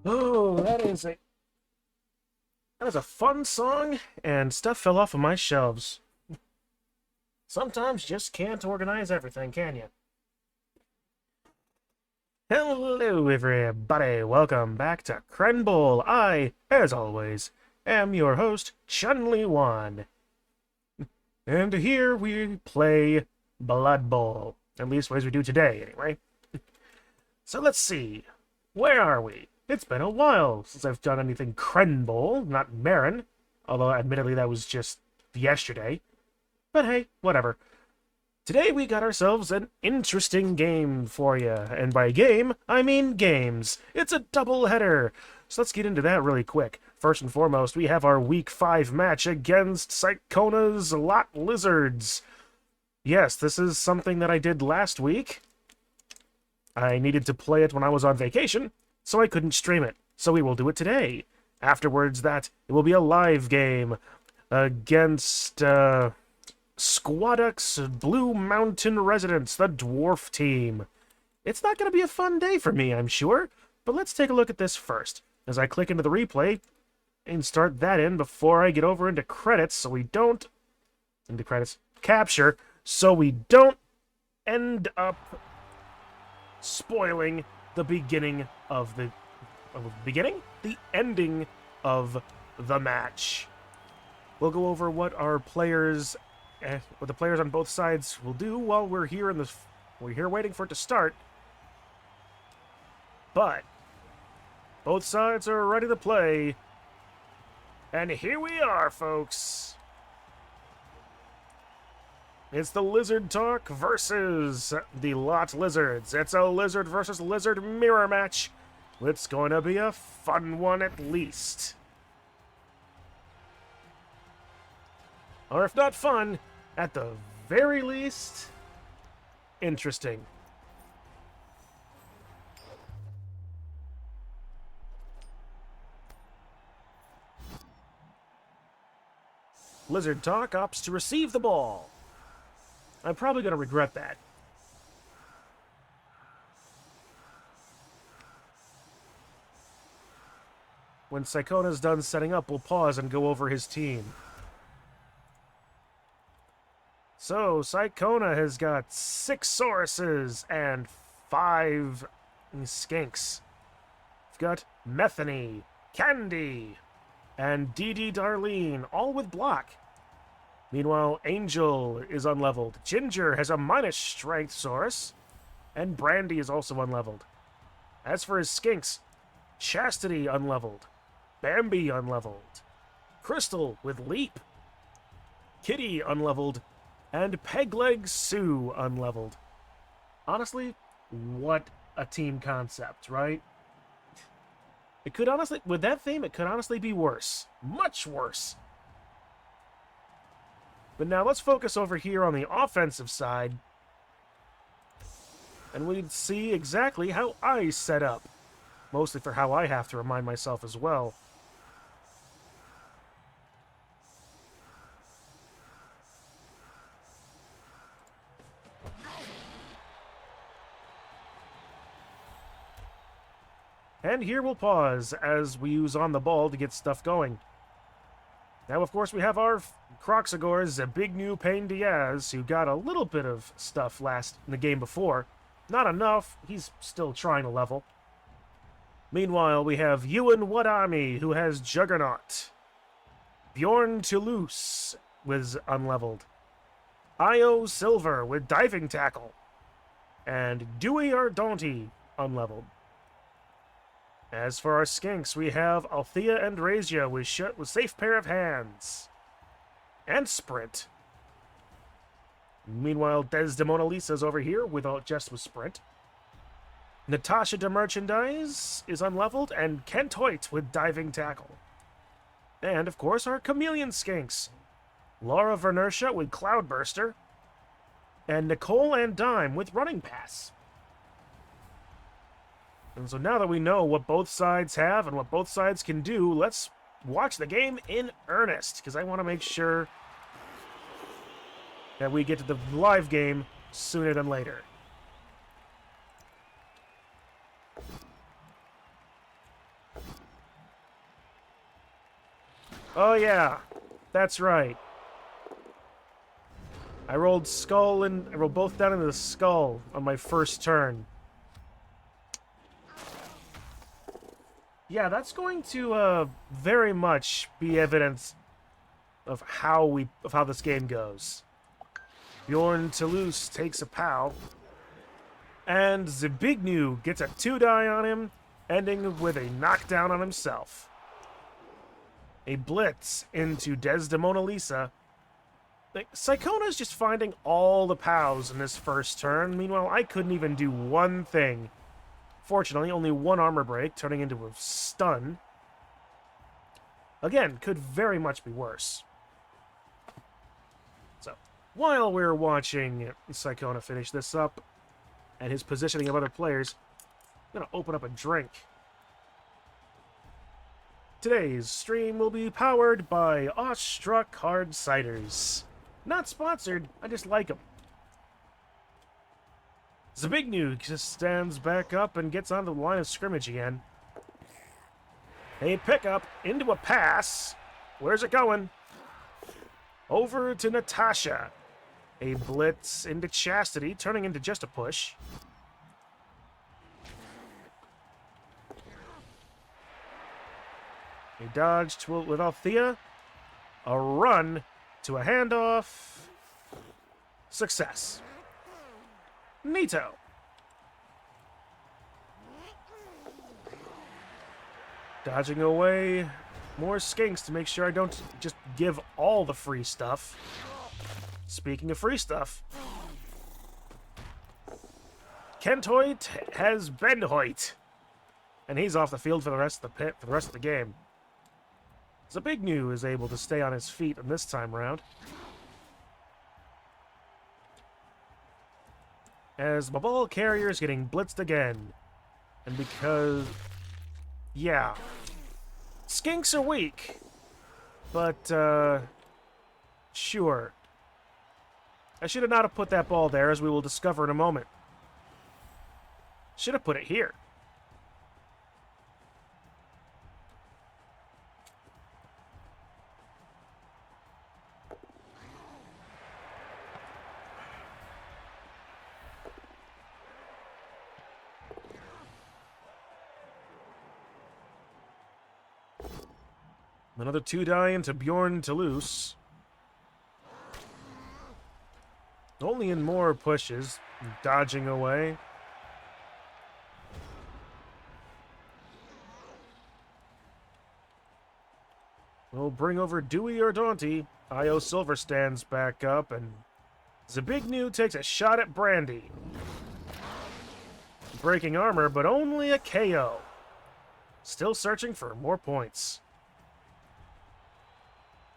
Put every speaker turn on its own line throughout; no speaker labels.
Oh, that is a fun song, and stuff fell off of my shelves. Sometimes you just can't organize everything, can you? Hello, everybody. Welcome back to Crenbowl. I, as always, am your host, Chun-Li1. And here we play Blood Bowl. At least as we do today, anyway. So let's see. Where are we? It's been a while since I've done anything Crenbowl, not Marin. Although, admittedly, that was just yesterday. But hey, whatever. Today we got ourselves an interesting game for you. And by game, I mean games. It's a double header. So let's get into that really quick. First and foremost, we have our Week 5 match against Sycona's Lot Lizards. Yes, this is something that I did last week. I needed to play it when I was on vacation, so I couldn't stream it. So we will do it today. Afterwards, it will be a live game against Squadux Blue Mountain Residents, the dwarf team. It's not going to be a fun day for me, I'm sure, but let's take a look at this first, as I click into the replay and start that in before I get over into credits, so we don't... into credits. Capture, so we don't end up spoiling the beginning of the... the ending of the match. We'll go over what our players... what the players on both sides will do while we're here waiting for it to start. But both sides are ready to play. And here we are, folks. It's the Lizard Talk versus the Lot Lizards. It's a lizard versus lizard mirror match. It's going to be a fun one at least. Or if not fun, at the very least, interesting. Lizard Talk opts to receive the ball. I'm probably going to regret that. when Sycona's done setting up, we'll pause and go over his team. So, Sycona has got 6 Sauruses and 5 Skinks. We've got Methany, Candy, and Dee Darlene, all with block. Meanwhile, Angel is unleveled. Ginger has a minus strength Saurus, and Brandy is also unleveled. As for his Skinks, Chastity unleveled, Bambi unleveled, Crystal with Leap, Kitty unleveled, and Pegleg Sue unleveled. Honestly, what a team concept, right? It could honestly, with that theme, it could honestly be worse. Much worse. But now let's focus over here on the offensive side. And we'd see exactly how I set up. Mostly for how I have to remind myself as well. And here we'll pause as we use On the Ball to get stuff going. Now, of course, we have our Croxagores, Zbigniew Payne Diaz, who got a little bit of stuff last in the game before. Not enough. He's still trying to level. Meanwhile, we have Ewan Wadami, who has Juggernaut. Bjorn Toulouse was unleveled. Io Silver with Diving Tackle. And Dewey Ardonti unleveled. As for our Skinks, we have Althea and Razia with Safe Pair of Hands. And Sprint. Meanwhile, Desdemona Lisa's over here just with Sprint. Natasha de Merchandise is unleveled, and Kent Hoyt with Diving Tackle. And, of course, our Chameleon Skinks. Laura Vernersha with Cloudburster. And Nicole and Dime with Running Pass. And so now that we know what both sides have and what both sides can do, let's watch the game in earnest, because I want to make sure that we get to the live game sooner than later. Oh yeah, that's right. I rolled both down into the skull on my first turn. Yeah, that's going to very much be evidence of how this game goes. Bjorn Toulouse takes a POW, and Zbigniew gets a 2-die on him, ending with a knockdown on himself. A blitz into Desdemona Lisa. Sycona's just finding all the POWs in this first turn. Meanwhile, I couldn't even do one thing. Fortunately, only one armor break, turning into a stun. Again, could very much be worse. So, while we're watching Sycona finish this up, and his positioning of other players, I'm going to open up a drink. Today's stream will be powered by Awestruck Hard Ciders. Not sponsored, I just like them. Zbigniew just stands back up and gets onto the line of scrimmage again. A pickup into a pass. Where's it going? Over to Natasha. A blitz into Chastity, turning into just a push. A dodge with Althea. A run to a handoff. Success. Neato. Dodging away more skinks to make sure I don't just give all the free stuff. Speaking of free stuff, Kent Hoyt has Ben Hoyt, and he's off the field for the rest of the game. Zbigniew is able to stay on his feet in this time round. As my ball carrier is getting blitzed again. And because... yeah. Skinks are weak. But, sure. I should have not have put that ball there, as we will discover in a moment. Should have put it here. Another 2-die into Bjorn Toulouse. Only in more pushes, dodging away. We'll bring over Dewey or Daunty. Io Silver stands back up, and Zabignu takes a shot at Brandy. Breaking armor, but only a KO. Still searching for more points.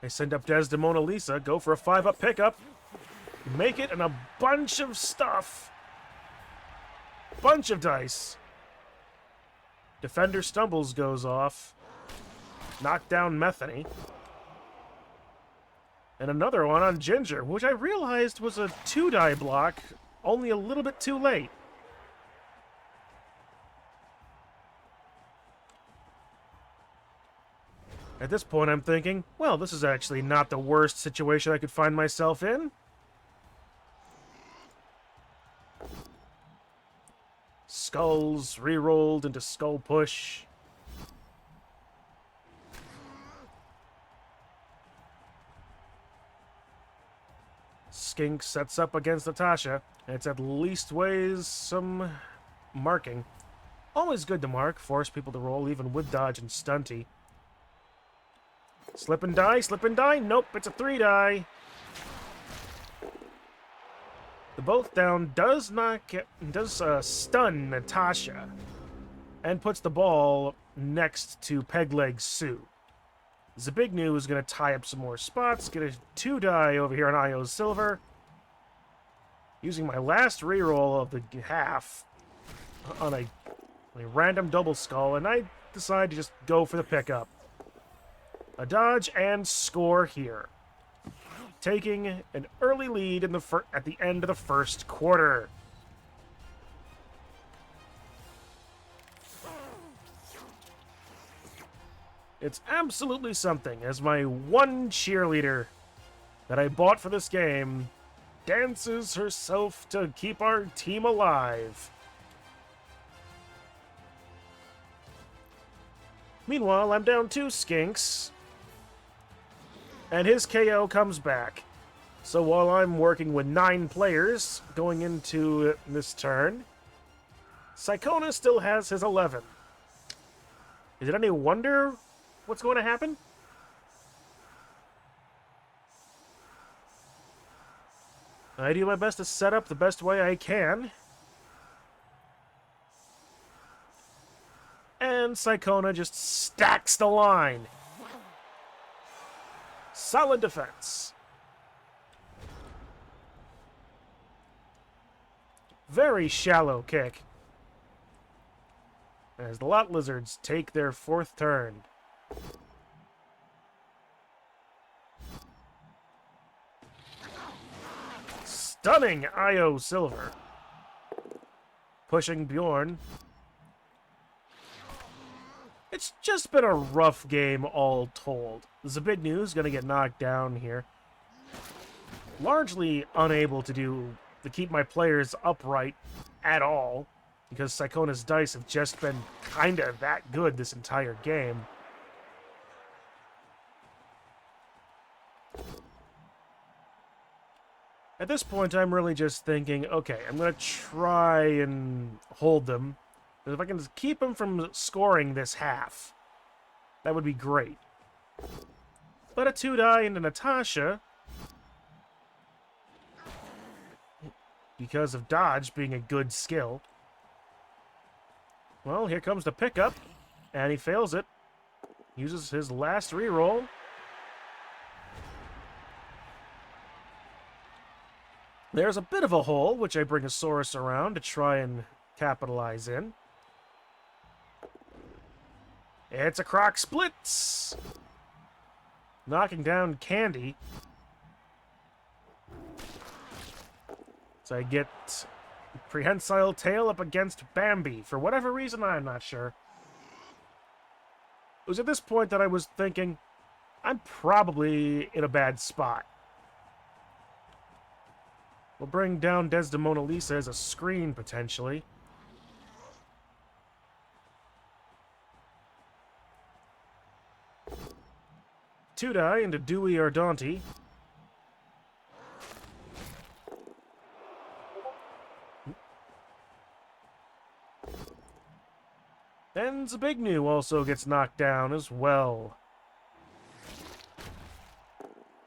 They send up Desdemona Lisa, go for a 5-up pickup. Make it, and a bunch of stuff. Bunch of dice. Defender Stumbles goes off. Knock down Methany. And another one on Ginger, which I realized was a 2-die block, only a little bit too late. At this point, I'm thinking, well, this is actually not the worst situation I could find myself in. Skulls re-rolled into Skull Push. Skink sets up against Natasha. It's at least weighs some marking. Always good to mark, force people to roll even with dodge and stunty. Slip and die, slip and die. Nope, it's a 3-die. The both down does stun Natasha and puts the ball next to Pegleg Sue. Zabignu is going to tie up some more spots, get a 2-die over here on Io Silver. Using my last reroll of the half on a random double skull, and I decide to just go for the pickup. A dodge and score here. Taking an early lead in at the end of the first quarter. It's absolutely something as my one cheerleader that I bought for this game dances herself to keep our team alive. Meanwhile, I'm down 2 skinks, and his KO comes back. So while I'm working with 9 players going into this turn, Psychona still has his 11. Is it any wonder what's going to happen? I do my best to set up the best way I can. And Psychona just stacks the line. Solid defense. Very shallow kick. As the Lot Lizards take their 4th turn. Stunning Io Silver. Pushing Bjorn. It's just been a rough game all told. Zabignu's going to get knocked down here. Largely unable to keep my players upright at all, because Psychona's dice have just been kind of that good this entire game. At this point, I'm really just thinking, okay, I'm going to try and hold them. If I can just keep them from scoring this half, that would be great. But a 2-die into Natasha, because of dodge being a good skill. Well, here comes the pickup, and he fails it. Uses his last reroll. There's a bit of a hole, which I bring a Saurus around to try and capitalize in. It's a Croc Splits! Knocking down Candy. So I get Prehensile Tail up against Bambi. For whatever reason, I'm not sure. It was at this point that I was thinking, I'm probably in a bad spot. We'll bring down Desdemona Lisa as a screen, potentially. 2 die into Dewey or Daunty. And Zabignu also gets knocked down as well.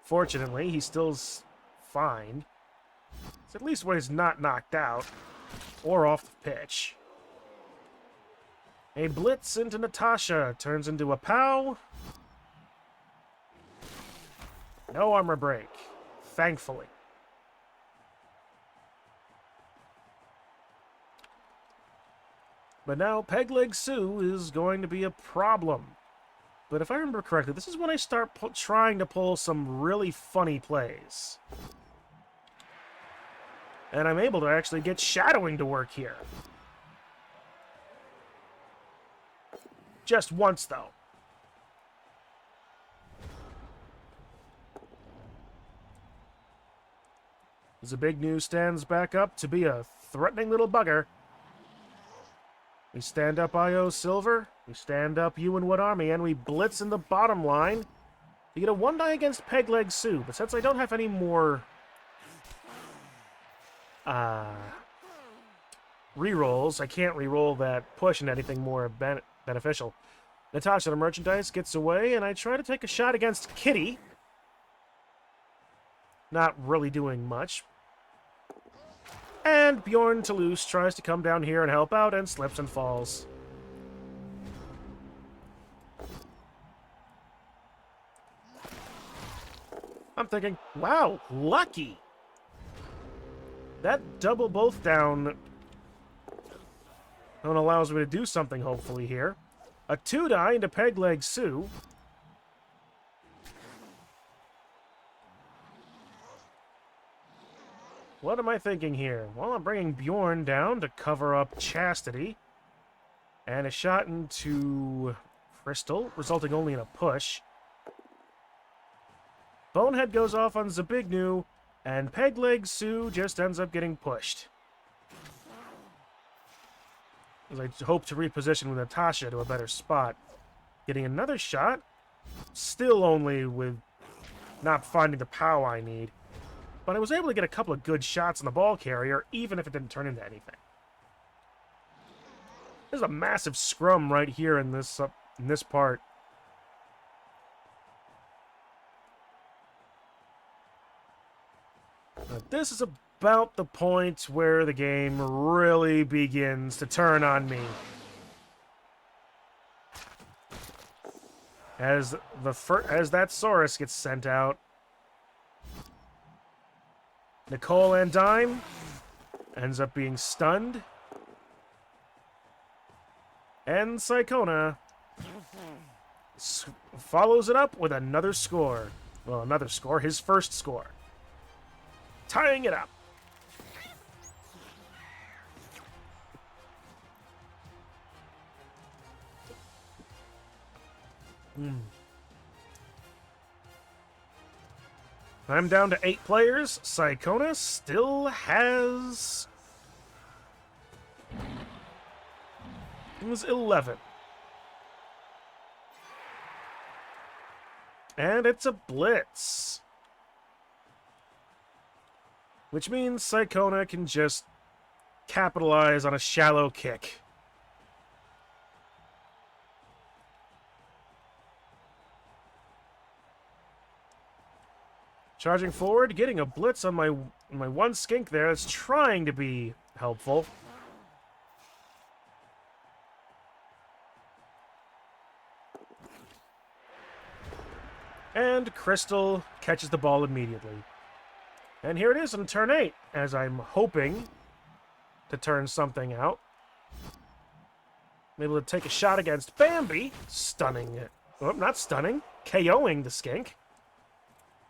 Fortunately, he's still fine. It's at least when he's not knocked out or off the pitch. A blitz into Natasha turns into a POW. No armor break, thankfully. But now Pegleg Sue is going to be a problem. But if I remember correctly, this is when I start trying to pull some really funny plays. And I'm able to actually get shadowing to work here. Just once, though. Zabignu stands back up to be a threatening little bugger. We stand up IO Silver, we stand up You and What Army, and we blitz in the bottom line to get a 1-die against Pegleg Sue. But since I don't have any more rerolls, I can't reroll that push into anything more beneficial. Natasha the Merchandise gets away, and I try to take a shot against Kitty. Not really doing much. And Bjorn Toulouse tries to come down here and help out and slips and falls. I'm thinking, wow, lucky! That double both down allows me to do something, hopefully, here. A 2-die into Pegleg Sue. What am I thinking here? Well, I'm bringing Bjorn down to cover up Chastity. And a shot into Crystal, resulting only in a push. Bonehead goes off on Zabignu, and Pegleg Sue just ends up getting pushed. As I hope to reposition with Natasha to a better spot. Getting another shot, still only with not finding the POW I need. But I was able to get a couple of good shots on the ball carrier, even if it didn't turn into anything. There's a massive scrum right here in this part. Now, this is about the point where the game really begins to turn on me. As that Saurus gets sent out, Nicole and Dime ends up being stunned. And Psychona follows it up with another score. Well, another score, his first score. Tying it up. I'm down to 8 players. Psychona still has... It was 11. And it's a blitz. Which means Psychona can just capitalize on a shallow kick. Charging forward, getting a blitz on my one skink there. That's trying to be helpful. And Crystal catches the ball immediately. And here it is on turn 8, as I'm hoping to turn something out. I'm able to take a shot against Bambi, stunning it. Oh, not stunning, KOing the skink.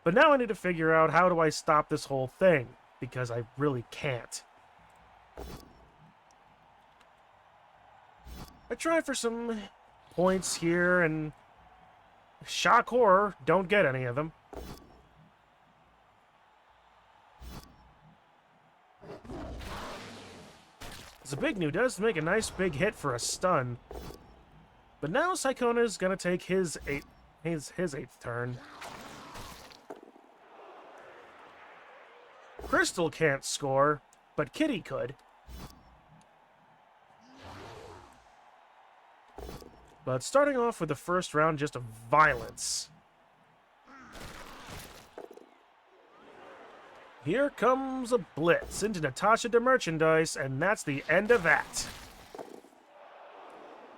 But now I need to figure out how do I stop this whole thing, because I really can't. I try for some points here, and shock horror, don't get any of them. Zabignu does make a nice big hit for a stun. But now Psychona's gonna take his his 8th turn. Crystal can't score, but Kitty could. But starting off with the first round just of violence. Here comes a blitz into Natasha de Merchandise, and that's the end of that.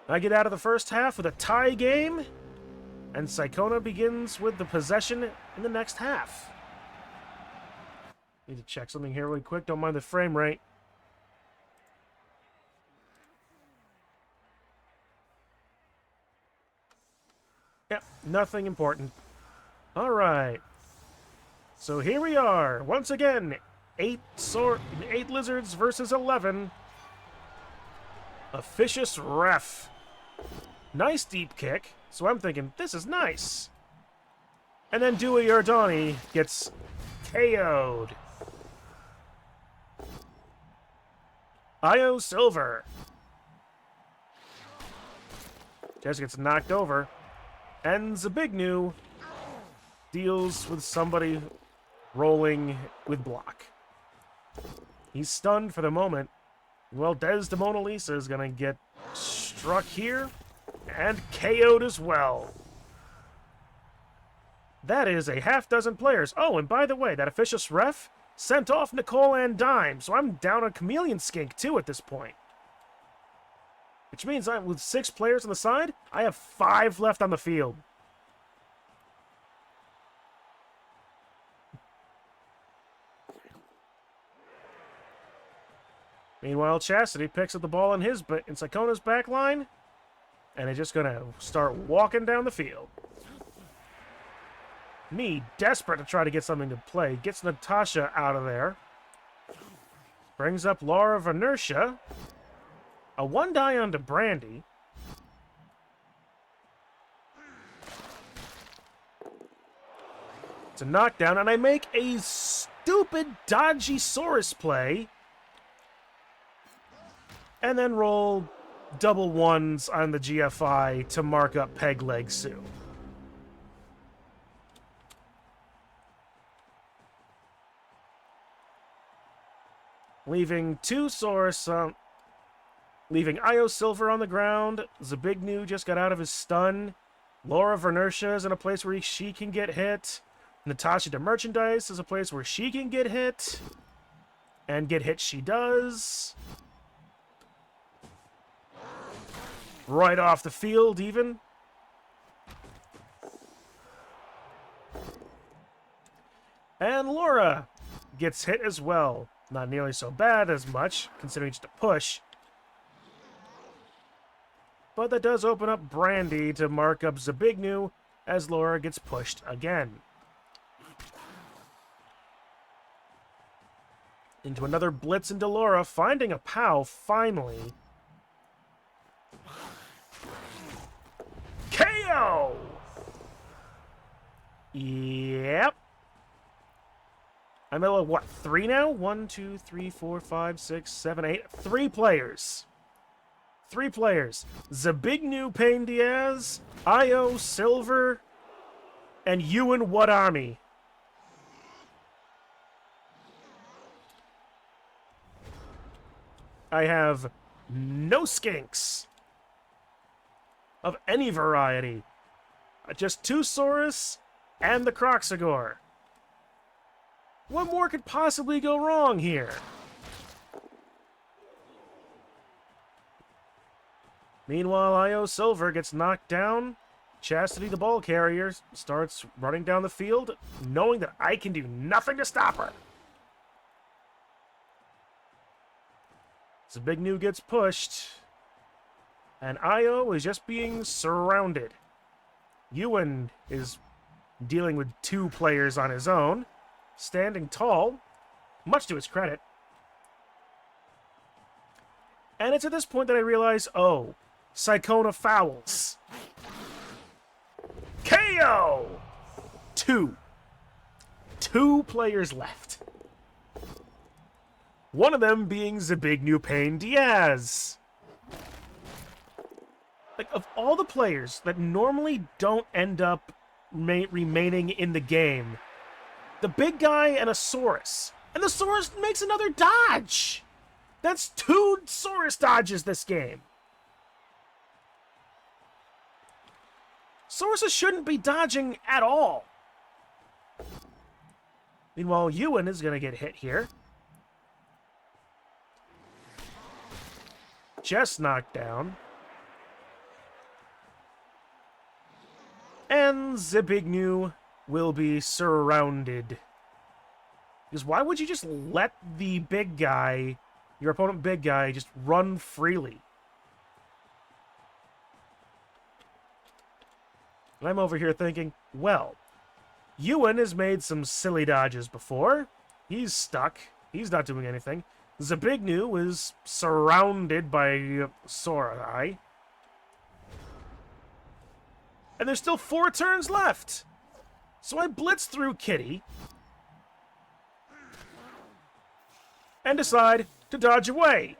I get out of the first half with a tie game, and Psychona begins with the possession in the next half. Need to check something here really quick, don't mind the frame rate. Yep, nothing important. Alright. So here we are, once again, 8 lizards versus 11. Officious ref. Nice deep kick, so I'm thinking, this is nice. And then Dewey Ardani gets KO'd. Io Silver just gets knocked over. And Zabignu deals with somebody rolling with block. He's stunned for the moment. Well, Des de Mona Lisa is going to get struck here and KO'd as well. That is a half-dozen players. Oh, and by the way, that officious ref sent off Nicole and Dime, so I'm down a Chameleon Skink too at this point. Which means I'm with 6 players on the side, I have 5 left on the field. Meanwhile, Chastity picks up the ball in Psychona's back line, and is just gonna start walking down the field. Me, desperate to try to get something to play, gets Natasha out of there. Brings up Laura of Inertia. A 1-die onto Brandy. It's a knockdown, and I make a stupid, dodgy Saurus play. And then roll double 1s on the GFI to mark up Peg Leg Sue. Leaving 2 Saurus, leaving Io Silver on the ground. Zabignu just got out of his stun. Laura of Inertia is in a place where she can get hit. Natasha de Merchandise is a place where she can get hit. And get hit she does. Right off the field, even. And Laura gets hit as well. Not nearly so bad as much, considering just a push. But that does open up Brandy to mark up Zabignu as Laura gets pushed again. Into another blitz into Laura, finding a POW finally. KO! Yep. I'm at, what, 3 now? 1, 2, 3, 4, 5, 6, 7, 8. 3 players. 3 players. Zabignu Pain Diaz, Io Silver, and Ewan Wadami. I have no skinks of any variety. Just 2 Saurus and the Croxagore. What more could possibly go wrong here? Meanwhile, Io Silver gets knocked down. Chastity, the ball carrier, starts running down the field, knowing that I can do nothing to stop her. Zabignu gets pushed. And Io is just being surrounded. Ewan is dealing with 2 players on his own. Standing tall, much to his credit. And it's at this point that I realize, oh, Psychona fouls. KO! 2. 2 players left. One of them being Zabignu Pain Diaz. Like, of all the players that normally don't end up remaining in the game, the big guy and a Saurus. And the Saurus makes another dodge! That's 2 Saurus dodges this game. Sauruses shouldn't be dodging at all. Meanwhile, Ewan is going to get hit here. Just knocked down. And Zebignu will be surrounded. Because why would you just let the big guy, your opponent big guy, just run freely? And I'm over here thinking, well, Ewan has made some silly dodges before. He's stuck. He's not doing anything. Zebignu is surrounded by Saurai. And there's still 4 turns left. So I blitz through Kitty. And decide to dodge away.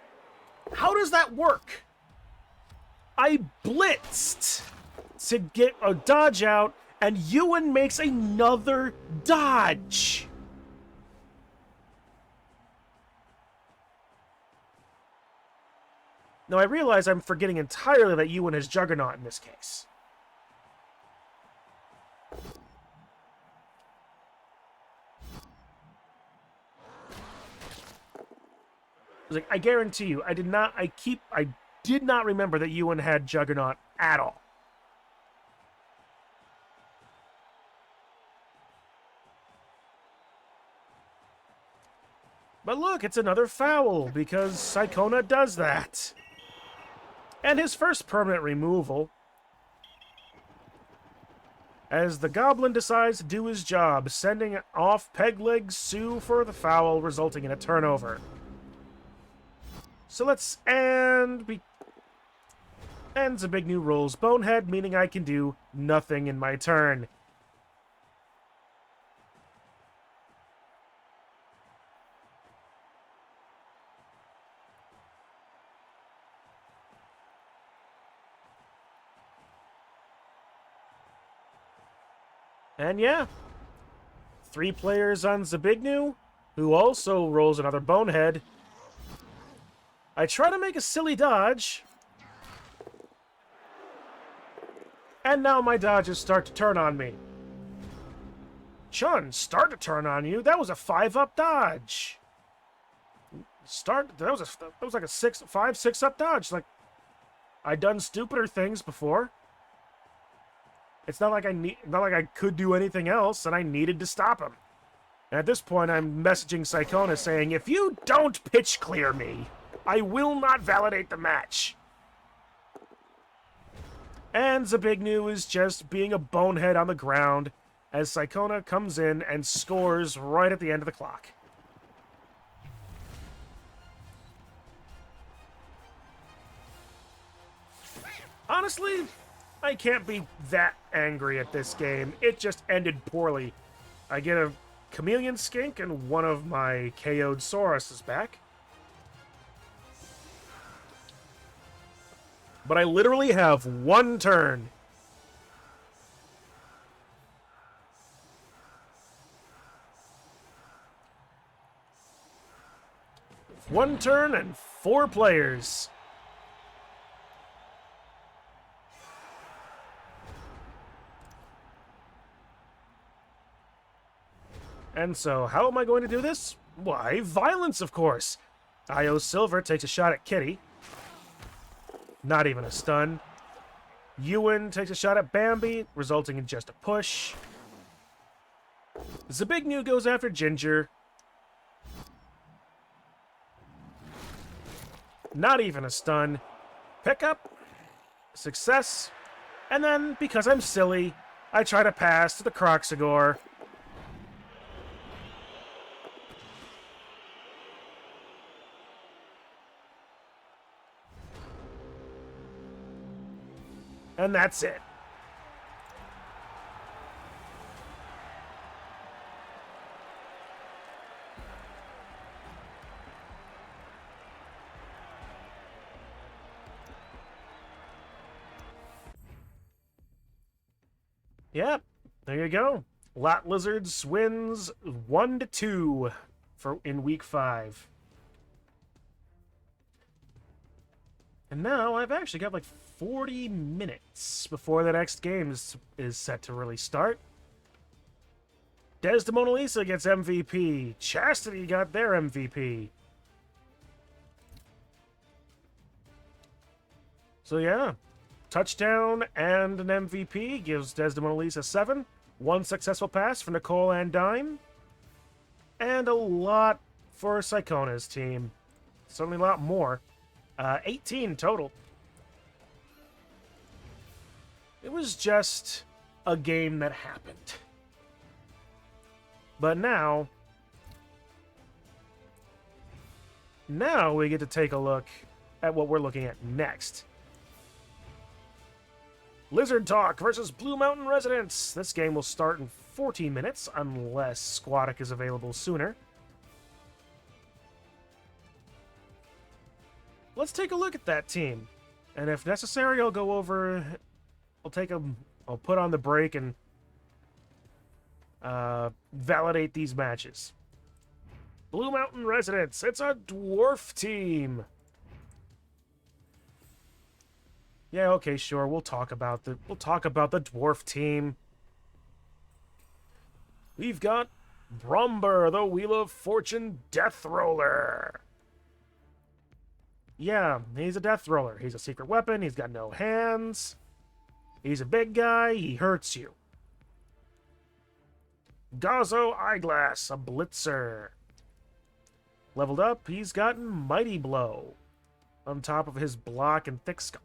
How does that work? I blitzed to get a dodge out, and Ewan makes another dodge. Now I realize I'm forgetting entirely that Ewan has Juggernaut in this case. Like, I guarantee you, I did not remember that Ewan had Juggernaut at all. But look, it's another foul, because Psychona does that. And his first permanent removal, as the Goblin decides to do his job, sending off Pegleg Sue for the foul, resulting in a turnover. So let's and Zebignu rolls Bonehead, meaning I can do nothing in my turn. And yeah, 3 players on Zebignu, who also rolls another Bonehead. I try to make a silly dodge. And now my dodges start to turn on me. Chun, start to turn on you? That was a 5-up dodge. That was like a 5-6-up dodge. Like, I'd done stupider things before. It's not like I could do anything else, and I needed to stop him. And at this point, I'm messaging Psychona saying, if you don't pitch clear me, I will not validate the match. And Zebignu is just being a bonehead on the ground as Psychona comes in and scores right at the end of the clock. Honestly, I can't be that angry at this game. It just ended poorly. I get a Chameleon Skink and one of my KO'd Saurus is back. But I literally have 1 turn. One turn and 4 players. And so, how am I going to do this? Why, violence, of course. Io Silver takes a shot at Kitty. Not even a stun. Ewan takes a shot at Bambi, resulting in just a push. Zebignu goes after Ginger. Not even a stun. Pickup. Success. And then, because I'm silly, I try to pass to the Croxagore. And that's it. Yep, there you go. Lot Lizards wins 1-2 in week 5. And now I've actually got like 40 minutes before the next game is set to really start. Desdemona Lisa gets MVP. Chastity got their MVP. So yeah, touchdown and an MVP gives Desdemona Lisa 7. 1 successful pass for Nicole and Dime. And a lot for Sycona's team. Certainly a lot more. 18 total. It was just a game that happened. But now we get to take a look at what we're looking at next. Lizard Talk versus Blue Mountain Residents. This game will start in 14 minutes, unless Squatic is available sooner. Let's take a look at that team. And if necessary, I'll go over... I'll put on the break and validate these matches. Blue Mountain Residents. It's a dwarf team. Yeah, okay, sure. We'll talk about the dwarf team. We've got Bromber, the Wheel of Fortune Death Roller. Yeah, he's a death roller. He's a secret weapon. He's got no hands. He's a big guy. He hurts you. Gazzo Eyeglass, a blitzer. Leveled up, he's gotten Mighty Blow on top of his block and thick skull.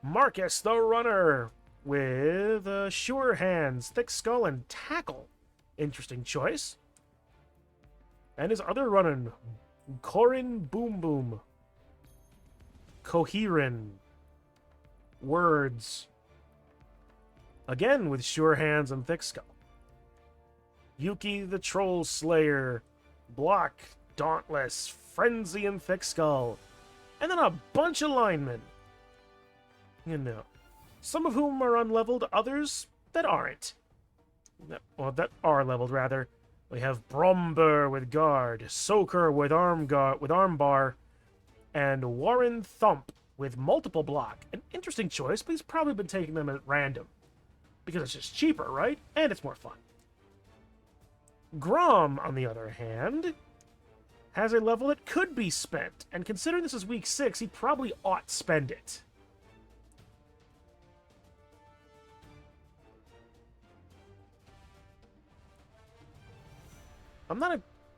Marcus the Runner with Sure Hands, Thick Skull, and Tackle. Interesting choice. And his other running, Corin Boom Boom. Coherin. Words. Again with Sure Hands and Thick Skull. Yuki the Troll Slayer. Block, Dauntless, Frenzy, and Thick Skull. And then a bunch of linemen. You know. Some of whom are unleveled, others that aren't. Well, that are leveled, rather. We have Bromber with Guard, Soaker with Armbar, and Warren Thump with multiple block. An interesting choice, but he's probably been taking them at random. Because it's just cheaper, right? And it's more fun. Grom, on the other hand, has a level that could be spent, and considering this is week 6, he probably ought spend it.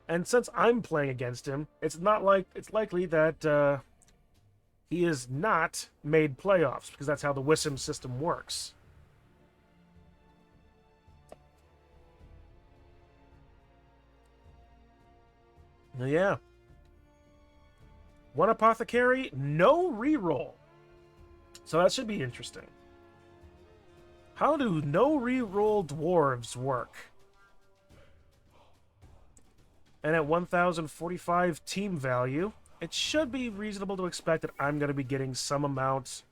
And since I'm playing against him, it's likely that he is not made playoffs, because that's how the WISM system works. Yeah. One Apothecary, no reroll. So that should be interesting. How do no reroll dwarves work? And at 1,045 team value, it should be reasonable to expect that I'm going to be getting some amount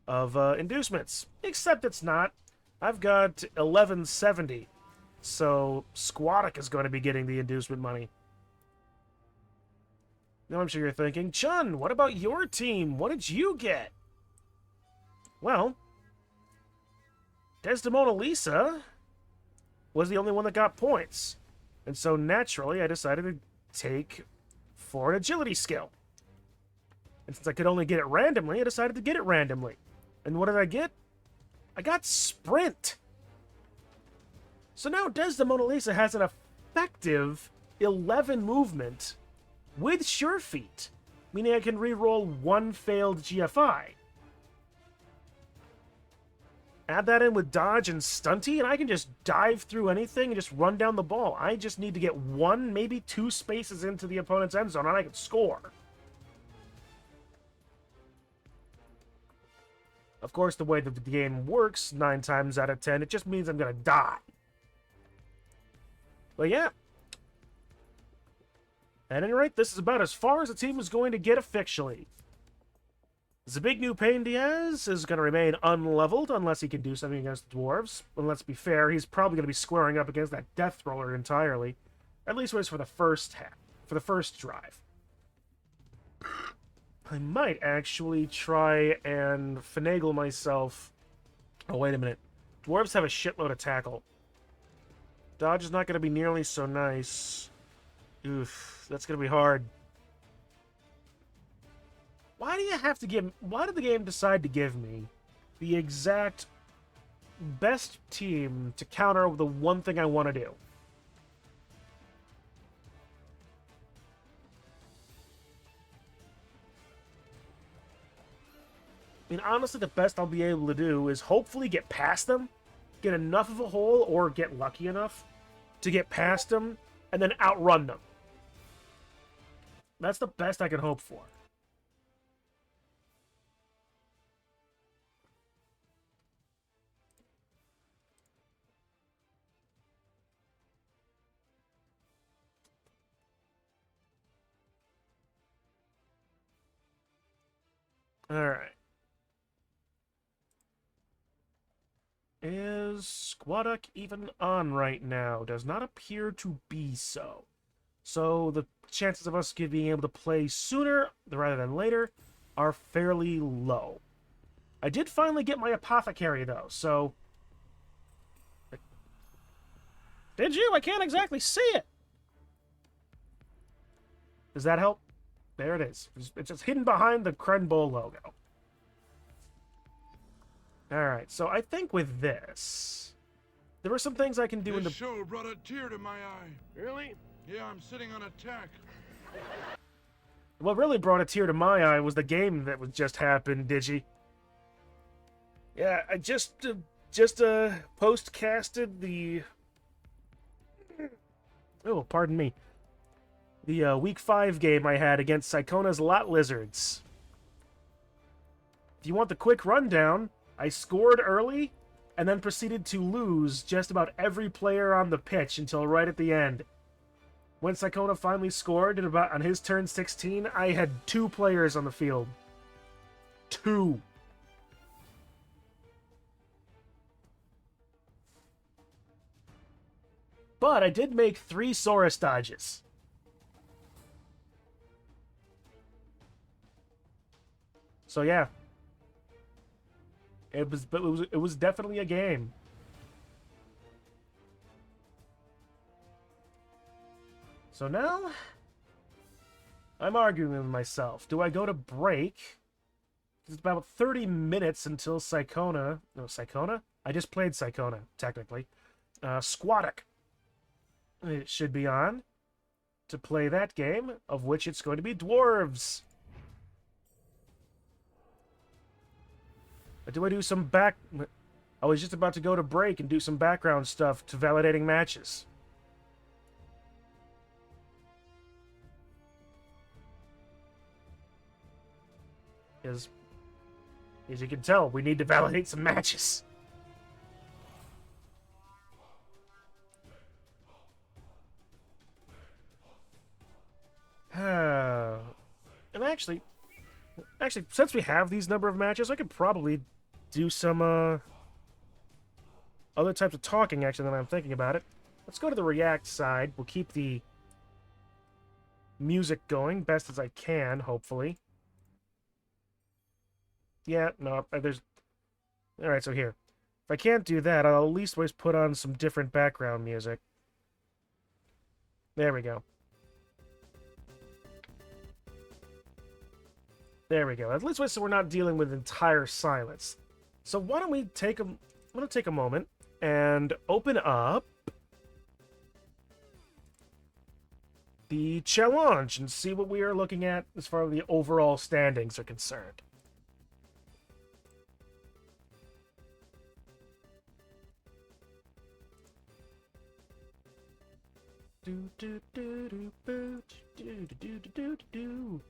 of inducements. Except it's not. I've got 1170. So Squatic is going to be getting the inducement money. Now I'm sure you're thinking, Chun, what about your team? What did you get? Well, Desdemona Lisa was the only one that got points. And so naturally I decided to take for an agility skill. And since I could only get it randomly, I decided to get it randomly. And what did I get? I got Sprint. So now Desdemona Lisa has an effective 11 movement with Sure Feet, meaning I can reroll one failed GFI. Add that in with Dodge and Stunty, and I can just dive through anything and just run down the ball. I just need to get one, maybe two spaces into the opponent's end zone, and I can score. Of course, the way that the game works, 9 times out of 10, it just means I'm going to die. But yeah. At any rate, this is about as far as the team is going to get officially. The big new Pain Diaz is going to remain unleveled unless he can do something against the dwarves. And let's be fair, he's probably going to be squaring up against that Death Roller entirely. At least it was for the first half, for the first drive. I might actually try and finagle myself. Oh, wait a minute. Dwarves have a shitload of tackle. Dodge is not going to be nearly so nice. Oof, that's going to be hard. Why do you have to give... Why did the game decide to give me the exact best team to counter the one thing I want to do? I mean, honestly, the best I'll be able to do is hopefully get past them, get enough of a hole, or get lucky enough to get past them, and then outrun them. That's the best I can hope for. Alright. Is Squadduck even on right now? Does not appear to be so. So the chances of us being able to play sooner rather than later are fairly low. I did finally get my Apothecary, though, so... Did you? I can't exactly see it! Does that help? There it is. It's just hidden behind the Crenbowl logo. Alright, so I think with this... There were some things I can do in the...
This show brought a tear to my eye.
Really?
Yeah, I'm sitting on a tack.
What really brought a tear to my eye was the game that was just happened, Digi. Yeah, I just post-casted the... Oh, pardon me. The Week 5 game I had against Sycona's Lot Lizards. If you want the quick rundown, I scored early, and then proceeded to lose just about every player on the pitch until right at the end. When Sycona finally scored on his turn 16, I had 2 players on the field. 2. But I did make 3 Saurus dodges. So yeah. It was definitely a game. So now, I'm arguing with myself. Do I go to break? It's about 30 minutes until Sycona... No, Sycona? I just played Sycona, technically. Squadduck. It should be on to play that game, of which it's going to be Dwarves. Do I do some back... I was just about to go to break and do some background stuff to validating matches. As you can tell, we need to validate some matches. And actually, since we have these number of matches, I could probably do some other types of talking, actually, than I'm thinking about it. Let's go to the React side. We'll keep the music going best as I can, hopefully. Yeah, no, there's... Alright, so here. If I can't do that, I'll at least always put on some different background music. There we go. There we go. At least so we're not dealing with entire silence. So why don't we take a... I'm going to take a moment and open up the challenge and see what we are looking at as far as the overall standings are concerned. Do do do do do do do do do do.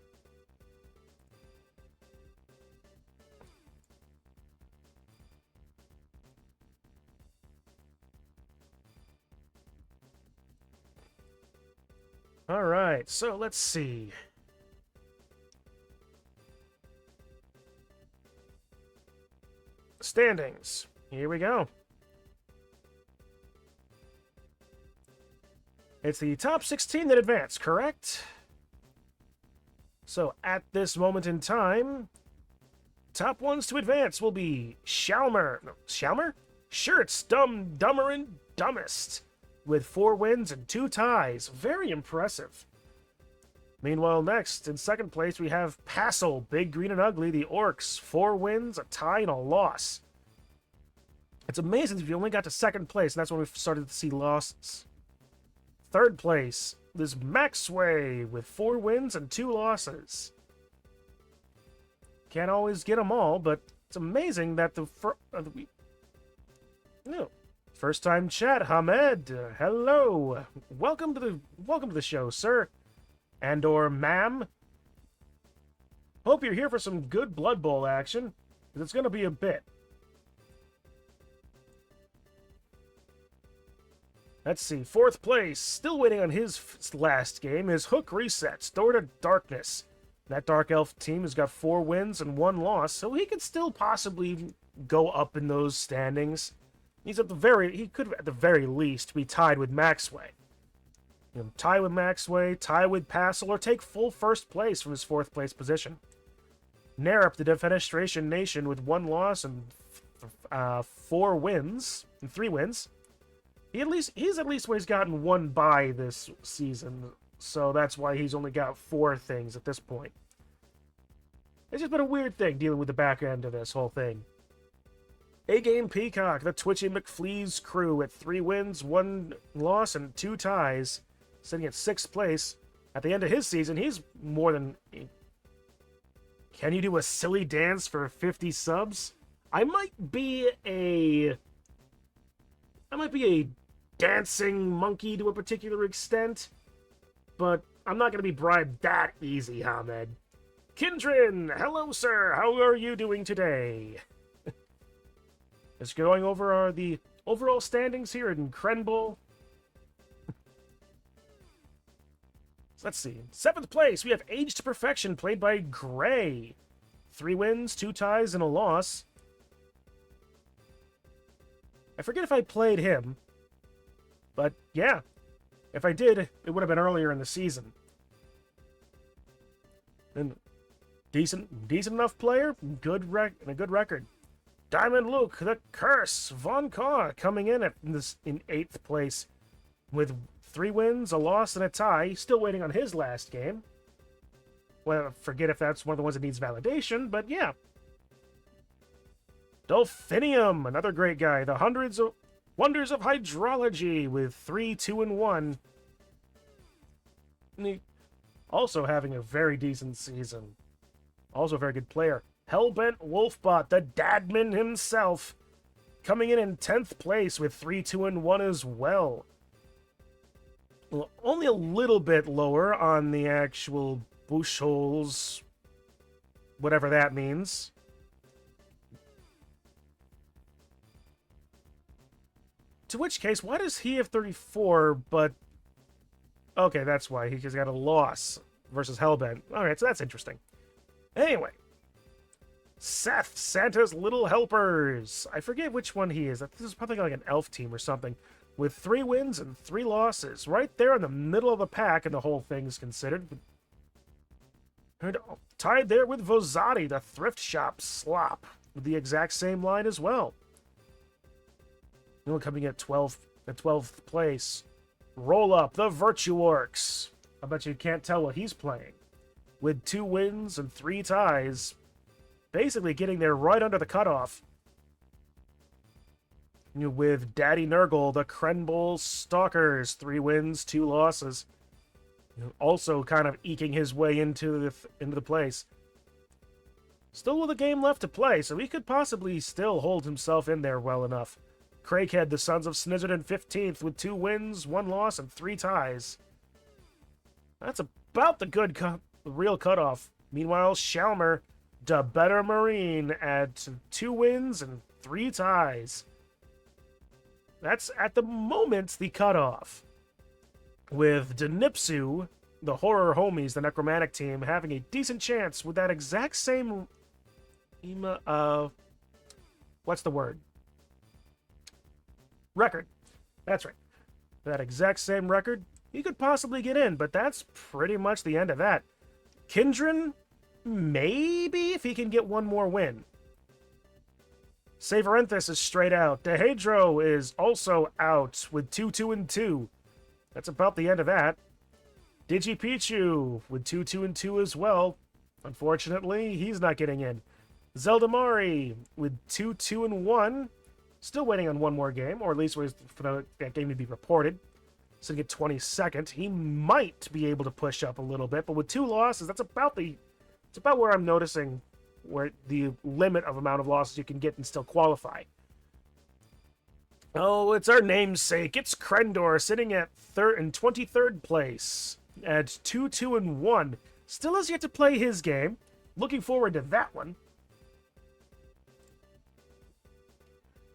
All right, so let's see. standings. Here we go. It's the top 16 that advance, correct? So at this moment in time, top ones to advance will be Shalmer. No, Shalmer? Sure, it's Dumber and Dumbest, with 4 wins and 2 ties. Very impressive. Meanwhile, next, in second place, we have Passel, Big, Green, and Ugly, the Orcs. 4 wins, a tie, and a loss. It's amazing if you only got to second place, and that's when we started to see losses. Third place is Maxway, with 4 wins and 2 losses. Can't always get them all, but it's amazing that first time chat, Hamed. Hello, welcome to the show, sir, and/or ma'am. Hope you're here for some good Blood Bowl action, because it's going to be a bit. Let's see, fourth place, still waiting on his last game, is Hook Resets, Door to Darkness. That Dark Elf team has got 4 wins and 1 loss, so he could still possibly go up in those standings. He could at the very least be tied with Maxway. Tie with Maxway, tie with Passel, or take full first place from his 4th place position. Narup, the Defenestration Nation, with 1 loss and 4 wins, and 3 wins. He's at least where he's gotten 1 bye this season, so that's why he's only got 4 things at this point. It's just been a weird thing dealing with the back end of this whole thing. A-Game Peacock, the Twitchy McFleas crew, at 3 wins, 1 loss, and 2 ties, sitting at 6th place. At the end of his season, he's more than... Can you do a silly dance for 50 subs? I might be a dancing monkey to a particular extent, but I'm not going to be bribed that easy, Hamed. Kindrin, hello, sir. How are you doing today? Just going over the overall standings here in Crenbowl. Let's see. 7th place, we have Age to Perfection, played by Gray. 3 wins, 2 ties, and a loss. I forget if I played him, but yeah, if I did, it would have been earlier in the season. And decent enough player, and a good record. Diamond Luke, the Curse, Von Kaw coming in in 8th place with 3 wins, a loss, and a tie. Still waiting on his last game. Well, I forget if that's one of the ones that needs validation, but yeah. Dolphinium, another great guy. The Wonders of Hydrology with 3, 2, and 1. Also having a very decent season. Also a very good player. Hellbent Wolfbot, the Dadman himself, coming in 10th place with 3, 2, and 1 as well. Only a little bit lower on the actual bushholes, whatever that means. To which case, why does he have 34, but... Okay, that's why. He's got a loss versus Hellbent. Alright, so that's interesting. Anyway. Seth, Santa's Little Helpers. I forget which one he is. This is probably like an elf team or something. With 3 wins and 3 losses. Right there in the middle of the pack, and the whole thing's considered. And tied there with Vozati, the Thrift Shop Slop. With the exact same line as well. Coming at 12th place. Roll Up, the Virtuorks. I bet you can't tell what he's playing. With 2 wins and 3 ties. Basically getting there right under the cutoff. With Daddy Nurgle, the Crenbowl Stalkers. 3 wins, 2 losses. Also kind of eking his way into the place. Still with a game left to play, so he could possibly still hold himself in there well enough. Craighead, the Sons of Snizzard, in 15th with 2 wins, 1 loss, and 3 ties. That's about the real cutoff. Meanwhile, Shalmer, the Better Marine, at 2 wins and 3 ties. That's, at the moment, the cutoff. With Denipsu, the Horror Homies, the Necromantic team, having a decent chance with that exact same what's the word? Record. That's right. That exact same record, he could possibly get in, but that's pretty much the end of that. Kindren, maybe if he can get one more win. Savarenthus is straight out. Dehedro is also out with 2-2-2. That's about the end of that. Digipichu with 2-2-2 as well. Unfortunately, he's not getting in. Zeldamari with 2-2-1. Still waiting on one more game, or at least waiting for that game to be reported. So to get 22nd, he might be able to push up a little bit, but with 2 losses, it's about where I'm noticing where the limit of amount of losses you can get and still qualify. Oh, it's our namesake. It's Crendor sitting at 23rd place at 2-2-1. Still has yet to play his game. Looking forward to that one.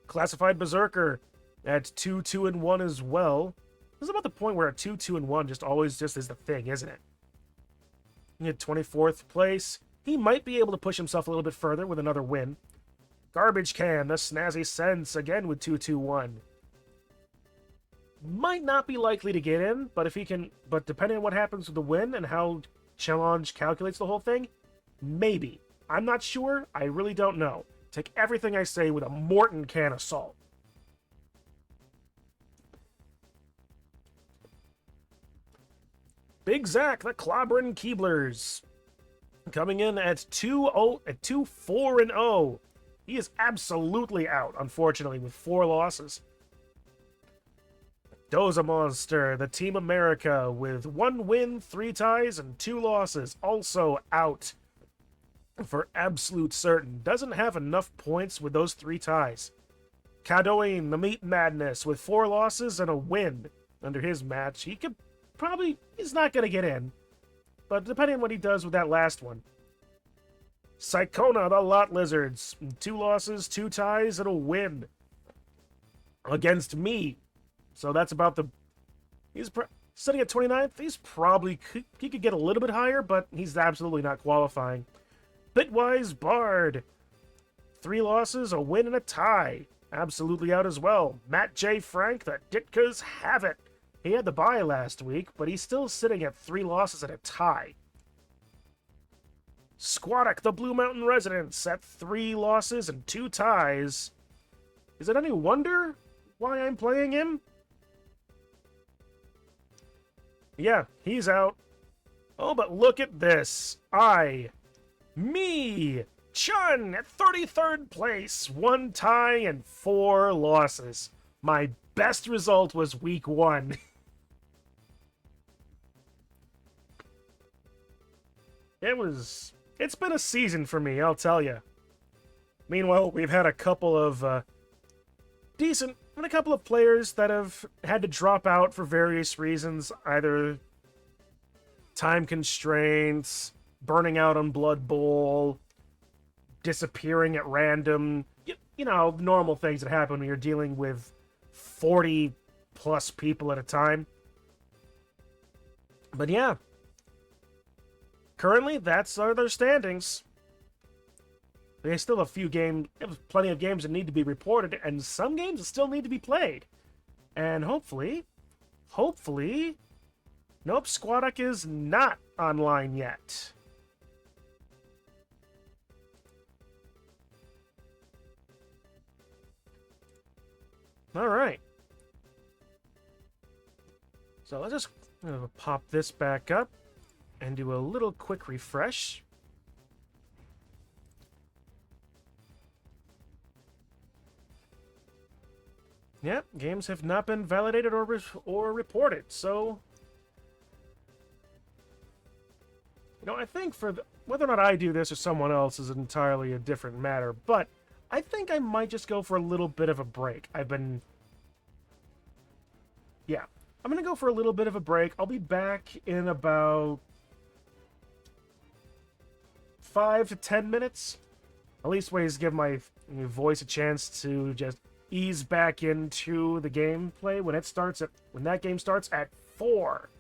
Classified Berserker at 2-2-1 as well. This is about the point where a 2-2-1 just always just is the thing, isn't it? At 24th place. He might be able to push himself a little bit further with another win. Garbage Can, the Snazzy Sense, again with 2-2-1. Might not be likely to get in, but if he can, but depending on what happens with the win and how Challenge calculates the whole thing, maybe. I'm not sure. I really don't know. Take everything I say with a Morton can of salt. Big Zach, the Clobbrin Keeblers, coming in at 2-4-0. He is absolutely out, unfortunately, with 4 losses. Doza Monster, the Team America, with 1 win, 3 ties, and 2 losses, also out for absolute certain. Doesn't have enough points with those 3 ties. Kadoin, the Meat Madness, with 4 losses and a win under his match. He could probably, he's not going to get in, but depending on what he does with that last one. Psychona, the Lot Lizards, 2 losses, 2 ties, and a win against me. So that's about the... He's sitting at 29th. He's probably... He could get a little bit higher, but he's absolutely not qualifying. Bitwise Bard, 3 losses, a win, and a tie. Absolutely out as well. Matt J. Frank, the Ditkas have it. He had the bye last week, but he's still sitting at 3 losses and a tie. Squattic, the Blue Mountain Residents, at 3 losses and 2 ties. Is it any wonder why I'm playing him? Yeah, he's out. Oh, but look at this. Me, Chun, at 33rd place, 1 tie and 4 losses. My best result was week 1. It's been a season for me, I'll tell you. Meanwhile, we've had a couple of a couple of players that have had to drop out for various reasons, either time constraints, burning out on Blood Bowl, disappearing at random, you know, normal things that happen when you're dealing with 40 plus people at a time. But yeah, currently that's their standings. There's still plenty of games that need to be reported, and some games that still need to be played. And hopefully, nope, Squattic is not online yet. Alright. So let's just pop this back up and do a little quick refresh. Yep, games have not been validated or reported, so... You know, I think whether or not I do this or someone else is entirely a different matter, but I think I might just go for a little bit of a break. Yeah, I'm going to go for a little bit of a break. I'll be back in about 5 to 10 minutes. At least ways to give my voice a chance to just ease back into the gameplay when that game starts at 4.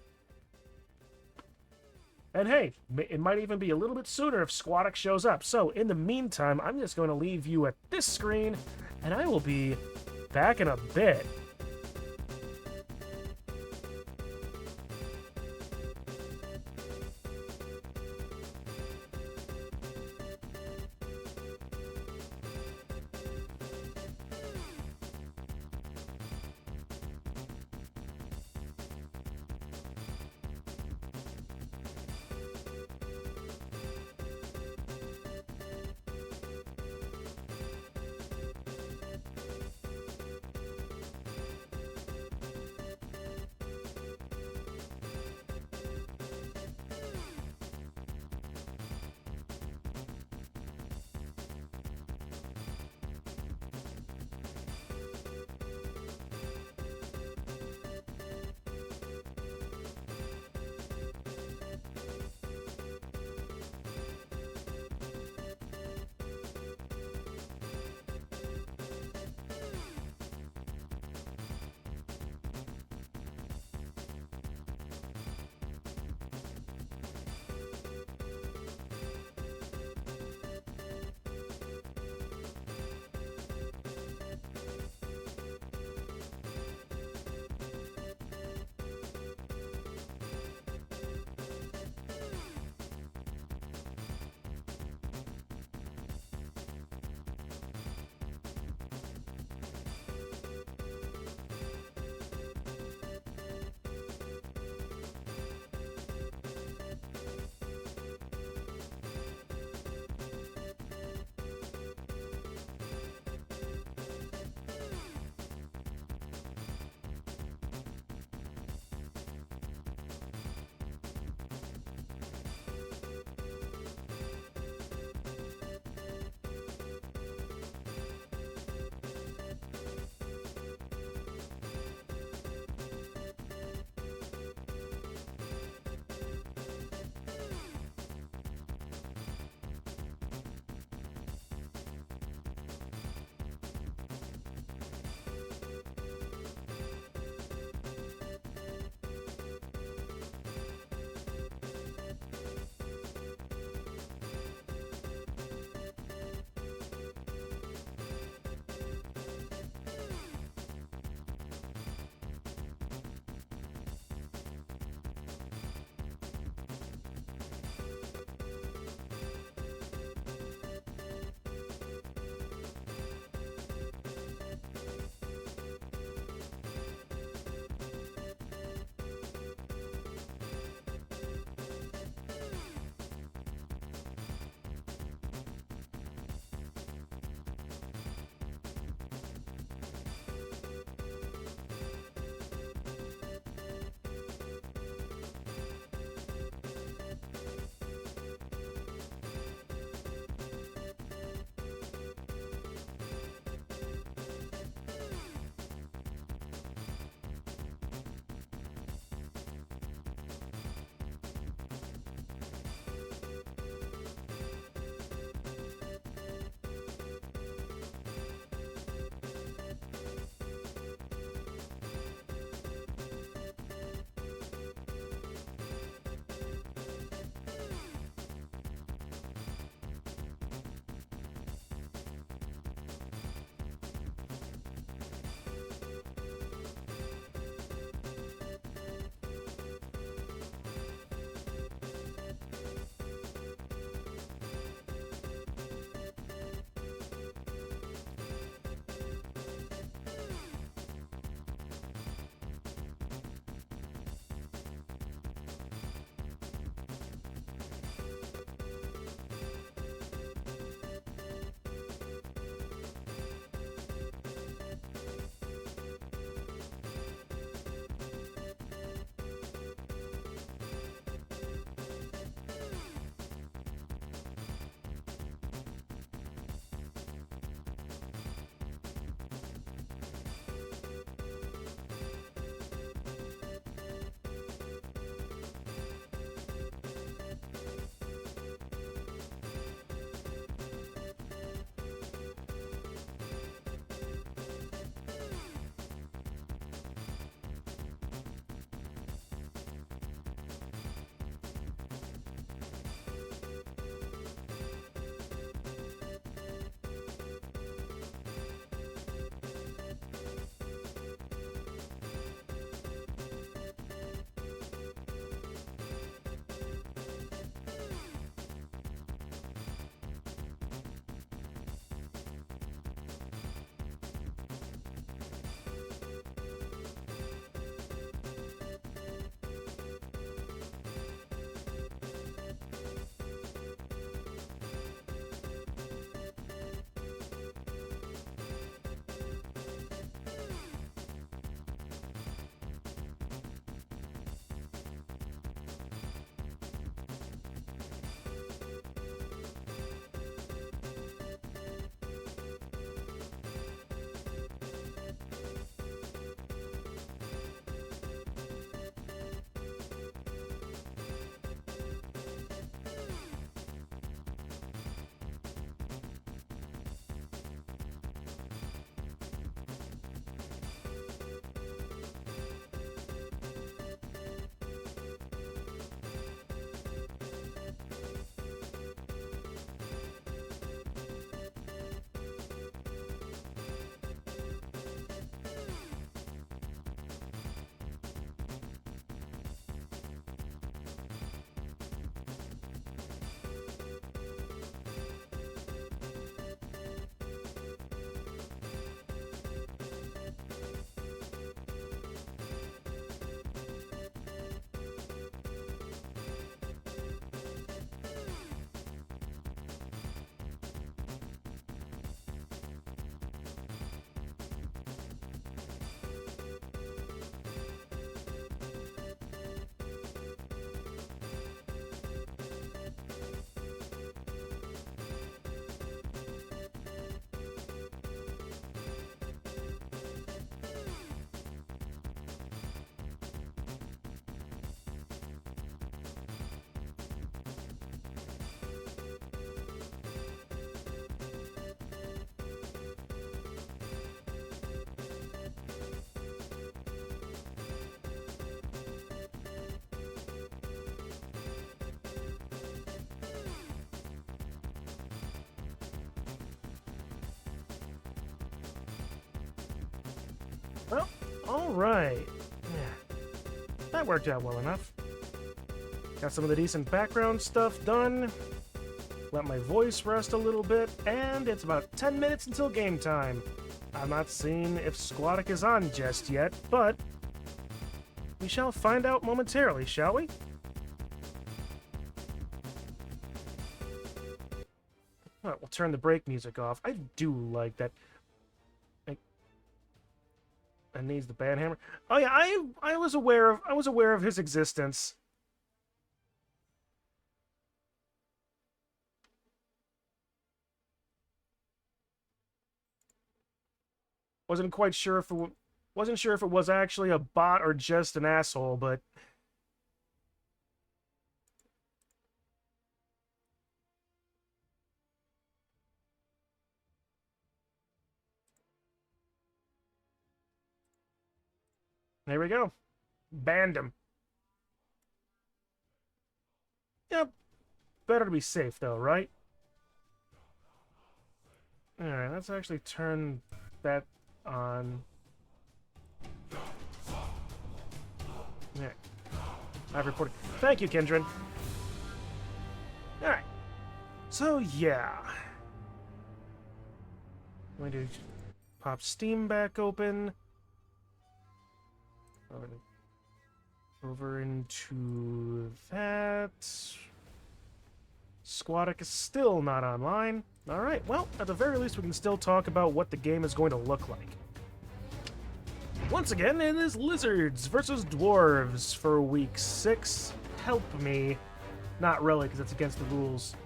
And hey, it might even be a little bit sooner if Squatix shows up. So in the meantime, I'm just going to leave you at this screen, and I will be back in a bit. Alright. Yeah. That worked out well enough. Got some of the decent background stuff done. Let my voice rest a little bit, and it's about 10 minutes until game time. I'm not seeing if Squattic is on just yet, but we shall find out momentarily, shall we? Alright, we'll turn the break music off. I do like that. I needs the band hammer. Oh yeah, I was aware of his existence. Wasn't quite sure if wasn't sure if it was actually a bot or just an asshole, but there we go. Banned him. Yep. Better to be safe though, right? Alright, let's actually turn that on. Yeah. I've reported. Thank you, Kindred. Alright. So, yeah. I'm going to pop Steam back open. Over into that. Squattic is still not online. Alright, well, at the very least we can still talk about what the game is going to look like. Once again, it is Lizards versus Dwarves for Week 6. Help me. Not really, because it's against the rules.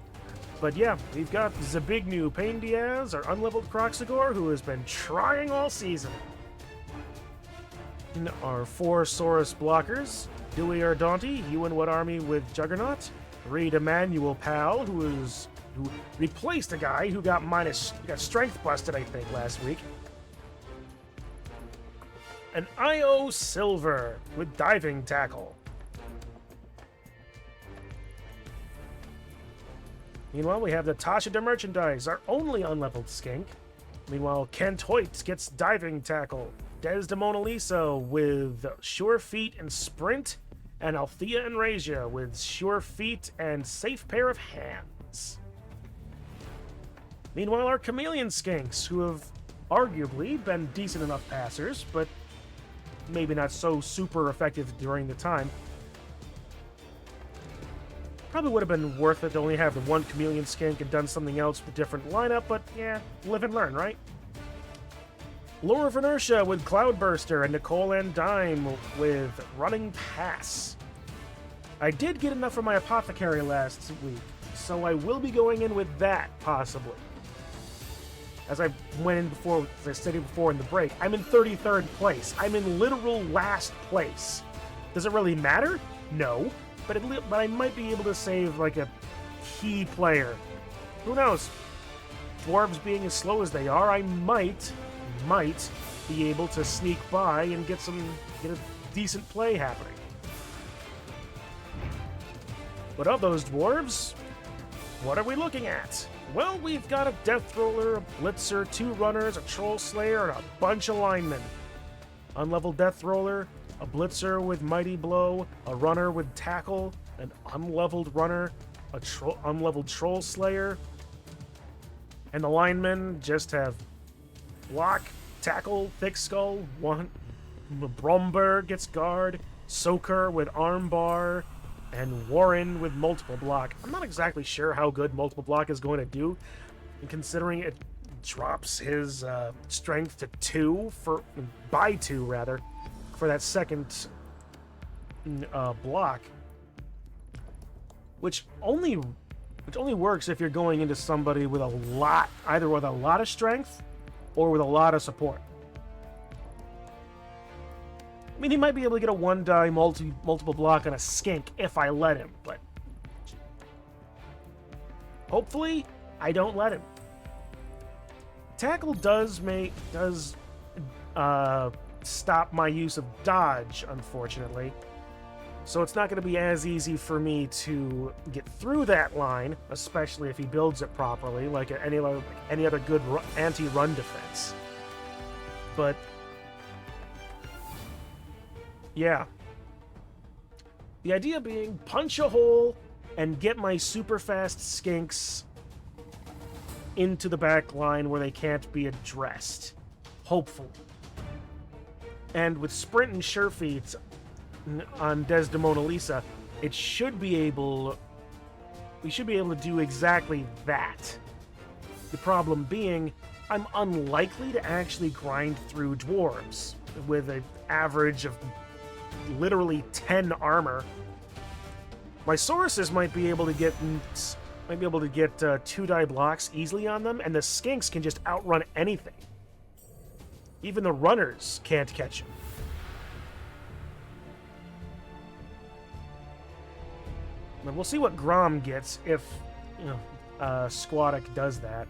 But yeah, we've got Zabignu Pain Diaz, our unleveled Croxagore, who has been trying all season. And our 4 Saurus blockers, Dewey Ardonti, you and what army with Juggernaut? Reed Emmanuel Pal, who replaced a guy who got strength busted, I think, last week. An IO Silver with diving tackle. Meanwhile, we have the Tasha de Merchandise, our only unleveled skink. Meanwhile, Kent Hoyt gets diving tackle. Des de Mona Lisa with Sure Feet and Sprint. And Althea and Razia with Sure Feet and Safe Pair of Hands. Meanwhile, our Chameleon Skinks, who have arguably been decent enough passers, but maybe not so super effective during the time. Probably would have been worth it to only have the one Chameleon Skink and done something else with a different lineup, but yeah, live and learn, right? Lure of Inertia with Cloudburster and Nicole and Dime with Running Pass. I did get enough for my Apothecary last week, so I will be going in with that, possibly. As I went in before, as I stated before in the break, I'm in 33rd place. I'm in literal last place. Does it really matter? No. But I might be able to save, like, a key player. Who knows? Dwarves being as slow as they are, I might be able to sneak by and get a decent play happening. But of those dwarves, what are we looking at? Well, we've got a Death Roller, a Blitzer, 2 Runners, a Troll Slayer, and a bunch of linemen. Unleveled Death Roller, a Blitzer with Mighty Blow, a Runner with Tackle, an unleveled Runner, a unleveled Troll Slayer, and the linemen just have Block, Tackle, Thick Skull, Bromberg gets Guard, Soaker with Armbar, and Warren with Multiple Block. I'm not exactly sure how good Multiple Block is going to do, considering it drops his strength to 2 by 2 rather, for that second block, which only works if you're going into somebody with either with a lot of strength or with a lot of support. I mean, he might be able to get a 1-die multiple block on a skink if I let him, but hopefully I don't let him. Tackle does stop my use of dodge, unfortunately. So it's not going to be as easy for me to get through that line, especially if he builds it properly, like any other good anti-run defense. But Yeah. The idea being punch a hole and get my super fast skinks into the back line where they can't be addressed. Hopefully. And with sprint and sure feet on Desdemona Lisa, it should be able... we should be able to do exactly that. The problem being, I'm unlikely to actually grind through dwarves with an average of literally 10 armor. My Sauruses might be able to get 2-die blocks easily on them, and the skinks can just outrun anything. Even the runners can't catch them. And we'll see what Grom gets if, Squattic does that.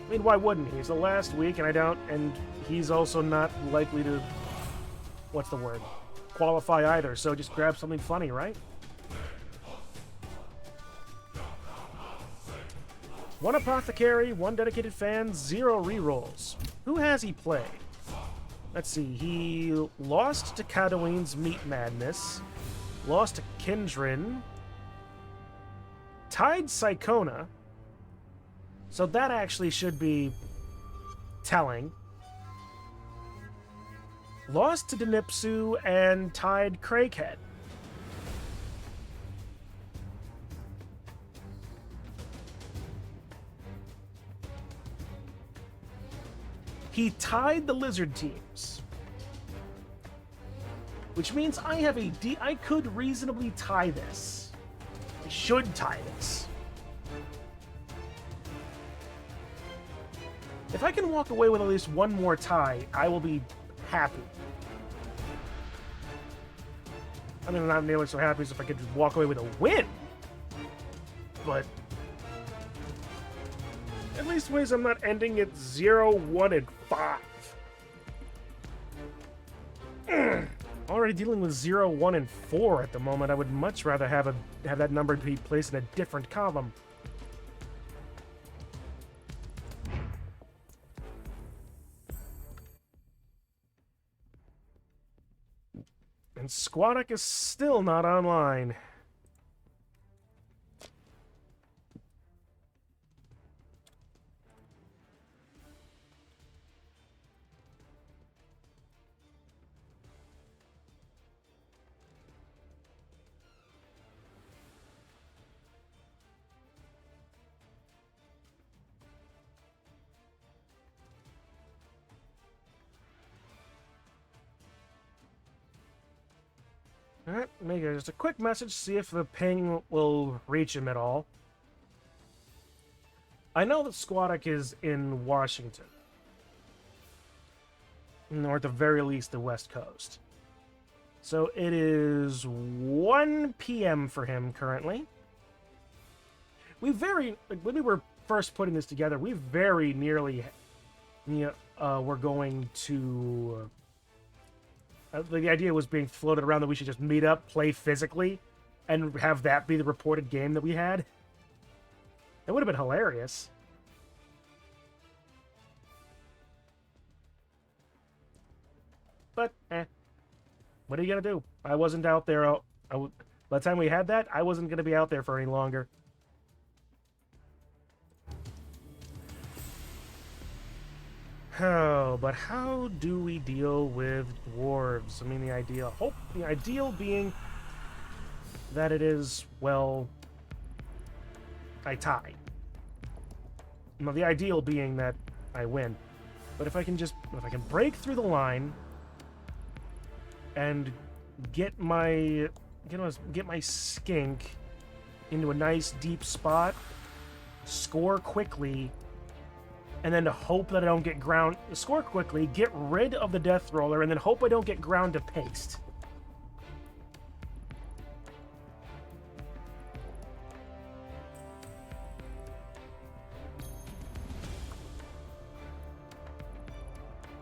I mean, why wouldn't he? It's the last week, and he's also not likely to, what's the word? Qualify either, so just grab something funny, right? One Apothecary, 1 Dedicated Fan, 0 rerolls. Who has he played? Let's see, he lost to Cadouine's Meat Madness, lost to Kindrin, tied Psychona, so that actually should be telling. Lost to Denipsu and tied Crakehead. He tied the Lizard teams. Which means I have I could reasonably tie this. I should tie this. If I can walk away with at least one more tie, I will be happy. I mean, I'm not nearly so happy as if I could just walk away with a win. But at least ways I'm not ending at 0, 1, and 5. Already dealing with 0, 1, and 4 at the moment. I would much rather have that number be placed in a different column. And Squattic is still not online. Alright, make just a quick message, see if the ping will reach him at all. I know that Squattic is in Washington. Or at the very least, the West Coast. So it is 1 p.m. for him currently. When we were first putting this together, we very nearly were going to... the idea was being floated around that we should just meet up, play physically, and have that be the reported game that we had. It would have been hilarious. But, what are you gonna do? I wasn't out there. By the time we had that, I wasn't gonna be out there for any longer. Oh, but how do we deal with dwarves? I mean, the ideal being that it is, well, I tie. No, the ideal being that I win. But if I can break through the line and get my skink into a nice deep spot, score quickly, and then to hope that I don't get ground... Score quickly, get rid of the Death Roller, and then hope I don't get ground to paste.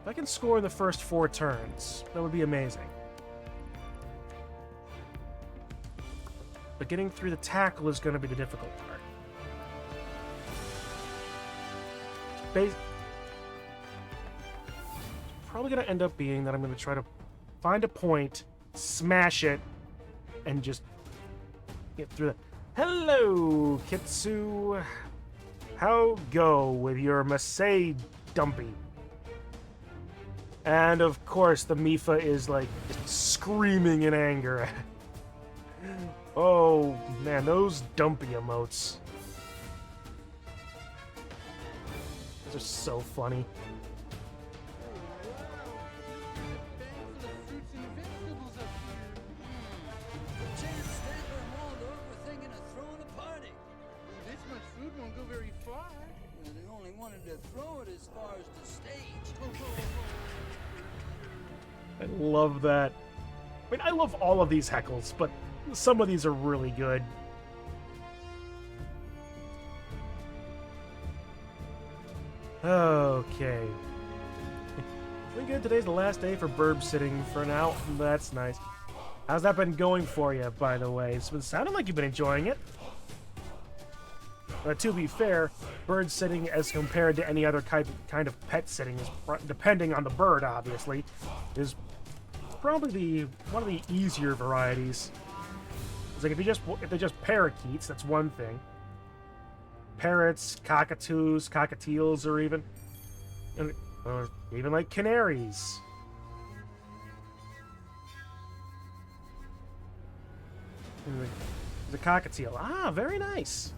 If I can score in the first 4 turns, that would be amazing. But getting through the tackle is going to be the difficult part. probably going to end up being that I'm going to try to find a point, smash it, and just get through that. Hello, Kitsu. How go with your Masei Dumpy? And of course, the Mifa is like screaming in anger. Oh man, those dumpy emotes. Those are so funny. I love that. I mean, I love all of these heckles, but some of these are really good. Okay. Pretty good. Today's the last day for bird sitting for now. That's nice. How's that been going for you, by the way? It's been sounding like you've been enjoying it. To be fair, bird sitting as compared to any other kind of pet sitting, is depending on the bird, obviously, is probably one of the easier varieties. It's like if they're just parakeets, that's one thing. Parrots, cockatoos, cockatiels, or even like canaries. The cockatiel. Ah, very nice.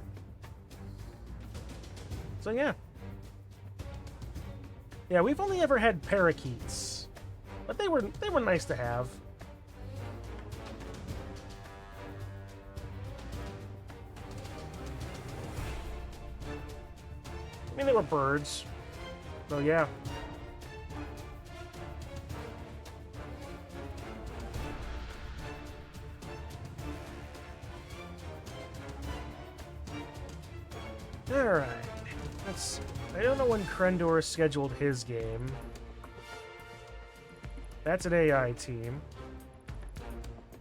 So yeah. Yeah, we've only ever had parakeets. But they were nice to have. I mean, they were birds. So yeah. Alright. I don't know when Crendor scheduled his game. That's an AI team.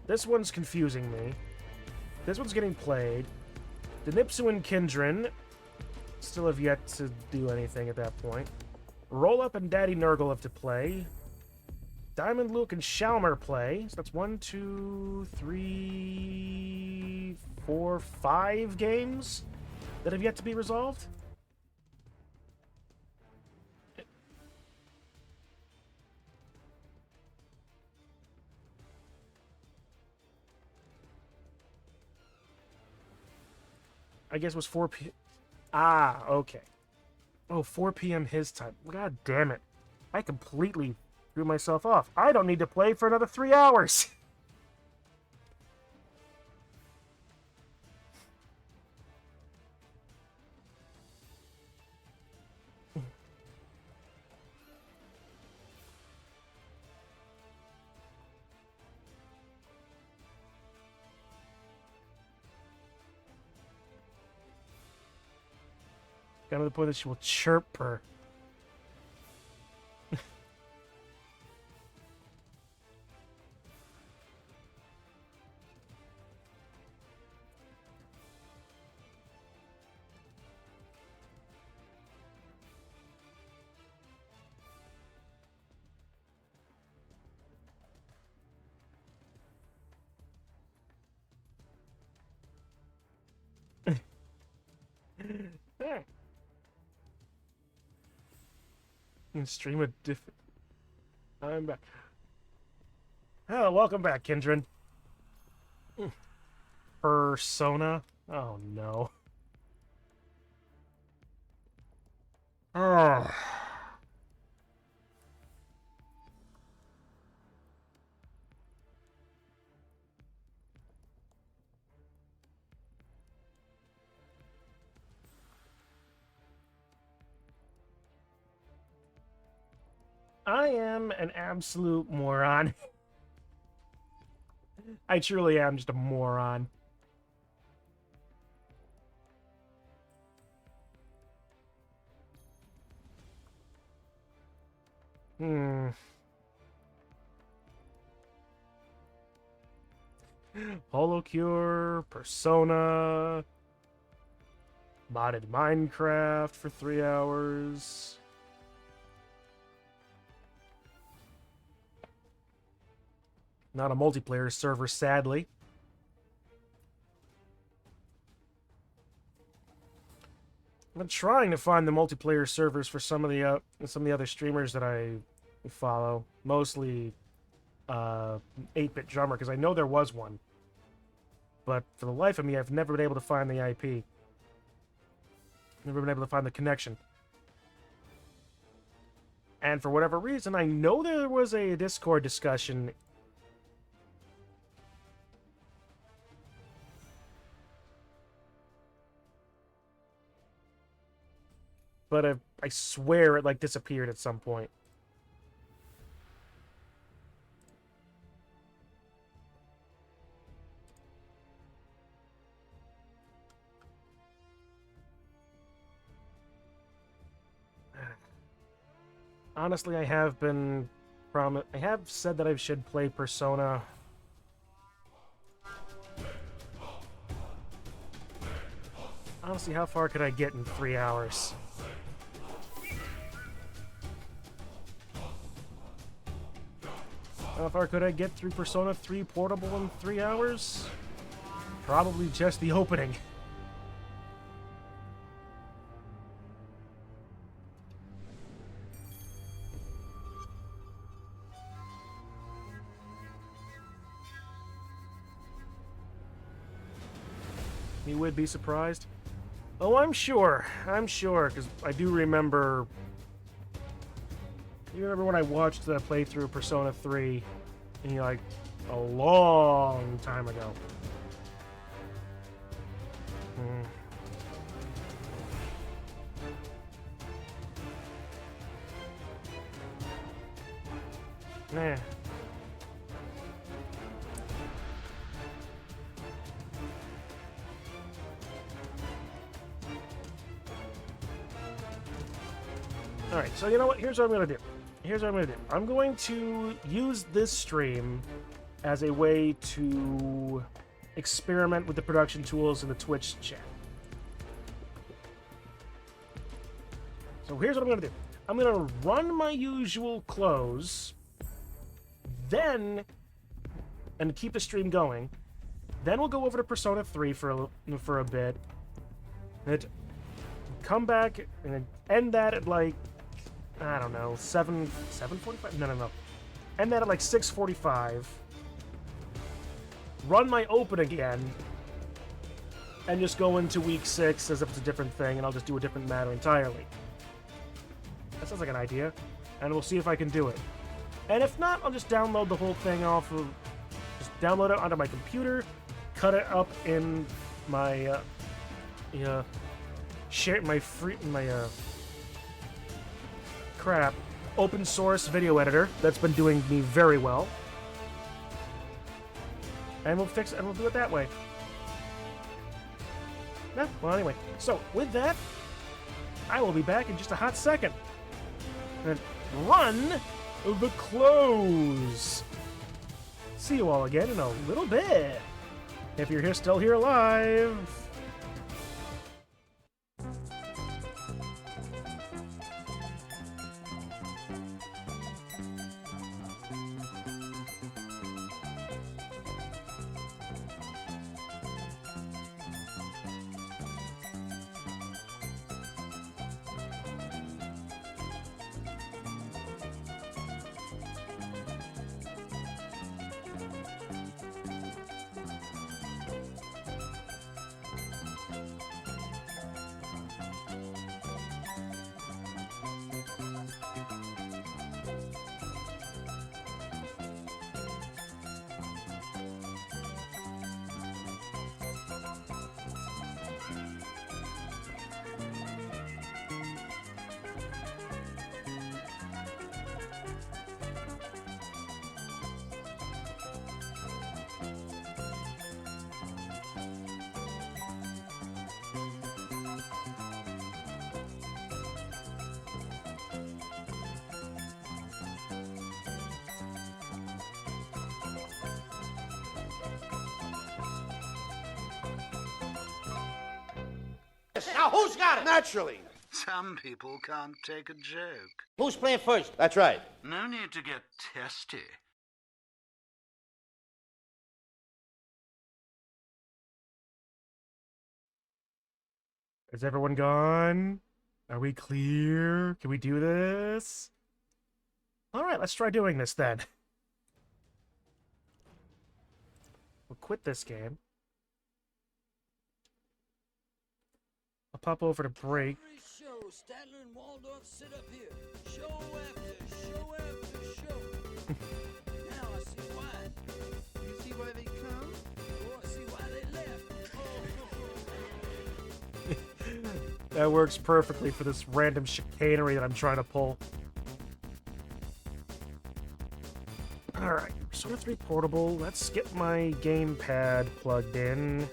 This one's confusing me. This one's getting played. The Nipsu and Kindren still have yet to do anything at that point. Roll Up and Daddy Nurgle have to play. Diamond Luke and Shalmer play. So that's 1, 2, 3, 4, 5 games that have yet to be resolved. I guess it was 4 p.m. Ah, okay. Oh, 4 p.m. his time. God damn it. I completely threw myself off. I don't need to play for another 3 hours. Got to the point that she will chirp her. Stream a different. I'm back. Oh, welcome back, Kindred. Persona. Oh no. Oh. I am an absolute moron. I truly am just a moron. Holocure, Persona, modded Minecraft for 3 hours. Not a multiplayer server, sadly. I've been trying to find the multiplayer servers for some of the other streamers that I follow. Mostly 8-Bit Drummer, because I know there was one. But for the life of me, I've never been able to find the IP. Never been able to find the connection. And for whatever reason, I know there was a Discord discussion. But I swear it, like, disappeared at some point. Honestly, I have said that I should play Persona. Honestly, how far could I get in 3 hours? How far could I get through Persona 3 Portable in 3 hours? Probably just the opening. You would be surprised? Oh, I'm sure, because I do remember... You remember when I watched the playthrough of Persona 3, and like, a long time ago. Nah. Alright, so you know what? Here's what I'm going to do. I'm going to use this stream as a way to experiment with the production tools in the Twitch chat. So here's what I'm going to do. I'm going to run my usual close, and keep the stream going. Then we'll go over to Persona 3 for a bit. And come back and end that at like, I don't know, 7:45? No. End that at like 6:45. Run my open again. And just go into week 6 as if it's a different thing, and I'll just do a different matter entirely. That sounds like an idea. And we'll see if I can do it. And if not, I'll just download the whole thing just download it onto my computer, cut it up in my, open source video editor that's been doing me very well. And we'll fix it, and we'll do it that way. Yeah, well, anyway. So, with that, I will be back in just a hot second. And run the close. See you all again in a little bit. If you're still here live.
Now, who's got it?
Naturally.
Some people can't take a joke.
Who's playing first? That's right.
No need to get testy.
Is everyone gone? Are we clear? Can we do this? Alright, let's try doing this then. We'll quit this game. I'll pop over to break.
Every show, Statler and Waldorf sit up here. Show after show after show. Now I see why. You see why they come? Oh, I see why they left.
That works perfectly for this random chicanery that I'm trying to pull. Alright, Persona 3 Portable. Let's get my gamepad plugged in.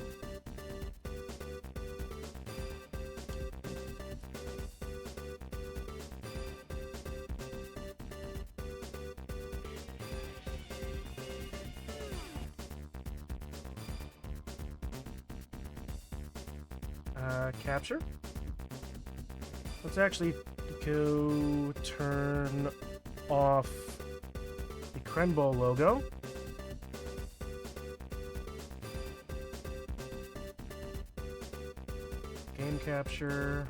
Capture. Let's actually go turn off the Crenbowl logo. Game capture.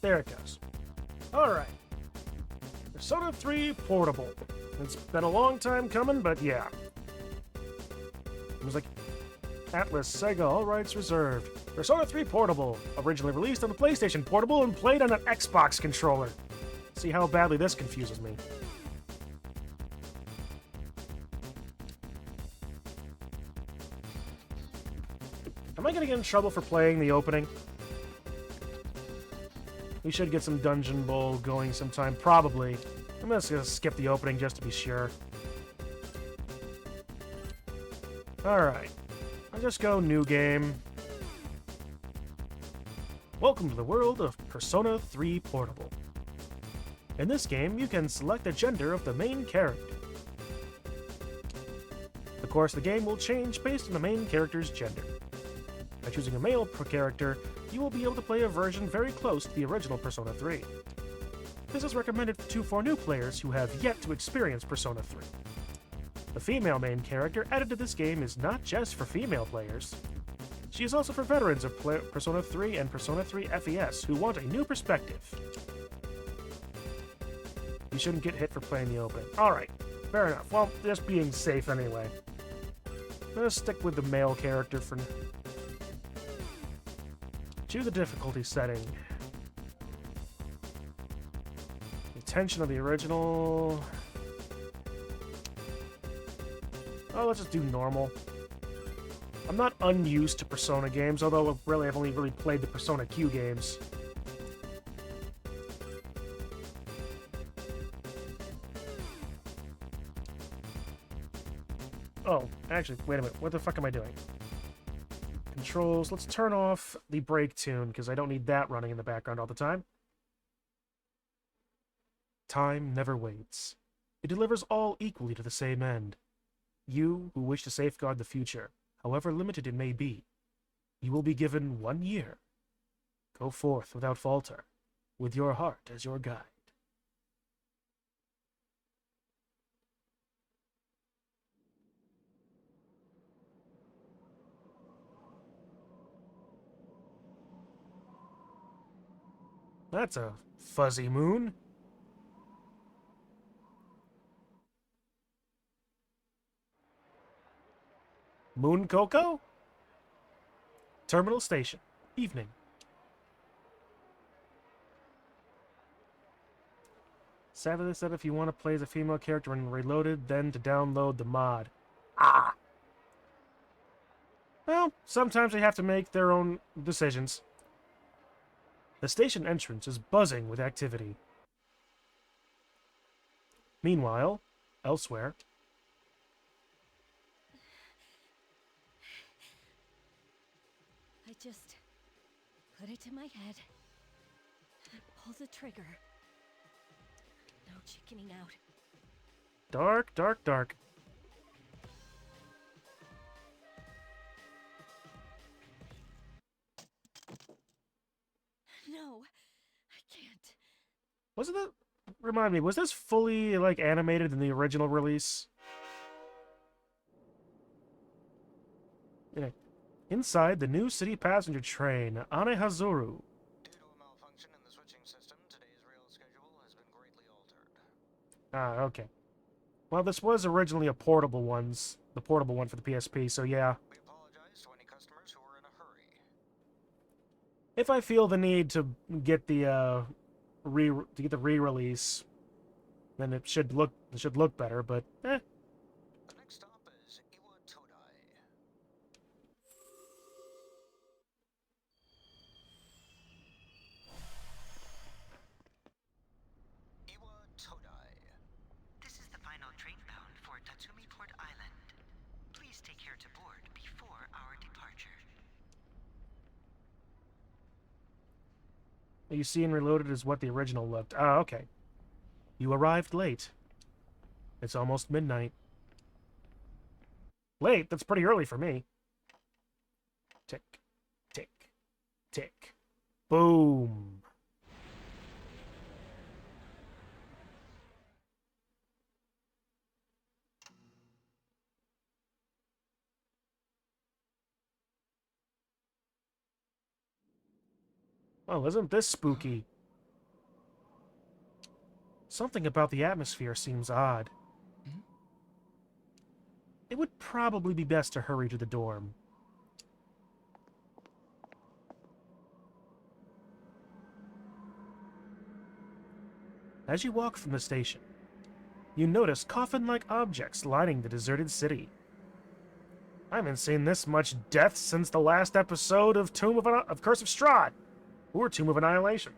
There it goes. Alright. Persona 3 Portable. It's been a long time coming, but yeah. It was like Atlas, Sega, all rights reserved. Persona 3 Portable, originally released on the PlayStation Portable and played on an Xbox controller. See how badly this confuses me. Am I gonna get in trouble for playing the opening? We should get some Dungeon Bowl going sometime, probably. I'm just gonna skip the opening just to be sure. Alright. I'll just go new game. Welcome to the world of Persona 3 Portable. In this game, you can select the gender of the main character. Of course, the game will change based on the main character's gender. By choosing a male character, you will be able to play a version very close to the original Persona 3. This is recommended for new players who have yet to experience Persona 3. The female main character added to this game is not just for female players. She is also for veterans of Persona 3 and Persona 3 FES who want a new perspective. You shouldn't get hit for playing the opening. Alright, fair enough. Well, just being safe anyway. I'm gonna stick with the male character for... Choose the difficulty setting. The tension of the original... Oh, let's just do normal. I'm not unused to Persona games, although I've only really played the Persona Q games. Oh, actually, wait a minute. What the fuck am I doing? Controls. Let's turn off the break tune, because I don't need that running in the background all the time. Time never waits. It delivers all equally to the same end. You, who wish to safeguard the future, however limited it may be, you will be given 1 year. Go forth without falter, with your heart as your guide. That's a fuzzy moon. Moon Coco? Terminal Station. Evening. Savage said if you want to play as a female character and Reloaded, then to download the mod. Ah! Well, sometimes they have to make their own decisions. The station entrance is buzzing with activity. Meanwhile, elsewhere...
I just put it to my head and pull the trigger. No chickening out.
Dark, dark, dark.
No, I can't.
Wasn't that... Remind me, was this fully, like, animated in the original release? Inside the new city passenger train, Anehazuru.
Due to a malfunction in the switching system, today's rail schedule has been greatly altered.
Ah, okay. Well, this was originally the portable one for the PSP, so yeah.
We apologize to any customers who were in a hurry.
If I feel the need to get the re-release, then it should look better, but eh.
The next stop is Iwa Todai. Iwa Todai.
This is the final train bound for Tatsumi Port Island. Please take care to board before our departure.
You see in Reloaded is what the original looked. Ah, okay. You arrived late. It's almost midnight. Late? That's pretty early for me. Tick, tick, tick. Boom. Well, isn't this spooky? Something about the atmosphere seems odd. It would probably be best to hurry to the dorm. As you walk from the station, you notice coffin-like objects lining the deserted city. I haven't seen this much death since the last episode of Curse of Strahd, or Tomb of Annihilation.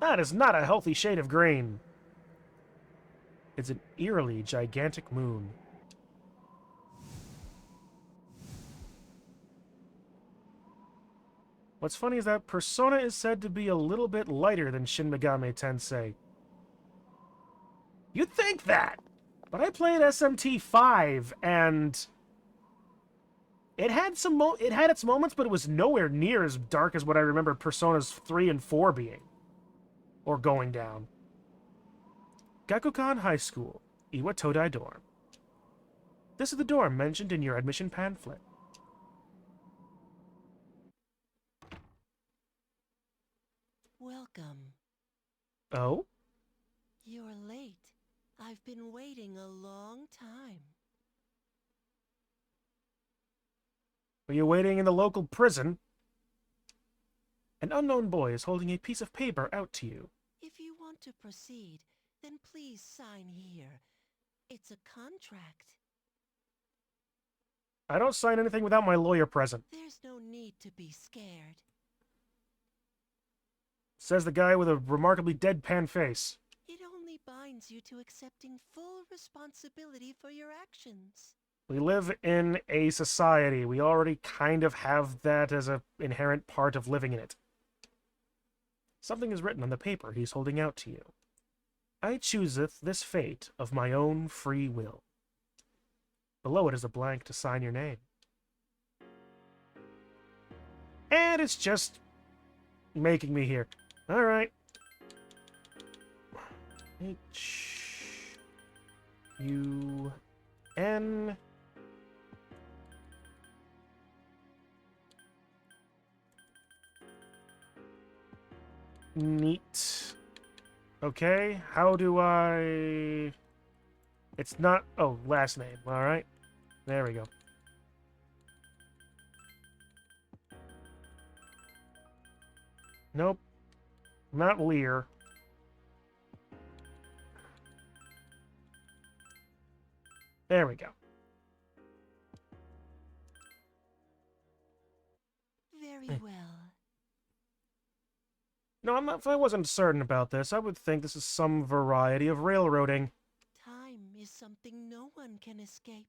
That is not a healthy shade of green. It's an eerily gigantic moon. What's funny is that Persona is said to be a little bit lighter than Shin Megami Tensei. You'd think that, but I played SMT5 and it had its moments, but it was nowhere near as dark as what I remember Personas 3 and 4 being. Or going down. Gakukan High School, Iwa Todai dorm. This is the dorm mentioned in your admission pamphlet.
Welcome.
Oh?
You're late. I've been waiting a long time.
Are you waiting in the local prison? An unknown boy is holding a piece of paper out to you.
If you want to proceed, then please sign here. It's a contract.
I don't sign anything without my lawyer present.
There's no need to be scared.
Says the guy with a remarkably deadpan face.
It only binds you to accepting full responsibility for your actions.
We live in a society. We already kind of have that as an inherent part of living in it. Something is written on the paper he's holding out to you. I chooseth this fate of my own free will. Below it is a blank to sign your name. And it's just making me here. Alright. H-U-N... Neat. Okay, how do I... It's not... Oh, last name. Alright. There we go. Nope. Not Lear. There we go.
Very well.
No, if I wasn't certain about this, I would think this is some variety of railroading.
Time is something no one can escape.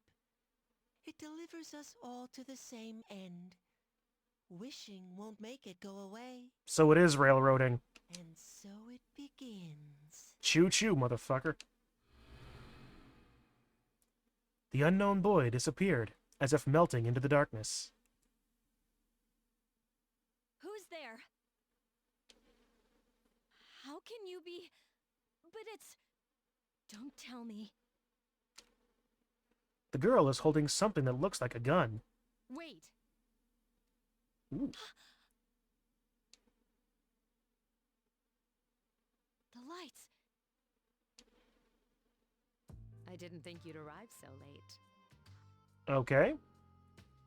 It delivers us all to the same end. Wishing won't make it go away.
So it is railroading.
And so it begins.
Choo-choo, motherfucker. The unknown boy disappeared, as if melting into the darkness.
Who's there? Ruby. But it's... Don't tell me.
The girl is holding something that looks like a gun.
Wait.
Ooh.
The lights. I didn't think you'd arrive so late.
Okay.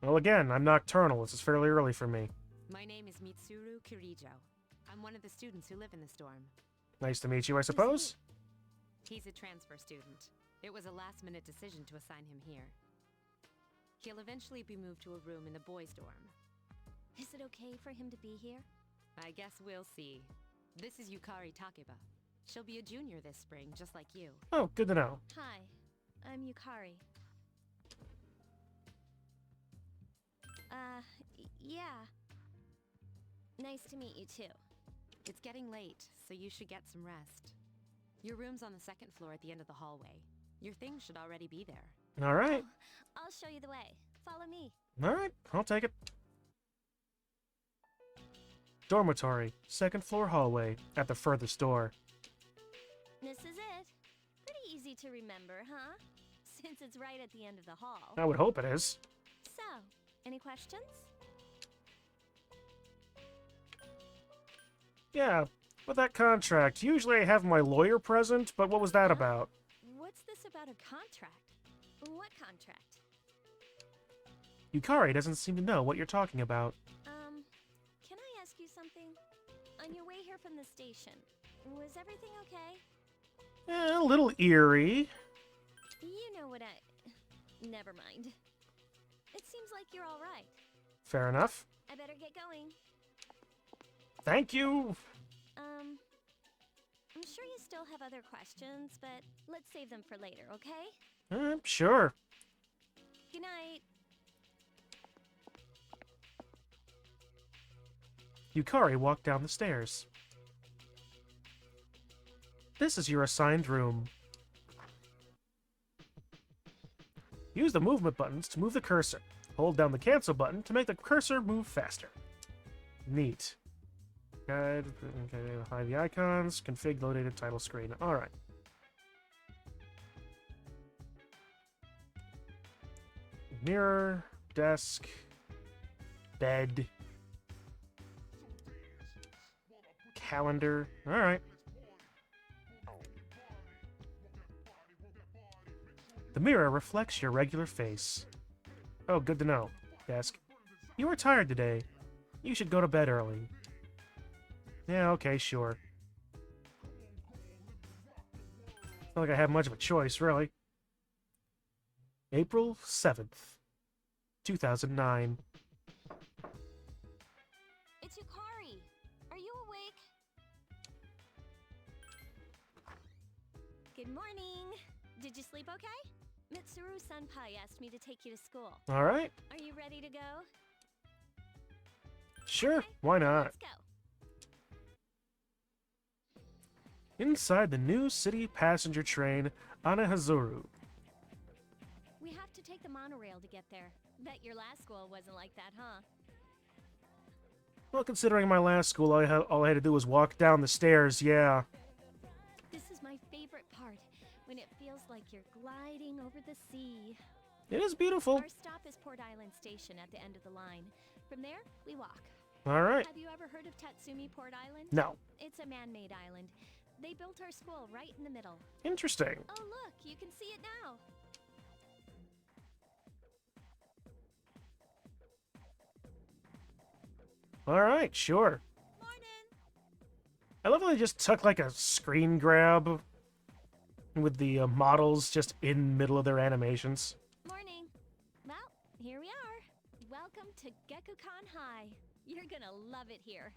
Well, again, I'm nocturnal. This is fairly early for me.
My name is Mitsuru Kirijo. I'm one of the students who live in the storm.
Nice to meet you, I suppose.
He's a transfer student. It was a last-minute decision to assign him here. He'll eventually be moved to a room in the boys' dorm.
Is it okay for him to be here?
I guess we'll see. This is Yukari Takeba. She'll be a junior this spring, just like you.
Oh, good to know.
Hi, I'm Yukari. Yeah. Nice to meet you too.
It's getting late, so you should get some rest. Your room's on the second floor at the end of the hallway. Your things should already be there.
All right.
Oh, I'll show you the way. Follow me.
All right, I'll take it. Dormitory, second floor hallway, at the furthest door.
This is it. Pretty easy to remember, huh? Since it's right at the end of the hall.
I would hope it is.
So, any questions?
Yeah, with that contract, usually I have my lawyer present, but what was that about?
What's this about a contract? What contract?
Yukari doesn't seem to know what you're talking about.
Can I ask you something? On your way here from the station, was everything okay?
A little eerie.
You know what Never mind. It seems like you're all right.
Fair enough.
I better get going.
Thank you.
I'm sure you still have other questions, but let's save them for later, okay?
Sure.
Good night.
Yukari walked down the stairs. This is your assigned room. Use the movement buttons to move the cursor. Hold down the cancel button to make the cursor move faster. Neat. Guide, okay, hide the icons, config loaded title screen. Alright. Mirror, desk, bed, calendar. Alright. The mirror reflects your regular face. Oh, good to know. Desk. You were tired today. You should go to bed early. Yeah, okay, sure. It's not like I have much of a choice, really. April 7th, 2009.
It's Yukari. Are you awake? Good morning. Did you sleep okay? Mitsuru-senpai asked me to take you to school.
Alright.
Are you ready to go?
Sure,
Okay,
why not?
let's go.
Inside the new city passenger train, Anahazuru.
We have to take the monorail to get there. Bet your last school wasn't like that, huh?
Well, considering my last school, all I had to do was walk down the stairs, yeah.
This is my favorite part, when it feels like you're gliding over the sea.
It is beautiful.
Our stop is Port Island Station at the end of the line. From there, we walk.
Alright.
Have you ever heard of Tatsumi Port Island?
No.
It's a man-made island. They built our school right in the middle.
Interesting.
Oh, look, you can see it now.
Alright, sure.
Morning.
I love how they just took like a screen grab with the models just in middle of their animations.
Morning. Well, here we are. Welcome to Gekukan High. You're gonna love it here.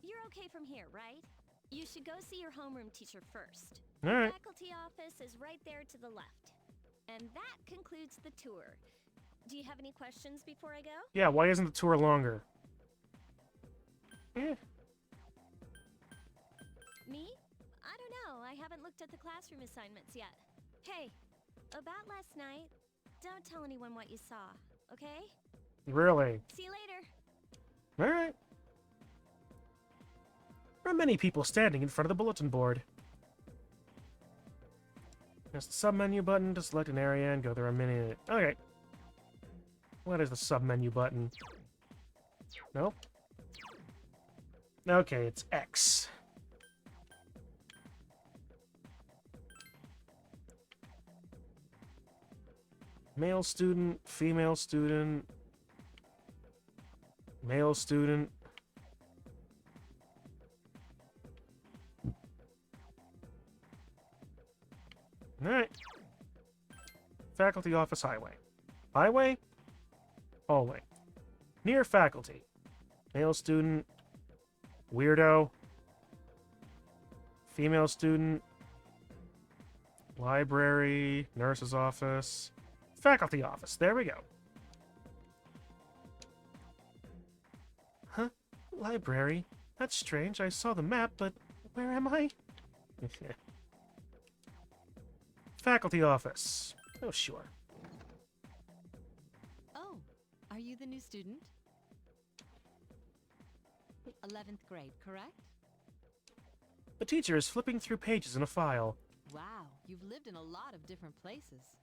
You're okay from here, right? You should go see your homeroom teacher first.
Alright.
The faculty office is right there to the left. And that concludes the tour. Do you have any questions before I go?
Yeah, why isn't the tour longer? Eh.
Me? I don't know. I haven't looked at the classroom assignments yet. Hey, about last night, don't tell anyone what you saw, okay?
Really?
See you later.
Alright. There are many people standing in front of the bulletin board. Press the sub-menu button to select an area and go through a minute. Okay. What is the sub-menu button? Nope. Okay, it's X. Male student, female student, male student. Alright. Faculty office highway. Highway? Hallway. Near faculty. Male student. Weirdo. Female student. Library. Nurse's office. Faculty office. There we go. Huh? Library? That's strange. I saw the map, but where am I? Faculty office. Oh, sure.
Oh, are you the new student? 11th grade, correct?
The teacher is flipping through pages in a file.
Wow, you've lived in a lot of different places.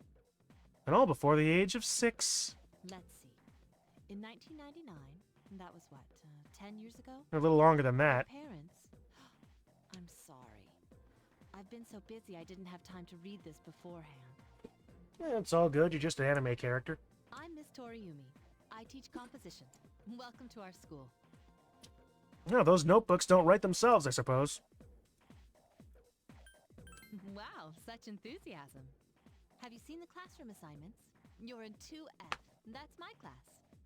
And all before the age of 6.
Let's see. In 1999, that was what, 10 years ago?
A little longer than that.
Parents? I'm sorry. I've been so busy I didn't have time to read this beforehand.
It's all good. You're just an anime character.
I'm Miss Toriumi. I teach composition. Welcome to our school.
No, those notebooks don't write themselves, I suppose.
Wow, such enthusiasm. Have you seen the classroom assignments? You're in 2F. That's my class.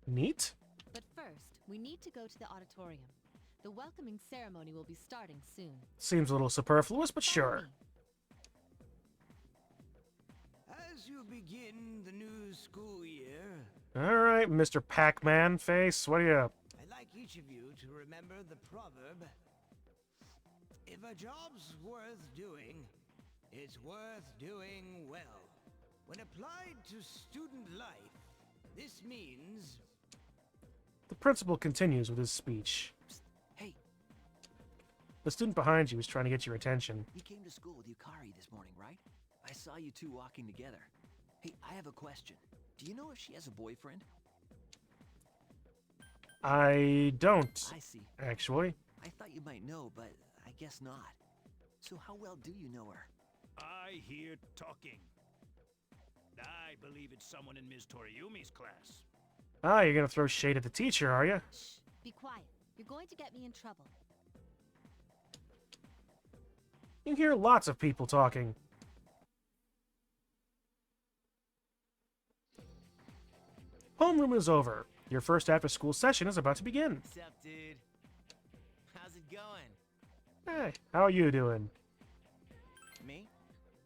Neat.
But first, we need to go to the auditorium. The welcoming ceremony will be starting soon.
Seems a little superfluous, but sure.
As you begin the new school year,
Alright, Mr. Pac-Man face, what are you up?
I'd like each of you to remember the proverb, if a job's worth doing, it's worth doing well. When applied to student life, this means...
The principal continues with his speech.
Psst, hey.
The student behind you is trying to get your attention.
You came to school with Yukari this morning, right? I saw you two walking together. Hey, I have a question. Do you know if she has a boyfriend?
I don't,
I see.
actually.
I thought you might know, but I guess not. So how well do you know her?
I hear talking. I believe it's someone in Ms. Toriumi's class.
Ah, you're gonna throw shade at the teacher, are you?
Shh, be quiet. You're going to get me in trouble.
You hear lots of people talking. Homeroom is over. Your first after-school session is about to begin.
What's up, dude? How's it going?
Hey, how are you doing?
Me?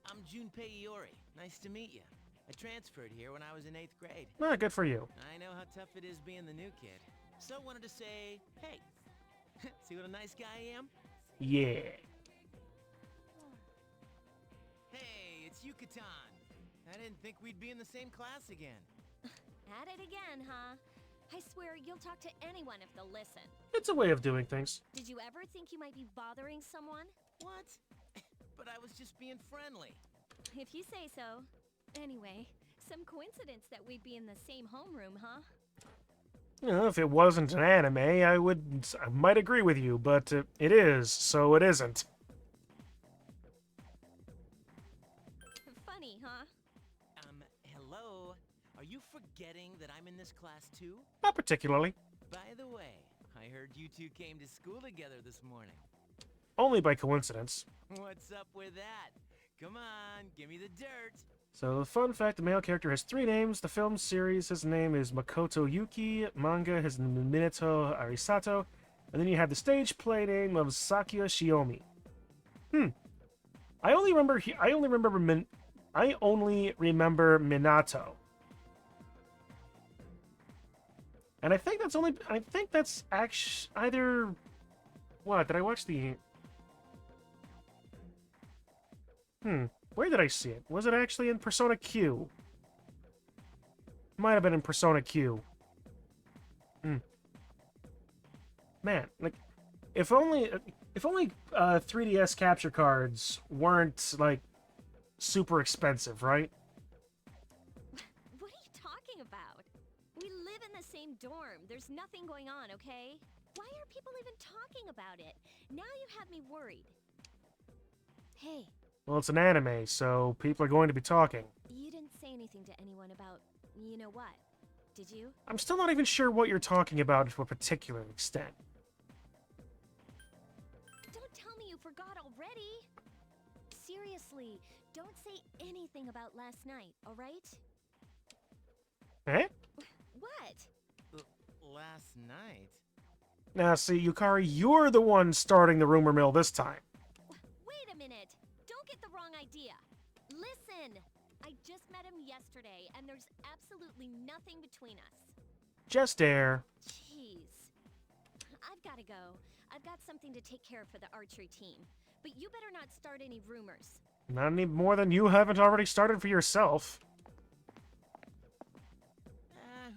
I'm Junpei Iori. Nice to meet you. I transferred here when I was in 8th grade.
Ah, good for you.
I know how tough it is being the new kid. So wanted to say, hey. See what a nice guy I am?
Yeah.
Hey, it's Yucatan. I didn't think we'd be in the same class again.
At it again, huh? I swear you'll talk to anyone if they'll listen.
It's a way of doing things.
Did you ever think you might be bothering someone?
What? But I was just being friendly.
If you say so. Anyway, some coincidence that we'd be in the same homeroom, huh?
You know, if it wasn't an anime, I might agree with you, but it is, so it isn't.
Funny, huh?
Hello? Are you forgetting that I'm in this class too?
Not particularly.
By the way, I heard you two came to school together this morning.
Only by coincidence.
What's up with that? Come on, give me the dirt.
So, fun fact, the male character has 3 names. The film series, his name is Makoto Yuki. Manga, his name is Minato Arisato. And then you have the stage play name of Sakuya Shiomi. I only remember Minato. And I think that's actually either... What, did I watch the... Where did I see it? Was it actually in Persona Q? Might have been in Persona Q. Man, like, If only 3DS capture cards weren't, like, super expensive, right?
What are you talking about? We live in the same dorm. There's nothing going on, okay? Why are people even talking about it? Now you have me worried. Hey.
Well, it's an anime, so people are going to be talking.
You didn't say anything to anyone about, you know what, did you?
I'm still not even sure what you're talking about to a particular extent.
Don't tell me you forgot already. Seriously, don't say anything about last night, alright?
Eh?
What?
Last night?
Now, see, Yukari, you're the one starting the rumor mill this time.
Wait a minute. Don't get the wrong idea. Listen! I just met him yesterday, and there's absolutely nothing between us.
Just air.
Jeez. I've gotta go. I've got something to take care of for the archery team. But you better not start any rumors.
Not any more than you haven't already started for yourself.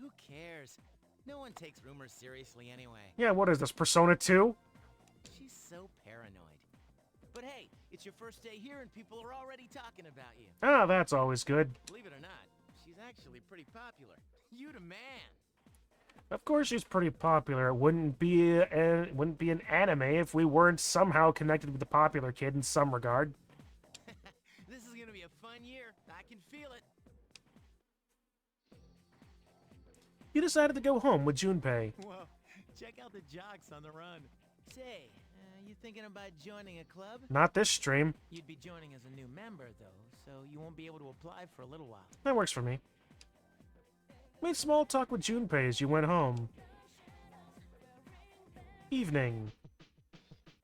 Who cares? No one takes rumors seriously anyway.
Yeah, what is this, Persona 2?
She's so paranoid. But hey, it's your first day here and people are already talking about you.
Ah, that's always good.
Believe it or not, she's actually pretty popular. You the man.
Of course she's pretty popular. It wouldn't be an anime if we weren't somehow connected with the popular kid in some regard.
This is gonna be a fun year. I can feel it.
You decided to go home with Junpei.
Whoa, check out the jocks on the run. Say, you thinking about joining a club?
Not this stream.
You'd be joining as a new member, though, so you won't be able to apply for a little while.
That works for me. Made small talk with Junpei as you went home. Evening.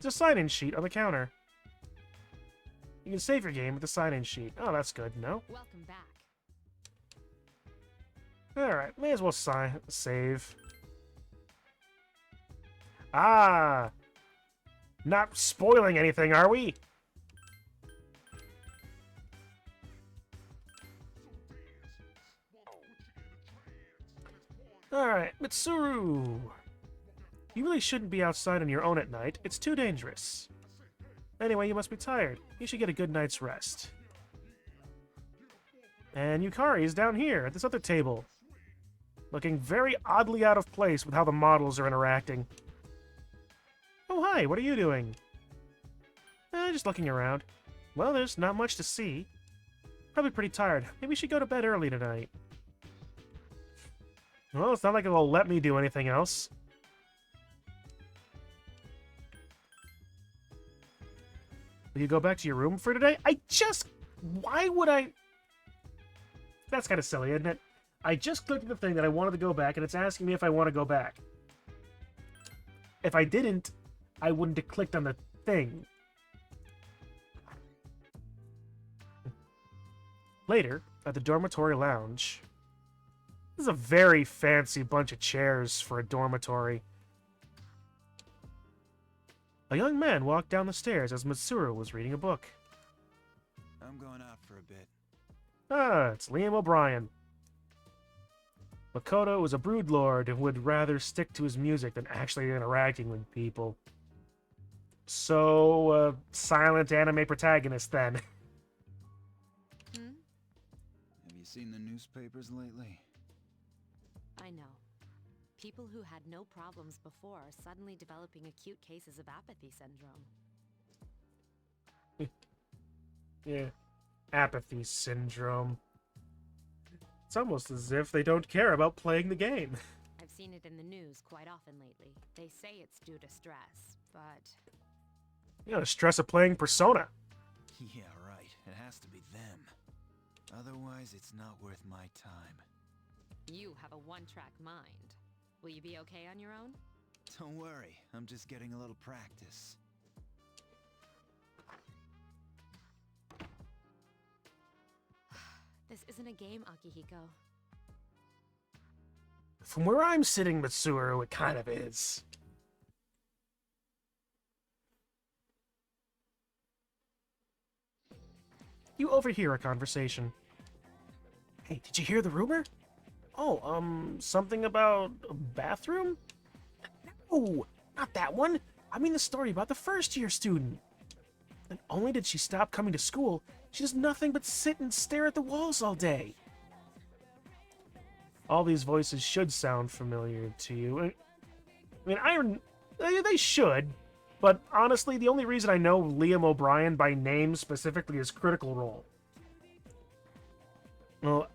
There's a sign-in sheet on the counter. You can save your game with the sign-in sheet. Oh, that's good, no?
Welcome back.
Alright, may as well save. Ah! Not spoiling anything, are we? Alright, Mitsuru! You really shouldn't be outside on your own at night. It's too dangerous. Anyway, you must be tired. You should get a good night's rest. And Yukari is down here at this other table, looking very oddly out of place with how the models are interacting. Oh, hi, what are you doing? Just looking around. Well, there's not much to see. Probably pretty tired. Maybe we should go to bed early tonight. Well, it's not like it'll let me do anything else. Will you go back to your room for today? Why would I... That's kind of silly, isn't it? I just clicked the thing that I wanted to go back, and it's asking me if I want to go back. If I didn't, I wouldn't have clicked on the thing. Later, at the dormitory lounge. This is a very fancy bunch of chairs for a dormitory. A young man walked down the stairs as Mitsuru was reading a book.
I'm going out for a bit.
Ah, it's Liam O'Brien. Makoto is a broodlord and would rather stick to his music than actually interacting with people. So, silent anime protagonist then.
Have you seen the newspapers lately?
I know. People who had no problems before are suddenly developing acute cases of apathy syndrome.
Yeah. Apathy syndrome. It's almost as if they don't care about playing the game.
I've seen it in the news quite often lately. They say it's due to stress, but...
You know, the stress of playing Persona.
Yeah, right. It has to be them. Otherwise, it's not worth my time.
You have a one-track mind. Will you be okay on your own?
Don't worry. I'm just getting a little practice.
This isn't a game, Akihiko.
From where I'm sitting, Mitsuru, it kind of is. You overhear a conversation. Hey, did you hear the rumor? Oh, something about a bathroom? No, not that one. I mean the story about the first-year student. Not only did she stop coming to school, she does nothing but sit and stare at the walls all day. All these voices should sound familiar to you. I mean, they should, but honestly, the only reason I know Liam O'Brien by name specifically is Critical Role. Well,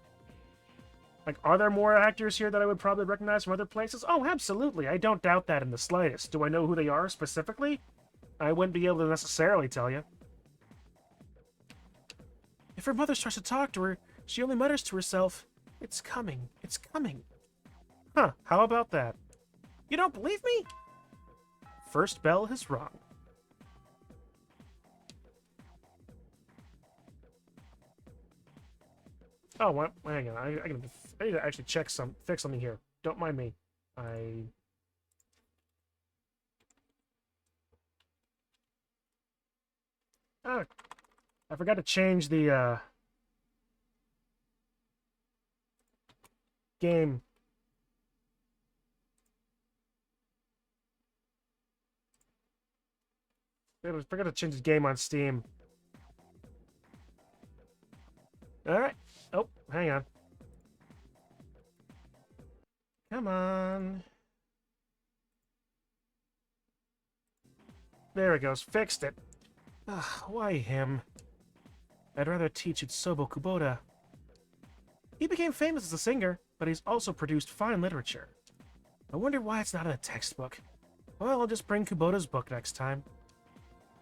like, are there more actors here that I would probably recognize from other places? Oh, absolutely. I don't doubt that in the slightest. Do I know who they are specifically? I wouldn't be able to necessarily tell you. If her mother starts to talk to her, she only mutters to herself, "It's coming, it's coming." Huh, how about that? You don't believe me? First bell has rung. Oh, what? Hang on. I need to actually fix something here. Don't mind me. I forgot to change the game. I forgot to change the game on Steam. Alright. Oh, hang on. Come on. There it goes. Fixed it. Ugh, why him? I'd rather teach Utsubo Kubota. He became famous as a singer, but he's also produced fine literature. I wonder why it's not in a textbook. Well, I'll just bring Kubota's book next time.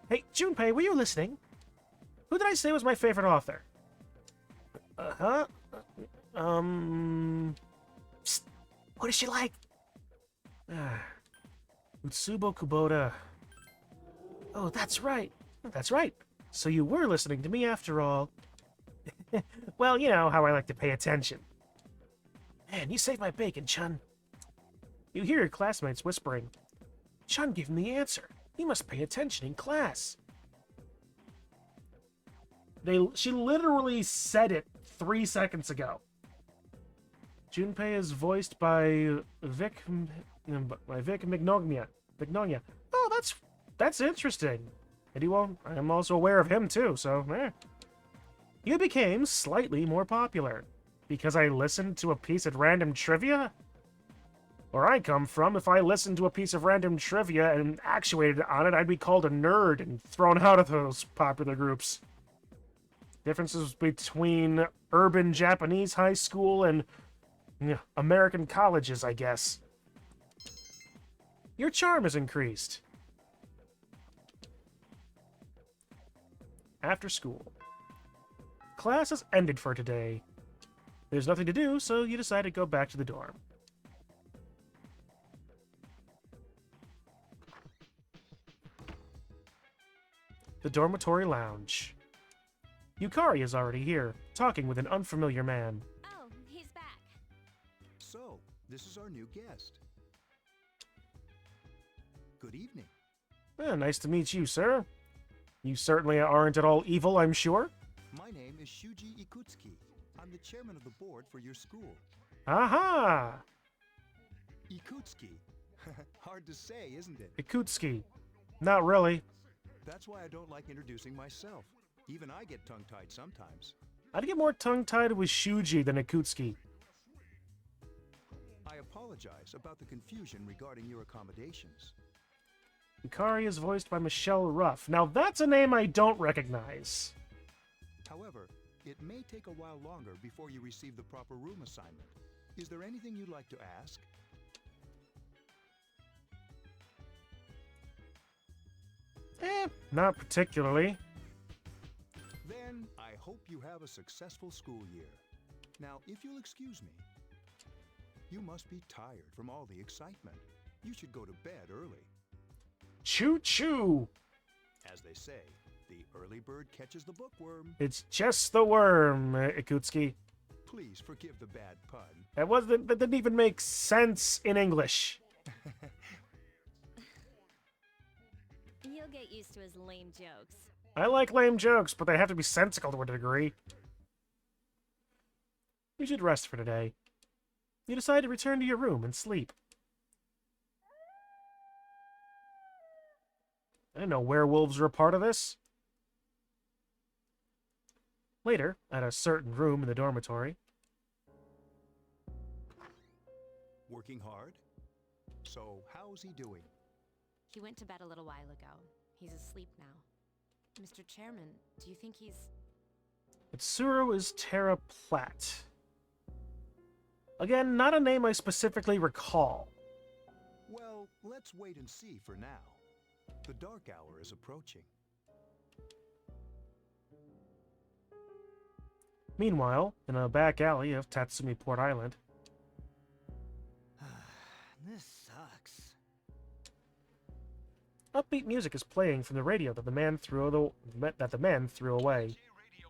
Hey, Junpei, were you listening? Who did I say was my favorite author? Huh? Psst. What is she like? Utsubo Kubota. Oh, that's right. That's right. So you were listening to me after all. Well, you know how I like to pay attention. Man, you saved my bacon, Chun. You hear your classmates whispering. Chun gave him the answer. He must pay attention in class. She literally said it 3 seconds ago. Junpei is voiced by Vic Mignonia. Oh, that's interesting. And I'm also aware of him too, so You became slightly more popular. Because I listened to a piece of random trivia? Where I come from, if I listened to a piece of random trivia and actuated on it, I'd be called a nerd and thrown out of those popular groups. Differences between urban Japanese high school and American colleges, I guess. Your charm has increased. After school. Class has ended for today. There's nothing to do, so you decide to go back to the dorm. The dormitory lounge. Yukari is already here, talking with an unfamiliar man.
Oh, he's back.
So, this is our new guest. Good evening.
Nice to meet you, sir. You certainly aren't at all evil, I'm sure.
My name is Shuji Ikutsuki. I'm the chairman of the board for your school.
Aha!
Ikutsuki. Hard to say, isn't it?
Ikutsuki. Not really.
That's why I don't like introducing myself. Even I get tongue-tied sometimes.
I'd get more tongue-tied with Shuji than Ikutsuki.
I apologize about the confusion regarding your accommodations.
Yukari is voiced by Michelle Ruff. Now that's a name I don't recognize.
However, it may take a while longer before you receive the proper room assignment. Is there anything you'd like to ask?
Not particularly.
Then, I hope you have a successful school year. Now, if you'll excuse me, you must be tired from all the excitement. You should go to bed early.
Choo-choo!
As they say, the early bird catches the bookworm.
It's just the worm, Ikutsuki.
Please forgive the bad pun.
That didn't even make sense in English.
You'll get used to his lame jokes.
I like lame jokes, but they have to be sensical to a degree. You should rest for today. You decide to return to your room and sleep. I didn't know werewolves were a part of this. Later, at a certain room in the dormitory.
Working hard? So, how's he doing?
He went to bed a little while ago. He's asleep now. Mr. Chairman, do you think he's...
Mitsuru is Terra Platt. Again, not a name I specifically recall.
Well, let's wait and see for now. The dark hour is approaching.
Meanwhile, in a back alley of Tatsumi Port Island.
This sucks.
Upbeat music is playing from the radio that the man threw away.
Radio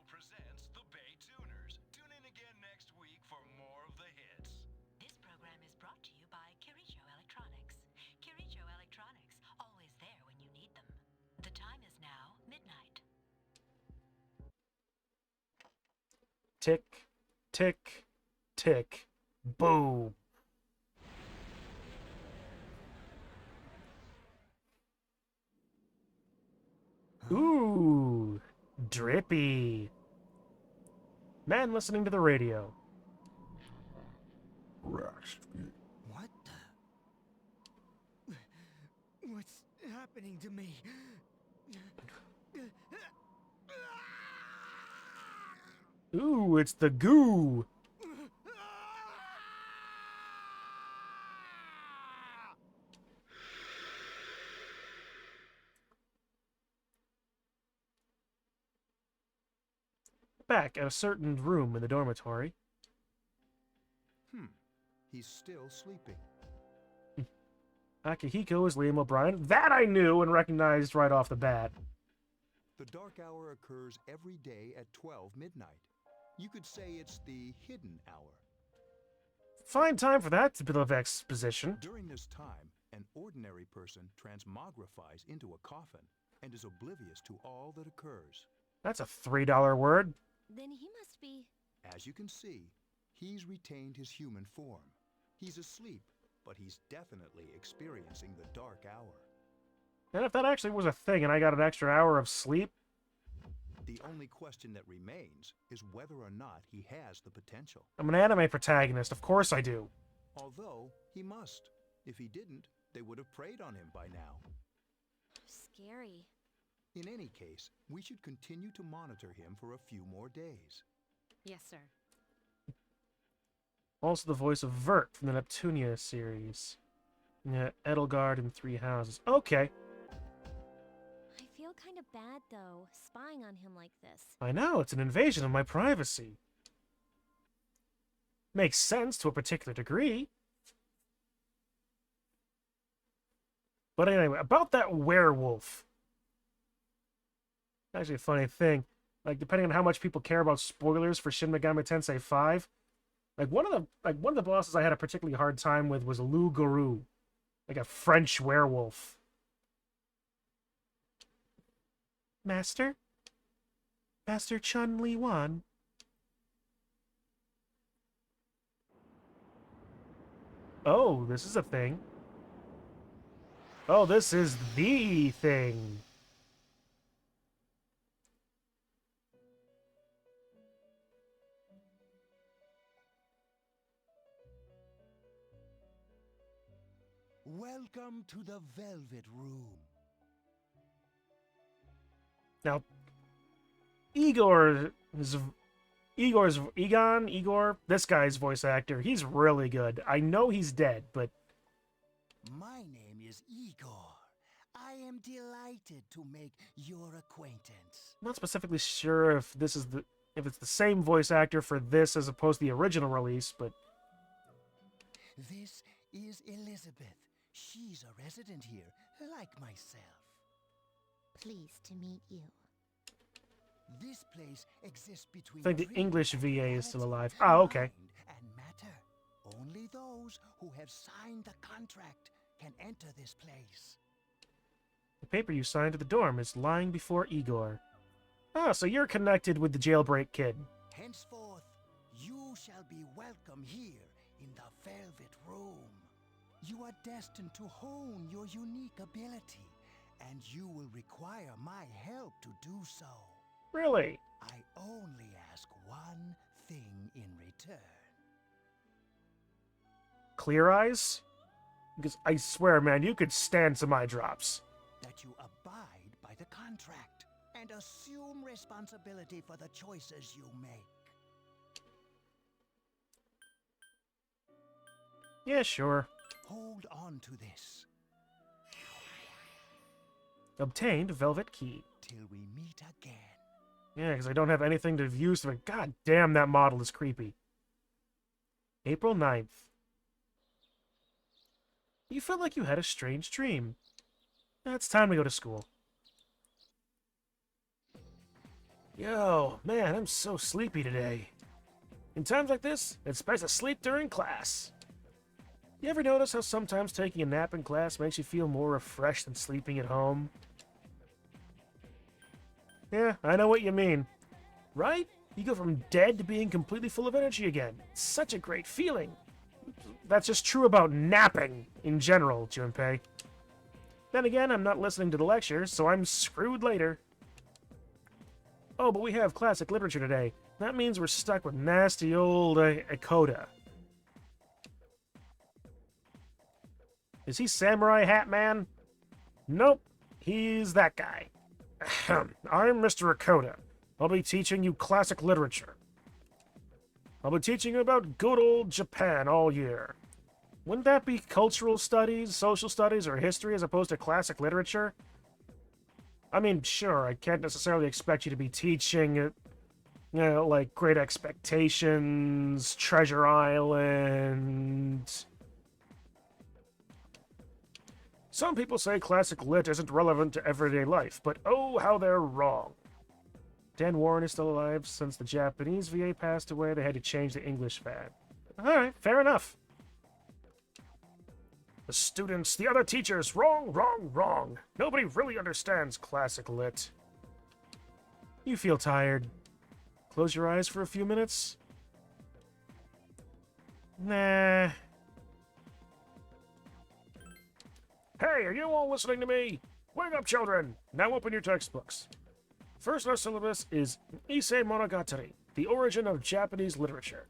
presents the Bay Tuners. Tune in again next week for more of the hits.
This program is brought to you by Kirijo Electronics. Kirijo Electronics, always there when you need them. The time is now midnight.
Tick, tick, tick, boom. Ooh, drippy. Man listening to the radio.
What the... What's happening to me?
Ooh, it's the goo. Back at a certain room in the dormitory.
He's still sleeping.
Akihiko is Liam O'Brien. That I knew and recognized right off the bat.
The dark hour occurs every day at 12 midnight. You could say it's the hidden hour.
Fine time for that bit of exposition.
During this time, an ordinary person transmogrifies into a coffin and is oblivious to all that occurs.
That's a $3 word.
Then he must be...
As you can see, he's retained his human form. He's asleep, but he's definitely experiencing the dark hour.
And if that actually was a thing and I got an extra hour of sleep...
The only question that remains is whether or not he has the potential.
I'm an anime protagonist, of course I do.
Although, he must. If he didn't, they would have preyed on him by now.
Scary.
In any case, we should continue to monitor him for a few more days.
Yes, sir.
Also the voice of Vert from the Neptunia series. Yeah, Edelgard in Three Houses. Okay.
I feel kind of bad, though, spying on him like this.
I know, it's an invasion of my privacy. Makes sense to a particular degree. But anyway, about that werewolf. Actually, a funny thing. Like, depending on how much people care about spoilers for Shin Megami Tensei 5, one of the bosses I had a particularly hard time with was Loup Garou, like a French werewolf. Master Chun Li Wan. Oh, this is a thing. Oh, this is the thing.
Welcome to the Velvet Room.
Now, Igor, this guy's voice actor, he's really good. I know he's dead, but...
My name is Igor. I am delighted to make your acquaintance.
I'm not specifically sure if it's the same voice actor for this as opposed to the original release, but...
This is Elizabeth. She's a resident here, like myself.
Pleased to meet you.
This place exists between...
I think the English VA is still alive. Oh, okay.
And matter. Only those who have signed the contract can enter this place.
The paper you signed at the dorm is lying before Igor. Ah, so you're connected with the jailbreak kid.
Henceforth, you shall be welcome here in the Velvet Room. You are destined to hone your unique ability and you will require my help to do so.
Really?
I only ask one thing in return.
Clear eyes? Because I swear, man, you could stand some eye drops.
That you abide by the contract and assume responsibility for the choices you make.
Yeah, sure.
Hold on to this.
Obtained velvet key.
Till we meet again.
Yeah, because I don't have anything to use. God damn, that model is creepy. April 9th. You felt like you had a strange dream. It's time to go to school. Yo, man, I'm so sleepy today. In times like this, it's best to sleep during class. You ever notice how sometimes taking a nap in class makes you feel more refreshed than sleeping at home? Yeah, I know what you mean. Right? You go from dead to being completely full of energy again. It's such a great feeling. That's just true about napping in general, Junpei. Then again, I'm not listening to the lectures, so I'm screwed later. Oh, but we have classic literature today. That means we're stuck with nasty old Akoda. Is he Samurai Hat Man? Nope, he's that guy. I'm Mr. Akoda. I'll be teaching you classic literature. I'll be teaching you about good old Japan all year. Wouldn't that be cultural studies, social studies, or history as opposed to classic literature? I mean, sure, I can't necessarily expect you to be teaching, like Great Expectations, Treasure Island. Some people say classic lit isn't relevant to everyday life, but oh, how they're wrong. Dan Warren is still alive. Since the Japanese VA passed away, they had to change the English fan. Alright, fair enough. The students, the other teachers, wrong, wrong, wrong. Nobody really understands classic lit. You feel tired. Close your eyes for a few minutes. Nah. Hey, are you all listening to me? Wake up, children! Now open your textbooks. First in our syllabus is Issei Monogatari, the origin of Japanese literature.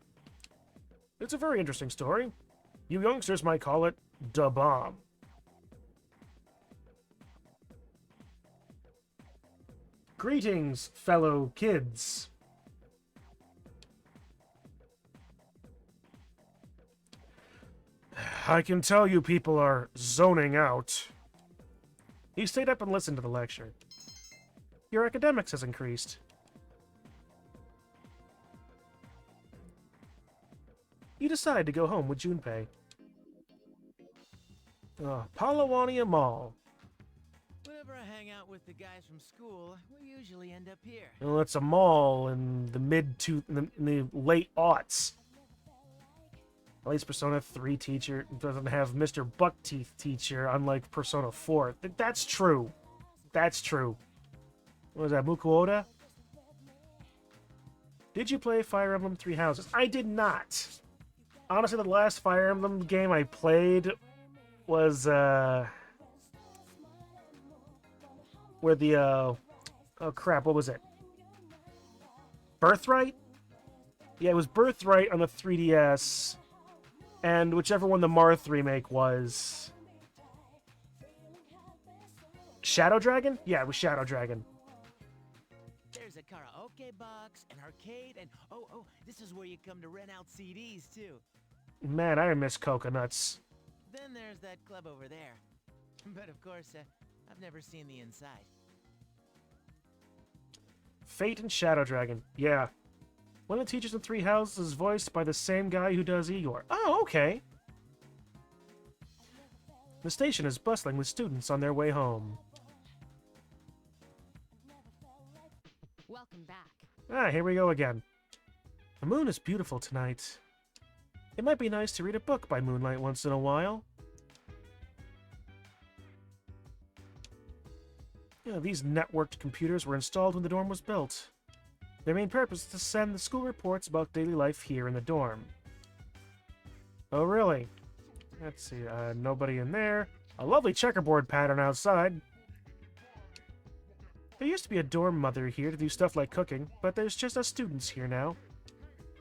It's a very interesting story. You youngsters might call it da bomb. Greetings, fellow kids. I can tell you people are zoning out. He stayed up and listened to the lecture. Your academics has increased. You decide to go home with Junpei. Palawania Mall.
Whenever I hang out with the guys from school, we usually end up here.
Well, it's a mall in the late aughts. At least Persona 3 teacher doesn't have Mr. Buckteeth teacher, unlike Persona 4. That's true. That's true. What was that, Mukuoda? Did you play Fire Emblem Three Houses? I did not. Honestly, the last Fire Emblem game I played was, where the, oh crap, what was it? Birthright? Yeah, it was Birthright on the 3DS, and whichever one the Marth remake was. Shadow Dragon? Yeah, it was Shadow Dragon.
There's a karaoke box, an arcade, and oh, this is where you come to rent out CDs, too.
Man, I miss coconuts.
Then there's that club over there. But of course, I've never seen the inside.
Fate and Shadow Dragon. Yeah. One of the teachers in Three Houses is voiced by the same guy who does Igor. Oh, okay. The station is bustling with students on their way home.
Welcome back.
Ah, here we go again. The moon is beautiful tonight. It might be nice to read a book by moonlight once in a while. Yeah, these networked computers were installed when the dorm was built. Their main purpose is to send the school reports about daily life here in the dorm. Oh, really? Let's see, nobody in there. A lovely checkerboard pattern outside. There used to be a dorm mother here to do stuff like cooking, but there's just us students here now.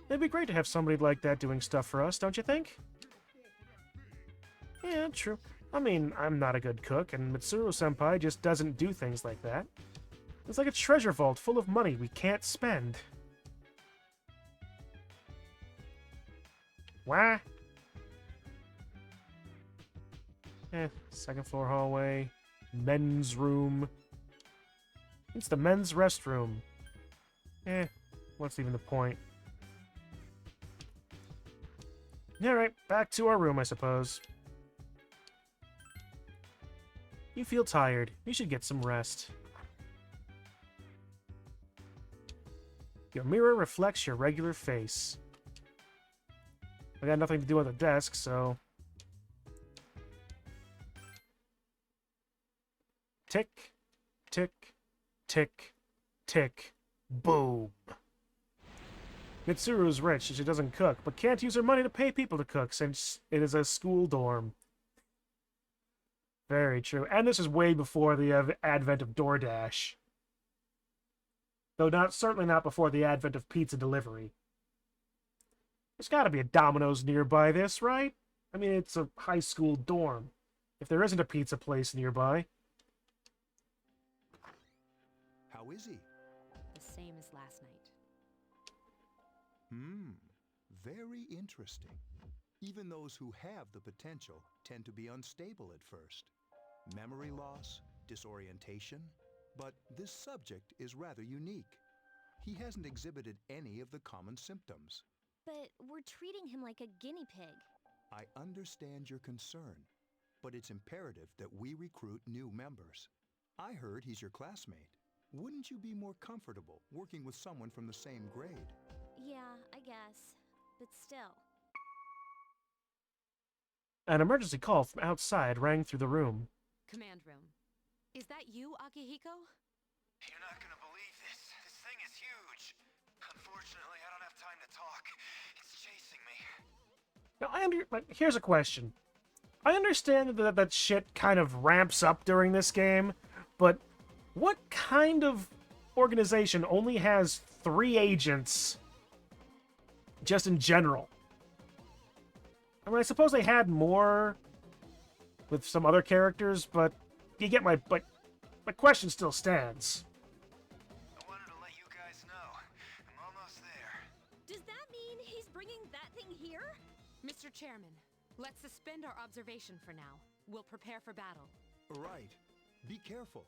It'd be great to have somebody like that doing stuff for us, don't you think? Yeah, true. I mean, I'm not a good cook, and Mitsuru-senpai just doesn't do things like that. It's like a treasure vault full of money we can't spend. Wah! Second floor hallway. Men's room. It's the men's restroom. What's even the point? Alright, back to our room, I suppose. You feel tired. You should get some rest. Your mirror reflects your regular face. I got nothing to do on the desk, so... Tick, tick, tick, tick, boom. Mitsuru's rich and she doesn't cook, but can't use her money to pay people to cook since it is a school dorm. Very true. And this is way before the advent of DoorDash. Though certainly not before the advent of pizza delivery. There's gotta be a Domino's nearby this, right? I mean, it's a high school dorm. If there isn't a pizza place nearby.
How is he?
The same as last night.
Very interesting. Even those who have the potential tend to be unstable at first. Memory loss, disorientation. But this subject is rather unique. He hasn't exhibited any of the common symptoms.
But we're treating him like a guinea pig.
I understand your concern, but it's imperative that we recruit new members. I heard he's your classmate. Wouldn't you be more comfortable working with someone from the same grade?
Yeah, I guess. But still.
An emergency call from outside rang through the room.
Command room. Is that you, Akihiko?
You're not gonna believe this. This thing is huge. Unfortunately, I don't have time to talk. It's chasing me.
Now, here's a question. I understand that shit kind of ramps up during this game, but what kind of organization only has 3 agents just in general? I mean, I suppose they had more with some other characters, but you get my question still stands.
I wanted to let you guys know. I'm almost there.
Does that mean he's bringing that thing here?
Mr. Chairman, let's suspend our observation for now. We'll prepare for battle.
Right. Be careful.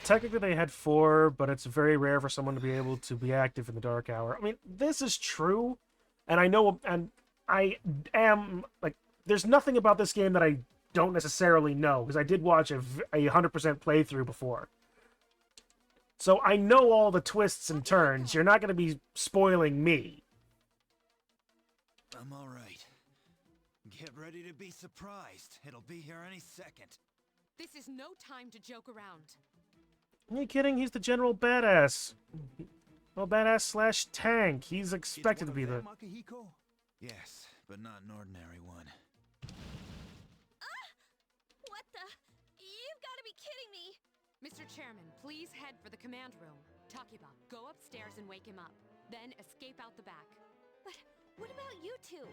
Technically they had 4, but it's very rare for someone to be able to be active in the dark hour. I mean, this is true, and I know, and I am, like, there's nothing about this game that I don't necessarily know, because I did watch a 100% playthrough before. So I know all the twists and turns. You're not going to be spoiling me.
I'm all right. Get ready to be surprised. It'll be here any second.
This is no time to joke around.
Are you kidding? He's the general badass. Well, badass slash tank. He's expected to be the...
Akihiko?
Yes, but not an ordinary one.
What the? You've got to be kidding me!
Mr. Chairman, please head for the command room. Takiba, go upstairs and wake him up. Then escape out the back.
But what about you two?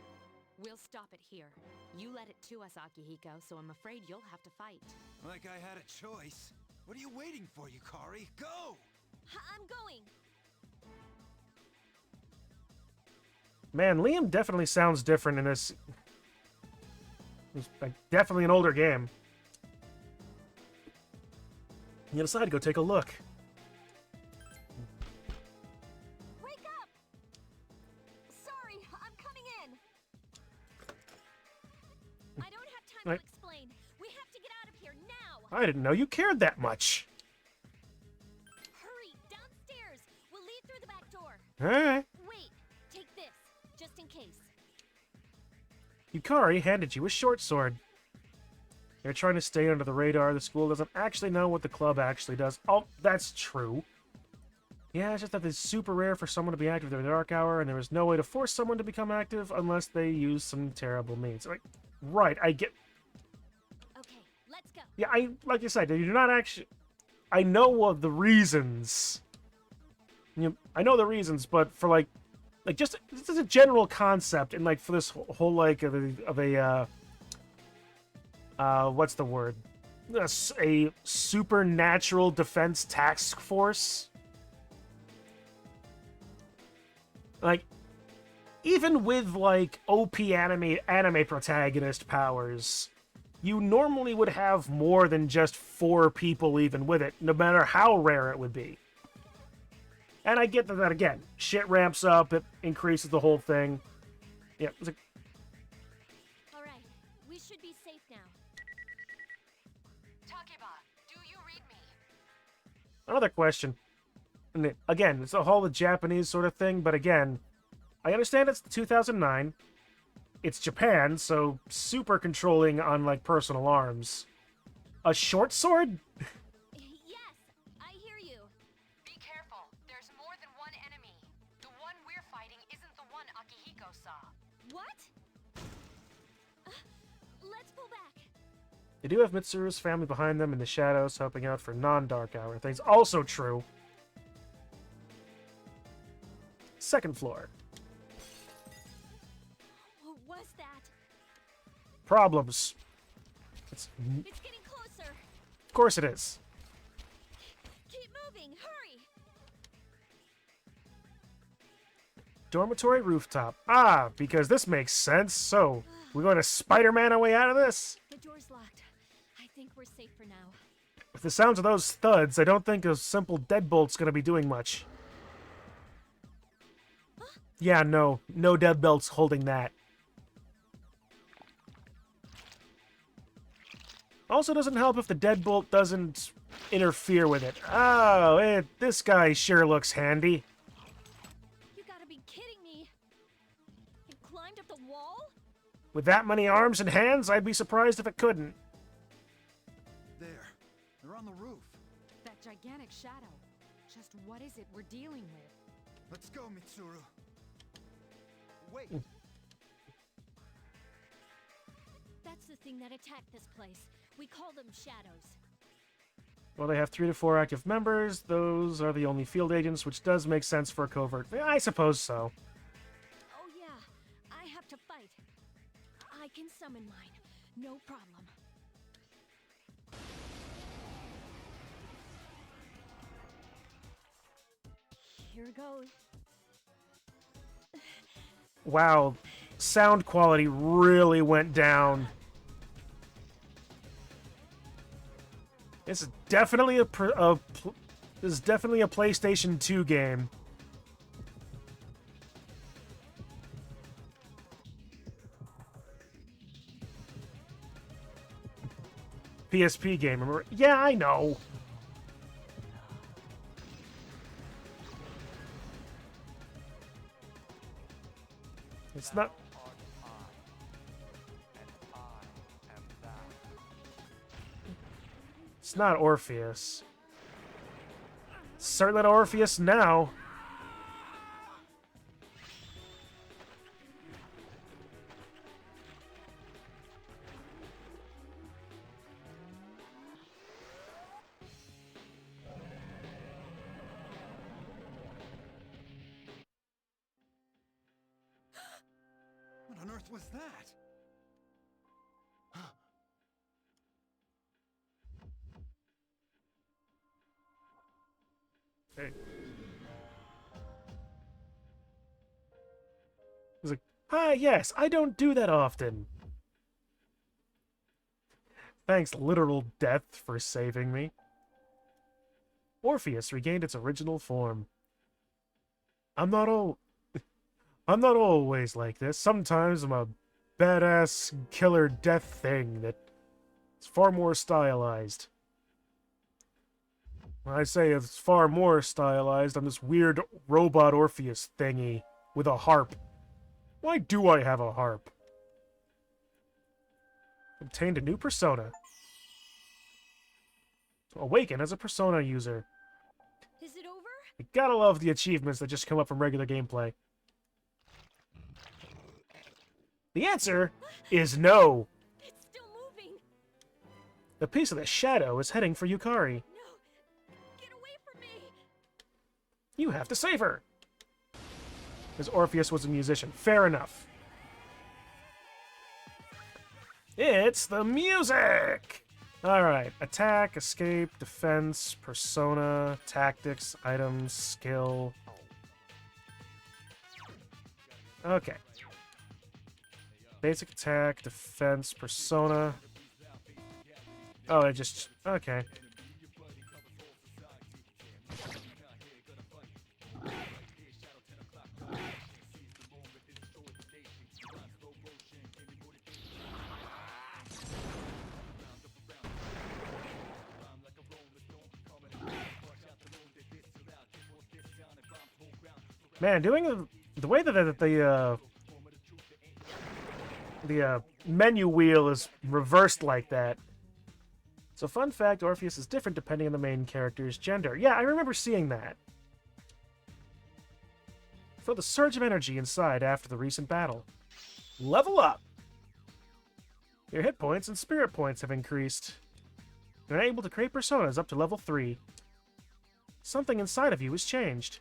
We'll stop it here. You led it to us, Akihiko, so I'm afraid you'll have to fight.
Like I had a choice. What are you waiting for, Yukari? Go!
I'm going!
Man, Liam definitely sounds different in this. It's like, definitely an older game. You decide to go take a look.
Wake up! Sorry, I'm coming in. I don't have time to explain. We have to get out of here now.
I didn't know you cared that much.
Hurry, downstairs. We'll lead through the back door.
Alright.
Wait, take this, just in case.
Yukari handed you a short sword. They're trying to stay under the radar. The school doesn't actually know what the club actually does. Oh, that's true. Yeah, it's just that it's super rare for someone to be active in the dark hour, and there is no way to force someone to become active unless they use some terrible means. Like, right, I get...
Okay, Let's go.
Yeah, like you said, you do not actually... I know of the reasons. I know the reasons, but for, like just... This is a general concept, and, like, for this whole, like, what's the word? A supernatural defense task force. Like, even with, like, OP anime protagonist powers, you normally would have more than just 4 people even with it, no matter how rare it would be. And I get that again. Shit ramps up, it increases the whole thing. Yeah, it's like...
Alright, we should be safe now.
Takeba, do you read me?
Another question. And again, it's a whole the Japanese sort of thing, but again, I understand it's 2009. It's Japan, so super controlling on, like, personal arms. A short sword?
Yes, I hear you.
Be careful. There's more than one enemy. The one we're fighting isn't the one Akihiko saw.
What? Let's pull back.
They do have Mitsuru's family behind them in the shadows, helping out for non-dark hour things. Also true. Second floor.
What was that?
Problems.
It's getting closer.
Of course it is.
Keep moving. Hurry.
Dormitory rooftop. Ah, because this makes sense. So, we're going to Spider-Man our way out of this?
The door's locked. I think we're safe for now.
With the sounds of those thuds, I don't think a simple deadbolt's going to be doing much. Yeah, no deadbolt's holding that. Also doesn't help if the deadbolt doesn't interfere with it. Oh, this guy sure looks handy.
You gotta be kidding me. It climbed up the wall?
With that many arms and hands, I'd be surprised if it couldn't.
There. They're on the roof.
That gigantic shadow. Just what is it we're dealing with?
Let's go, Mitsuru. Wait.
That's the thing that attacked this place. We call them shadows.
Well, they have 3 to 4 active members. Those are the only field agents, which does make sense for a covert. I suppose so.
Oh yeah, I have to fight. I can summon mine. No problem. Here goes.
Wow, sound quality really went down. This is definitely a PlayStation 2 game. PSP game. Remember? Yeah, I know. It's not. It's not Orpheus. Certainly not Orpheus now.
What on earth was that?
Hey. He's like, "Hi, yes, I don't do that often. Thanks, literal death, for saving me." Orpheus regained its original form. I'm not always like this. Sometimes I'm a badass killer death thing that's far more stylized. When I say it's far more stylized, I'm this weird robot Orpheus thingy with a harp. Why do I have a harp? Obtained a new persona. Awaken as a persona user.
Is it over?
You gotta love the achievements that just come up from regular gameplay. The answer is no.
It's still moving.
The piece of the shadow is heading for Yukari.
No! Get away from me!
You have to save her! Because Orpheus was a musician. Fair enough. It's the music! Alright. Attack, escape, defense, persona, tactics, items, skill. Okay. Basic attack, defense, persona. Oh, I just... Okay. Man, doing the way that the menu wheel is reversed like that. So fun fact, Orpheus is different depending on the main character's gender. Yeah, I remember seeing that. Feel the surge of energy inside after the recent battle. Level up! Your hit points and spirit points have increased. You're able to create personas up to level 3. Something inside of you has changed.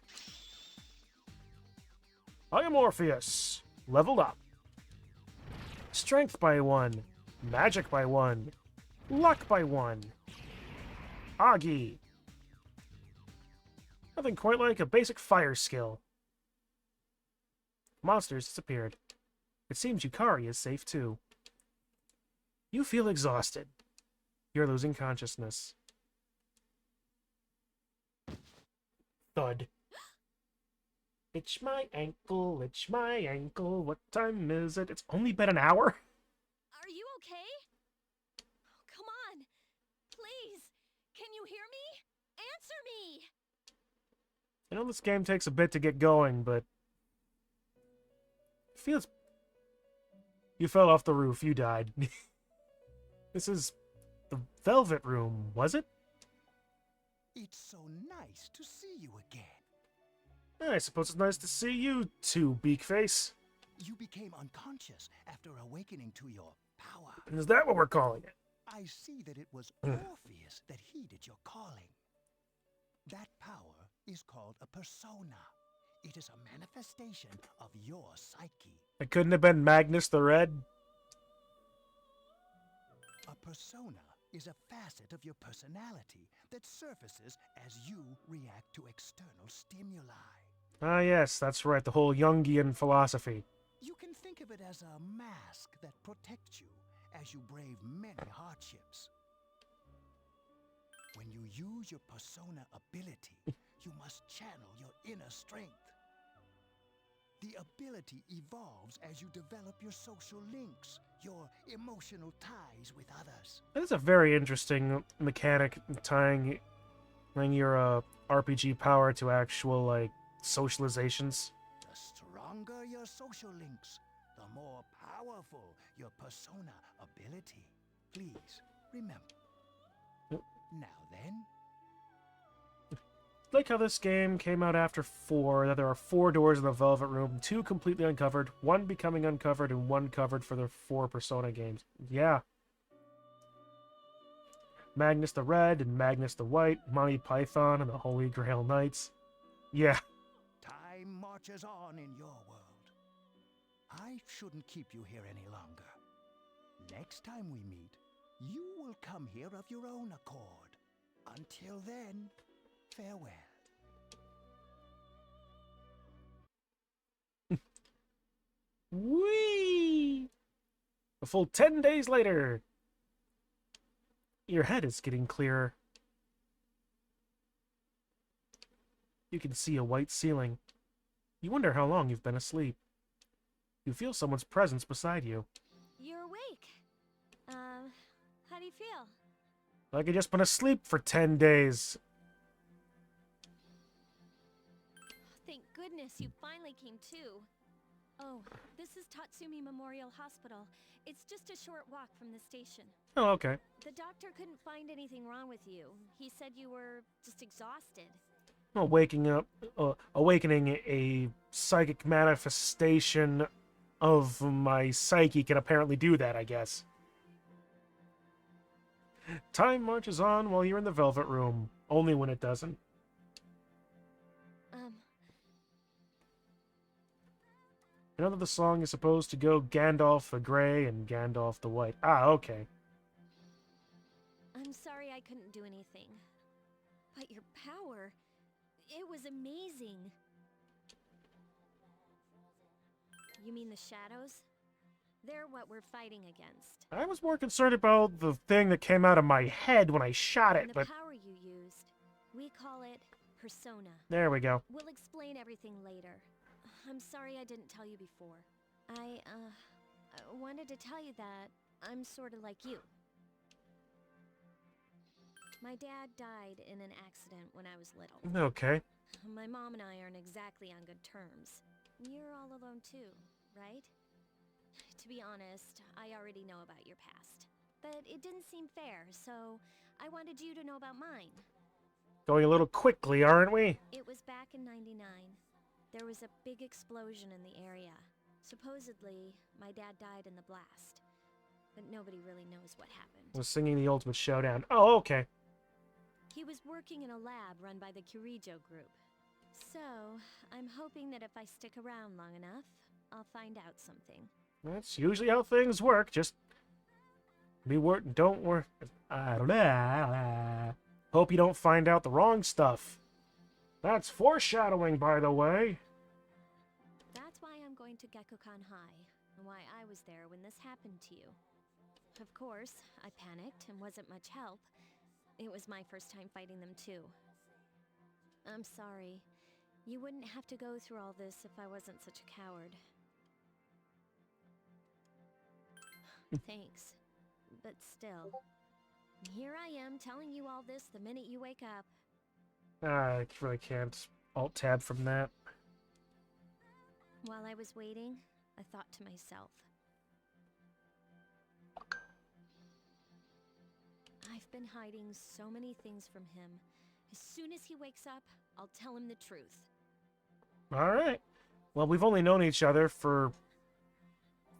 I am Orpheus. Leveled up. Strength by 1. Magic by 1. Luck by 1. Agi. Nothing quite like a basic fire skill. Monsters disappeared. It seems Yukari is safe too. You feel exhausted. You're losing consciousness. Thud. Itch my ankle, itch my ankle. What time is it? It's only been an hour?
Are you okay? Oh, come on. Please. Can you hear me? Answer me!
I know this game takes a bit to get going, but... it feels... You fell off the roof. You died. This is the Velvet Room, was it?
It's so nice to see you again.
I suppose it's nice to see you too, Beakface.
You became unconscious after awakening to your power.
Is that what we're calling it?
I see that it was Orpheus that heeded your calling. That power is called a persona. It is a manifestation of your psyche.
It couldn't have been Magnus the Red?
A persona is a facet of your personality that surfaces as you react to external stimuli.
Ah yes, that's right, the whole Jungian philosophy.
You can think of it as a mask that protects you as you brave many hardships. When you use your persona ability, you must channel your inner strength. The ability evolves as you develop your social links, your emotional ties with others.
That's a very interesting mechanic, tying your RPG power to actual, like, socializations.
The stronger your social links, the more powerful your persona ability. Please, remember. Now then.
Like how this game came out after 4, that there are 4 doors in the Velvet Room, 2 completely uncovered, 1 becoming uncovered, and 1 covered for the 4 Persona games. Yeah. Magnus the Red and Magnus the White, Monty Python and the Holy Grail Knights. Yeah.
Time marches on in your world. I shouldn't keep you here any longer. Next time we meet, you will come here of your own accord. Until then, farewell.
Whee! A full 10 days later. Your head is getting clearer. You can see a white ceiling. You wonder how long you've been asleep. You feel someone's presence beside you.
You're awake. How do you feel?
Like I've just been asleep for 10 days.
Thank goodness you finally came to. Oh, this is Tatsumi Memorial Hospital. It's just a short walk from the station.
Oh, okay.
The doctor couldn't find anything wrong with you. He said you were just exhausted.
Well, awakening a psychic manifestation of my psyche can apparently do that, I guess. Time marches on while you're in the Velvet Room. Only when it doesn't. You know that the song is supposed to go Gandalf the Grey and Gandalf the White. Ah, okay.
I'm sorry I couldn't do anything. But your power, it was amazing. You mean the shadows? They're what we're fighting against.
I was more concerned about the thing that came out of my head when I shot it,
And the
but...
power you used, we call it persona.
There we go.
We'll explain everything later. I'm sorry I didn't tell you before. I wanted to tell you that I'm sort of like you. My dad died in an accident when I was little.
Okay.
My mom and I aren't exactly on good terms. You're all alone too, right? To be honest, I already know about your past. But it didn't seem fair, so I wanted you to know about mine.
Going a little quickly, aren't we?
It was back in '99. There was a big explosion in the area. Supposedly, my dad died in the blast. But nobody really knows what happened.
Was singing the Ultimate Showdown. Oh, okay.
He was working in a lab run by the Kirijo group. So, I'm hoping that if I stick around long enough, I'll find out something.
That's usually how things work. Just don't work. I don't know. Hope you don't find out the wrong stuff. That's foreshadowing, by the way.
That's why I'm going to Gekkoukan High, and why I was there when this happened to you. Of course, I panicked and wasn't much help. It was my first time fighting them too. I'm sorry. You wouldn't have to go through all this if I wasn't such a coward. Thanks. But still, here I am telling you all this the minute you wake up.
I really can't alt-tab from that.
While I was waiting, I thought to myself, I've been hiding so many things from him. As soon as he wakes up, I'll tell him the truth.
Alright. Well, we've only known each other for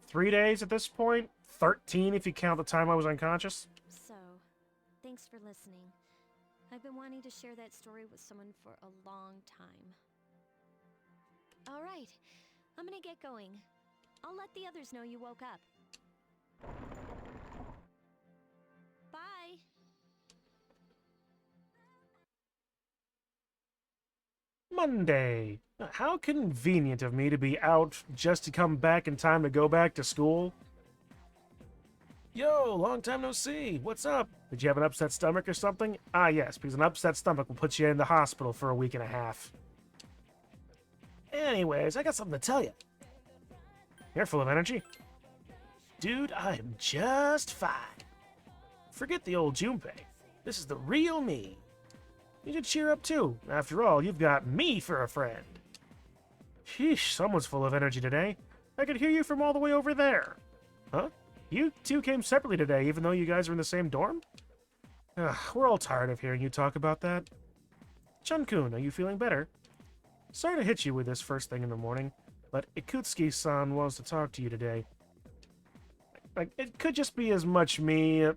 3 days at this point. 13 if you count the time I was unconscious.
So, thanks for listening. I've been wanting to share that story with someone for a long time. Alright, I'm gonna get going. I'll let the others know you woke up. Bye!
Monday. How convenient of me to be out just to come back in time to go back to school. Yo, long time no see. What's up? Did you have an upset stomach or something? Ah, yes, because an upset stomach will put you in the hospital for a week and a half. Anyways, I got something to tell you. You're full of energy. Dude, I am just fine. Forget the old Junpei. This is the real me. You should cheer up too. After all, you've got me for a friend. Sheesh, someone's full of energy today. I could hear you from all the way over there. Huh? You two came separately today, even though you guys are in the same dorm? Ugh, we're all tired of hearing you talk about that. Chun-kun, are you feeling better? Sorry to hit you with this first thing in the morning, but Ikutsuki-san wants to talk to you today. Like, it could just be as much me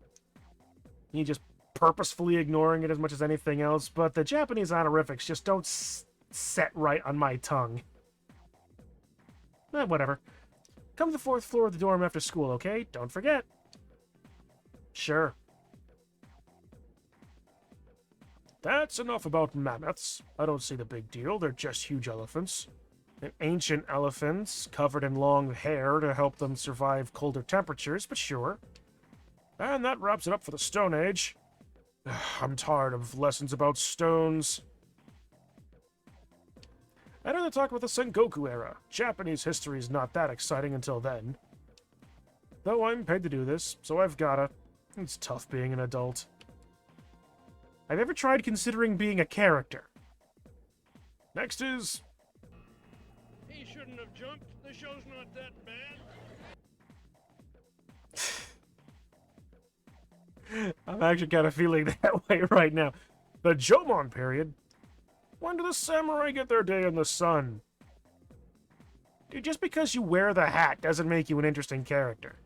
just purposefully ignoring it as much as anything else, but the Japanese honorifics just don't set right on my tongue. Whatever. Come to the 4th floor of the dorm after school, okay? Don't forget. Sure. That's enough about mammoths. I don't see the big deal. They're just huge elephants. And ancient elephants, covered in long hair to help them survive colder temperatures, but sure. And that wraps it up for the Stone Age. I'm tired of lessons about stones. I'd rather talk about the Sengoku era. Japanese history is not that exciting until then. Though I'm paid to do this, so I've gotta. It's tough being an adult. I've ever tried considering being a character. Next is...
He shouldn't have jumped. The show's not that bad.
I'm actually kind of feeling that way right now. The Jomon period? When do the samurai get their day in the sun? Dude, just because you wear the hat doesn't make you an interesting character.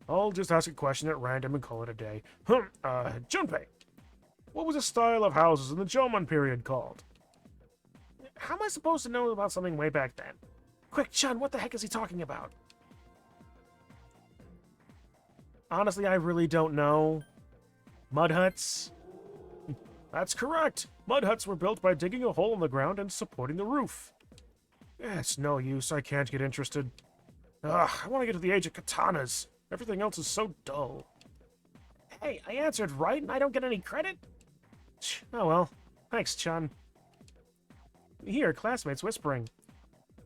I'll just ask a question at random and call it a day. Junpei, what was the style of houses in the Jomon period called? How am I supposed to know about something way back then? Quick, Chun, what the heck is he talking about? Honestly, I really don't know. Mud huts? That's correct. Mud huts were built by digging a hole in the ground and supporting the roof. It's no use. I can't get interested. Ugh, I want to get to the age of katanas. Everything else is so dull. Hey, I answered right and I don't get any credit? Oh well. Thanks, Chun. Here, classmates whispering.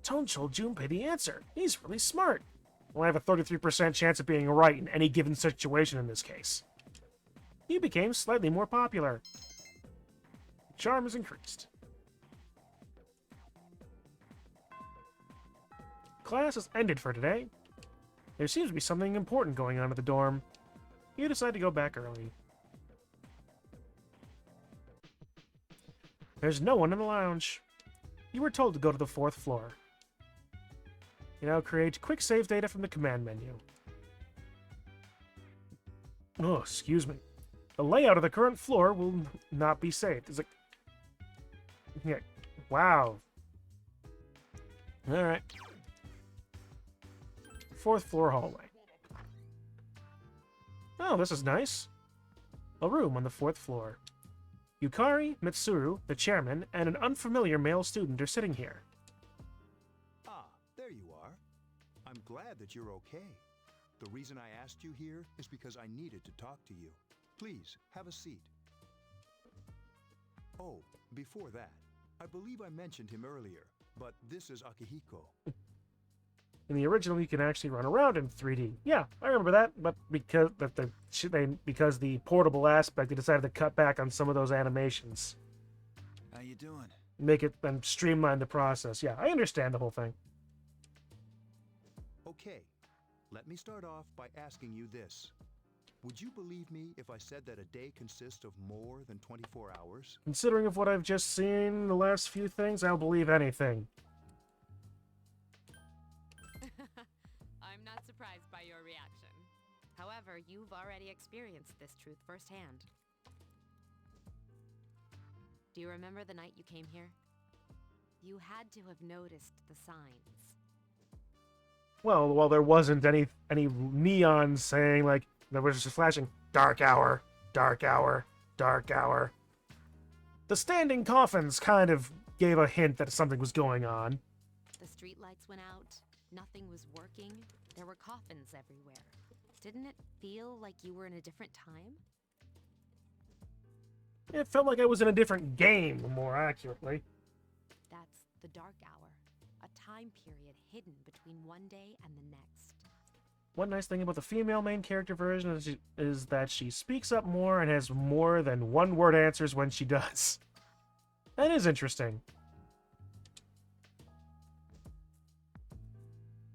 Tone told Junpei the answer. He's really smart. Well, I have a 33% chance of being right in any given situation in this case. He became slightly more popular. Charm is increased. Class has ended for today. There seems to be something important going on at the dorm. You decide to go back early. There's no one in the lounge. You were told to go to the 4th floor. You now create quick save data from the command menu. Oh, excuse me. The layout of the current floor will not be saved. It's like... Yeah. Wow. Alright. 4th floor hallway. Oh, this is nice. A room on the 4th floor. Yukari, Mitsuru, the chairman, and an unfamiliar male student are sitting here.
Ah, there you are. I'm glad that you're okay. The reason I asked you here is because I needed to talk to you. Please, have a seat. Oh, before that, I believe I mentioned him earlier, but this is Akihiko.
In the original, you can actually run around in 3D. Yeah, I remember that, but because the portable aspect, they decided to cut back on some of those animations.
How you doing?
Make it and streamline the process. Yeah, I understand the whole thing.
Okay, let me start off by asking you this. Would you believe me if I said that a day consists of more than 24 hours?
Considering of what I've just seen, the last few things, I'll believe anything.
I'm not surprised by your reaction. However, you've already experienced this truth firsthand. Do you remember the night you came here? You had to have noticed the signs.
Well, there wasn't any neon saying, like, there was just flashing, dark hour, dark hour, dark hour. The standing coffins kind of gave a hint that something was going on.
The street lights went out, nothing was working, there were coffins everywhere. Didn't it feel like you were in a different time?
It felt like I was in a different game, more accurately.
That's the dark hour, a time period hidden between one day and the next.
One nice thing about the female main character version is that she speaks up more and has more than one-word answers when she does. That is interesting.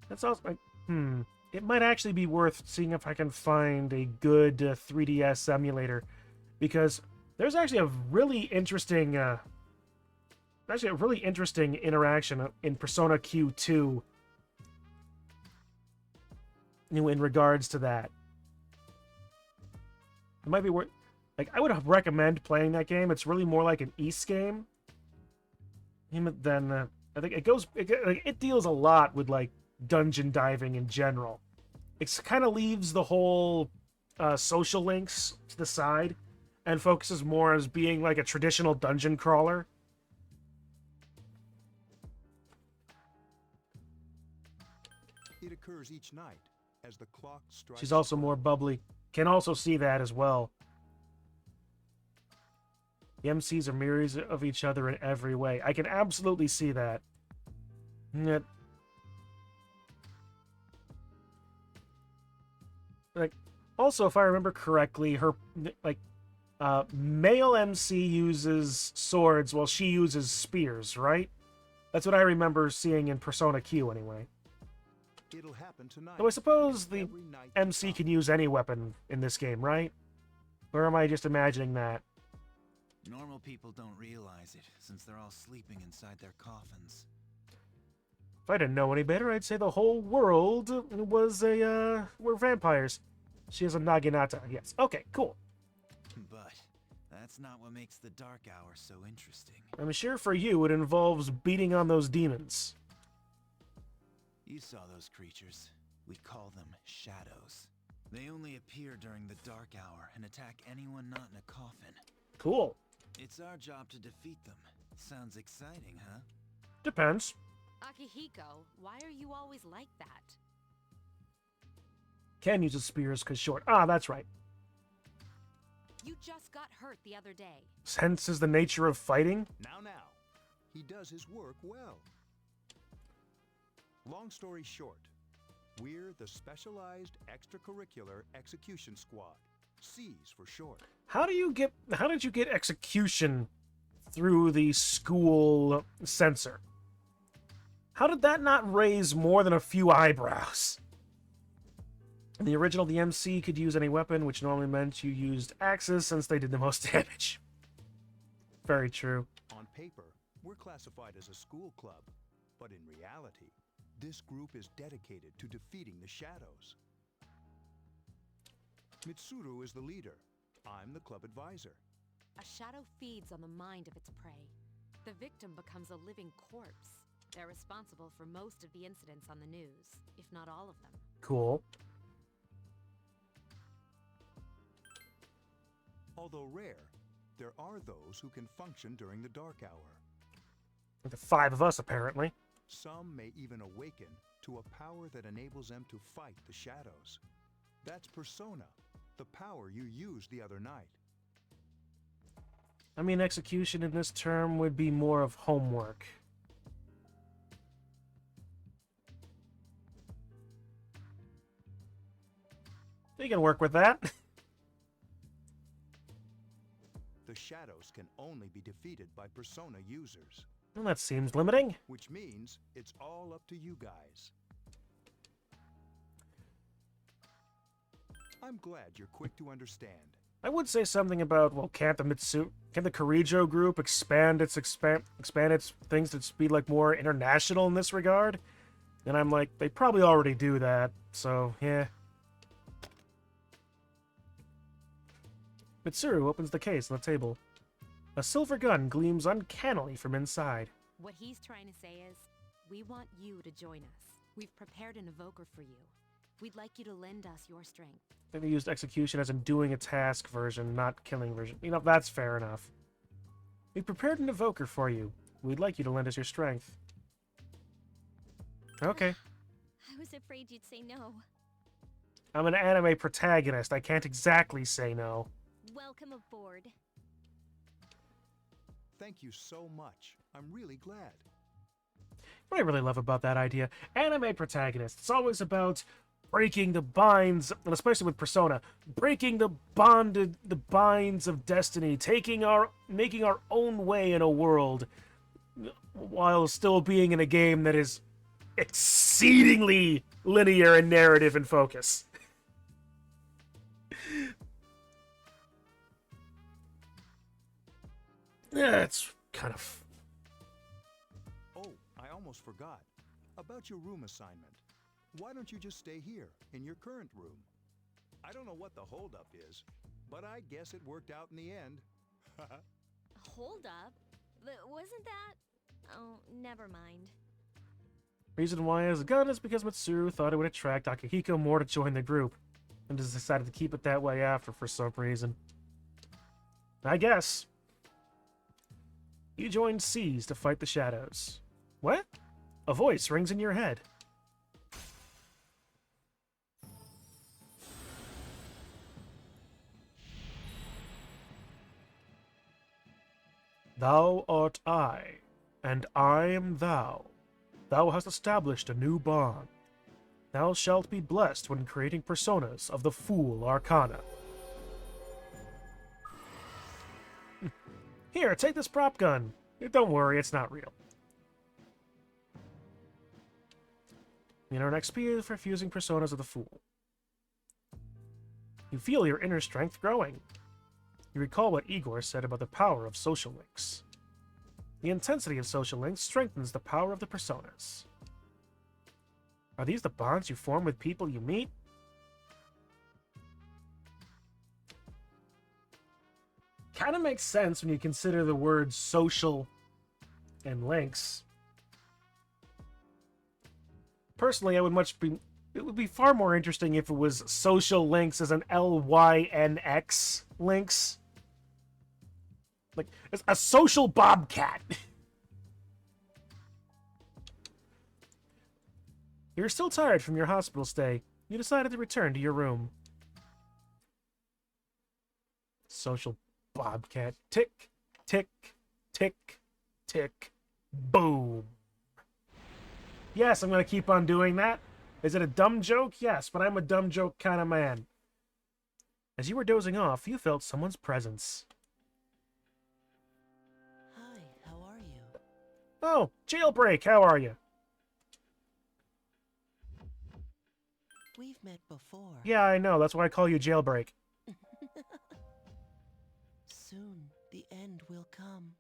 That's also like, it might actually be worth seeing if I can find a good 3DS emulator, because there's actually a really interesting, interaction in Persona Q2 in regards to that. It might be worth, like, I would recommend playing that game. It's really more like an Ys game than I think it deals a lot with like dungeon diving in general. It kind of leaves the whole social links to the side and focuses more as being like a traditional dungeon crawler.
It occurs each night as the clock strikes.
She's also more bubbly. Can also see that as well. The MCs are mirrors of each other in every way. I can absolutely see that. Like, also, if I remember correctly, her male MC uses swords while she uses spears, right? That's what I remember seeing in Persona Q, anyway.
It'll happen tonight.
Though I suppose the MC can use any weapon in this game, right? Or am I just imagining that?
Normal people don't realize it, since they're all sleeping inside their coffins.
If I didn't know any better, I'd say the whole world was were vampires. She has a naginata. Yes. Okay, cool.
But that's not what makes the dark hour so interesting.
I'm sure for you it involves beating on those demons.
You saw those creatures. We call them shadows. They only appear during the dark hour and attack anyone not in a coffin.
Cool.
It's our job to defeat them. Sounds exciting, huh?
Depends.
Akihiko, why are you always like that?
Can use his spears because short. Ah, that's right.
You just got hurt the other day.
Hence is the nature of fighting.
Now. He does his work well. Long story short, we're the Specialized Extracurricular Execution Squad. C's for short.
How did you get execution through the school censor? How did that not raise more than a few eyebrows? In the original, the MC could use any weapon, which normally meant you used axes since they did the most damage. Very true.
On paper, we're classified as a school club, but in reality, this group is dedicated to defeating the shadows. Mitsuru is the leader. I'm the club advisor.
A shadow feeds on the mind of its prey. The victim becomes a living corpse. They're responsible for most of the incidents on the news, if not all of them.
Cool.
Although rare, there are those who can function during the dark hour.
The 5 of us, apparently.
Some may even awaken to a power that enables them to fight the shadows. That's Persona, the power you used the other night.
I mean, execution in this term would be more of homework. You can work with that.
The shadows can only be defeated by Persona users.
Well, that seems limiting.
Which means it's all up to you guys. I'm glad you're quick to understand.
I would say something about, well, can the Kirijo group expand its things to be like more international in this regard? And I'm like, they probably already do that, so yeah. Mitsuru opens the case on the table. A silver gun gleams uncannily from inside.
What he's trying to say is, we want you to join us. We've prepared an evoker for you. We'd like you to lend us your strength.
I think they used execution as in doing a task version, not killing version. You know, that's fair enough. We've prepared an evoker for you. We'd like you to lend us your strength. Okay.
I was afraid you'd say no.
I'm an anime protagonist. I can't exactly say no.
Welcome aboard.
Thank you so much. I'm really glad.
What I really love about that idea, anime protagonist, it's always about breaking the binds, and especially with Persona, breaking the binds of destiny, making our own way in a world, while still being in a game that is exceedingly linear and narrative in focus. Yeah, it's kind of...
Oh, I almost forgot. About your room assignment. Why don't you just stay here, in your current room? I don't know what the holdup is, but I guess it worked out in the end.
Hold up? Wasn't that... Oh, never mind.
Reason why he has a gun is because Mitsuru thought it would attract Akihiko more to join the group, and just decided to keep it that way after for some reason. I guess. You joined C's to fight the shadows. What? A voice rings in your head. Thou art I, and I am thou. Thou hast established a new bond. Thou shalt be blessed when creating personas of the Fool Arcana. Here, take this prop gun. Don't worry, it's not real. You earn XP for fusing personas of the Fool. You feel your inner strength growing. You recall what Igor said about the power of social links. The intensity of social links strengthens the power of the personas. Are these the bonds you form with people you meet? kind of makes sense when you consider the words social and links. Personally, it would be far more interesting if it was social links as an LYNX links. Like, it's a social bobcat. You're still tired from your hospital stay. You decided to return to your room. Social bobcat. Tick, tick, tick, tick, boom. Yes, I'm going to keep on doing that. Is it a dumb joke? Yes, but I'm a dumb joke kind of man. As you were dozing off, you felt someone's presence.
Hi, how are you?
Oh, Jailbreak, how are you?
We've met before.
Yeah, I know. That's why I call you Jailbreak.
Soon, the end will come.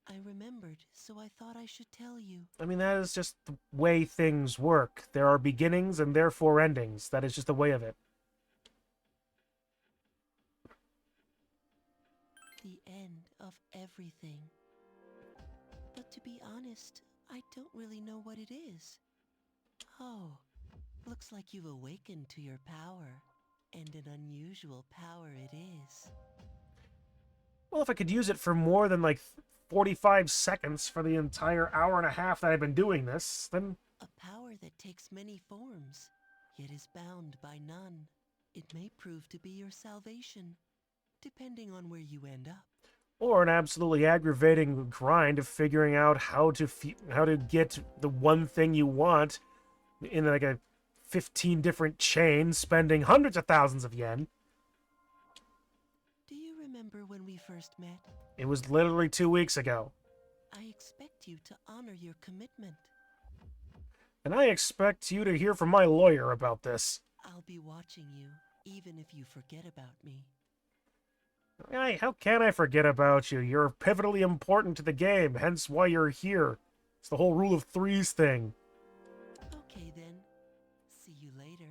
I remembered, so I thought I should tell you.
I mean, that is just the way things work. There are beginnings and therefore endings. That is just the way of it.
The end of everything. But to be honest, I don't really know what it is. Oh, looks like you've awakened to your power. And an unusual power it is.
Well, if I could use it for more than, like, 45 seconds for the entire hour and a half that I've been doing this, then...
A power that takes many forms, yet is bound by none. It may prove to be your salvation, depending on where you end up.
Or an absolutely aggravating grind of figuring out how to get the one thing you want in, like, a 15 different chains, spending hundreds of thousands of yen.
Do you remember when we first met?
It was literally 2 weeks ago.
I expect you to honor your commitment.
And I expect you to hear from my lawyer about this.
I'll be watching you, even if you forget about me.
Hey, how can I forget about you? You're pivotally important to the game, hence why you're here. It's the whole rule of threes thing.
Okay then. See you later.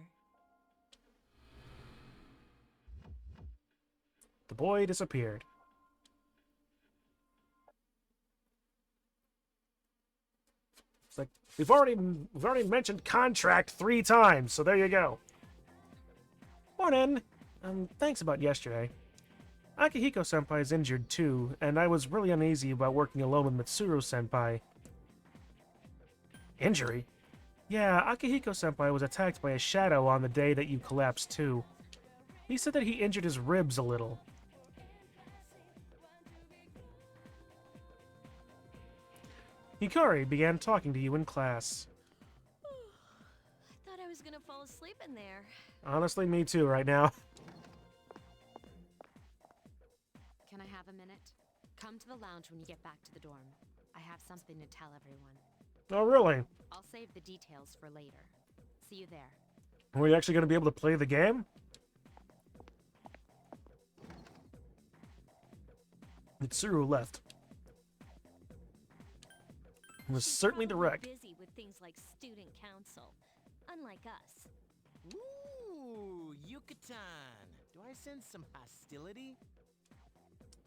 The boy disappeared. It's like, we've already mentioned contract 3 times, so there you go. Morning. Thanks about yesterday. Akihiko-senpai is injured too, and I was really uneasy about working alone with Mitsuru-senpai. Injury? Yeah, Akihiko-senpai was attacked by a shadow on the day that you collapsed too. He said that he injured his ribs a little. Hikari began talking to you in class.
I thought I was gonna fall asleep in there.
Honestly, me too right now.
Can I have a minute? Come to the lounge when you get back to the dorm. I have something to tell everyone.
Oh, really?
I'll save the details for later. See you there.
Are we actually going to be able to play the game? Mitsuru left. It was certainly direct.
Busy with things like student council, unlike us.
Ooh, Yucatan. Do I sense some hostility?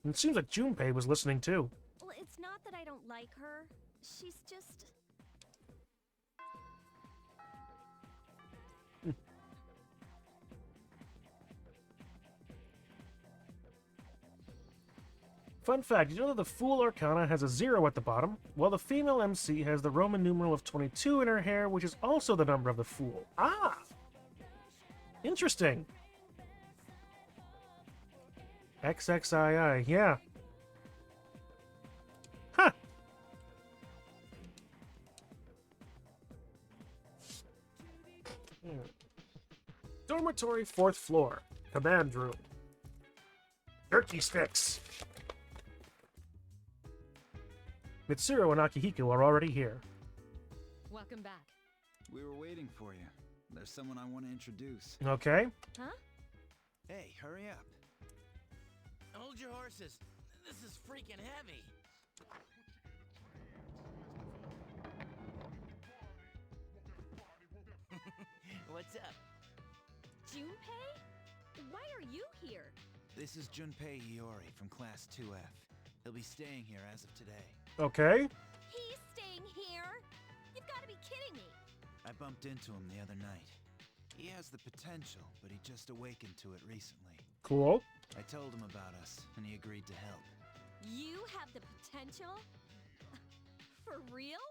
It seems like Junpei was listening too.
Well, it's not that I don't like her. She's just...
Fun fact, did you know that the Fool Arcana has a 0 at the bottom, while the female MC has the Roman numeral of 22 in her hair, which is also the number of the Fool. Ah! Interesting. XXII, yeah. Huh. Dormitory, 4th floor. Command room. Jerky sticks. Mitsuru and Akihiko are already here.
Welcome back.
We were waiting for you. There's someone I want to introduce.
Okay.
Huh?
Hey, hurry up.
Hold your horses. This is freaking heavy. What's up?
Junpei? Why are you here?
This is Junpei Hiyori from Class 2F. He'll be staying here as of today.
Okay.
He's staying here? You've got to be kidding me.
I bumped into him the other night. He has the potential, but he just awakened to it recently.
Cool.
I told him about us, and he agreed to help.
You have the potential? For real?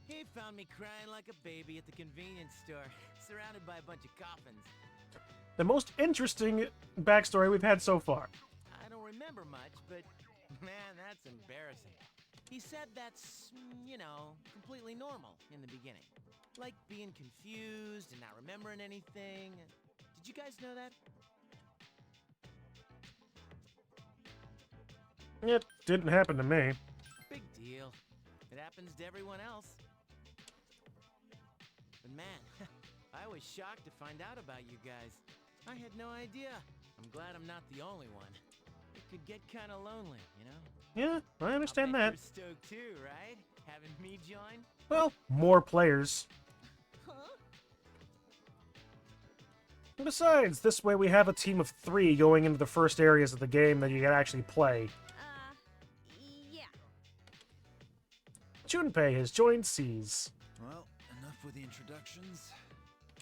He found me crying like a baby at the convenience store, surrounded by a bunch of coffins.
The most interesting backstory we've had so far.
I don't remember much, but man, that's embarrassing. He said that's, you know, completely normal in the beginning. Like being confused and not remembering anything. Did you guys know that?
It didn't happen to me.
Big deal. It happens to everyone else. But man, I was shocked to find out about you guys. I had no idea. I'm glad I'm not the only one. It could get kind of lonely, you know?
Yeah, I understand
I'll bet
that.
you're stoked too, right? Having me join?
Well, more players. And besides, this way we have a team of 3 going into the first areas of the game that you can actually play.
Yeah.
Junpei has joined Seas.
Well, enough with the introductions.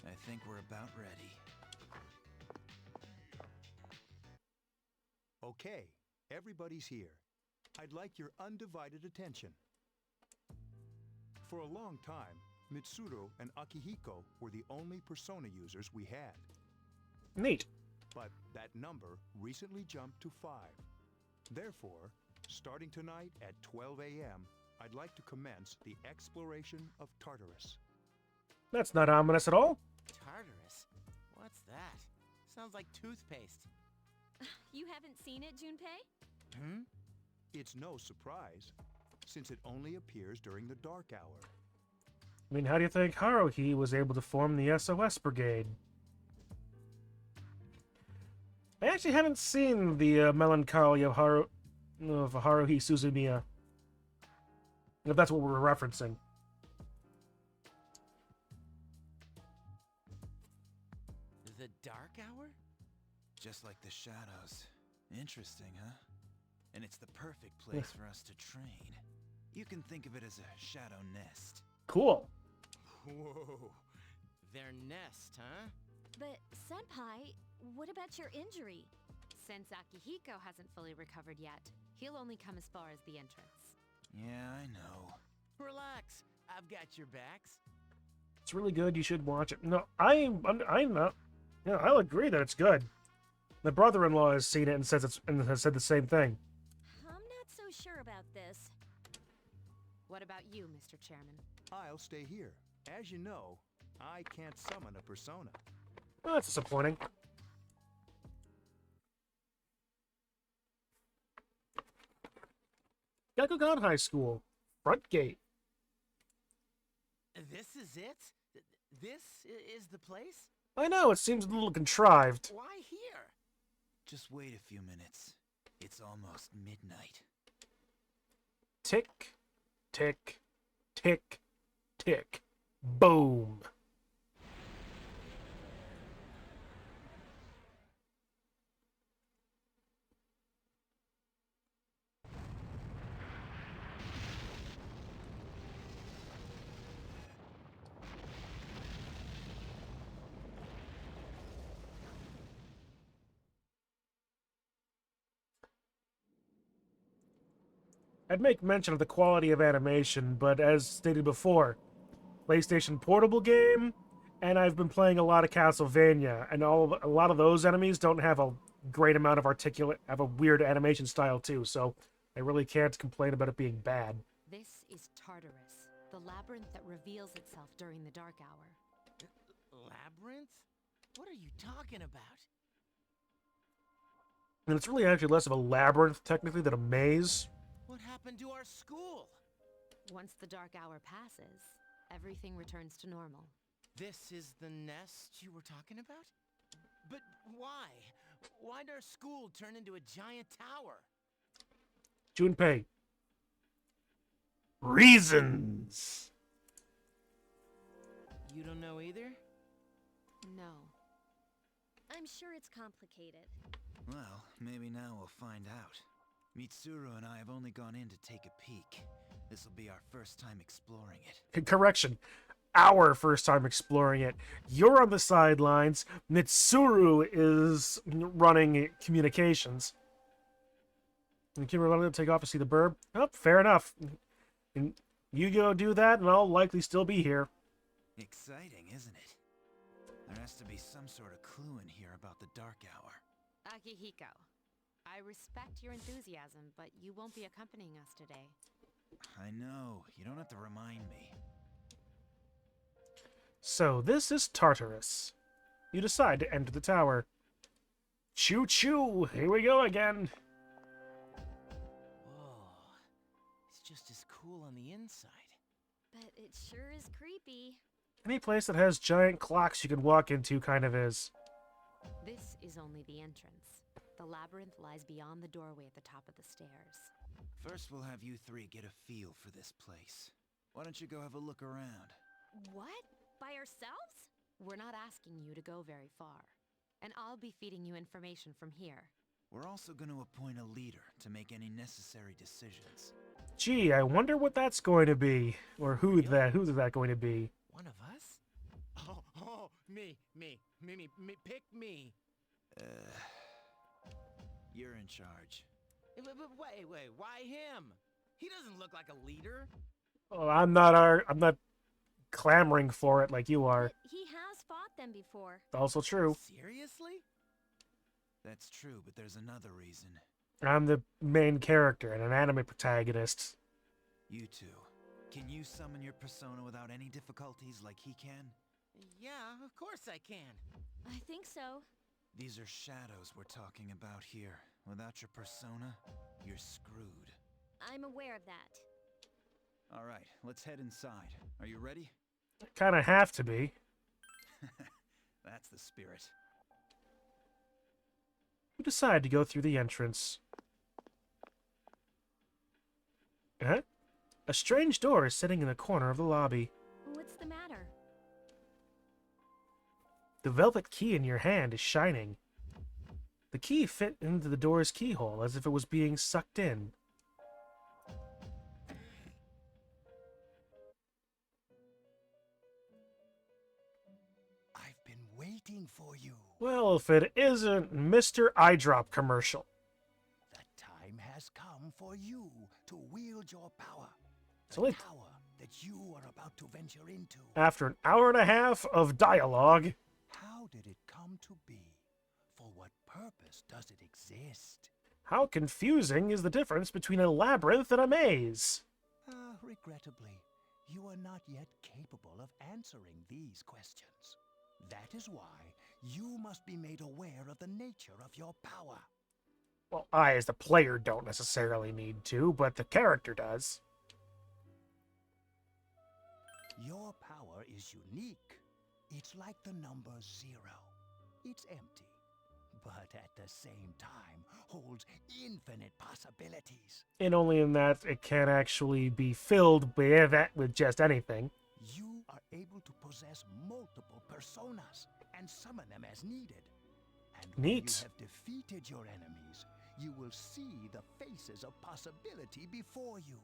I think we're about ready.
Okay, everybody's here. I'd like your undivided attention. For a long time, Mitsuru and Akihiko were the only Persona users we had.
Neat.
But that number recently jumped to 5. Therefore, starting tonight at 12 a.m., I'd like to commence the exploration of Tartarus.
That's not ominous at all.
Tartarus? What's that? Sounds like toothpaste.
You haven't seen it, Junpei?
Hmm? It's no surprise, since it only appears during the dark hour.
I mean, how do you think Haruhi was able to form the SOS Brigade? I actually haven't seen the Melancholy of Haruhi Suzumiya. If that's what we're referencing.
The dark hour?
Just like the shadows. Interesting, huh? And it's the perfect place for us to train. You can think of it as a shadow nest.
Cool.
Whoa. Their nest, huh?
But, Senpai, what about your injury?
Since Akihiko hasn't fully recovered yet, he'll only come as far as the entrance.
Yeah, I know.
Relax. I've got your backs.
It's really good. You should watch it. No, I'm not. Yeah, I'll agree that it's good. My brother-in-law has seen it and has said the same thing.
I'm not so sure about this.
What about you, Mr. Chairman?
I'll stay here. As you know, I can't summon a persona.
Well, that's disappointing. Gakugan High School. Front gate.
This is it? This is the place?
I know, it seems a little contrived.
Why here?
Just wait a few minutes. It's almost midnight.
Tick, tick, tick, tick. Boom. I'd make mention of the quality of animation, but as stated before, PlayStation Portable game, and I've been playing a lot of Castlevania, and a lot of those enemies don't have a great amount of have a weird animation style too, so I really can't complain about it being bad.
This is Tartarus, the labyrinth that reveals itself during the dark hour.
Labyrinth? What are you talking about?
And it's really actually less of a labyrinth, technically, than a maze.
What happened to our school?
Once the dark hour passes, everything returns to normal.
This is the nest you were talking about? But why? Why'd our school turn into a giant tower?
Junpei. Reasons!
You don't know either?
No.
I'm sure it's complicated.
Well, maybe now we'll find out. Mitsuru and I have only gone in to take a peek. This'll be our first time exploring it.
Correction. Our first time exploring it. You're on the sidelines. Mitsuru is running communications. And Kimura wanted to take off to see the burb. Oh, fair enough. And you go do that, and I'll likely still be here.
Exciting, isn't it? There has to be some sort of clue in here about the dark hour.
Akihiko, I respect your enthusiasm, but you won't be accompanying us today.
I know. You don't have to remind me.
So, this is Tartarus. You decide to enter the tower. Choo-choo! Here we go again!
Whoa. It's just as cool on the inside.
But it sure is creepy.
Any place that has giant clocks you can walk into kind of is.
This is only the entrance. The labyrinth lies beyond the doorway at the top of the stairs.
First, we'll have you three get a feel for this place. Why don't you go have a look around?
What? By ourselves?
We're not asking you to go very far. And I'll be feeding you information from here.
We're also going to appoint a leader to make any necessary decisions.
Gee, I wonder what that's going to be. Or who's that going to be?
One of us? Oh, me, pick me.
You're in charge.
But wait, why him? He doesn't look like a leader.
Oh, I'm not clamoring for it like you are.
But he has fought them before.
Also true.
Seriously?
That's true, but there's another reason.
I'm the main character and an anime protagonist.
You two, can you summon your persona without any difficulties like he can?
Yeah, of course I can.
I think so.
These are shadows we're talking about here. Without your persona, you're screwed.
I'm aware of that.
All right, let's head inside. Are you ready?
Kind of have to be.
That's the spirit.
You decide to go through the entrance. Huh? A strange door is sitting in the corner of the lobby.
What's the matter?
The velvet key in your hand is shining. The key fit into the door's keyhole as if it was being sucked in.
I've been waiting for you.
Well, if it isn't Mr. Eyedrop commercial.
The time has come for you to wield your power.
So
The tower that you are about to venture into.
after an hour and a half of dialogue.
How did it come to be? For what purpose does it exist?
How confusing is the difference between a labyrinth and a maze?
Regrettably, you are not yet capable of answering these questions. That is why you must be made aware of the nature of your power.
Well, I as the player don't necessarily need to, but the character does.
Your power is unique. It's like the number 0. It's empty, but at the same time holds infinite possibilities.
And only in that it can actually be filled with just anything.
You are able to possess multiple personas and summon them as needed. And when you
Neat.
have defeated your enemies, you will see the faces of possibility before you.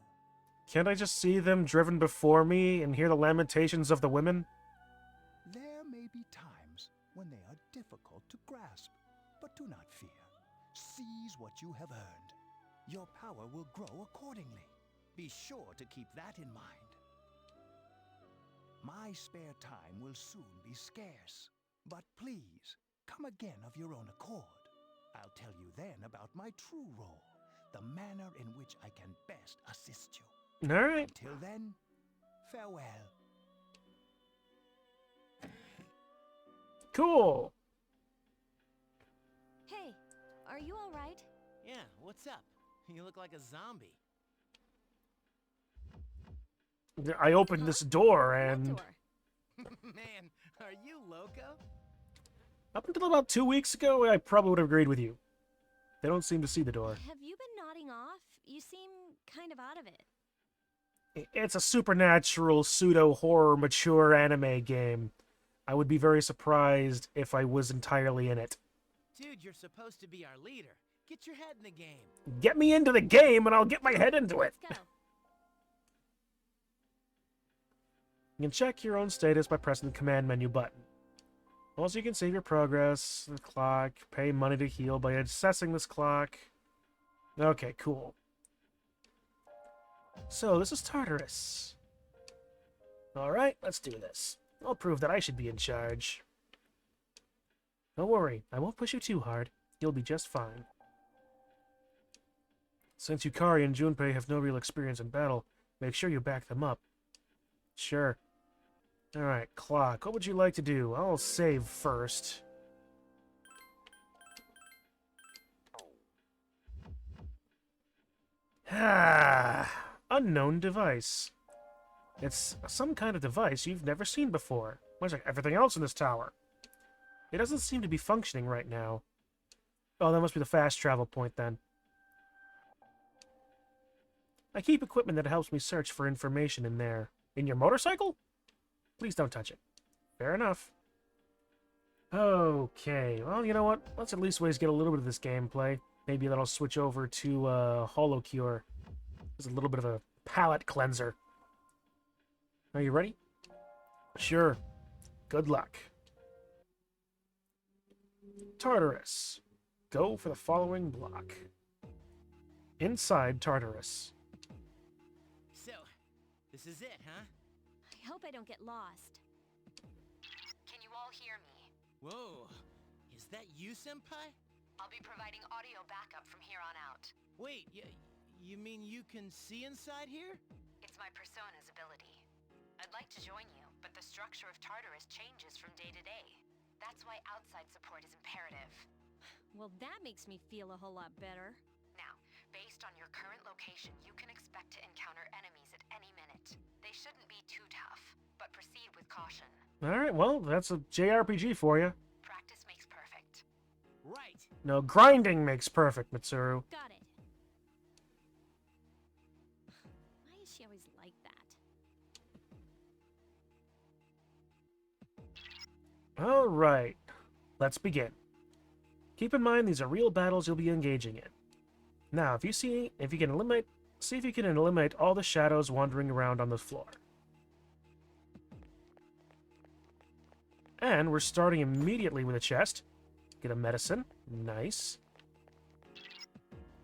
Can't I just see them driven before me and hear the lamentations of the women?
There may be times when they are difficult to grasp, but do not fear. Seize what you have earned. Your power will grow accordingly. Be sure to keep that in mind. My spare time will soon be scarce, but please, come again of your own accord. I'll tell you then about my true role, the manner in which I can best assist you.
All right.
Until then, farewell.
Cool.
Hey, are you all right?
Yeah, what's up? You look like a zombie.
I opened this door and...
Man, are you loco?
Up until about 2 weeks ago, I probably would have agreed with you. They don't seem to see the door.
Have you been nodding off? You seem kind of out of it.
It's a supernatural, pseudo-horror, mature anime game. I would be very surprised if I was entirely in it.
Dude, you're supposed to be our leader. Get your head in the game.
Get me into the game and I'll get my head into it.
Let's go.
You can check your own status by pressing the command menu button. Also, you can save your progress, the clock, pay money to heal by accessing this clock. Okay, cool. So, this is Tartarus. Alright, let's do this. I'll prove that I should be in charge. Don't worry, I won't push you too hard. You'll be just fine. Since Yukari and Junpei have no real experience in battle, make sure you back them up. Sure. Alright, clock. What would you like to do? I'll save first. Ah, unknown device. It's some kind of device you've never seen before, much like everything else in this tower. It doesn't seem to be functioning right now. Oh, that must be the fast travel point then. I keep equipment that helps me search for information in there. In your motorcycle? Please don't touch it. Fair enough. Okay, well, you know what? Let's at least get a little bit of this gameplay. Maybe that'll switch over to Holocure. It's a little bit of a palate cleanser. Are you ready? Sure. Good luck. Tartarus. Go for the following block. Inside Tartarus.
So, this is it, huh?
I hope I don't get lost.
Can you all hear me?
Whoa, is that you, Senpai?
I'll be providing audio backup from here on out.
Wait, you mean you can see inside here?
It's my persona's ability. I'd like to join you, but the structure of Tartarus changes from day to day. That's why outside support is imperative.
Well, that makes me feel a whole lot better.
Now, based on your current location, you can expect to encounter enemies at any minute. They shouldn't be too tough, but proceed with caution.
Alright, well, that's a JRPG for you.
Practice makes perfect.
Right.
No, grinding makes perfect, Mitsuru.
Got it. Why is she always like that?
Alright, let's begin. Keep in mind these are real battles you'll be engaging in. Now, see if you can eliminate all the shadows wandering around on the floor. And we're starting immediately with a chest. Get a medicine. Nice.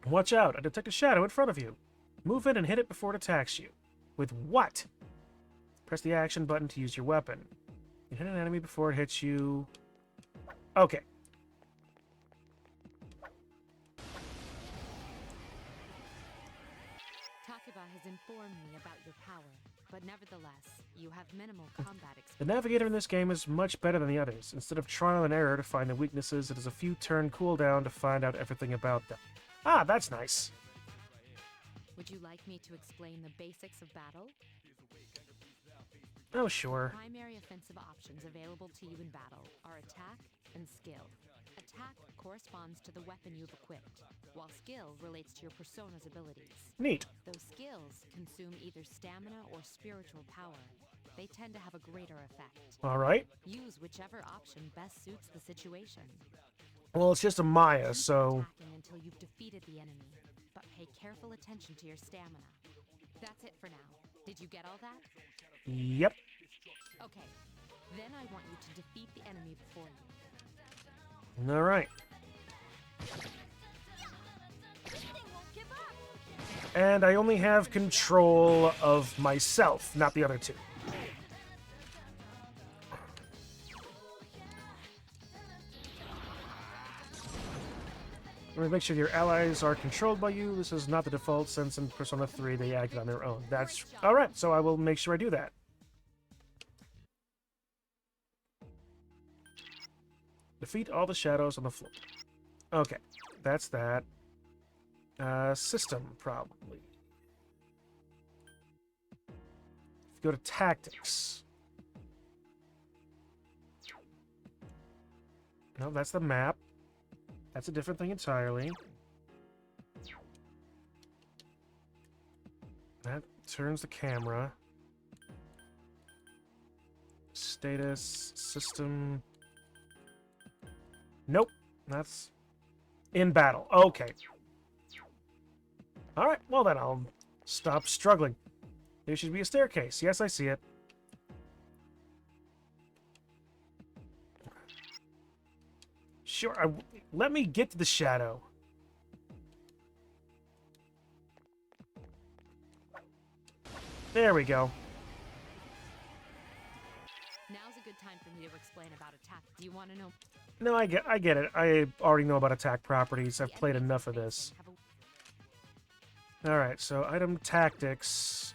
Watch out, I detect a shadow in front of you. Move in and hit it before it attacks you. With what? Press the action button to use your weapon. You hit an enemy before it hits you. Okay.
Takeba has informed me about your power, but nevertheless, you have minimal combat experience.
The navigator in this game is much better than the others. Instead of trial and error to find the weaknesses, it is a few turn cooldown to find out everything about them. Ah, that's nice.
Would you like me to explain the basics of battle?
Oh, sure.
Primary offensive options available to you in battle are attack and skill. Attack corresponds to the weapon you've equipped, while skill relates to your persona's abilities.
Neat.
Those skills consume either stamina or spiritual power. They tend to have a greater effect.
Alright.
Use whichever option best suits the situation.
Well, it's just a Maya, so...
Attacking until you've defeated the enemy, but pay careful attention to your stamina. That's it for now. Did you get all that?
Yep.
Okay, then I want you to defeat the enemy before you.
Alright. And I only have control of myself, not the other two. Let me make sure your allies are controlled by you. This is not the default, since in Persona 3 they acted on their own. That's alright, so I will make sure I do that. Defeat all the shadows on the floor. Okay, that's that. System, probably. Go to tactics. No, that's the map. That's a different thing entirely. That turns the camera. Status, system. Nope. That's in battle. Okay. Alright, well then I'll stop struggling. There should be a staircase. Yes, I see it. Sure, let me get to the shadow. There we go.
Now's a good time for me to explain about attack. Do you want to know?
No, I get it. I already know about attack properties. I've played enough of this. Alright, so item tactics.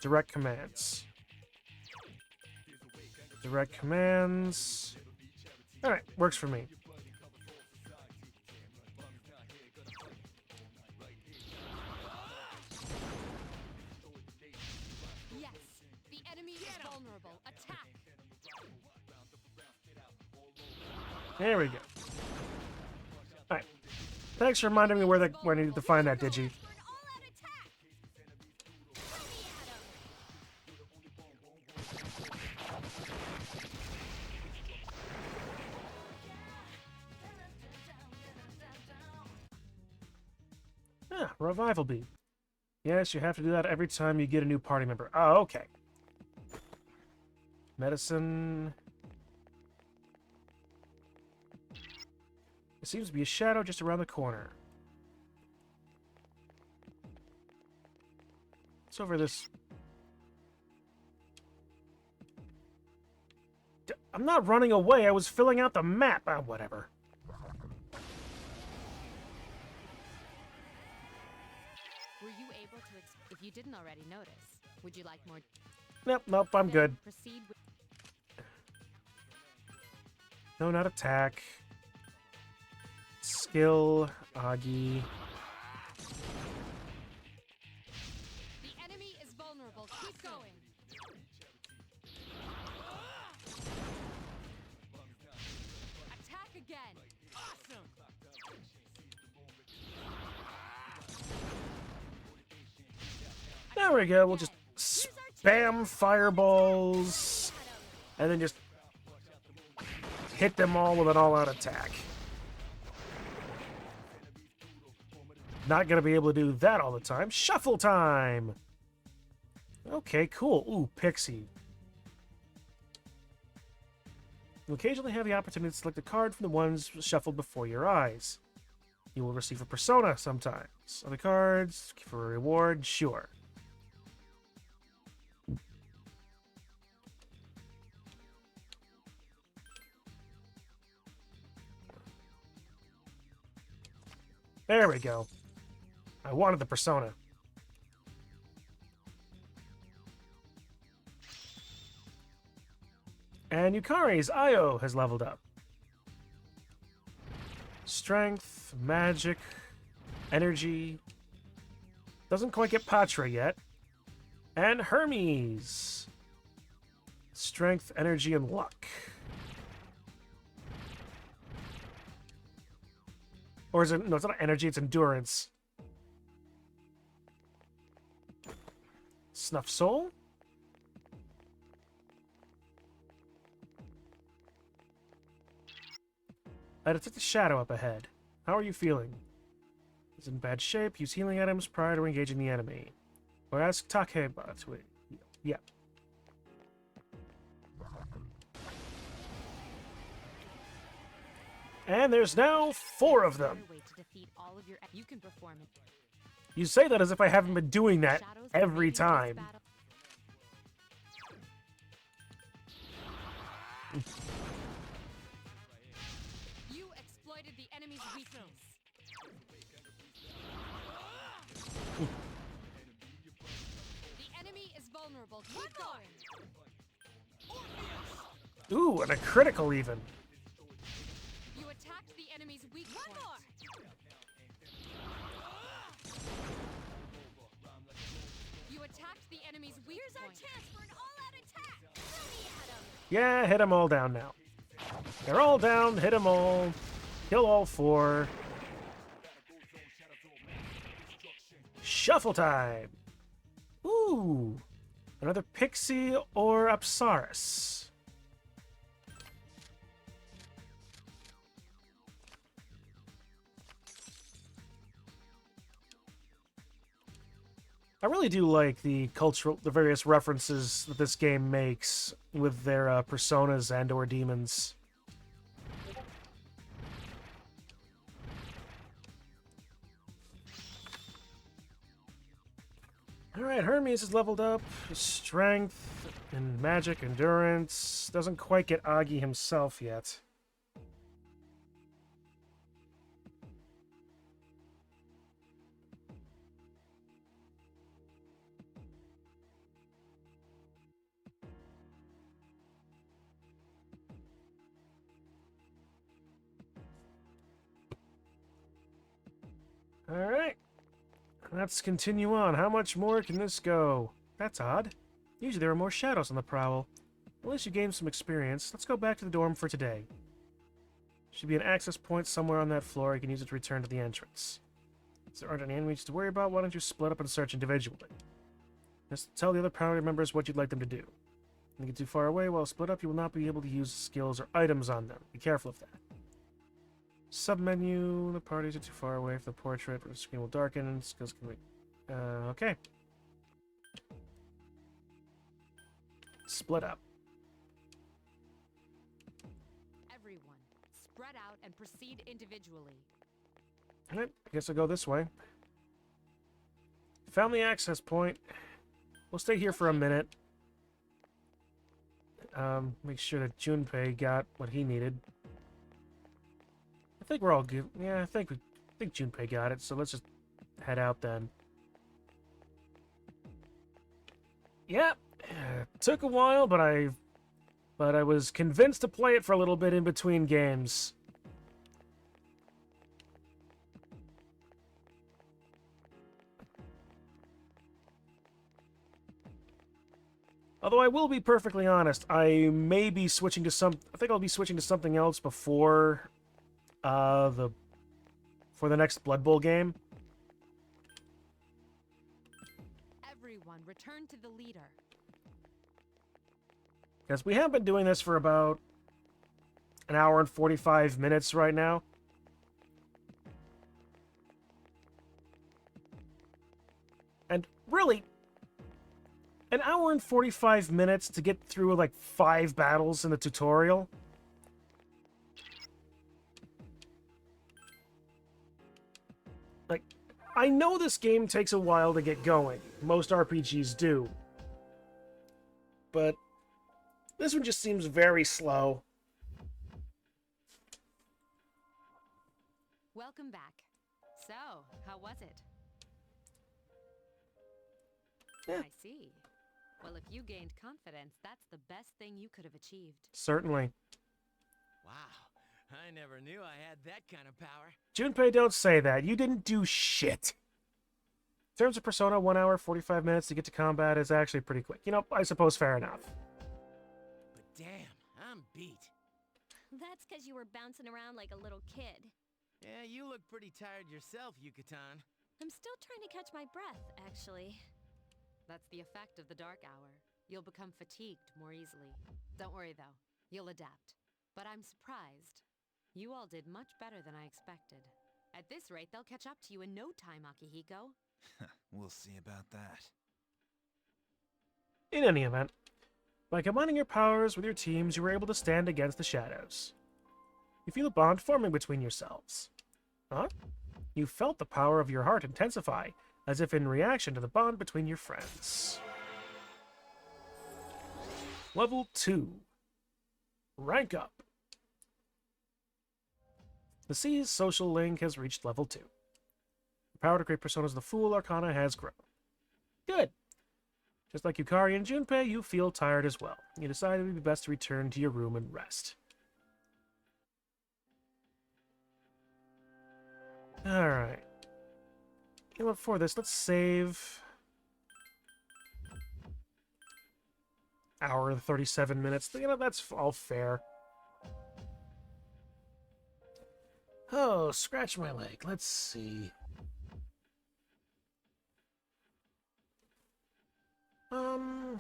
Direct commands. Direct commands. Alright, works for me.
Yes, the enemy is vulnerable. Attack.
There we go. Alright. Thanks for reminding me where I needed to find that Digi. Ah, revival beam. Yes, you have to do that every time you get a new party member. Oh, okay. Medicine. There seems to be a shadow just around the corner. It's over this. I'm not running away. I was filling out the map. Ah, whatever.
Were you able to if you didn't already notice, would you like more?
Nope, I'm good.
Proceed with
No, not attack. Skill, Augie.
the enemy is vulnerable. Keep going. Attack again. Awesome.
There we go. We'll just spam fireballs and then just hit them all with an all-out attack. Not gonna be able to do that all the time. Shuffle time! Okay, cool. Ooh, Pixie. You occasionally have the opportunity to select a card from the ones shuffled before your eyes. You will receive a persona sometimes. Other cards, for a reward, sure. There we go. I wanted the persona. And Yukari's Io has leveled up. Strength, magic, energy. Doesn't quite get Patra yet. And Hermes. Strength, energy, and luck. Or is it... No, it's not energy, it's endurance. Snuff Soul? I detect a shadow up ahead. How are you feeling? It's in bad shape. Use healing items prior to engaging the enemy. Or ask Takeba to heal. Yeah. And there's now 4 of them.
You can perform it.
You say that as if I haven't been doing that every time.
You exploited the enemy's weakness. The enemy is vulnerable. Keep going.
Ooh, and a critical even.
You attacked the enemy's weak point. You attacked the enemy's weak
Here's our
point.
chance for an all-out attack. Throw me at 'em.
Yeah, hit them all down now. They're all down, hit them all. Kill all 4. Shuffle time! Ooh! Another Pixie or Apsaris. I really do like the various references that this game makes with their personas and/or demons. Alright, Hermes is leveled up. Strength and magic endurance. Doesn't quite get Agi himself yet. Alright. Let's continue on. How much more can this go? That's odd. Usually there are more shadows on the prowl. At least you gained some experience. Let's go back to the dorm for today. Should be an access point somewhere on that floor. You can use it to return to the entrance. Since there aren't any enemies to worry about, why don't you split up and search individually? Just tell the other party members what you'd like them to do. If you get too far away while split up, you will not be able to use skills or items on them. Be careful of that. Submenu, the parties are too far away from the portrait, the screen will darken, skills can be... okay. Split up.
Everyone, spread out and proceed individually.
Alright, I guess I'll go this way. Found the access point. We'll stay here for a minute. Make sure that Junpei got what he needed. I think we're all good. Yeah, I think Junpei got it, so let's just head out then. Yeah, took a while, but I was convinced to play it for a little bit in between games. Although I will be perfectly honest, I may be switching to I think I'll be switching to something else before for the next Blood Bowl game.
Everyone, return to the leader.
Because we have been doing this for about an hour and 45 minutes right now. And really, an hour and 45 minutes to get through like 5 battles in the tutorial? Like, I know this game takes a while to get going. Most RPGs do. But this one just seems very slow.
Welcome back. So, how was it?
Yeah.
I see. Well, if you gained confidence, that's the best thing you could have achieved.
Certainly.
Wow, I never knew I had that kind of power.
Junpei, don't say that. You didn't do shit. In terms of Persona, 1 hour, 45 minutes to get to combat is actually pretty quick. You know, I suppose fair enough.
But damn, I'm beat.
That's because you were bouncing around like a little kid.
Yeah, you look pretty tired yourself, Yucatan.
I'm still trying to catch my breath, actually.
That's the effect of the dark hour. You'll become fatigued more easily. Don't worry, though. You'll adapt. But I'm surprised. You all did much better than I expected. At this rate, they'll catch up to you in no time, Akihiko.
We'll see about that.
In any event, by combining your powers with your teams, you were able to stand against the shadows. You feel a bond forming between yourselves. Huh? You felt the power of your heart intensify, as if in reaction to the bond between your friends. Level 2. Rank up. The C's social link has reached level 2. The power to create personas of the Fool Arcana has grown. Good. Just like Yukari and Junpei, you feel tired as well. You decide it would be best to return to your room and rest. Alright. You know what, for this, let's save... Hour and 37 minutes. You know, that's all fair. Oh, scratch my leg. Let's see. Oh,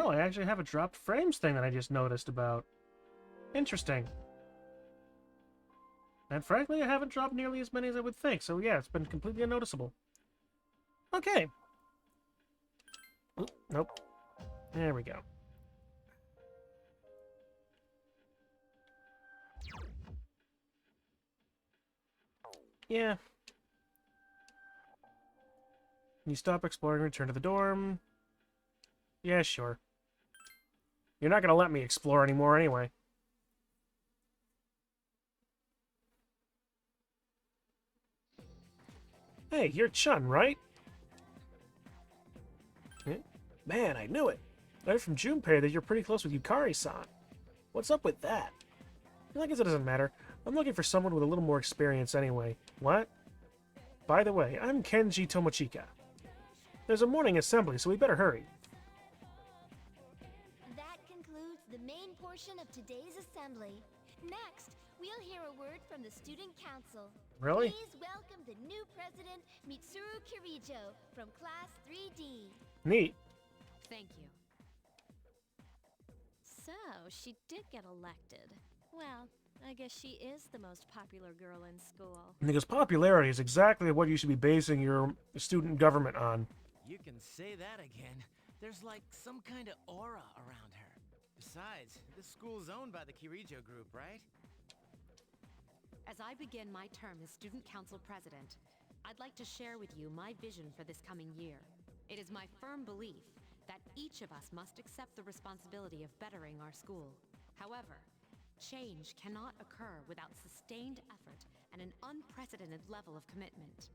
I actually have a dropped frames thing that I just noticed about. Interesting. And frankly, I haven't dropped nearly as many as I would think, so yeah, it's been completely unnoticeable. Okay. Oop, nope. There we go. Yeah. Can you stop exploring and return to the dorm? Yeah, sure. You're not gonna let me explore anymore anyway. Hey, you're Chun, right? Man, I knew it. I heard from Junpei that you're pretty close with Yukari-san. What's up with that? I guess it doesn't matter. I'm looking for someone with a little more experience anyway. What? By the way, I'm Kenji Tomochika. There's a morning assembly, so we better hurry.
That concludes the main portion of today's assembly. Next, we'll hear a word from the student council.
Really?
Please welcome the new president, Mitsuru Kirijo, from Class 3D.
Neat.
Thank you.
So, she did get elected. Well, I guess she is the most popular girl in school.
Because popularity is exactly what you should be basing your student government on.
You can say that again. There's like some kind of aura around her. Besides, this school's owned by the Kirijo group, right?
As I begin my term as Student Council President, I'd like to share with you my vision for this coming year. It is my firm belief that each of us must accept the responsibility of bettering our school. However, change cannot occur without sustained effort and an unprecedented level of commitment.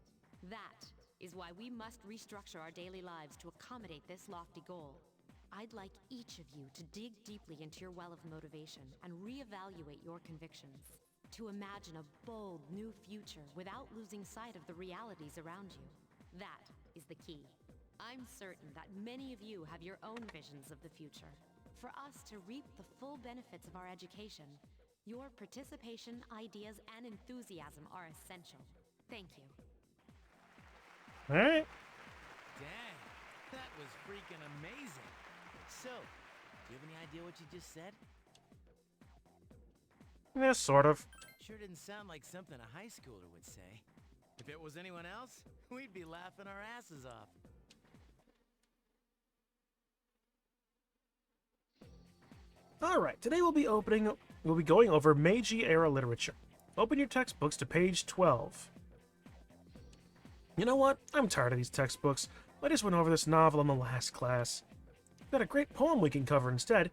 That is why we must restructure our daily lives to accommodate this lofty goal. I'd like each of you to dig deeply into your well of motivation and reevaluate your convictions. To imagine a bold new future without losing sight of the realities around you. That is the key. I'm certain that many of you have your own visions of the future. For us to reap the full benefits of our education, your participation, ideas, and enthusiasm are essential. Thank you.
Alright.
Dang, that was freaking amazing. So, do you have any idea what you just said?
Yeah, sort of.
Sure didn't sound like something a high schooler would say. If it was anyone else, we'd be laughing our asses off.
Alright, today we'll be going over Meiji-era literature. Open your textbooks to page 12. You know what? I'm tired of these textbooks. I just went over this novel in the last class. We've got a great poem we can cover instead.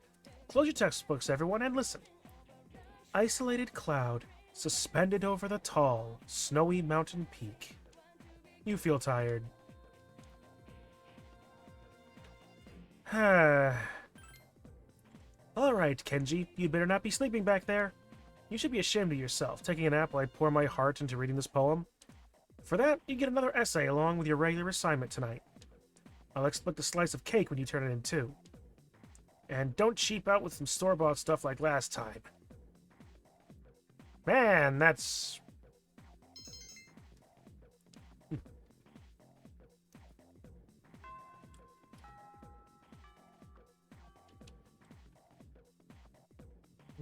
Close your textbooks, everyone, and listen. Isolated cloud, suspended over the tall, snowy mountain peak. You feel tired. Alright, Kenji, you better not be sleeping back there. You should be ashamed of yourself, taking a nap while I pour my heart into reading this poem. For that, you get another essay along with your regular assignment tonight. I'll expect a slice of cake when you turn it in too. And don't cheap out with some store-bought stuff like last time. Man, that's...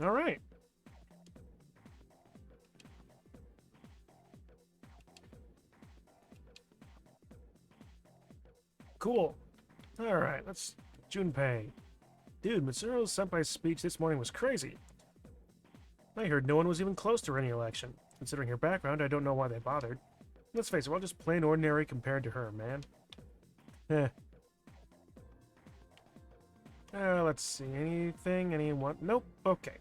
Alright. Cool. Alright, let's... Junpei. Dude, Mitsuru Senpai's speech this morning was crazy. I heard no one was even close to winning election. Considering her background, I don't know why they bothered. Let's face it, we're all just plain ordinary compared to her, man. Let's see. Anything? Anyone? Nope. Okay.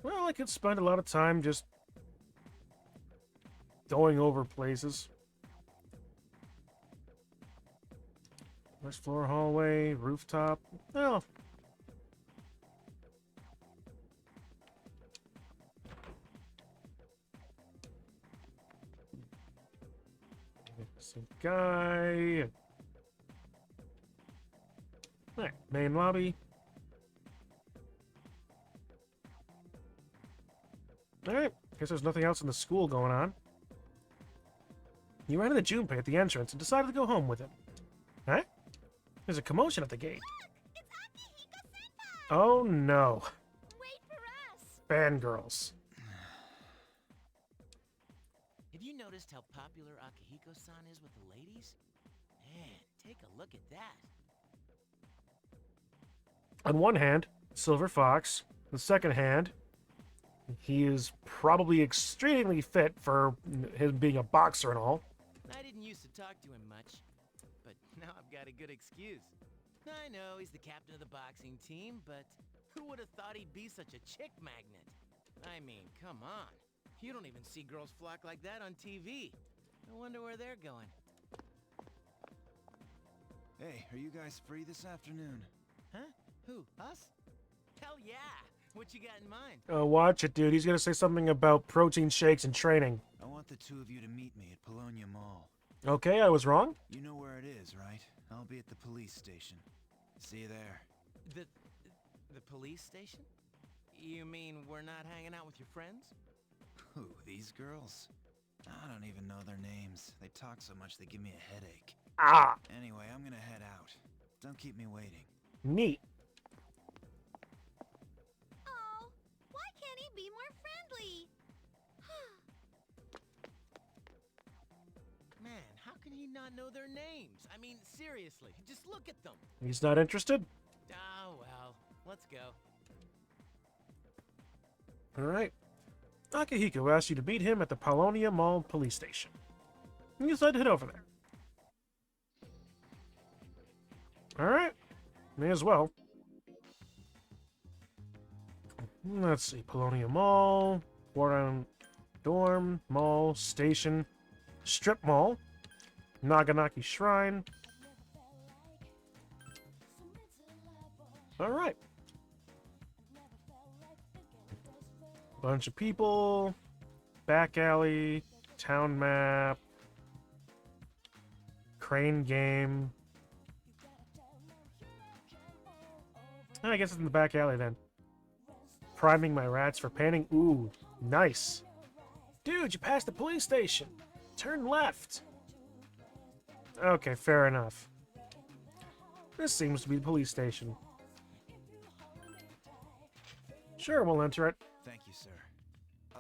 Well, I could spend a lot of time just going over places. First floor hallway, rooftop. Oh. Some guy. Alright, main lobby. Alright, guess there's nothing else in the school going on. You ran into Junpei at the entrance and decided to go home with him. Huh? There's a commotion at the gate. Oh no.
Wait for us.
Fangirls.
Have you noticed how popular Akihiko-san is with the ladies? Man, take a look at that.
On one hand, Silver Fox. On the second hand, he is probably extremely fit for him being a boxer and all.
I didn't used to talk to him much, but now I've got a good excuse. I know he's the captain of the boxing team, but who would have thought he'd be such a chick magnet? I mean, come on. You don't even see girls flock like that on TV. I wonder where they're going.
Hey, are you guys free this afternoon?
Huh? Who? Us? Hell yeah! What you got in mind?
Watch it, dude. He's gonna say something about protein shakes and training.
I want the two of you to meet me at Polonia Mall.
Okay, I was wrong.
You know where it is, right? I'll be at the police station. See you there.
The police station? You mean we're not hanging out with your friends?
Who, these girls? I don't even know their names. They talk so much they give me a headache.
Ah!
Anyway, I'm gonna head out. Don't keep me waiting.
Neat.
Oh, why can't he be more friendly?
Man, how can he not know their names? I mean, seriously, just look at them.
He's not interested?
Oh, well, let's go.
Alright. Akihiko asks you to meet him at the Polonia Mall police station. You decide to head over there. Alright. May as well. Let's see. Polonia Mall, Warren Dorm, Mall, Station, Strip Mall, Naganaki Shrine. Alright. Bunch of people, back alley, town map, crane game. I guess it's in the back alley then. Priming my rats for panning. Ooh, nice. Dude, you passed the police station. Turn left. Okay, fair enough. This seems to be the police station. Sure, we'll enter it.
Thank you, sir.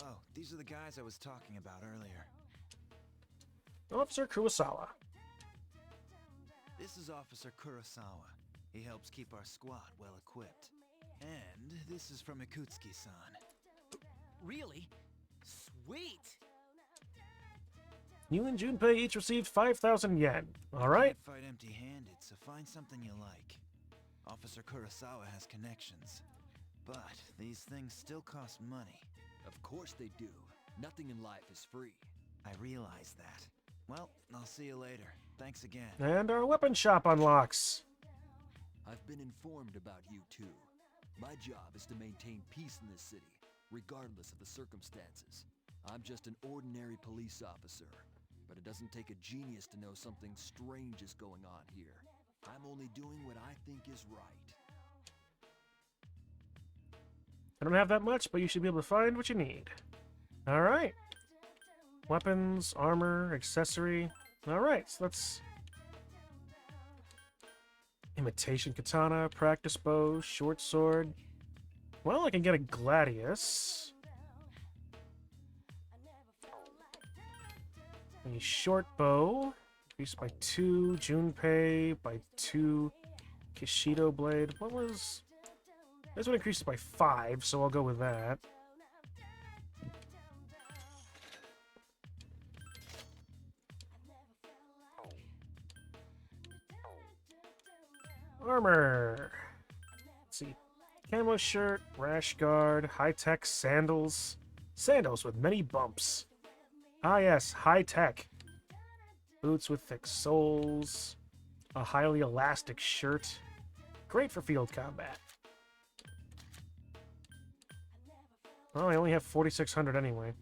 Oh, these are the guys I was talking about earlier.
Officer Kurosawa.
This is Officer Kurosawa. He helps keep our squad well equipped. And this is from Ikutsuki-san.
Really? Sweet!
You and Junpei each received 5,000 yen. Alright?
Can't fight empty-handed, so find something you like. Officer Kurosawa has connections. But these things still cost money.
Of course they do. Nothing in life is free.
I realize that. Well, I'll see you later. Thanks again.
And our weapon shop unlocks.
I've been informed about you two. My job is to maintain peace in this city, regardless of the circumstances. I'm just an ordinary police officer, but it doesn't take a genius to know something strange is going on here. I'm only doing what I think is right.
I don't have that much, but you should be able to find what you need. Alright. Weapons, armor, accessory. Alright, so let's... Imitation katana, practice bow, short sword. Well, I can get a gladius. A short bow. Increased by 2. Junpei by 2. Kishido blade. What was... This one increases by 5, so I'll go with that. Armor. Let's see. Camo shirt, rash guard, high-tech sandals. Sandals with many bumps. Ah yes, high-tech. Boots with thick soles. A highly elastic shirt. Great for field combat. Well, I only have 4,600 anyway.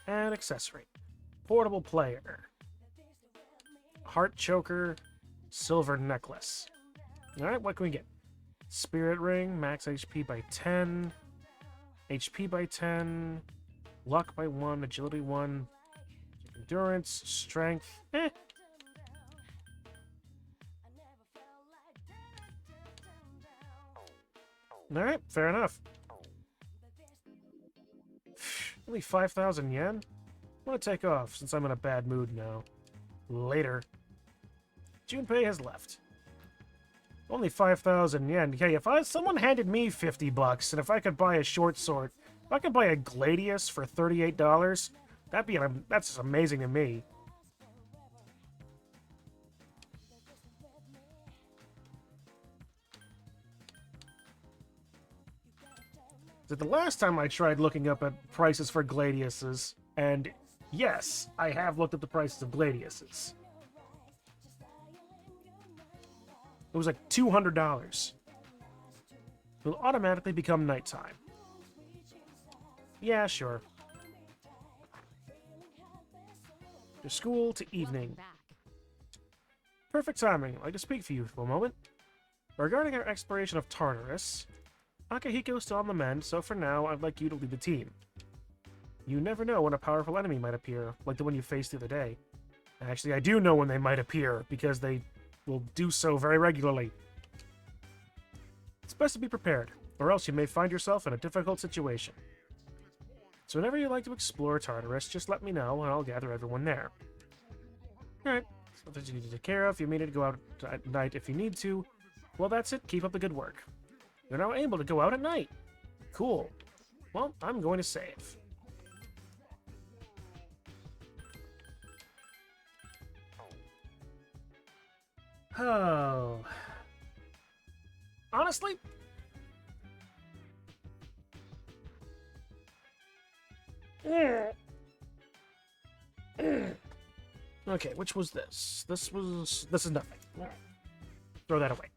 And accessory. Portable player. Heart choker. Silver necklace. Alright, what can we get? Spirit ring. Max HP by 10. HP by 10. Luck by 1. Agility 1. endurance, strength. Alright, fair enough. Only 5,000 yen? I'm gonna take off since I'm in a bad mood now. Later. Junpei has left. Only 5,000 yen. Hey, if someone handed me 50 bucks, and if I could buy a short sword, if I could buy a Gladius for $38, that's just amazing to me. So the last time I tried looking up at prices for Gladiuses, and yes, I have looked at the prices of Gladiuses. It was like $200. It will automatically become nighttime. Yeah, sure. To school to evening. Perfect timing. I'd like to speak for you for a moment. Regarding our exploration of Tartarus, Akihiko's still on the mend, so for now, I'd like you to lead the team. You never know when a powerful enemy might appear, like the one you faced the other day. Actually, I do know when they might appear, because they will do so very regularly. It's best to be prepared, or else you may find yourself in a difficult situation. So whenever you like to explore Tartarus, just let me know, and I'll gather everyone there. Alright, something you need to take care of. You may need to go out at night if you need to. Well, that's it. Keep up the good work. You're now able to go out at night. Cool. Well, I'm going to save. Oh. Honestly? Okay, which was this? This is nothing. Throw that away.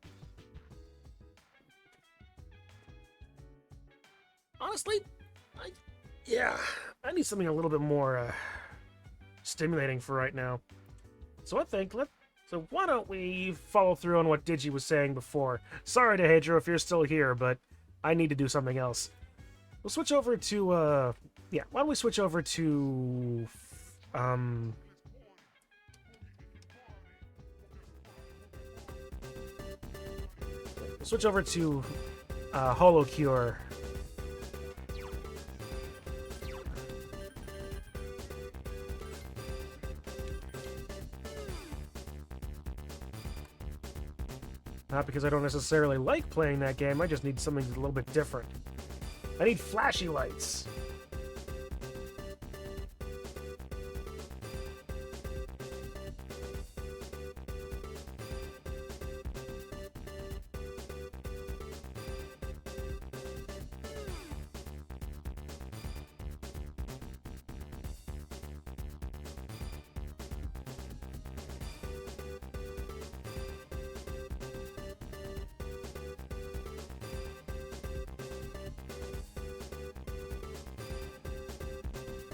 Honestly, I need something a little bit more stimulating for right now. So I think so why don't we follow through on what Digi was saying before? Sorry, Dehedro, if you're still here, but I need to do something else. We'll switch over to why don't we switch over to Holocure. Not because I don't necessarily like playing that game, I just need something a little bit different. I need flashy lights.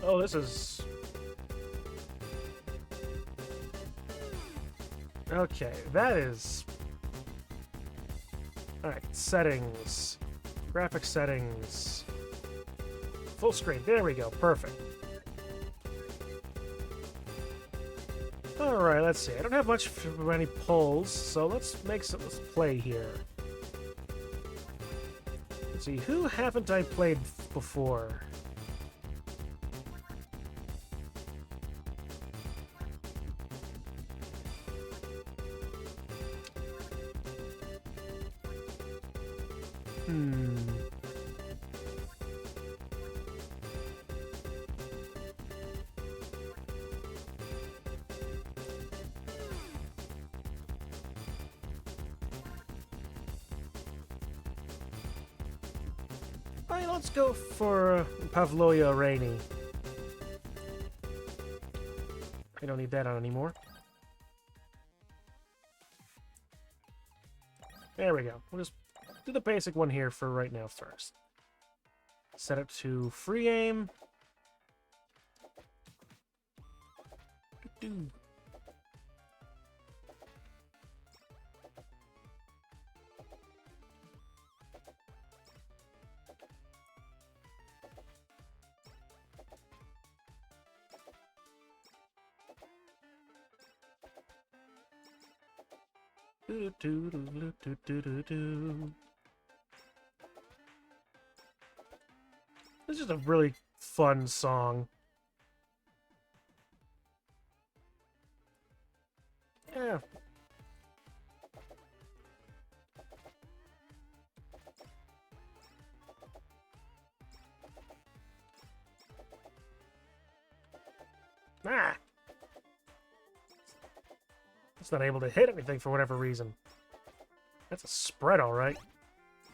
Oh, this is... Okay, that is... Alright, settings. Graphic settings. Full screen. There we go. Perfect. Alright, let's see. I don't have much for any polls, so let's play here. Let's see, who haven't I played before? Alright, let's go for Pavloya Rainy. I don't need that on anymore. There we go. We'll just do the basic one here for right now first. Set it to free aim. This is a really fun song. Yeah. Ah! It's not able to hit anything for whatever reason. That's a spread, all right.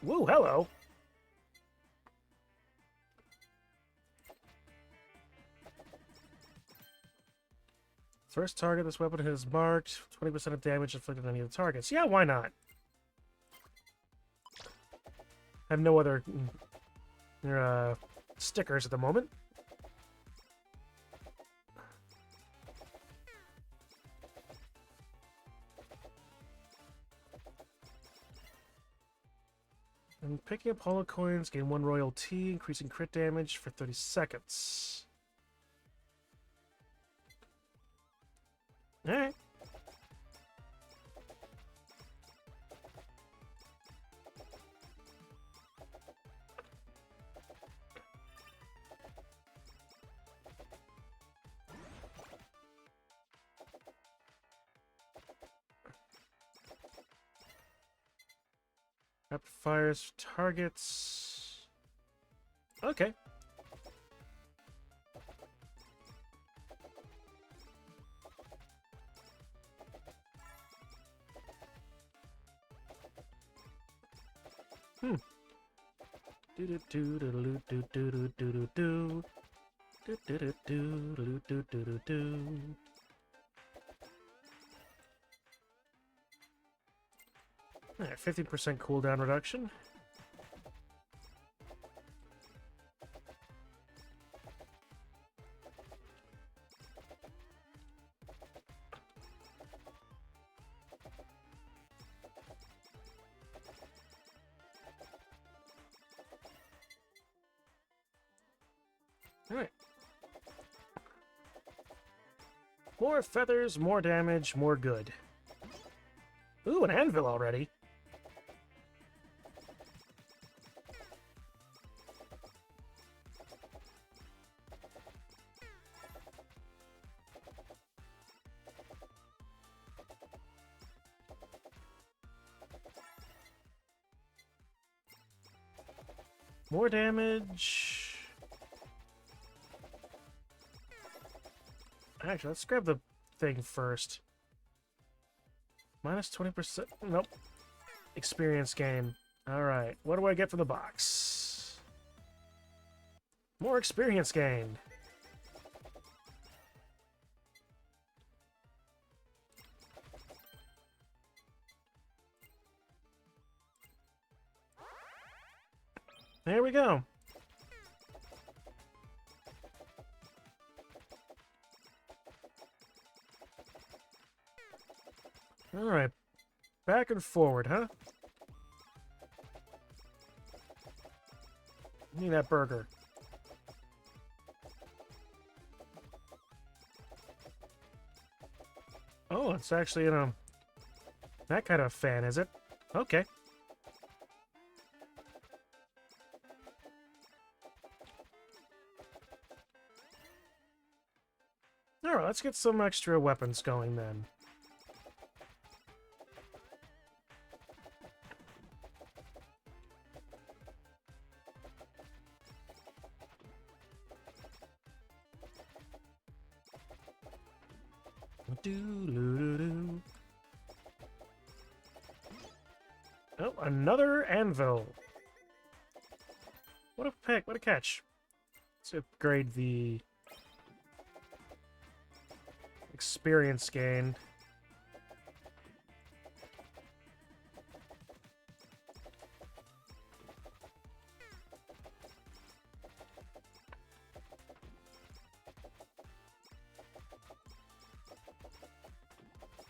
Woo, hello. First target this weapon has marked. 20% of damage inflicted on any of the targets. Yeah, why not? I have no other stickers at the moment. And picking up holo coins, gain 1 royal T, increasing crit damage for 30 seconds. Alright. Rapid fires targets. Okay. Do do do do do do do do do do do do do do do do do do. Alright, 50% cooldown reduction. Alright. More feathers, more damage, more good. Ooh, an anvil already. More damage. Actually, let's grab the thing first. Minus 20%. Nope. Experience gain. Alright, what do I get from the box? More experience gain. There we go. Alright. Back and forward, huh? Need that burger. Oh, it's actually in a... that kind of fan, is it? Okay. Alright, let's get some extra weapons going then. Oh, another anvil. What a pick, what a catch. Let's upgrade the experience gain.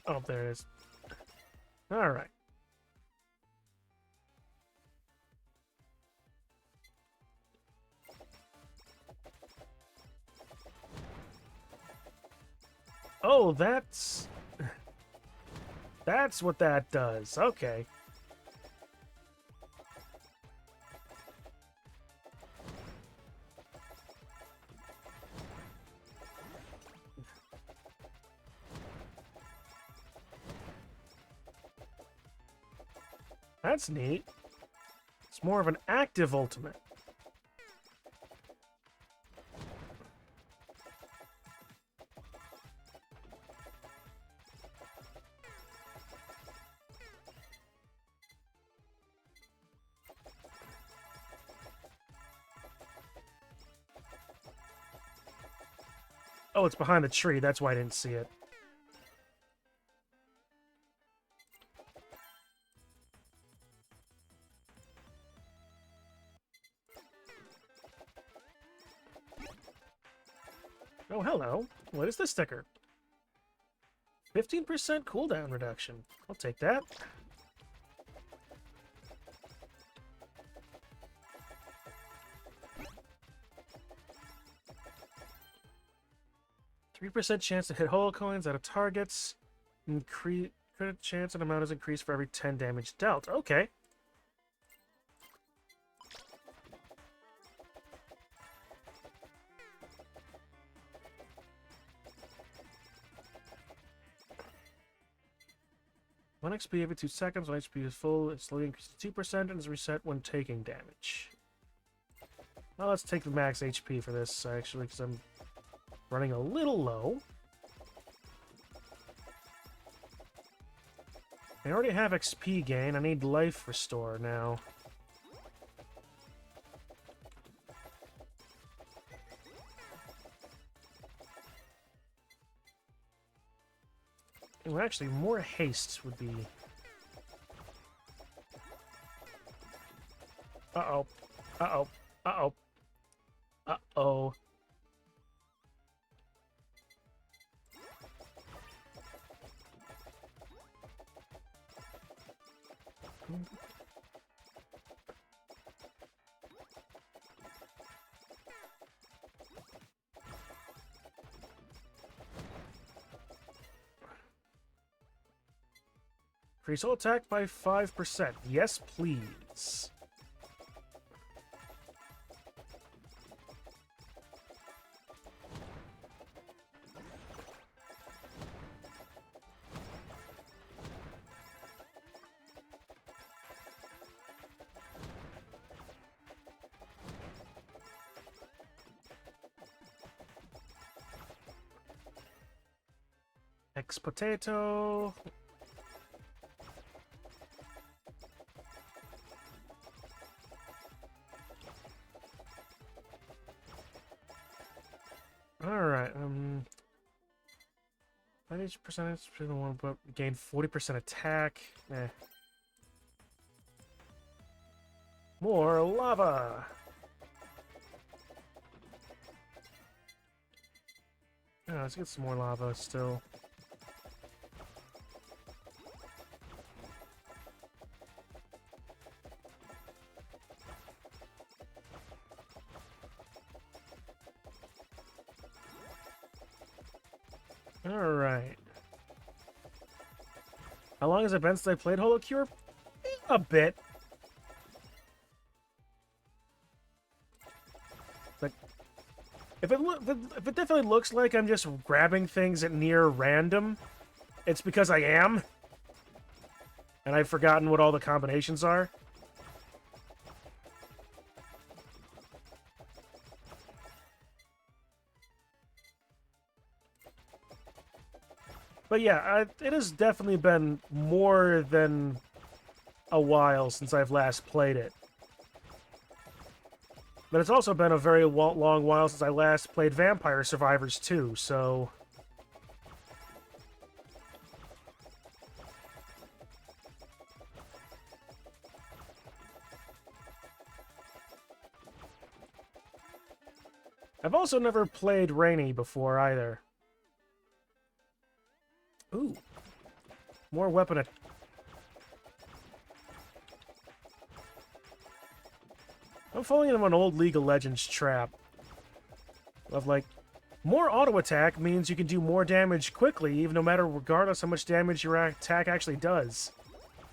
Oh, there it is. All right. Oh, that's... That's what that does. Okay. That's neat. It's more of an active ultimate. Oh, it's behind the tree. That's why I didn't see it. Oh, hello. What is this sticker? 15% cooldown reduction. I'll take that. %3 chance to hit holo coins out of targets. Crit chance and amount is increased for every 10 damage dealt. Okay. One XP every 2 seconds. When XP is full, it slowly increases 2% and is reset when taking damage. Well, let's take the max HP for this, actually, because I'm running a little low. I already have XP gain. I need life restore now. Well, actually, more haste would be... Uh-oh. Uh-oh. Uh-oh. Uh-oh. Increase all attack by 5%. Yes, please. X-Potato. Alright, manage percentage to the one, but gain 40% attack. Eh. More lava! Yeah, let's get some more lava still. Alright. How long has it been since I played Holocure? A bit. But if it definitely looks like I'm just grabbing things at near random, it's because I am. And I've forgotten what all the combinations are. But yeah, it has definitely been more than a while since I've last played it. But it's also been a very long while since I last played Vampire Survivors 2, so... I've also never played Rainy before, either. Ooh. More weapon... I'm falling into an old League of Legends trap. Of, like, More auto attack means you can do more damage quickly, even no matter regardless how much damage your attack actually does.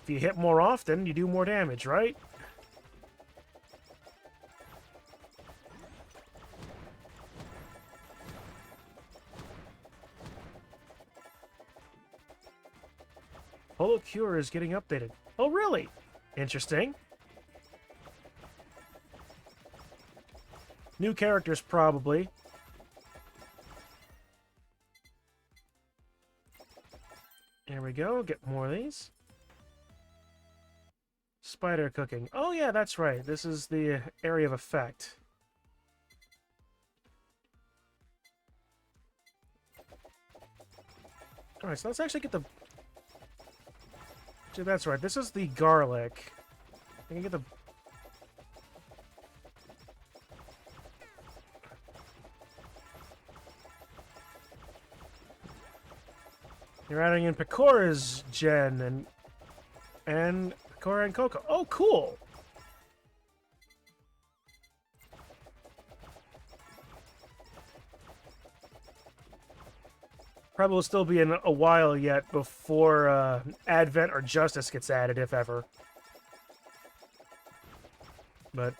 If you hit more often, you do more damage, right? Holocure is getting updated. Oh, really? Interesting. New characters, probably. There we go. Get more of these. Spider cooking. Oh, yeah, that's right. This is the area of effect. Alright, so let's actually get the... That's right. This is the garlic. I can get the... You're adding in Pecora's gen and Pecora and Coco. Oh, cool! Probably will still be in a while yet before Advent or Justice gets added, if ever. But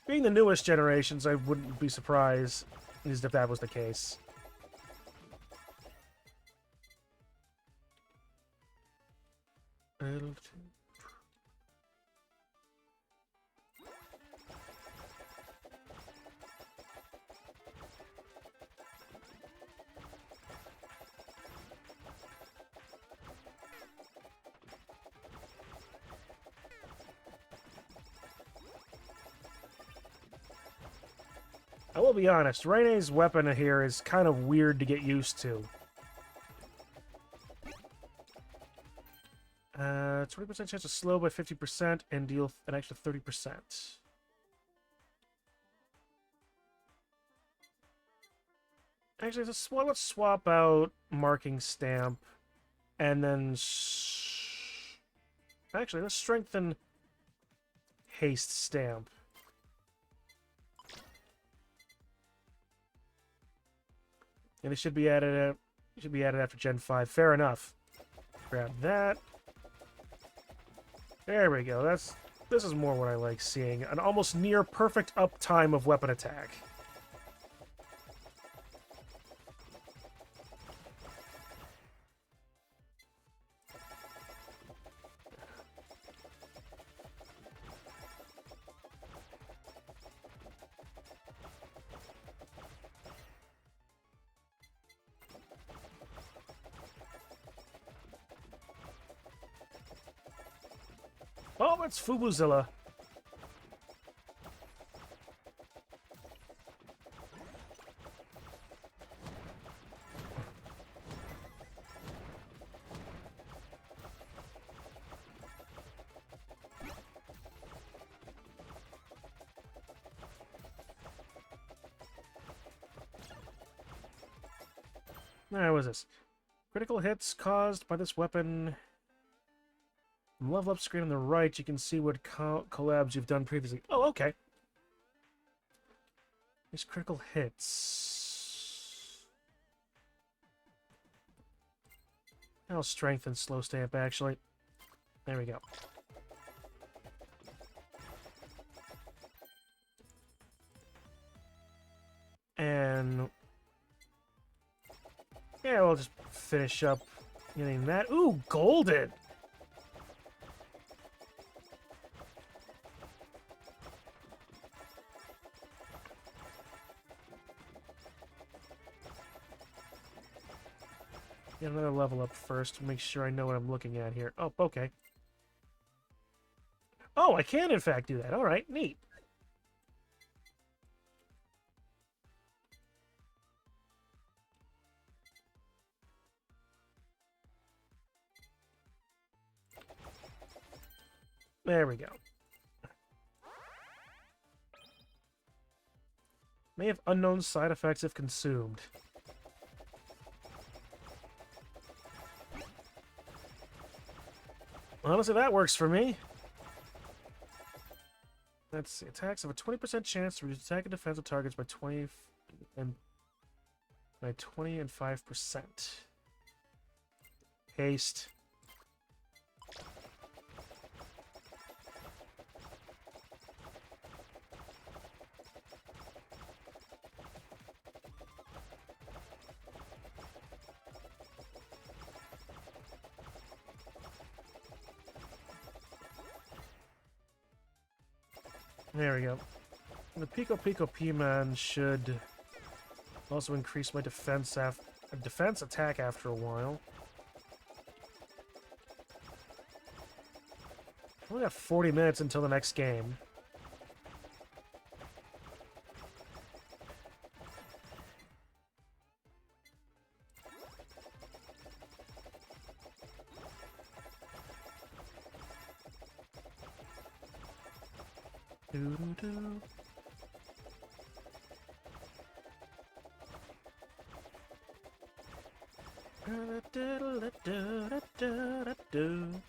being the newest generations, I wouldn't be surprised if that was the case. I will be honest, Rene's weapon here is kind of weird to get used to. 20% chance to slow by 50% and deal an extra 30%. Actually, let's swap out Marking Stamp, and then... Actually, let's strengthen Haste Stamp. And it should be added after Gen 5. Fair enough. Grab that. There we go. This is more what I like seeing. An almost near perfect uptime of weapon attack. Oh, it's Fubuzilla. Alright, what is this? Critical hits caused by this weapon. On the level up screen on the right, you can see what collabs you've done previously. Oh, okay. These critical hits. I'll strengthen slow stamp, actually. There we go. And... yeah, we'll just finish up getting that. Ooh, golden! Get another level up first to make sure I know what I'm looking at here. Oh, okay. Oh, I can in fact do that. All right, neat. There we go. May have unknown side effects if consumed. Honestly, that works for me. Let's see. Attacks have a 20% chance to reduce attack and defensive targets by 20 and 5%. Haste. There we go. The Pico Pico P-Man should also increase my defense attack after a while. We only got 40 minutes until the next game. Doo-doo-doo. Da-da-da-da-da-da-da-da.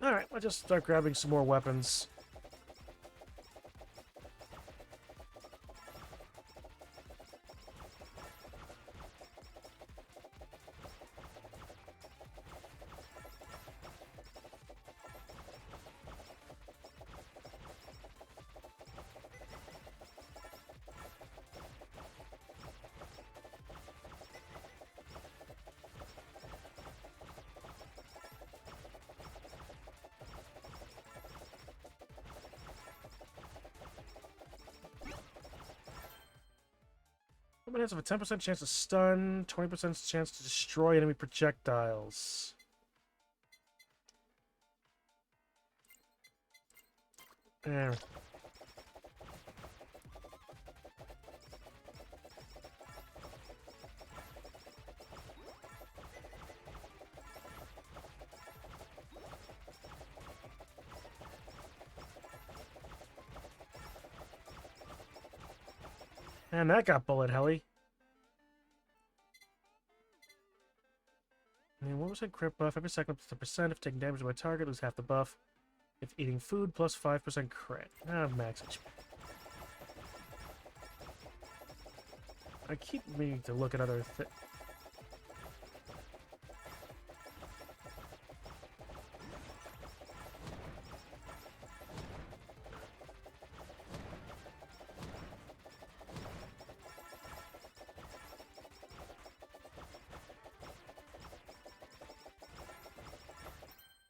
Alright, I'll just start grabbing some more weapons. Weapon has a 10% chance to stun, 20% chance to destroy enemy projectiles. There. And that got bullet helly. And 1% crit buff every second up to 10%. If taking damage by target, lose half the buff. If eating food, plus 5% crit. Max HP. I keep meaning to look at other things.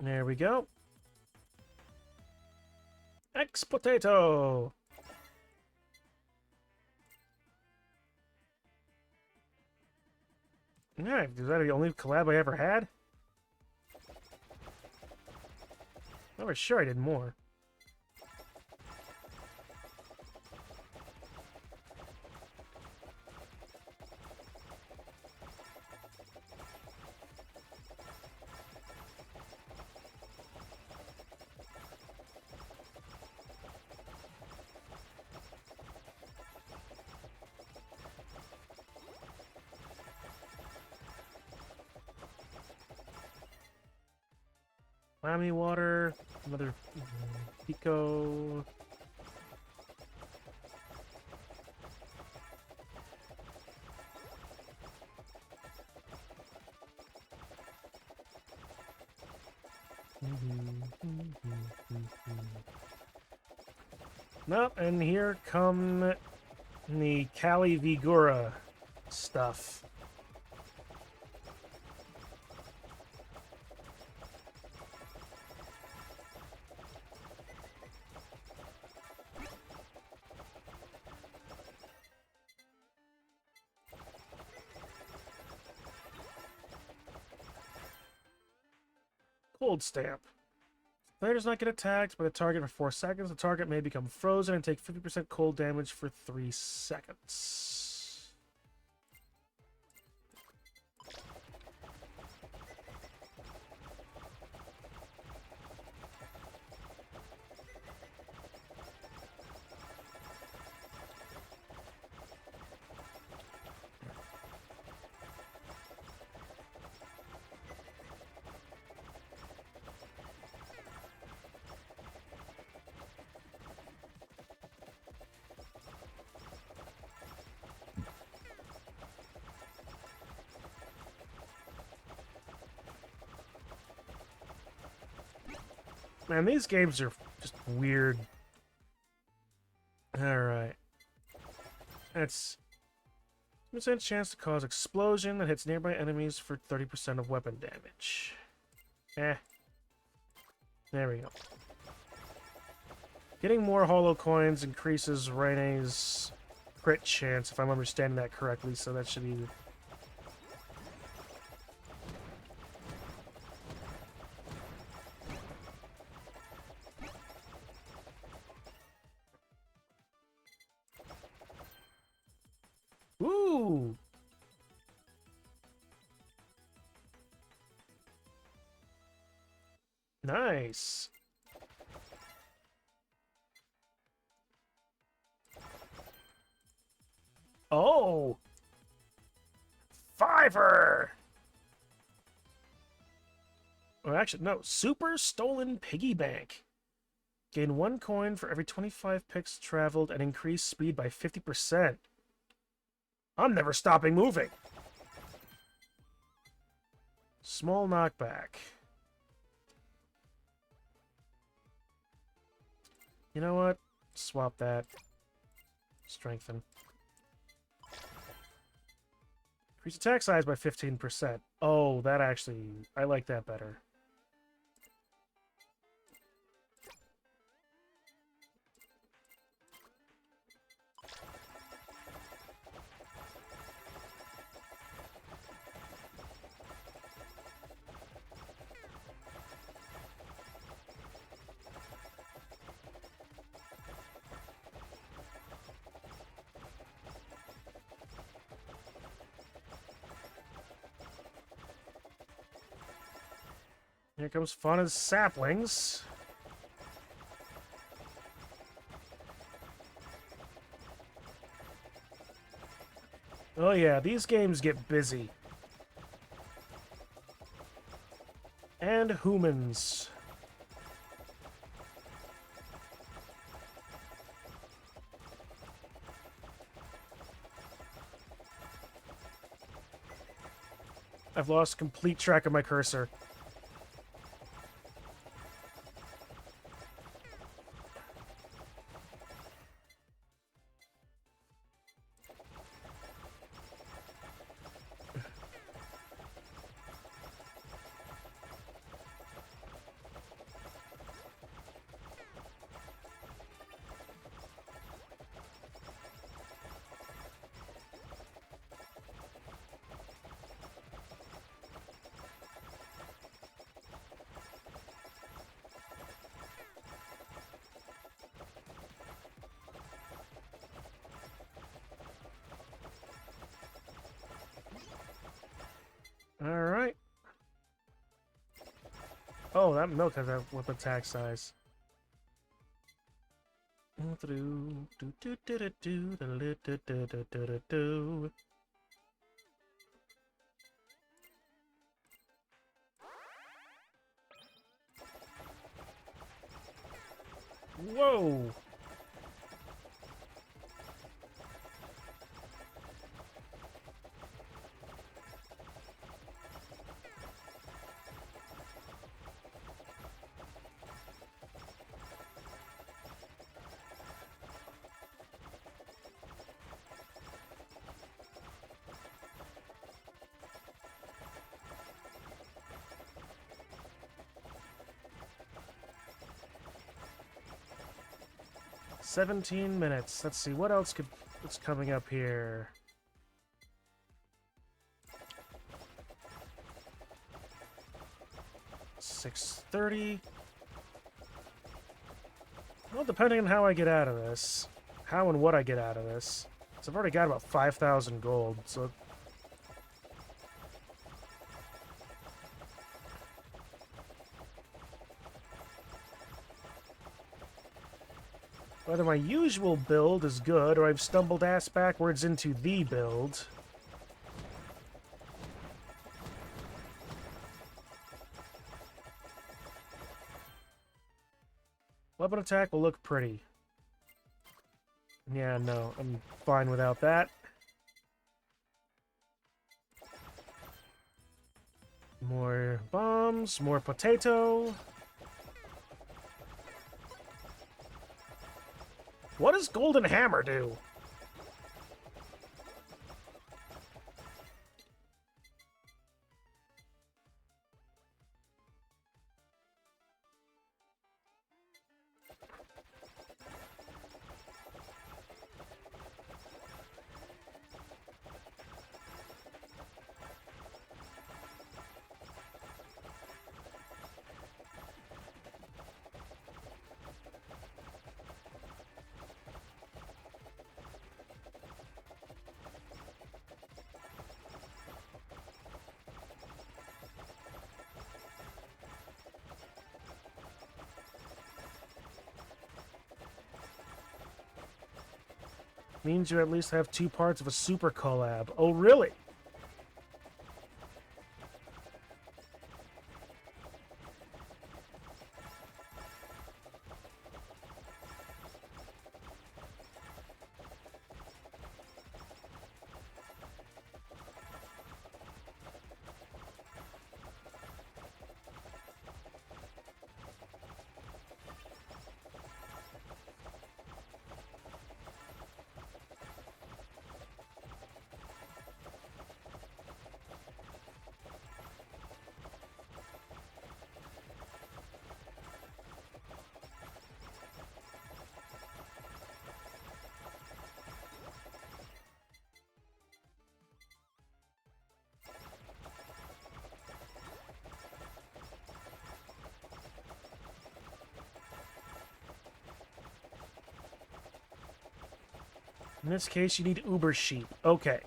There we go. Ex-potato! Alright, is that the only collab I ever had? I was sure I did more. Miami water, another Pico. Nope, and here come the Cali Vigura stuff. Cold stamp. Player does not get attacked by the target for 4 seconds. The target may become frozen and take 50% cold damage for 3 seconds. Man, these games are just weird. Alright. That's... percent chance to cause explosion that hits nearby enemies for 30% of weapon damage. There we go. Getting more holo coins increases Rene's crit chance, if I'm understanding that correctly, so that should be... Ooh! Nice. Oh! Fiver! Oh, actually, no. Super Stolen Piggy Bank. Gain 1 coin for every 25 pixels traveled and increase speed by 50%. I'm never stopping moving. Small knockback. You know what? Swap that. Strengthen. Increase attack size by 15%. Oh, that actually... I like that better. Here comes Fauna's saplings. Oh yeah, these games get busy. And humans. I've lost complete track of my cursor. Alright. Oh, that milk has a whip attack size. Whoa! "17 minutes. Let's see, what else what's coming up here? $6:30. Well, depending on how I get out of this. How and what I get out of this. So I've already got about 5,000 gold, so... Whether my usual build is good, or I've stumbled ass backwards into the build. Weapon attack will look pretty. Yeah, no, I'm fine without that. More bombs, more potato. What does Golden Hammer do? Means you at least have 2 parts of a super collab. Oh, really? In this case, you need Uber Sheep. Okay.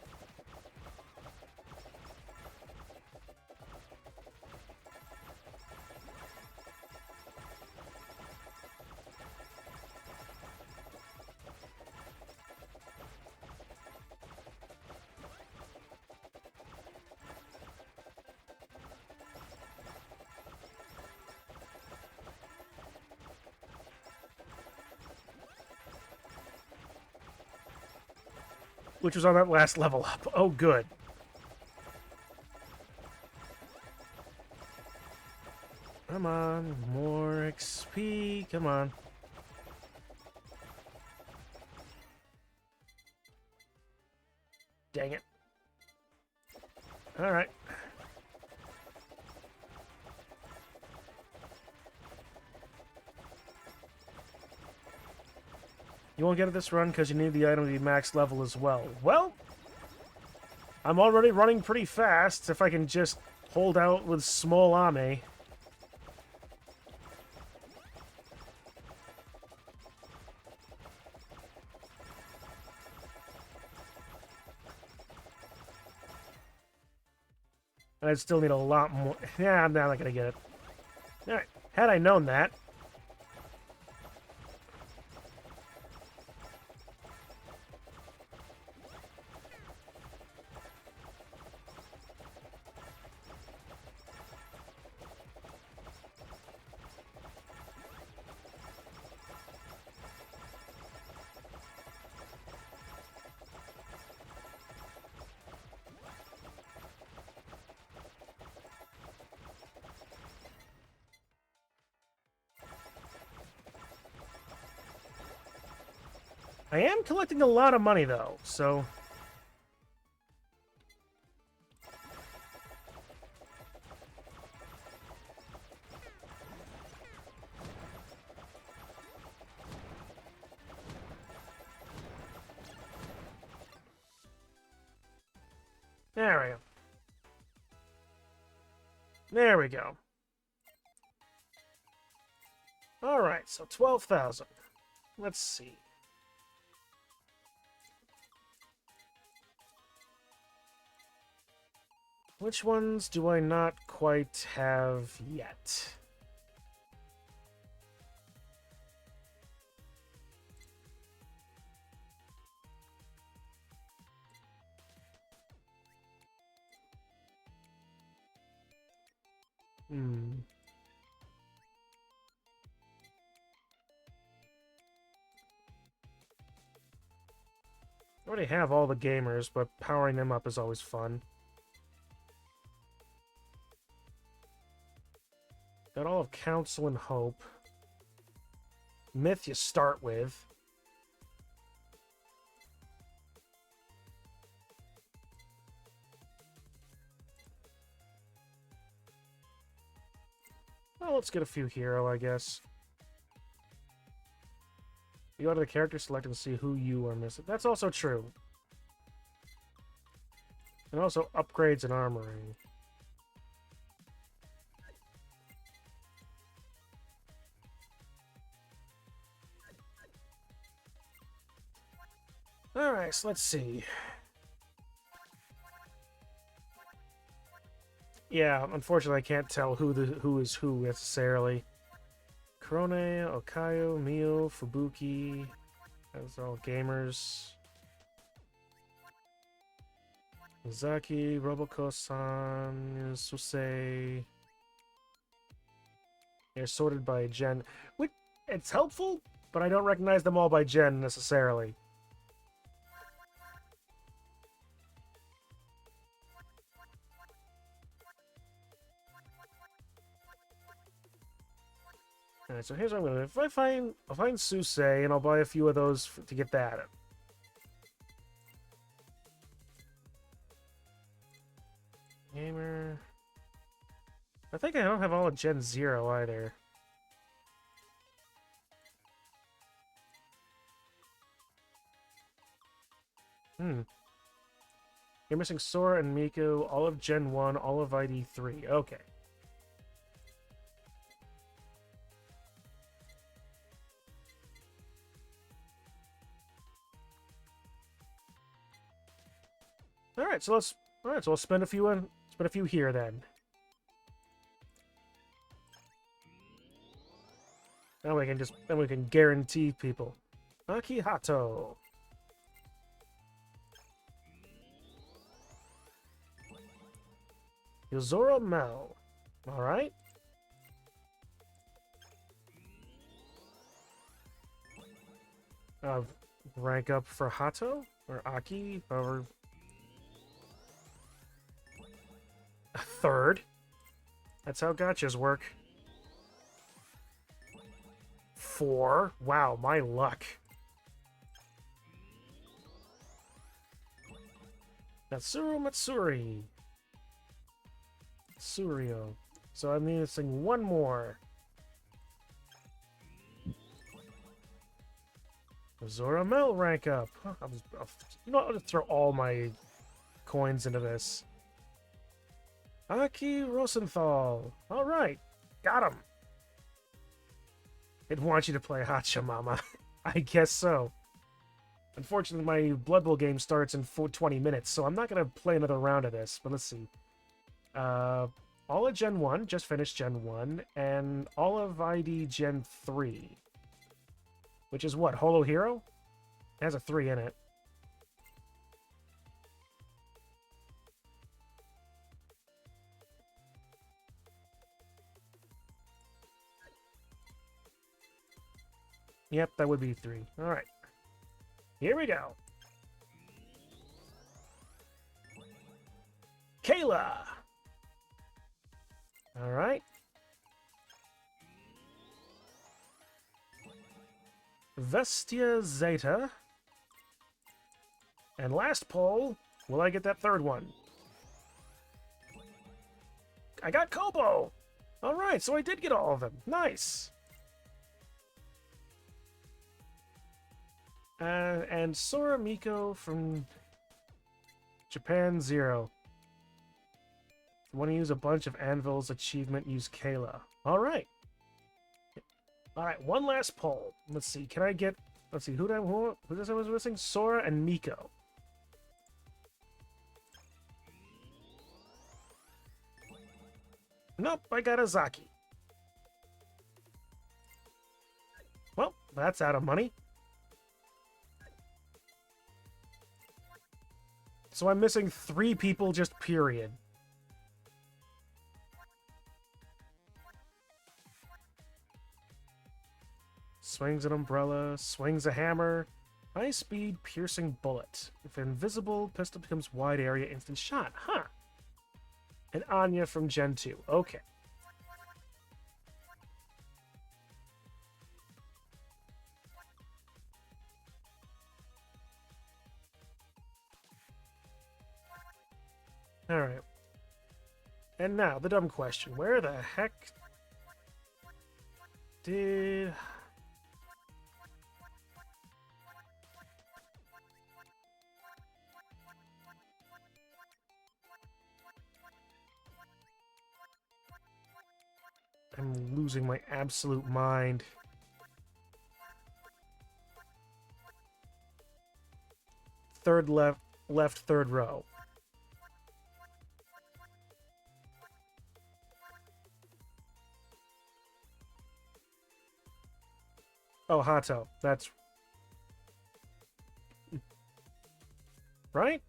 Which was on that last level up. Oh, good. Come on, more XP. Come on. Dang it. All right. You won't get it this run because you need the item to be max level as well. Well, I'm already running pretty fast if I can just hold out with small Ame. And I'd still need a lot more. Yeah, I'm not going to get it. Alright, had I known that. I am collecting a lot of money, though, so... There we go. There we go. Alright, so 12,000. Let's see. Which ones do I not quite have yet? I already have all the gamers, but powering them up is always fun. Got all of Counsel and Hope. Myth you start with. Well, let's get a few hero, I guess. You go to the character select and see who you are missing. That's also true. And also upgrades and armoring. Alright, so let's see. Yeah, unfortunately I can't tell who is who necessarily. Korone, Okayo, Mio, Fubuki. That's all gamers. Mizaki, Roboko-san, Susei. They're sorted by gen. Which, it's helpful, but I don't recognize them all by gen necessarily. Alright, so here's what I'm gonna do. If I'll find Susei, and I'll buy a few of those to get that. Gamer. I think I don't have all of Gen 0 either. You're missing Sora and Miko, all of Gen 1, all of ID 3. Okay. Alright, so I'll spend a few here then. Then we can guarantee people. Akihato. Yozora Mel. Alright. Rank up for Hato or Aki, however. A third. That's how gotchas work. 4. Wow, my luck. Natsuru Matsuri. Surio. So I'm missing one more. Zora Mel rank up. Huh, you know, I'll just throw all my coins into this. Aki Rosenthal. Alright. Got him. It wants you to play Hacha Mama. I guess so. Unfortunately, my Blood Bowl game starts in 20 minutes, so I'm not going to play another round of this, but let's see. All of Gen 1, just finished Gen 1, and all of ID Gen 3. Which is what, Holo Hero? It has a 3 in it. Yep, that would be 3. Alright. Here we go. Kayla! Alright. Vestia Zeta. And last poll, will I get that third one? I got Kobo! Alright, so I did get all of them. Nice! And Sora Miko from Japan 0. Want to use a bunch of anvils achievement, use Kayla. Alright. Alright, one last poll. Let's see, can I get... Let's see, who does I was missing? Sora and Miko. Nope, I got Azaki. Well, that's out of money. So I'm missing 3 people, just period. Swings an umbrella, swings a hammer. High speed, piercing bullet. If invisible, pistol becomes wide area, instant shot. Huh. And Anya from Gen 2. Okay. Alright. And now, the dumb question. Where the heck Did... I'm losing my absolute mind. Third left, third row. Oh, Hato. That's... right?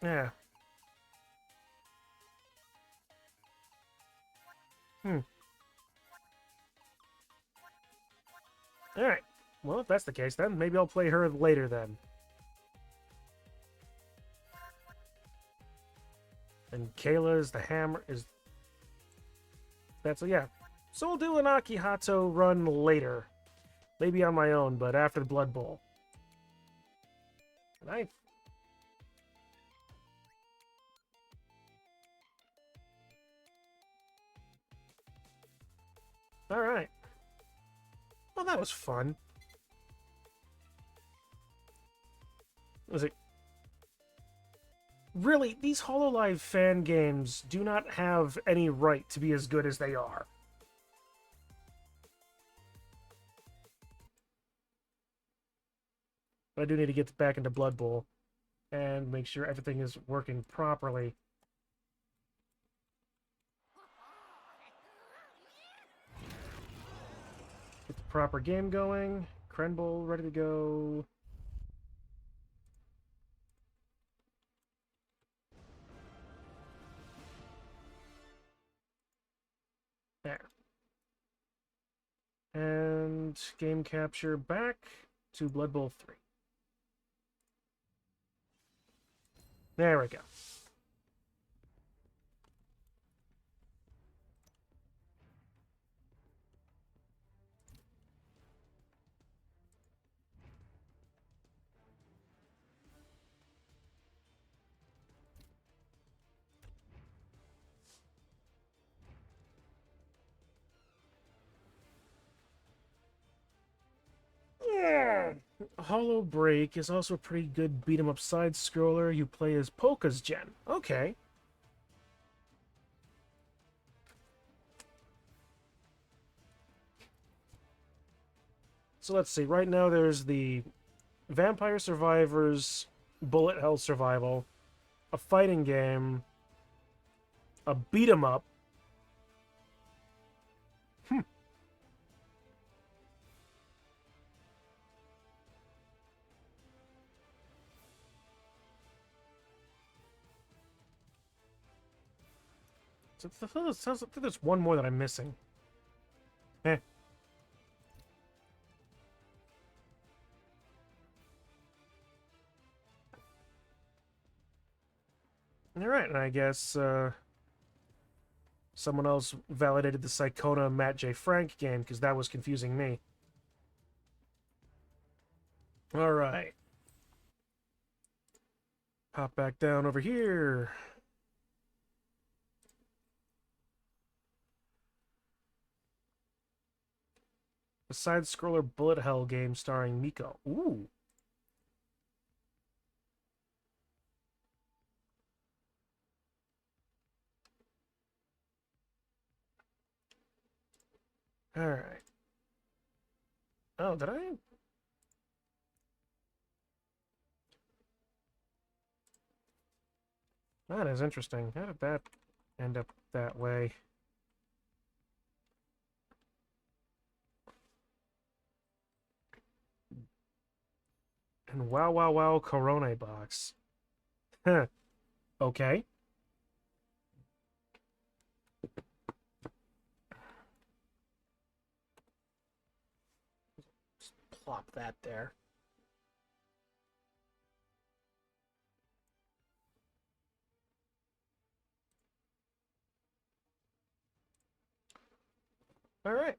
Yeah. Alright. Well, if that's the case, then maybe I'll play her later then. And Kayla is the hammer, is... That's... yeah. So we'll do an Akihato run later. Maybe on my own, but after the Blood Bowl. And I... Alright. Well, that was fun. Was it... Really, these HoloLive fan games do not have any right to be as good as they are. But I do need to get back into Blood Bowl and make sure everything is working properly. Get the proper game going. Crenbowl ready to go. There. And game capture back to Blood Bowl 3. There we go. Hollow Break is also a pretty good beat-em-up side-scroller. You play as Polka's Gen. Okay. So let's see. Right now there's the Vampire Survivors Bullet Hell Survival, a fighting game, a beat-em-up. So it sounds like there's one more that I'm missing. Eh. Alright, and I guess someone else validated the Psychona Matt J. Frank game, because that was confusing me. Alright. Hop back down over here. A side-scroller bullet hell game starring Miko. Ooh. Alright. Oh, did I? That is interesting. How did that end up that way? And wow, wow, wow, Corona box. Huh. Okay. Just plop that there. All right.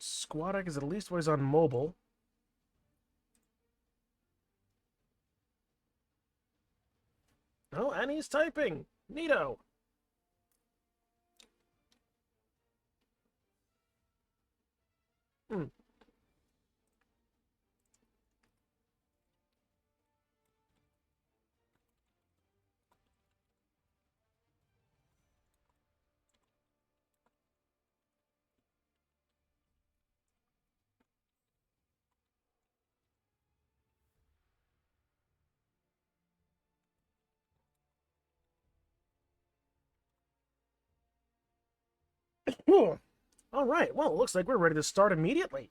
Squadak is at least always on mobile. Chinese typing. Neato. Hmm. All right, well, it looks like we're ready to start immediately.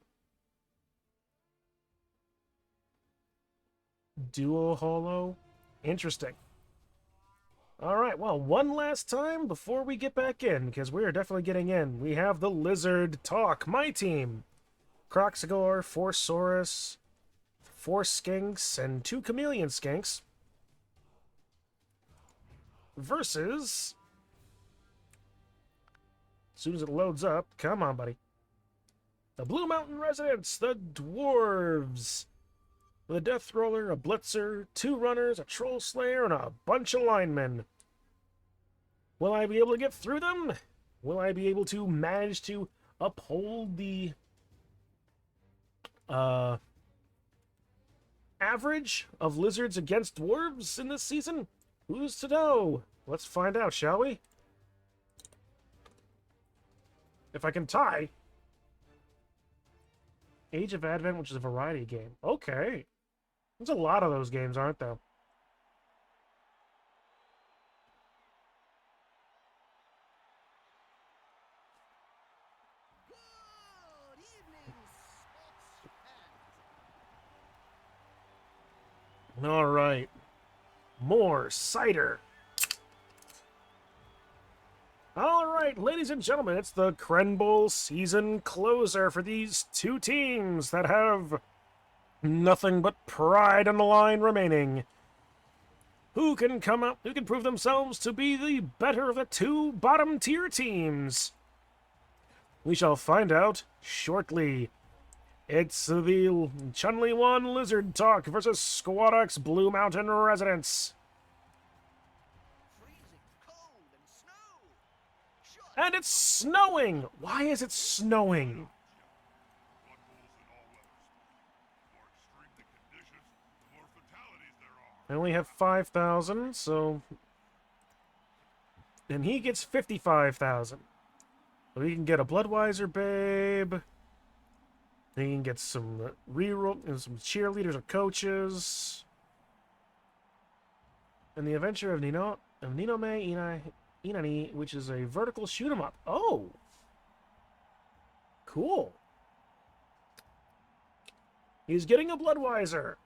Duo holo? Interesting. All right, well, one last time before we get back in, because we are definitely getting in. We have the Lizard Talk, my team. Croxagore, 4 Saurus, 4 Skinks, and 2 Chameleon Skinks. Versus... As soon as it loads up, come on, buddy. The Blue Mountain Residents, the Dwarves. With a Death Roller, a Blitzer, 2 Runners, a Troll Slayer, and a bunch of linemen. Will I be able to get through them? Will I be able to manage to uphold the average of lizards against dwarves in this season? Who's to know? Let's find out, shall we? If I can tie. Age of Advent, which is a variety game. Okay. There's a lot of those games, aren't there? All right. More cider. All right, ladies and gentlemen, it's the Crenbowl season closer for these 2 teams that have nothing but pride on the line remaining. Who can come up, who can prove themselves to be the better of the 2 bottom-tier teams? We shall find out shortly. It's the Chun-Li 1 Lizard Talk versus Squadux Blue Mountain Residents. And it's snowing! Why is it snowing? I only have 5,000, so... And he gets 55,000. So he can get a Bloodweiser Babe. He can get some reroll and some cheerleaders or coaches. And the Adventure of Ninome Inani, which is a vertical shoot 'em up. Oh! Cool. He's getting a Bloodweiser.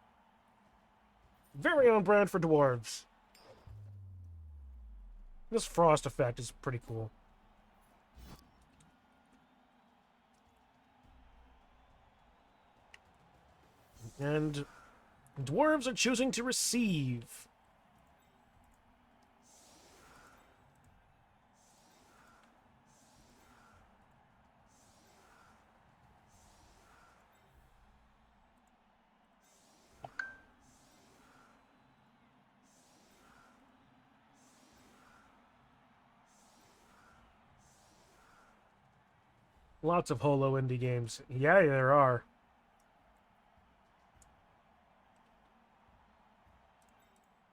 Very on brand for dwarves. This frost effect is pretty cool. And dwarves are choosing to receive. Lots of holo indie games. Yeah, there are.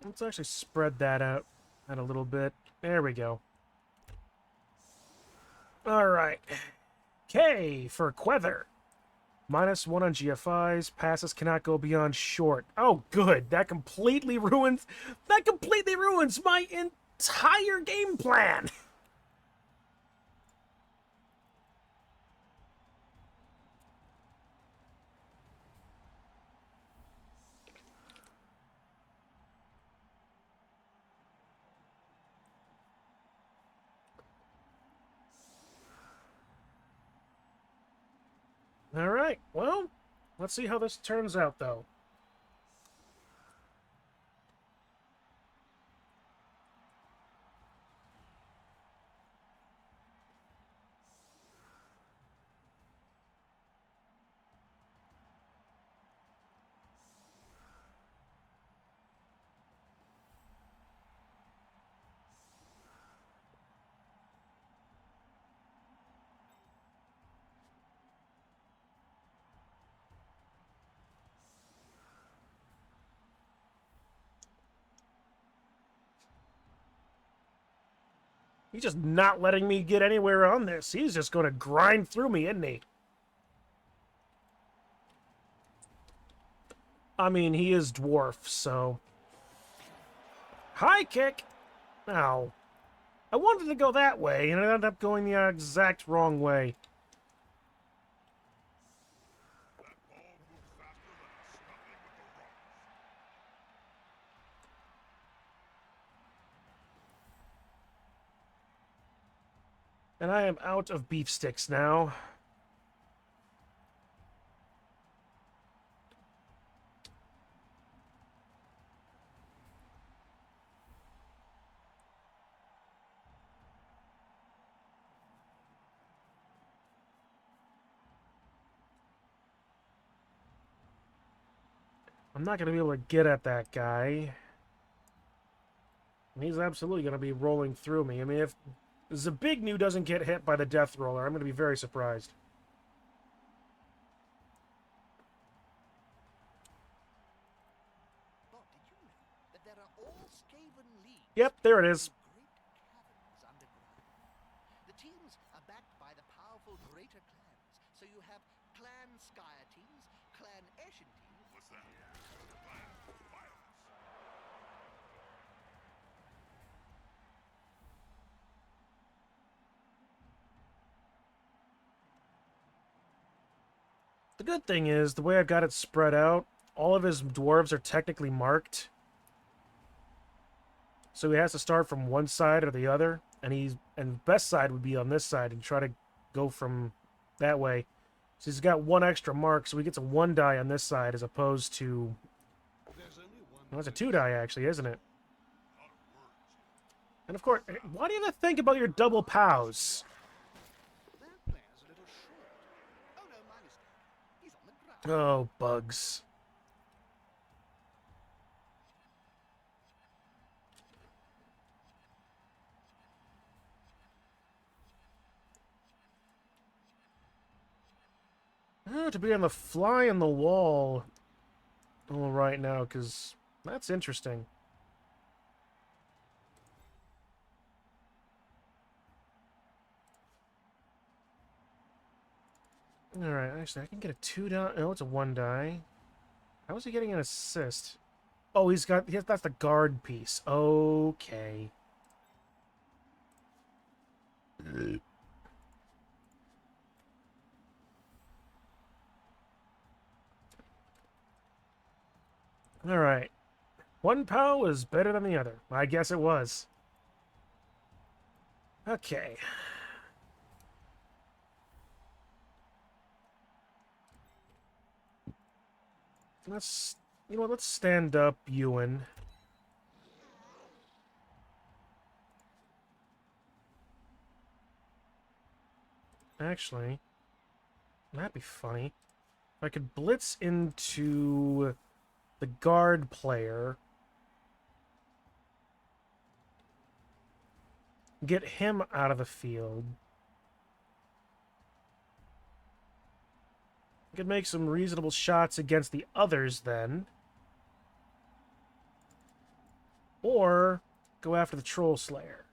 Let's actually spread that out a little bit. There we go. Alright. K for Quether. -1 on GFIs. Passes cannot go beyond short. Oh, good. That completely ruins my entire game plan. Alright, well, let's see how this turns out, though. He's just not letting me get anywhere on this. He's just going to grind through me, isn't he? I mean, he is dwarf, so... High kick! Ow. I wanted to go that way, and it ended up going the exact wrong way. And I am out of beef sticks now. I'm not going to be able to get at that guy. And he's absolutely going to be rolling through me. I mean, if Zabignu doesn't get hit by the death roller, I'm going to be very surprised. Yep, there it is.
The teams are backed by the powerful greater clans. So you have Clan Skyer teams, Clan Ashen teams. What's that?
The good thing is, the way I've got it spread out, all of his dwarves are technically marked. So he has to start from one side or the other, and best side would be on this side and try to go from that way. So he's got one extra mark, so he gets a 1 die on this side as opposed to... Well, that's a 2 die, actually, isn't it? And of course, why do you have to think about your double POWs? Oh, bugs. Oh, to be on the fly on the wall right now, because that's interesting. Alright, actually, I can get a 2 die. Oh, it's a 1 die. How is he getting an assist? Oh, that's the guard piece. Okay. Alright. One POW is better than the other. I guess it was. Okay. Let's stand up, Ewan. Actually, that'd be funny. If I could blitz into the guard player, get him out of the field. I could make some reasonable shots against the others then. Or go after the Troll Slayer.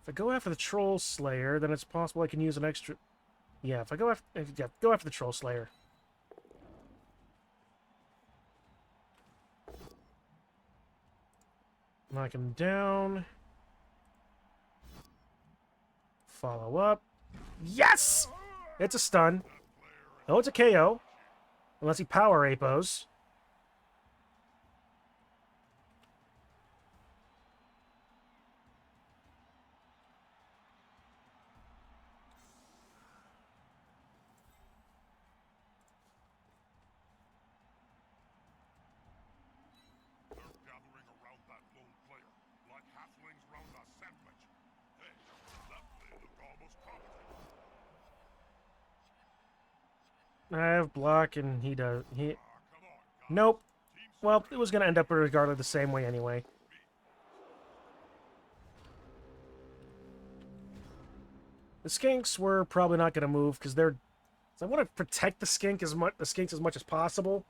If I go after the Troll Slayer, then it's possible I can use an extra... Yeah, if I go after the Troll Slayer. Knock him down. Follow up. Yes! It's a stun. No, it's a KO. Unless he power apos. I have block, and he does. Nope. Well, it was going to end up regardless the same way anyway. The skinks were probably not going to move because they're. So I want to protect the skinks as much as possible.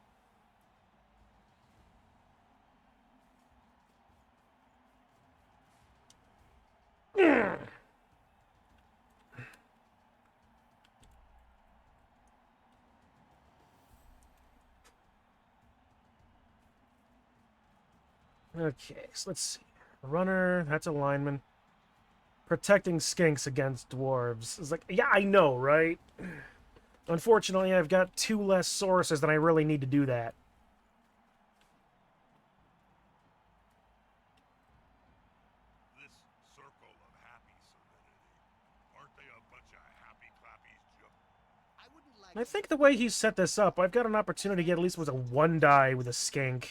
Okay, so let's see. Runner, that's a lineman. Protecting skinks against dwarves. It's like, yeah, I know, right? Unfortunately, I've got 2 less sources than I really need to do that.
This circle of happy serenity. Aren't they a bunch of happy clappies?
I wouldn't like
I think the way he set this up, I've got an opportunity to get at least with a 1 die with a skink.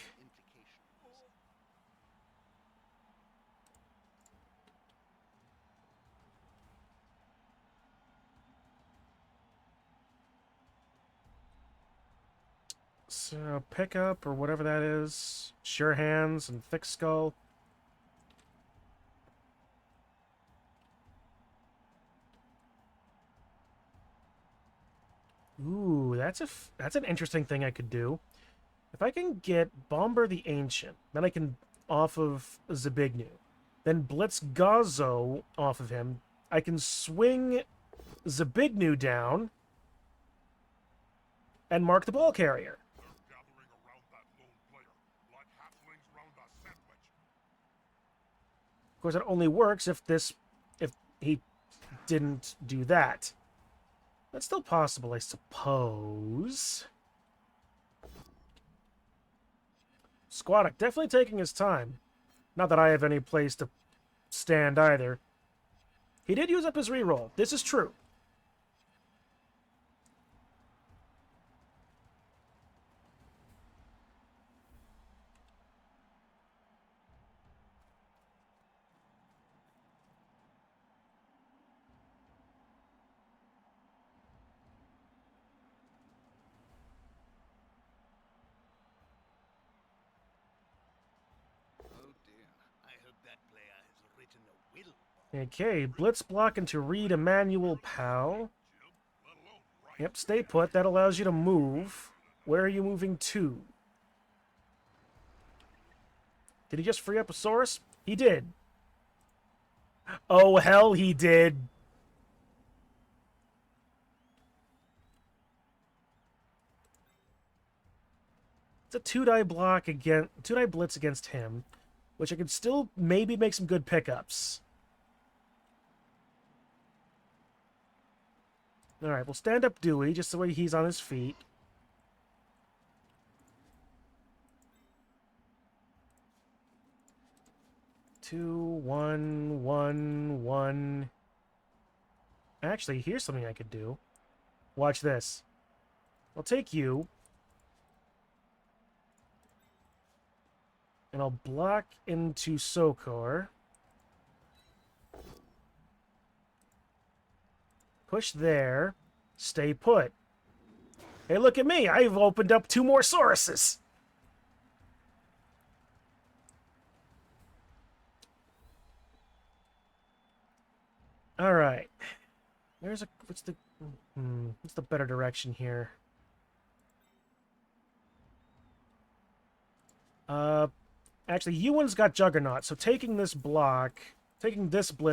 So, pickup, or whatever that is. Sure hands and thick skull. Ooh, that's an interesting thing I could do. If I can get Bomber the Ancient, then I can off of Zabignu. Then Blitz Gazo off of him. I can swing Zabignu down and mark the ball carrier. Of course, it only works if he didn't do that. That's still possible, I suppose. Squattic definitely taking his time. Not that I have any place to stand either. He did use up his reroll. This is true. Okay, Blitz block into Reed Emmanuel Powell. Yep, stay put. That allows you to move. Where are you moving to? Did he just free up a Saurus? He did. Oh, hell, he did. It's a 2-die block against 2-die blitz against him, which I could still maybe make some good pickups. Alright, we'll stand up Dewey, just the way he's on his feet. Two, one, one, one. Actually, here's something I could do. Watch this. I'll take you. And I'll block into Sokor. Push there. Stay put. Hey, look at me! I've opened up 2 more Sauruses! Alright. What's the better direction here? Actually, Ewan's got Juggernaut, so taking this blitz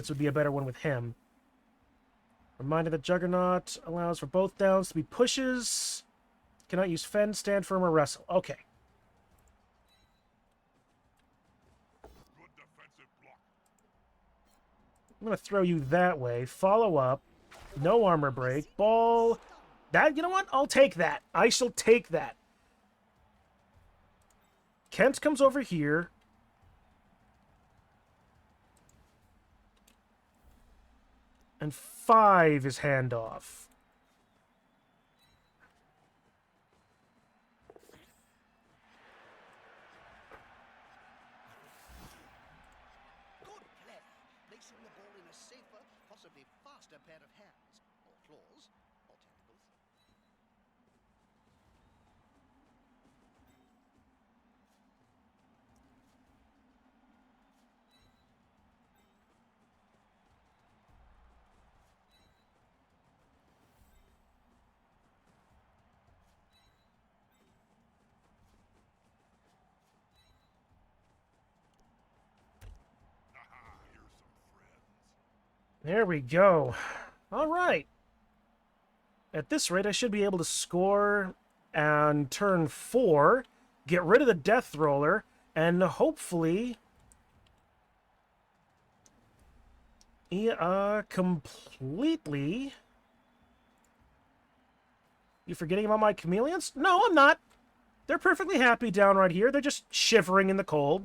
would be a better one with him. Reminder that Juggernaut allows for both downs to be pushes. Cannot use Fend, Stand Firm, or Wrestle. Okay. I'm going to throw you that way. Follow up. No armor break. Ball. That, you know what? I'll take that. I shall take that. Kent comes over here. And 5 is handoff.
Good play. Placing the ball in a safer, possibly faster pair of hands, or claws, or tentacles.
There we go. All right. At this rate, I should be able to score on turn 4, get rid of the Death Roller, And hopefully... completely... You forgetting about my chameleons? No, I'm not. They're perfectly happy down right here. They're just shivering in the cold.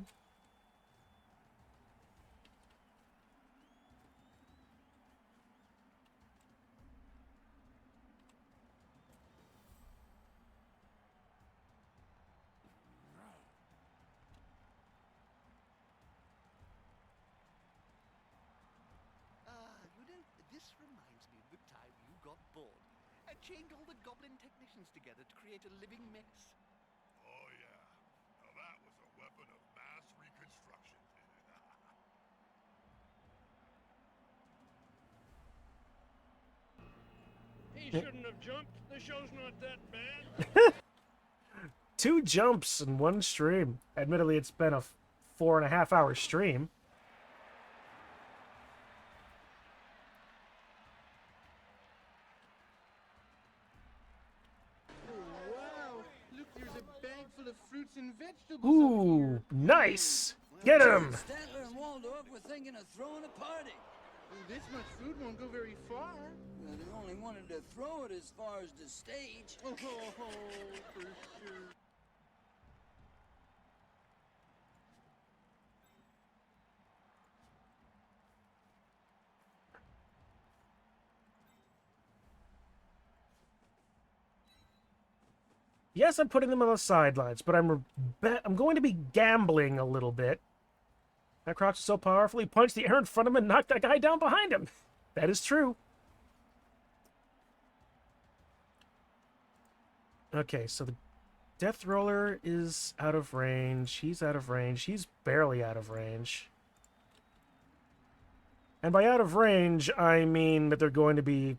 This reminds me of the time you got bored and chained all the goblin technicians together to create a living mess.
Oh, yeah. Now that was a weapon of mass reconstruction.
He shouldn't have jumped. The show's not that bad.
2 jumps in 1 stream. Admittedly, it's been a 4.5-hour stream.
Wow! Look, there's a bag full of fruits and vegetables.
Ooh, nice! Get him!
Statler and Waldorf were thinking of throwing a party. Well, this much food won't go very far. Well, they only wanted to throw it as far as the stage. Oh, for sure.
Yes, I'm putting them on the sidelines, but I'm going to be gambling a little bit. That Croc is so powerful, he punched the air in front of him and knocked that guy down behind him. That is true. Okay, so the Death Roller is out of range. He's out of range. He's barely out of range. And by out of range, I mean that they're going to be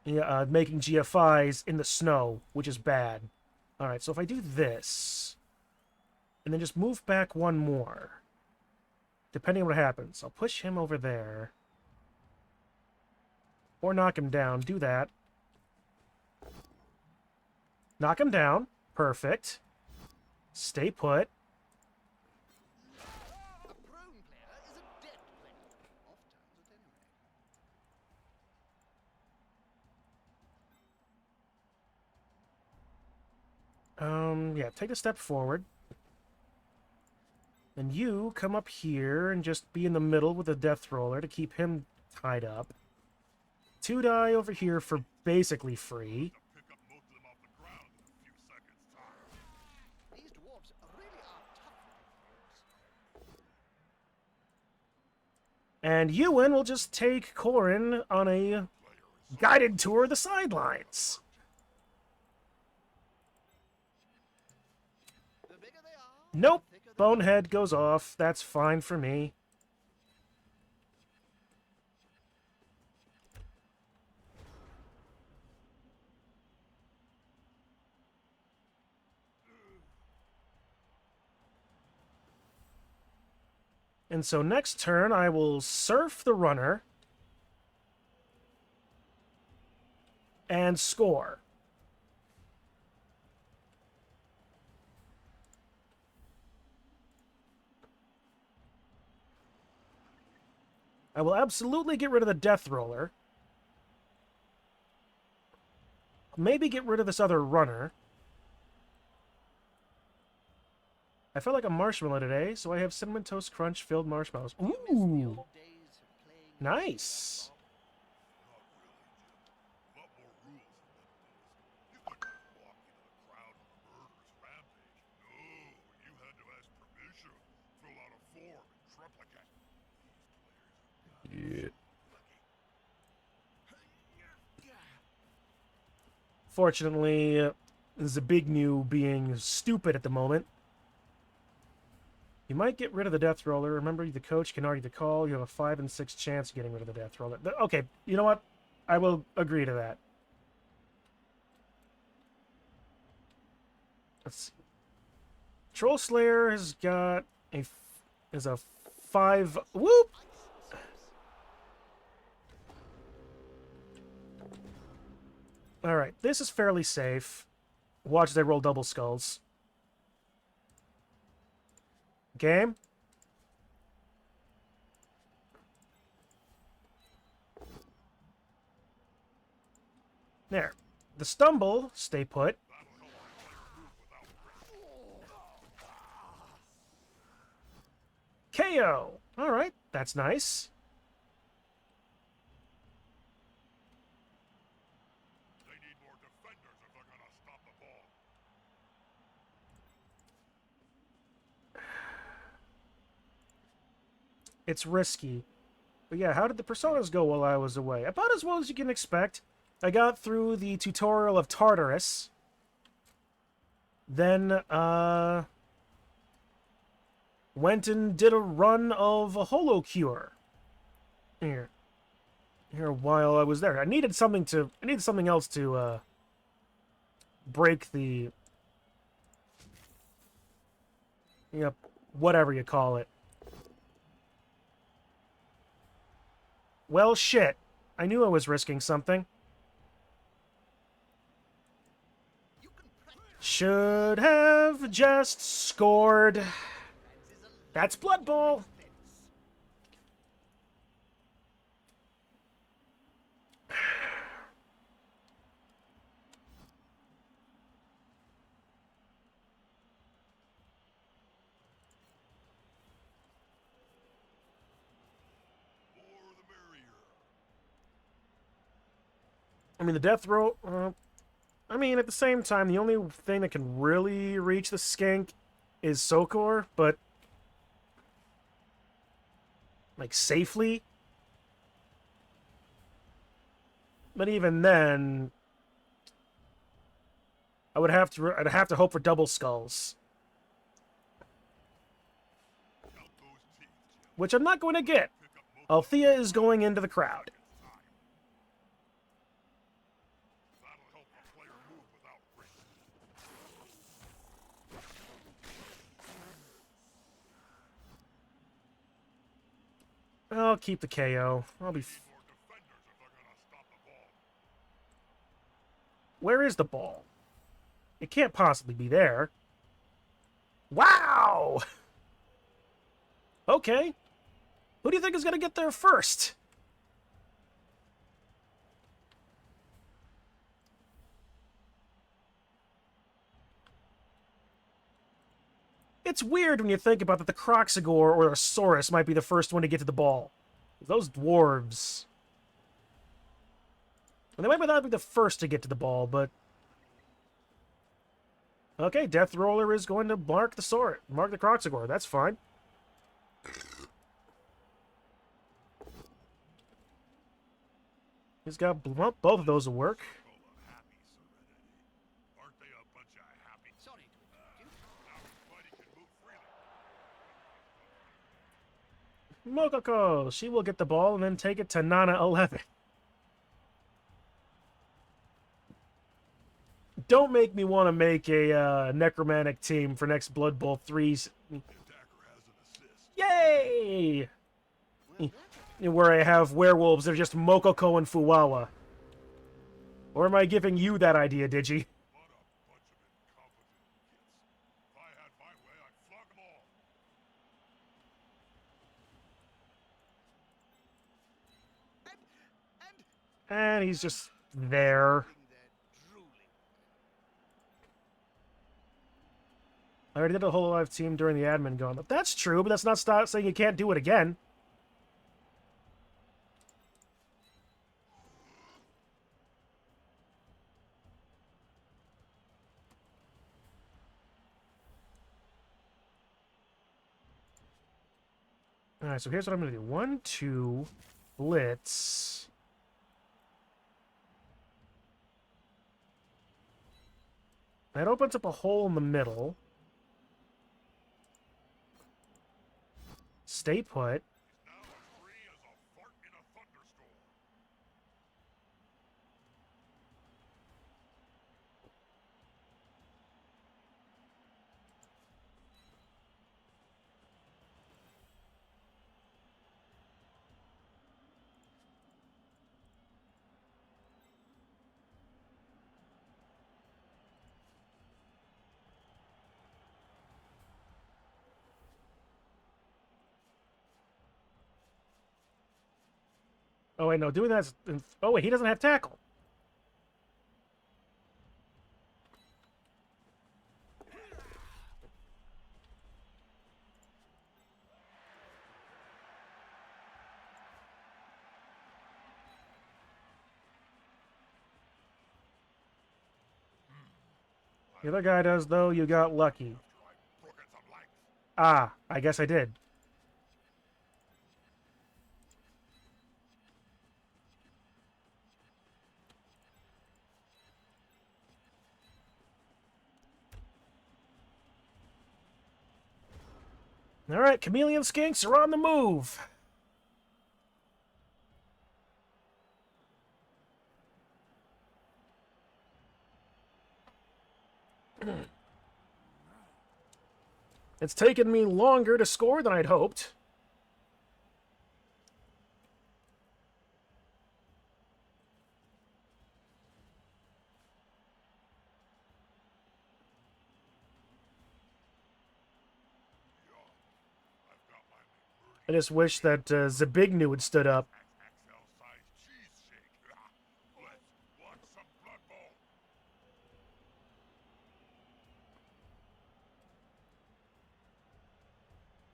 making GFIs in the snow, which is bad. Alright, so if I do this, and then just move back 1 more, depending on what happens, I'll push him over there. Or knock him down. Do that. Knock him down. Perfect. Stay put. Yeah, take a step forward. And you come up here and just be in the middle with the Death Roller to keep him tied up. 2 die over here for basically free.
These dwarves really are tough.
And Ewan will just take Corin on a guided tour of the sidelines. Nope. Bonehead goes off. That's fine for me. And so next turn, I will surf the runner and score. I will absolutely get rid of the Death Roller. Maybe get rid of this other runner. I felt like a marshmallow today, so I have Cinnamon Toast Crunch filled marshmallows. Ooh! Nice! Yeah. Fortunately, Zabignu being stupid at the moment. You might get rid of the Death Roller. Remember, the coach can argue the call. You have a 5 and 6 chance of getting rid of the Death Roller. Okay, you know what? I will agree to that. Let's see. Troll Slayer has got a 5. Whoop! Alright, this is fairly safe. Watch as I roll double skulls. game. There. The stumble, stay put. KO! Alright, that's nice.
They need more defenders if they're gonna stop the ball.
It's risky. But yeah, how did the personas go while I was away? About as well as you can expect. I got through the tutorial of Tartarus. Then, went and did a run of a Holocure. Here while I was there. I needed something else to, break the... Yep, whatever you call it. Well, shit. I knew I was risking something. Should have just scored. That's Blood Bowl. I mean, the death row... I mean, at the same time, the only thing that can really reach the skink is Sokor, but... like, safely? But even then... I'd have to hope for double skulls. Which I'm not going to get. Althea is going into the crowd. I'll keep the KO. I'll be... Where is the ball? It can't possibly be there. Wow! Okay. Who do you think is going to get there first? It's weird when you think about that the Kroxigor or the Saurus might be the first one to get to the ball. Those dwarves. And they might not be the first to get to the ball, but... Okay, Death Roller is going to mark the Kroxigor. That's fine. He's got... Well, both of those will work. Mokoko! She will get the ball and then take it to Nana 11. Don't make me want to make a necromantic team for next Blood Bowl 3's. Yay! Where I have werewolves that are just Mokoko and Fuwawa. Or am I giving you that idea, Digi? And he's just there. I already did a Hololive team during the admin gauntlet. That's true, but that's not saying you can't do it again. Alright, so here's what I'm going to do. 1, 2, blitz. That opens up a hole in the middle. Stay put. Oh, wait, no. Doing that's... Oh, wait, he doesn't have tackle. The other guy does, though. You got lucky. Ah, I guess I did. Alright, chameleon skinks are on the move. It's taken me longer to score than I'd hoped. I just wish that Zabignu had stood up.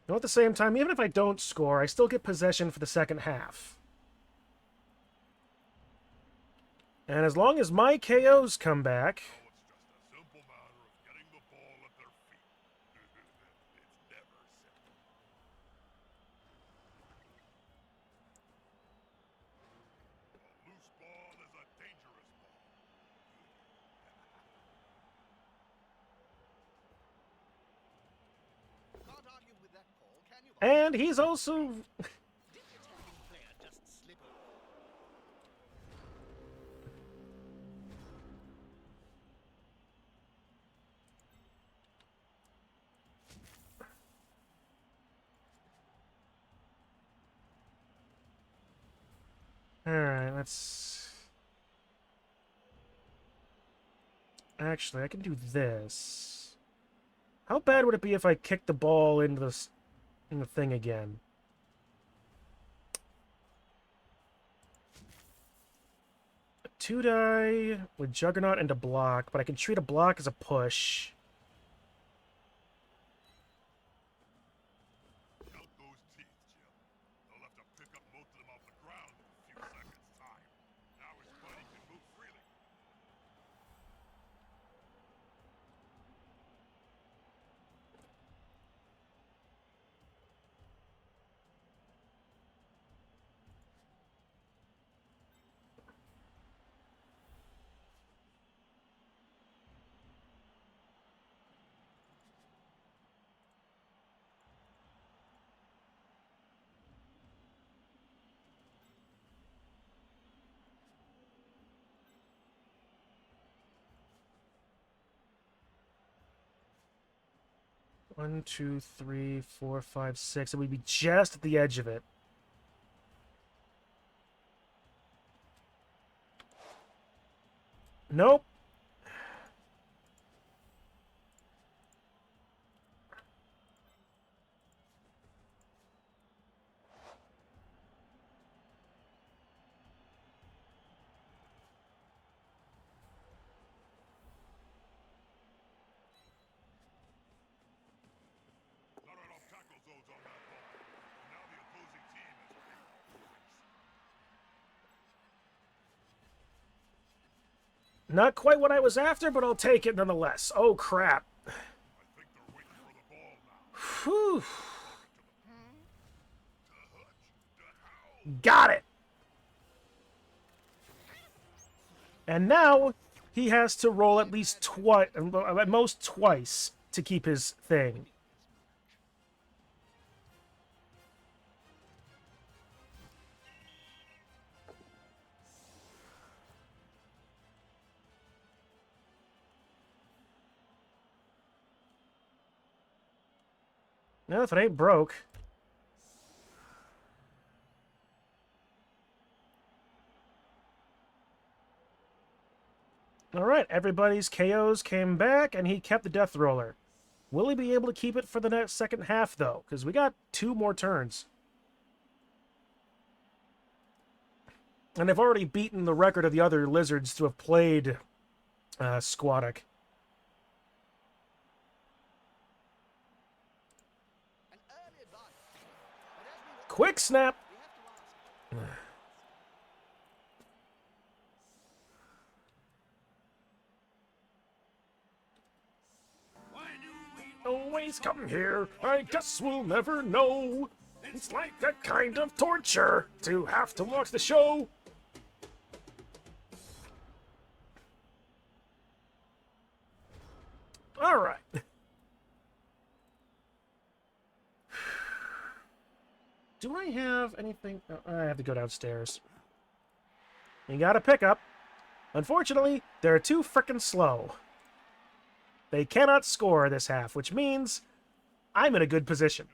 Though at the same time, even if I don't score, I still get possession for the second half. And as long as my KOs come back... And he's also... Alright, let's... Actually, I can do this. How bad would it be if I kicked the ball into the thing again? A 2-die with Juggernaut and a block, but I can treat a block as a push. One, two, three, four, five, six. It would be just at the edge of it. Nope. Not quite what I was after, but I'll take it nonetheless. Oh, crap. Whew. Got it! And now he has to roll at least twice, at most twice, to keep his thing. No, if it ain't broke. Alright, everybody's KOs came back, and he kept the Death Roller. Will he be able to keep it for the next second half, though? Because we got 2 more turns. And I've already beaten the record of the other lizards to have played Squattic. Quick snap! Always come here, I guess we'll never know. It's like that kind of torture to have to watch the show. Alright. Do I have anything? Oh, I have to go downstairs. You got a pickup. Unfortunately, they're too frickin' slow. They cannot score this half, which means I'm in a good position.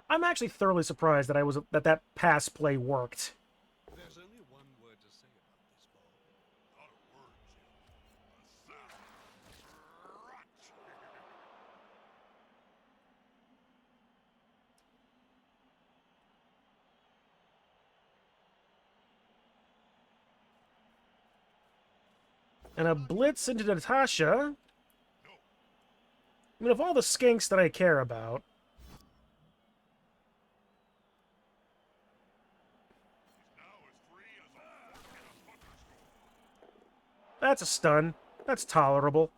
I'm actually thoroughly surprised that that pass play worked.
There's only one word to say about this ball. Not a word, Jim. A sound.
And a blitz into Natasha. I mean, of all the skinks that I care about, that's a stun. That's tolerable.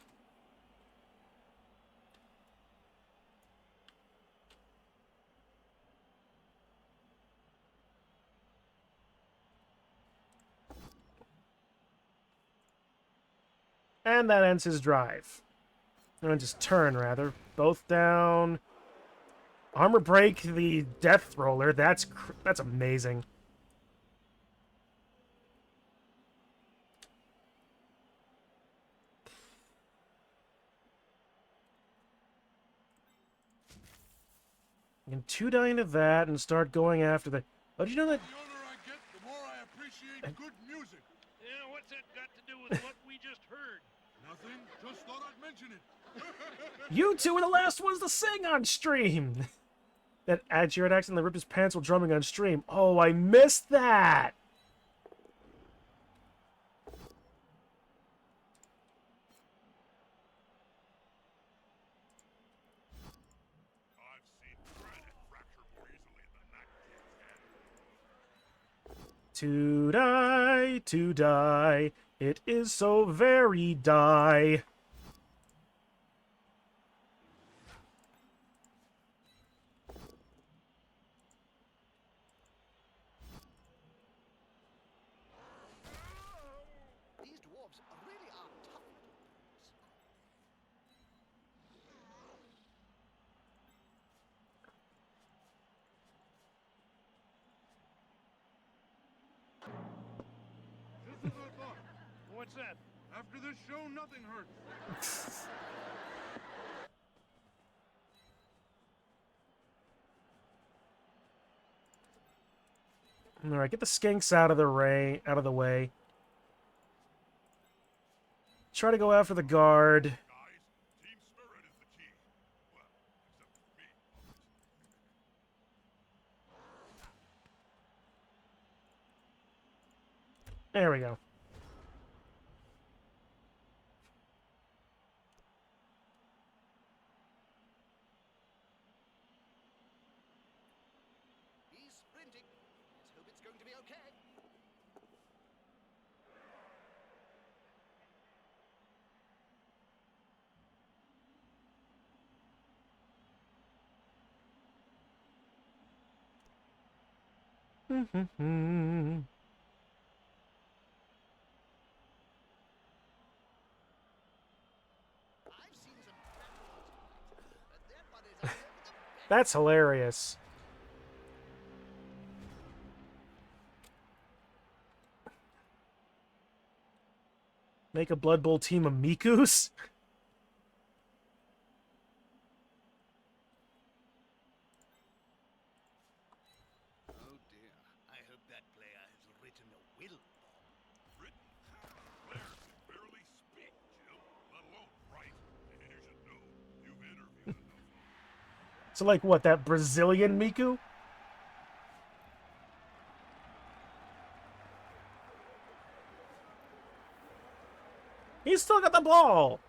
And that ends his drive. And his turn, rather. Both down. Armor break the death roller. That's amazing. You can 2-die into that and start going after the... Oh, did you know that...
The older I get, the more I appreciate good music.
Yeah, what's that got to do with what we just heard?
Nothing, just thought I'd mention it.
You two were the last ones to sing on stream! That Jared accidentally ripped his pants while drumming on stream. Oh, I missed that!
I've seen granite fracture more easily than that.
To die, to die, it is so very die.
These dwarves really are tough little birds.
Just as I thought.
What's that?
After this show, nothing hurts.
All right, get the skinks out of the way. Try to go after the guard.
Guys, team spirit is the key. Well, except for me, obviously.
There we go.
He's sprinting. Let's hope it's going to be okay. I've seen some but their buddies are the
That's hilarious. Make a Blood Bowl team of Mikus?
Oh dear. I hope that player has written a will.
Written? Players can barely speak, Jim, let
So, like, what, that Brazilian Miku? He's still got the ball!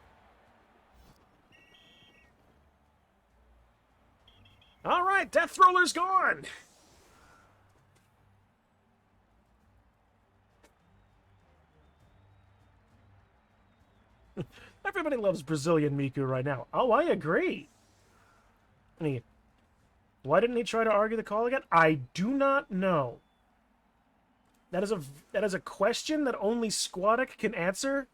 Alright, Death Roller's gone! Everybody loves Brazilian Miku right now. Oh, I agree. Why didn't he try to argue the call again? I do not know. That is a question that only Squadic can answer.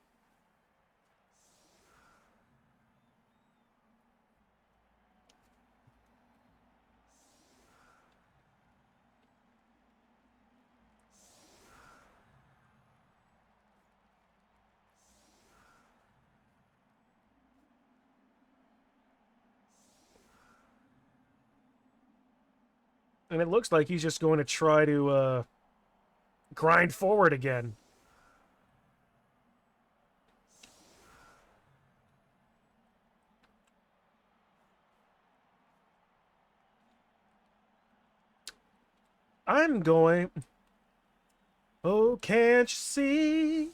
And it looks like he's just going to try to grind forward again. I'm going... Oh, can't you see?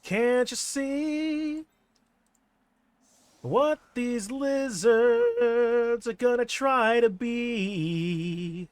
Can't you see what these lizards are gonna try to be?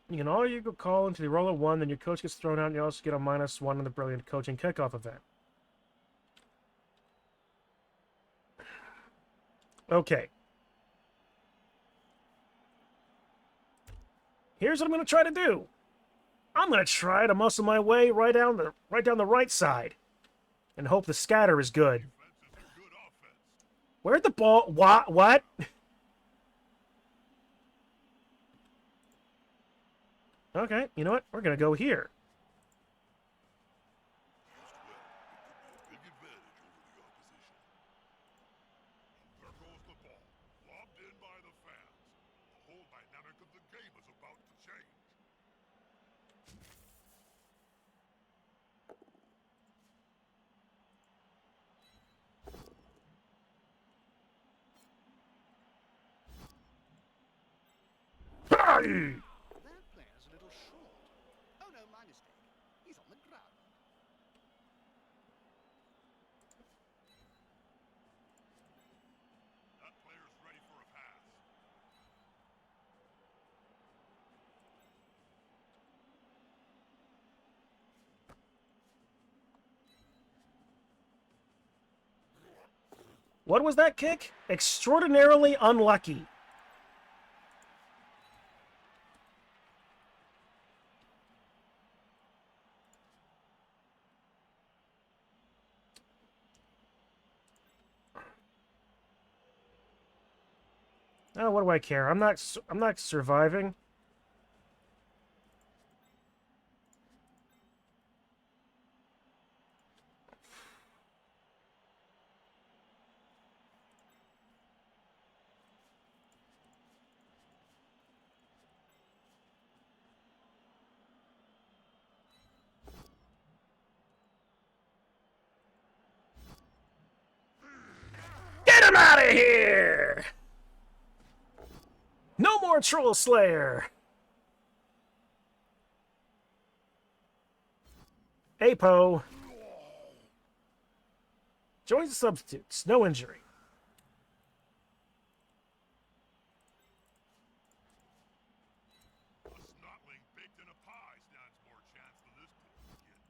You can all you go call into the roll of 1, then your coach gets thrown out, and you also get a -1 on the brilliant coaching kickoff event. Okay. Here's what I'm going to try to do. I'm going to try to muscle my way right down the right side, and hope the scatter is good. Where'd the ball? What? Okay, you know what? We're going to go here.
Big advantage over the opposition. There goes the ball, lobbed in by the fans. The whole dynamic of the game is about to change.
Bye!
That player's a little short. Oh no, my mistake. He's on the ground.
That player's ready for a pass.
What was that kick? Extraordinarily unlucky. Oh, what do I care? I'm not surviving. Get him out of here! No more Troll Slayer! Apo. Joins the substitutes. No injury.
A snotling baked in a pie stands more chance than this poor kid.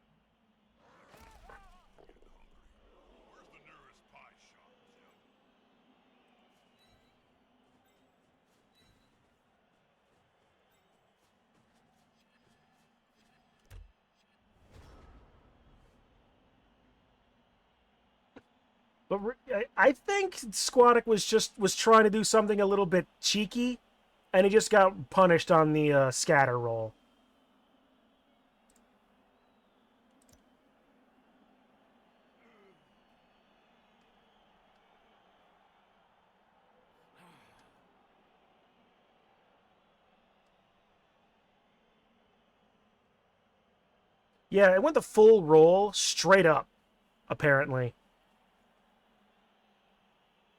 Getting hungry. Where's the nearest pie shop, Jim?
But I think Squattic was trying to do something a little bit cheeky, and he just got punished on the scatter roll. Yeah, it went the full roll straight up, apparently.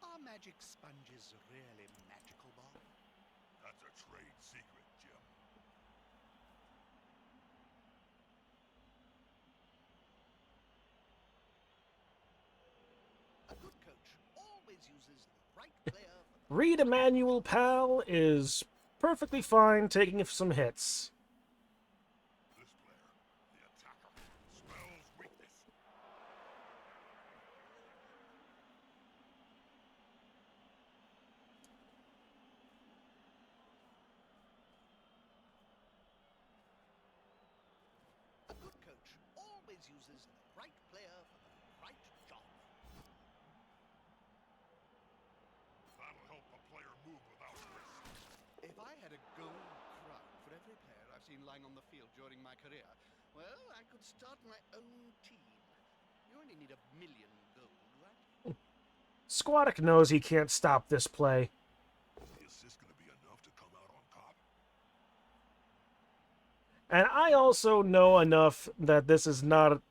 Are magic sponges really magical, Bob?
That's a trade secret, Jim.
A good coach always uses the right player for the
Read Emmanuel, pal, is perfectly fine taking some hits.
This player, the attacker, smells weakness.
A good coach always uses the right player for the right job.
That'll help the player move without risk.
If I had a gold crown for every player I've seen lying on the field during my career, well, I could start my own team. You only need 1,000,000 gold, right?
Squattic knows he can't stop this play.
Is the assist going to be enough to come out on top?
And I also know enough that this is not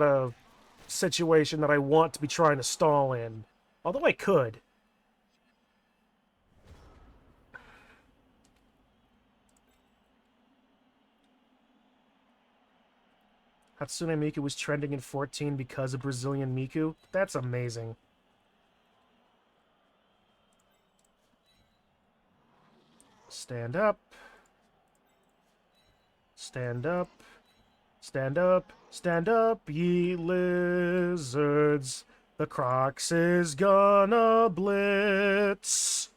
a situation that I want to be trying to stall in. Although I could. Hatsune Miku was trending in 14 because of Brazilian Miku. That's amazing. Stand up. Stand up. Stand up. Stand up, ye lizards. The Crocs is gonna blitz.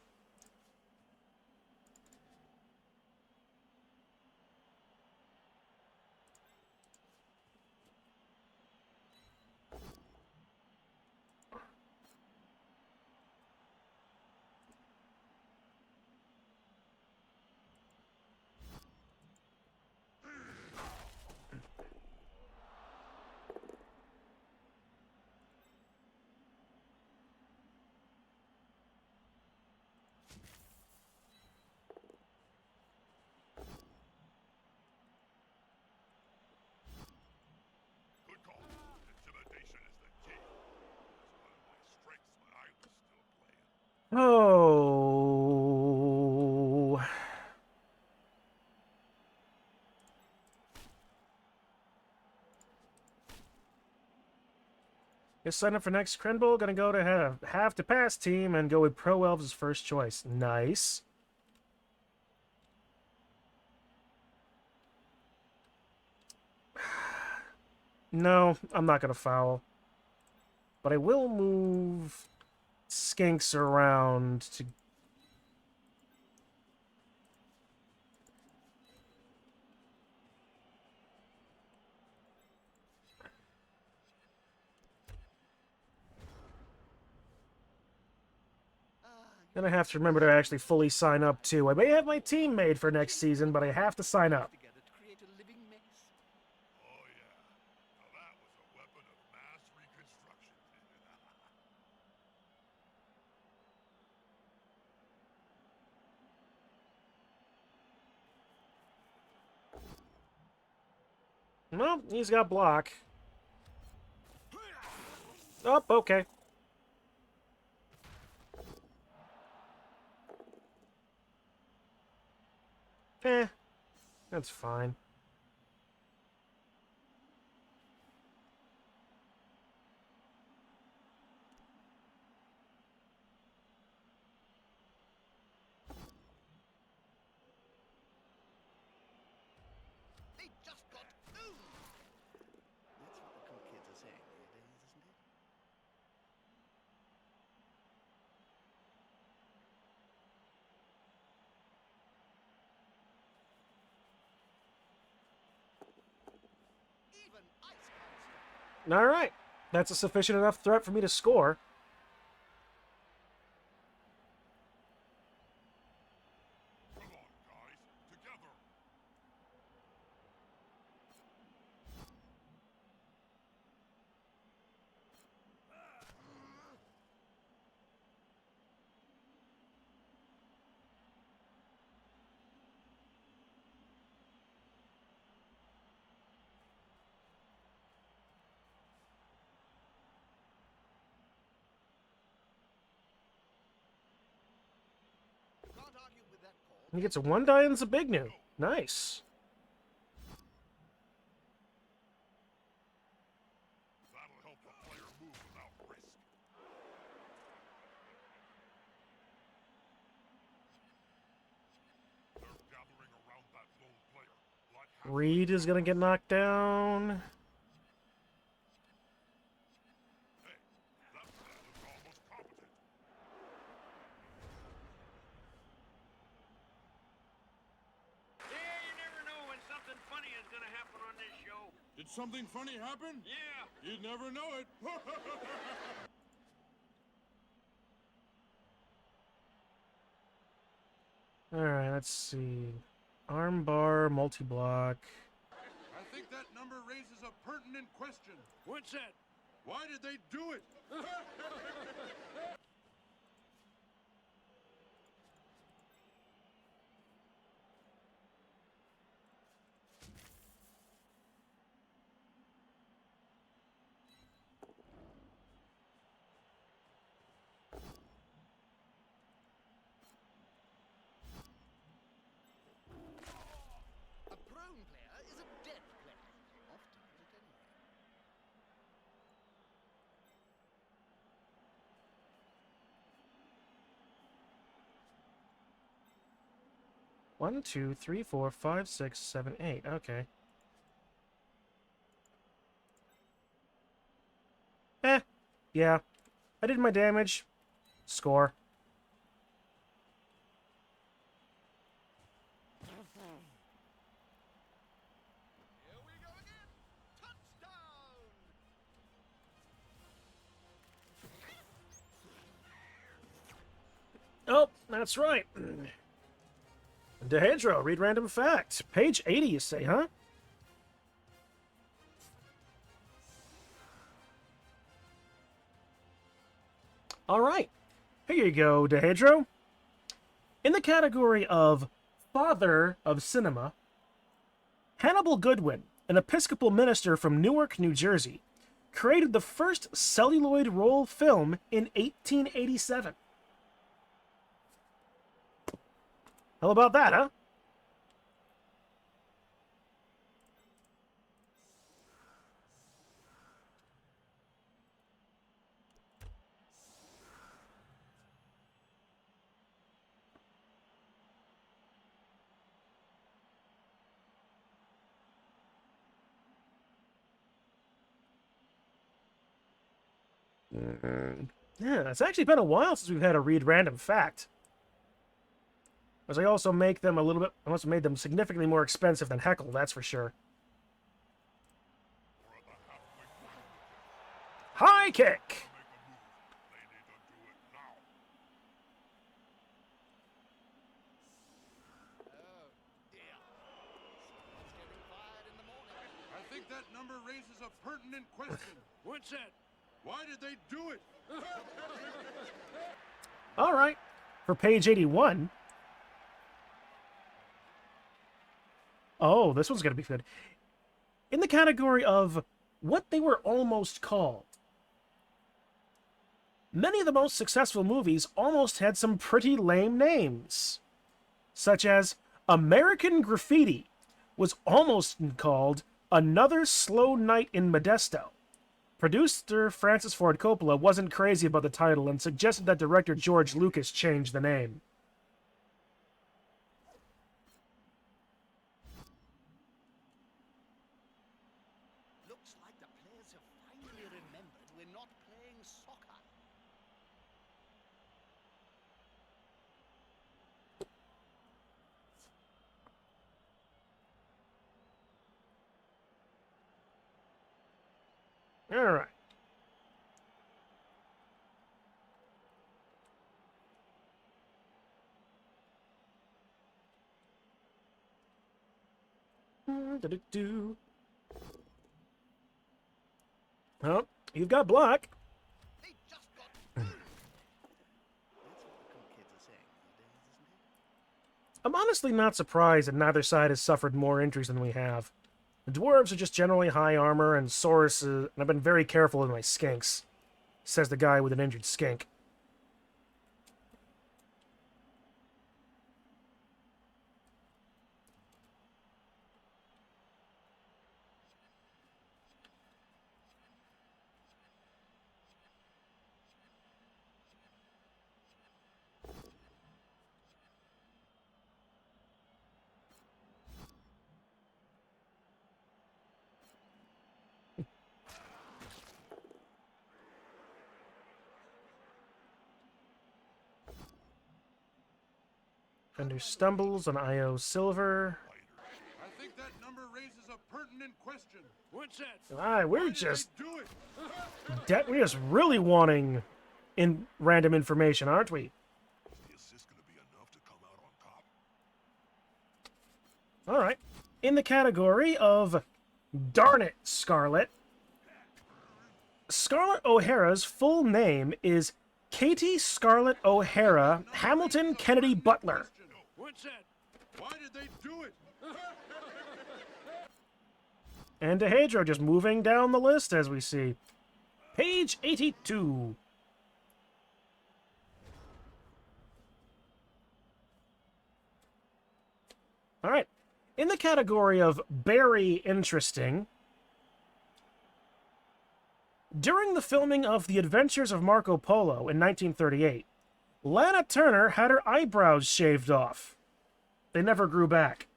Good call. Intimidation is the key. That's one of my strengths when I was still playing.
Oh. Just sign up for next Crenbowl. Gonna go to have to pass team and go with Pro Elves as first choice. Nice. No, I'm not gonna foul. But I will move Skinks around to... Then I have to remember to actually fully sign up too. I may have my team made for next season, but I have to sign up.
Together to create a living mess.
Oh yeah. Now that was a weapon of mass reconstruction.
Well, he's got block. Oh, okay. That's fine.
They just got owned. That's what the cool kids are saying nowadays, isn't it?
All right. That's a sufficient enough threat for me to score. He gets a 1 die and Zabignu. Nice. Reed is going to get knocked down.
Did something funny happen?
Yeah.
You'd never know it.
Alright, let's see. Armbar, multi-block.
I think that number raises a pertinent question.
What's that?
Why did they do it?
A prone player is a dead player. Oft-times at any rate.
1, 2, 3, 4, 5, 6, 7, 8. Okay. Yeah. I did my damage. Score. Oh, that's right. Dehedro, read random fact. Page 80, you say, huh? All right. Here you go, Dehedro. In the category of Father of Cinema, Hannibal Goodwin, an Episcopal minister from Newark, New Jersey, created the first celluloid roll film in 1887. How about that, huh? Yeah, it's actually been a while since we've had a read random fact. As I also make them a little bit, I also made them significantly more expensive than Heckle, that's for sure. High kick!
I think that number raises a pertinent question.
What's that?
Why did they do it?
All right. For page 81. Oh, this one's going to be good. In the category of what they were almost called. Many of the most successful movies almost had some pretty lame names. Such as American Graffiti was almost called Another Slow Night in Modesto. Producer Francis Ford Coppola wasn't crazy about the title and suggested that director George Lucas change the name.
Looks like the players have finally remembered we're not playing soccer.
Alright. Oh, you've got block. I'm honestly not surprised that neither side has suffered more injuries than we have. The dwarves are just generally high armor, and Saurus and I've been very careful with my skinks, says the guy with an injured skink. Fender stumbles on IO Silver.
I think that number raises a pertinent question.
What's that?
We're just
Do it.
we're just really wanting in random information, aren't we?
The assist gonna be enough to come out on top.
All right. In the category of Darn It, Scarlet, Scarlett O'Hara's full name is Katie Scarlett O'Hara Hamilton Kennedy Butler.
What's that?
Why did they do it?
And Dehedro just moving down the list as we see. Page 82. All right. In the category of very interesting, during the filming of The Adventures of Marco Polo in 1938, Lana Turner had her eyebrows shaved off. They never grew back.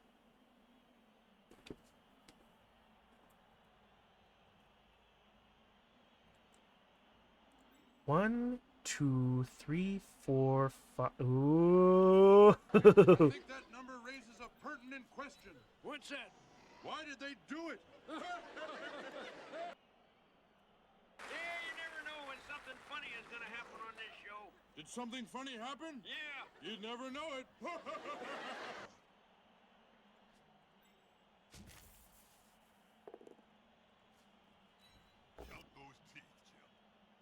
One, two, three, four, five. Ooh.
I think that number raises a pertinent question.
What's that?
Why did they do it?
Yeah, you never know when something funny is gonna happen on this show.
Did something funny happen?
Yeah.
You'd never know it. Count those teeth, Jim.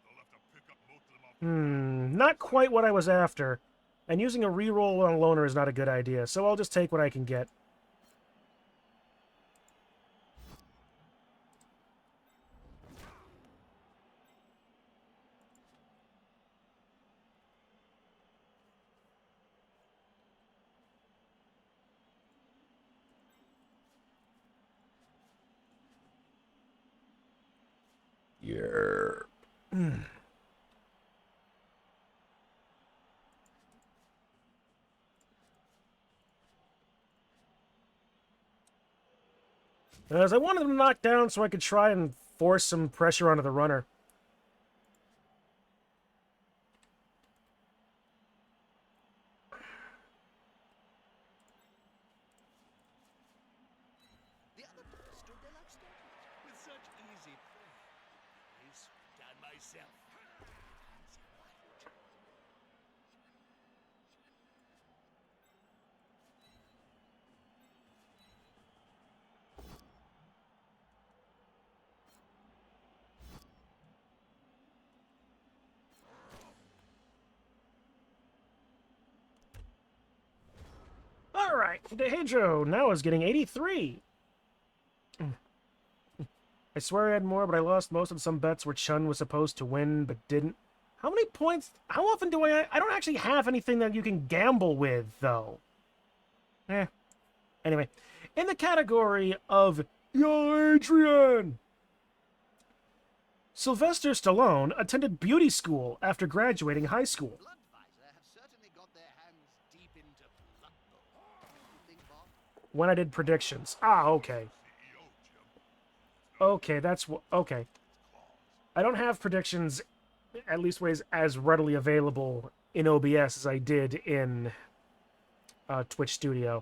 They'll have to pick up most of them off.
Not quite what I was after. And using a reroll on a loner is not a good idea, so I'll just take what I can get. Yeah. As I wanted him to knock down so I could try and force some pressure onto the runner.
The other day stood there like statues with such easy play. This done myself.
All right, Dehedro now is getting 83. I swear I had more, but I lost most of some bets where Chun was supposed to win, but didn't. How many points? How often do I don't actually have anything that you can gamble with, though. Anyway, in the category of Yo, Adrian! Sylvester Stallone attended beauty school after graduating high school.
Bloodvisor have certainly got their hands deep into Blood Bowl. You think, Bob?
When I did predictions. Ah, okay. Okay, that's okay. I don't have predictions, at least ways as readily available in OBS as I did in Twitch Studio.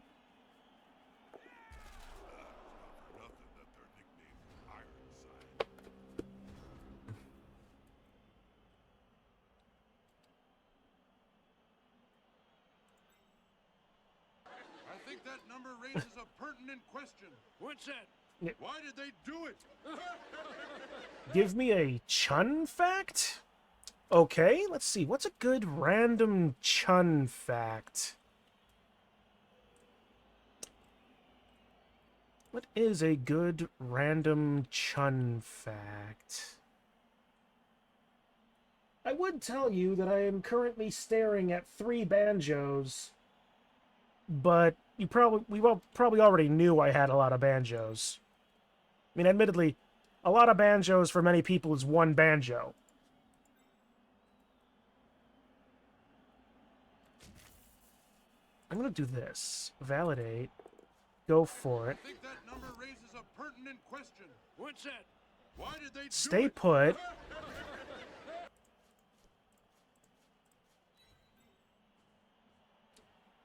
think that number raises a pertinent question.
What's that?
Why did they do it?
Give me a Chun fact? Okay, let's see. What's a good random Chun fact? What is a good random Chun fact? I would tell you that I am currently staring at 3 banjos, but we probably already knew I had a lot of banjos. I mean, admittedly, a lot of banjos for many people is 1 banjo. I'm gonna do this. Validate. Go for it.
I think that number raises a pertinent question.
What's that?
Why did they
Stay put.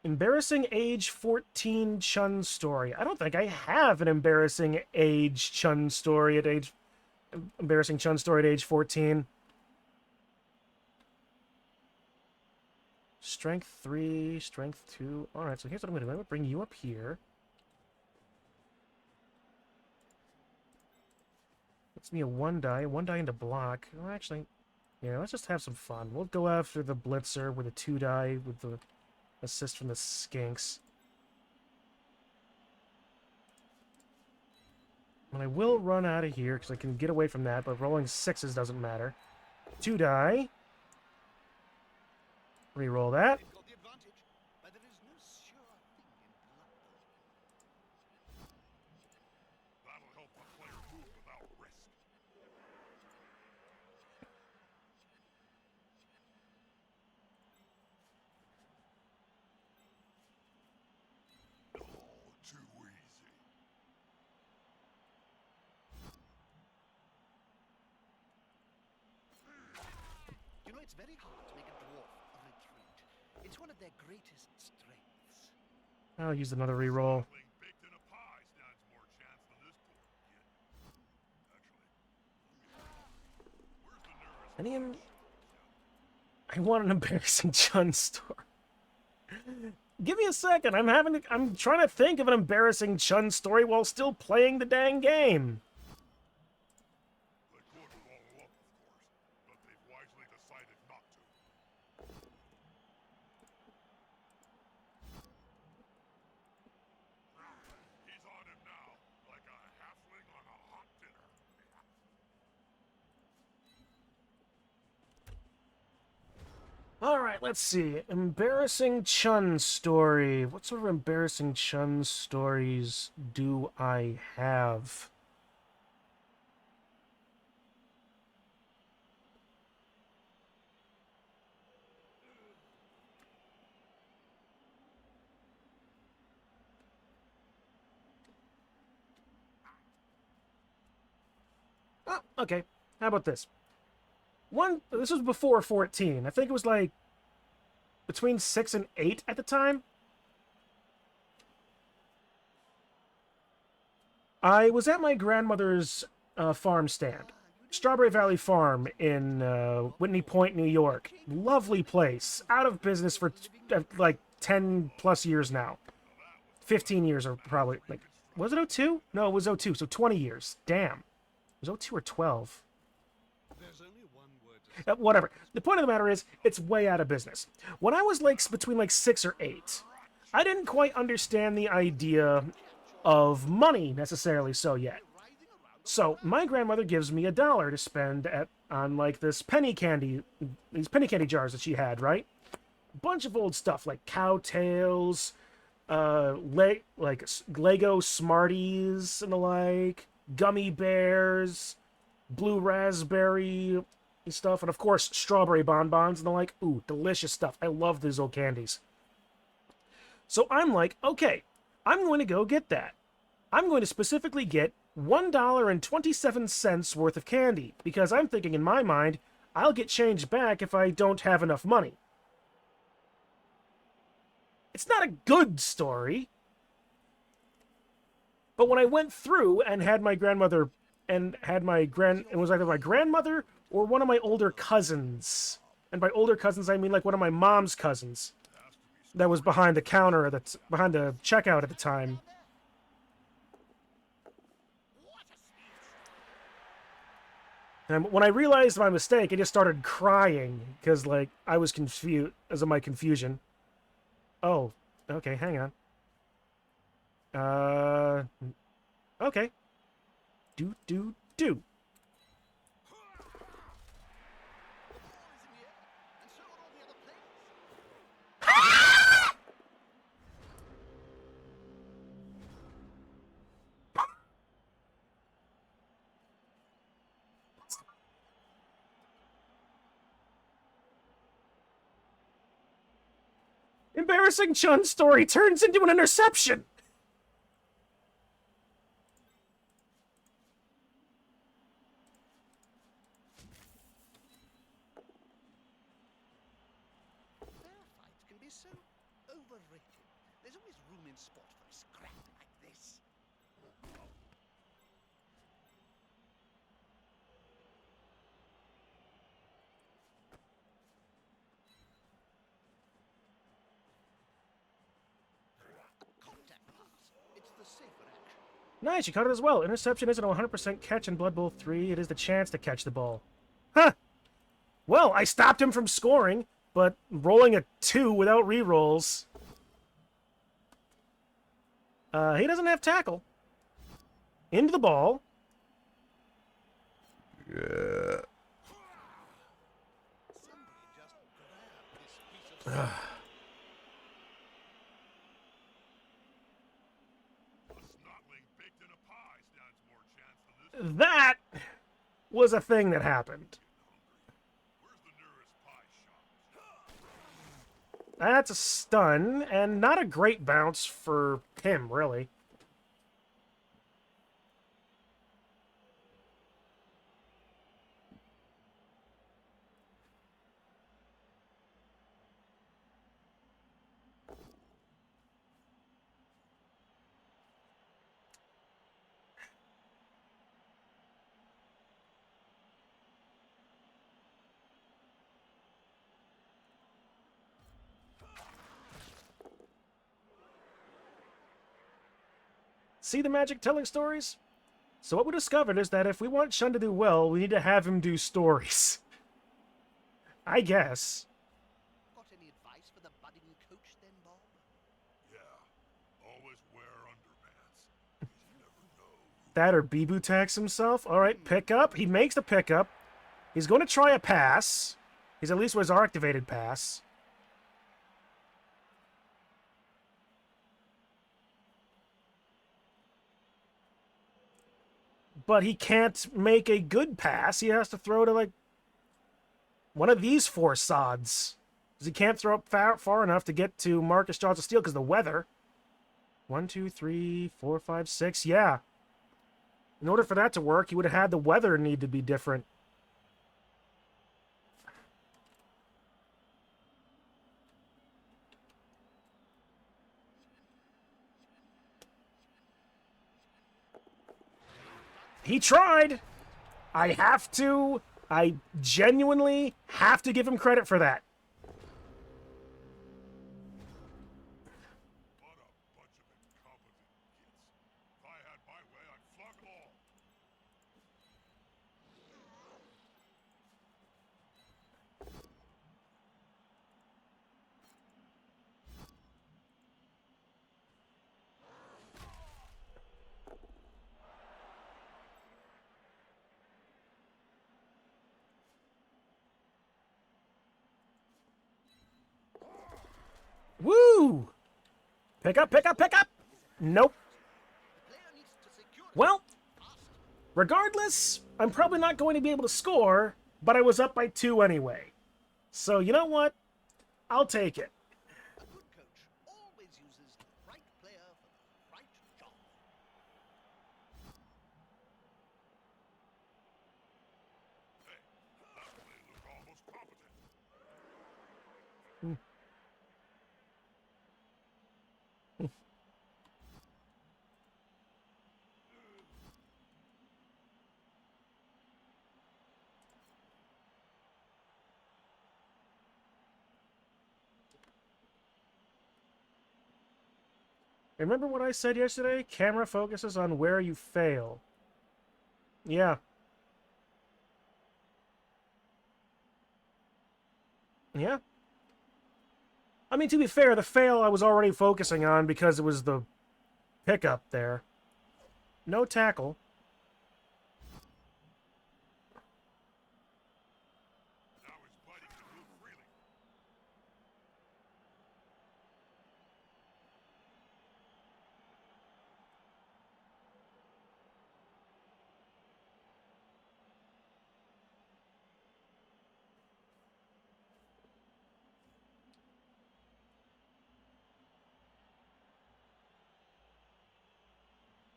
Embarrassing age 14 Chun story. I don't think I have an embarrassing Chun story at age 14. Strength 3, strength 2. Alright, so here's what I'm going to do. I'm going to bring you up here. That's me a 1 die into block. Well, actually, yeah, let's just have some fun. We'll go after the Blitzer with a 2 die with the assist from the Skinks. And I will run out of here because I can get away from that, but rolling 6s doesn't matter. 2 die. Reroll that.
That'll help the player move without risk. Oh, too easy.
You know, it's very hard to make a dwarf retreat. It's one of their greatest strengths.
I'll use another reroll.
Baked in a pie stands more chance than this poor kid. Actually,
I want an embarrassing Chun story. Give me a second. I'm trying to think of an embarrassing Chun story while still playing the dang game.
they could follow up, of course, but they've wisely decided not to. He's on him now, like a halfling on a hot dinner.
All right, let's see. Embarrassing Chun story. What sort of embarrassing Chun stories do I have? Oh, okay. How about this? This was before 14. I think it was like between 6 and 8 at the time. I was at my grandmother's farm stand, Strawberry Valley Farm in Whitney Point, New York. Lovely place. Out of business for like 10 plus years now. 15 years or probably. Like, was it 02? No, it was 02. So 20 years. Damn. It was 02 or 12. Whatever. The point of the matter is, it's way out of business. When I was like between like 6 or 8, I didn't quite understand the idea of money necessarily so yet. So my grandmother gives me $1 to spend on like these penny candy jars that she had, right? A bunch of old stuff like cowtails, like Lego Smarties and the like, gummy bears, blue raspberry stuff, and of course strawberry bonbons and the like. Ooh, delicious stuff. I love these old candies. So I'm like, okay, I'm going to go get that. I'm going to specifically get $1.27 worth of candy, because I'm thinking in my mind, I'll get change back if I don't have enough money. It's not a good story. But when I went through and had my grandmother it was either my grandmother or one of my older cousins. And by older cousins, I mean like one of my mom's cousins. that was behind the counter at behind the checkout at the time. And when I realized my mistake, I just started crying because, like, I was confused as of my confusion. Oh, okay, hang on. Okay. Do. Embarrassing Chun story turns into an interception!
Fair fights can be so overrated. There's always room in sport for a scrap like this. Contact pass. It's the safer action.
Nice, you caught it as well. Interception isn't a 100% catch in Blood Bowl 3. It is the chance to catch the ball. Huh! Well, I stopped him from scoring, but rolling a 2 without rerolls. He doesn't have tackle. Into the ball.
Yeah.
That was a thing that happened. That's a stun, and not a great bounce for him, really. See the magic telling stories? So what we discovered is that if we want Shun to do well, we need to have him do stories. I guess.
Got any advice for the budding coach then, Bob?
Yeah. Always wear underpants. You never know.
That or Bibu tags himself. Alright, pick up. He makes the pickup. He's going to try a pass. He's at least was our activated pass. But he can't make a good pass. He has to throw to, like, one of these 4 sods. Because he can't throw up far enough to get to Marcus Jaws of Steel because of the weather. 1, 2, 3, 4, 5, 6. Yeah. In order for that to work, he would have had the weather need to be different. He tried! I genuinely have to give him credit for that.
What a bunch of incompetent kids. If I had my way, I'd flog them all.
Woo! Pick up, pick up, pick up! Nope. Well, regardless, I'm probably not going to be able to score, but I was up by 2 anyway. So, you know what? I'll take it.
A good coach always uses the right player for the right job.
Hey, that play looked almost competent.
Remember what I said yesterday? Camera focuses on where you fail. Yeah. Yeah. I mean, to be fair, the fail I was already focusing on because it was the pickup there. No tackle.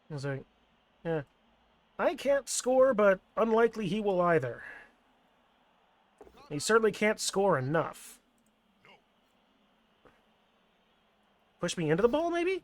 I was like, yeah. I can't score, but unlikely he will either. He certainly can't score enough. Push me into the ball, maybe?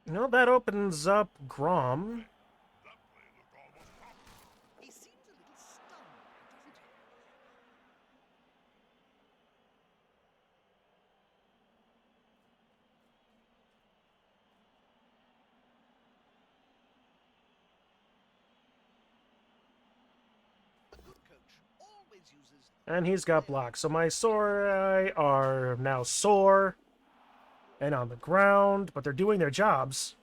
No, that opens up Grom.
He seems a little stunned, doesn't he? A good coach always uses...
And he's got blocks. So my Sori are now sore and on the ground, but they're doing their jobs.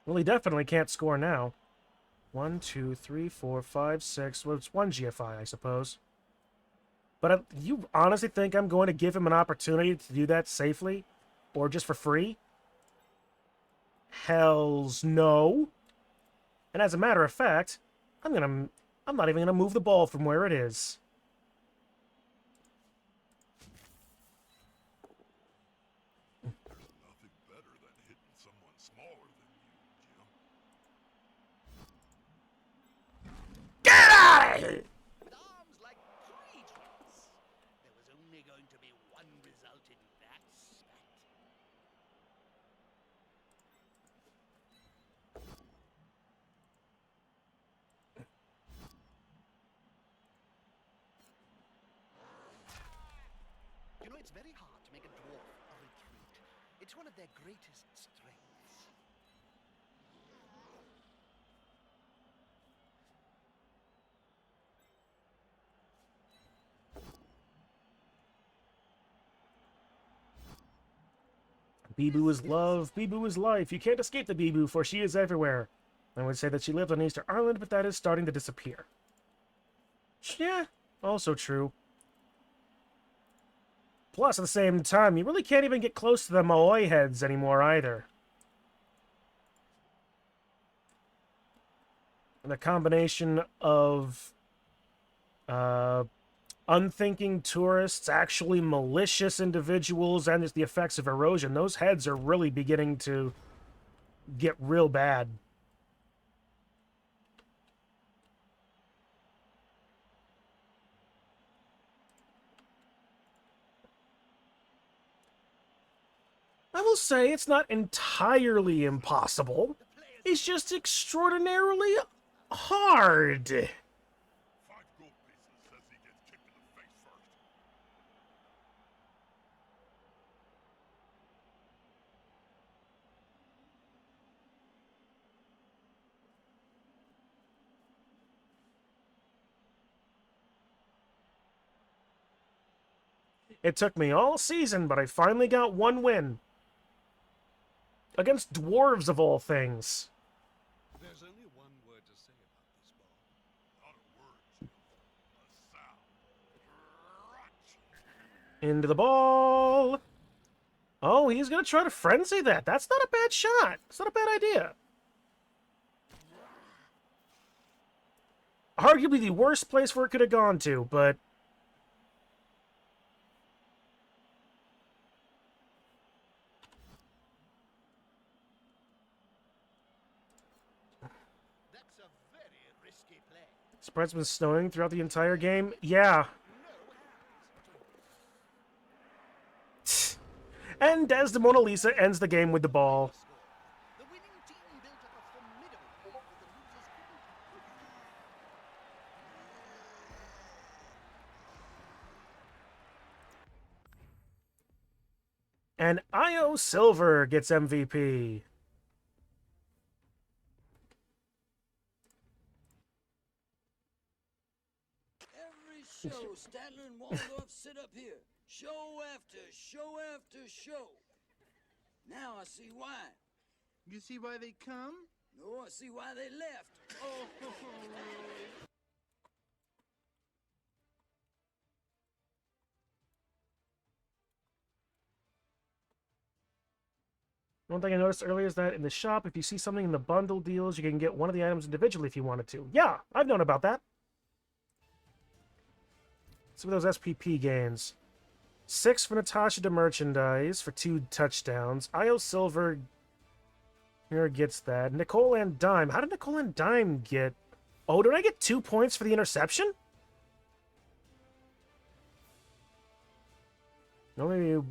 Well, he definitely can't score now. 1, 2, 3, 4, 5, 6. Well, it's 1 GFI, I suppose. But you honestly think I'm going to give him an opportunity to do that safely? Or just for free? Hells no. And as a matter of fact, I'm not even gonna move the ball from where it is.
Nothing better than hitting someone smaller than you, Jim.
Get out of here!
With arms like creatures. There was only going to be one result in that spat. You know, it's very hard to make a dwarf retreat. It's one of their greatest strengths.
Bibu is love, Bibu is life. You can't escape the Bibu, for she is everywhere. I would say that she lived on Easter Island, but that is starting to disappear. Yeah, also true. Plus, at the same time, you really can't even get close to the Maoi heads anymore either. And the combination of unthinking tourists, actually malicious individuals, and just the effects of erosion, those heads are really beginning to get real bad. I will say it's not entirely impossible. It's just extraordinarily hard.
5 gold pieces says he gets kicked in the face first.
It took me all season, but I finally got one win. Against dwarves, of all things.
There's only one word to say about this ball.
Not a word, Jim. A sound. Crunch.
Into the ball. Oh, he's gonna try to frenzy that. That's not a bad shot. It's not a bad idea. Arguably the worst place where it could have gone to, but...
That's a very risky play.
Spread's been snowing throughout the entire game? Yeah. And as the Mona Lisa ends the game with the ball.
The winning team built up a formidable lead, but the losers couldn't.
And Io Silver gets MVP.
Every show, Statler and Waldorf sit up here. Show after show after show. Now I see why.
You see why they come?
No, I see why they left. Oh.
One thing I noticed earlier is that in the shop, if you see something in the bundle deals, you can get one of the items individually if you wanted to. Yeah, I've known about that. Some of those SPP games. 6 for Natasha to merchandise for 2 touchdowns. Io Silver here gets that. Nicole and Dime. How did Nicole and Dime get... Oh, did I get 2 points for the interception? No, maybe you...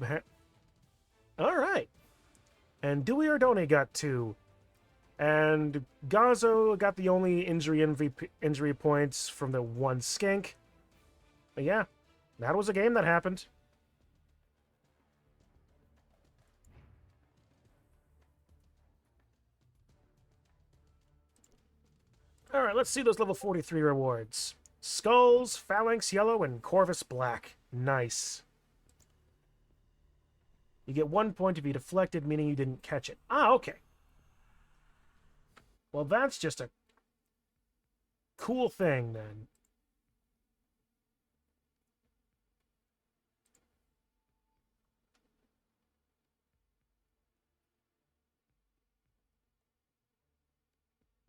Alright. And Dewey Ordone got 2. And Gazzo got the only injury points from the 1 skink. But yeah, that was a game that happened. Alright, let's see those level 43 rewards. Skulls, Phalanx Yellow, and Corvus Black. Nice. You get 1 point if you deflected, meaning you didn't catch it. Ah, okay. Well, that's just a cool thing, then.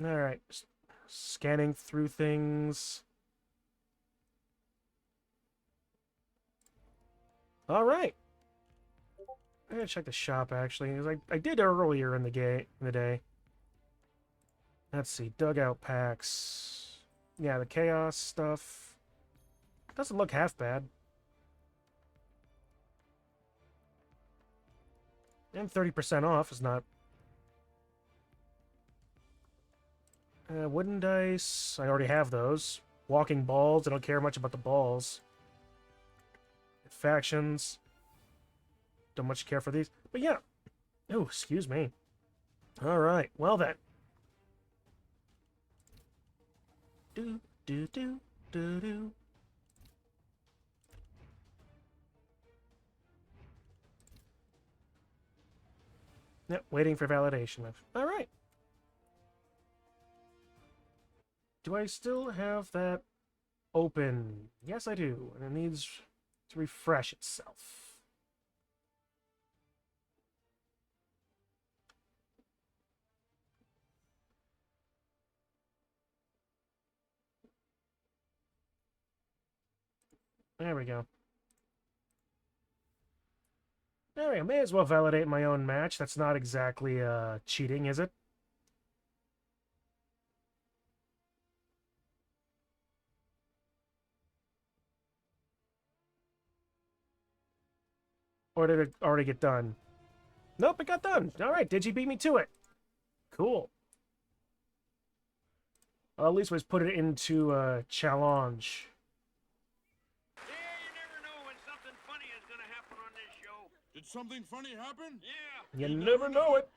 Alright. Scanning through things. Alright. I gotta check the shop, actually. I did earlier in the day. Let's see. Dugout packs. Yeah, the chaos stuff. Doesn't look half bad. And 30% off is not... wooden dice. I already have those. Walking balls. I don't care much about the balls. Factions. Don't much care for these. But yeah. Oh, excuse me. Alright. Well then. Do, do, do, do, do. Yep, waiting for validation. Alright. Do I still have that open? Yes, I do. And it needs to refresh itself. There we go. There we go. May as well validate my own match. That's not exactly cheating, is it? Or did it already get done? Nope, it got done. Alright, Digi beat me to it. Cool. Well, at least let's put it into challenge.
Yeah, you never know when something funny is gonna happen on this show.
Did something funny happen?
Yeah.
You never know it.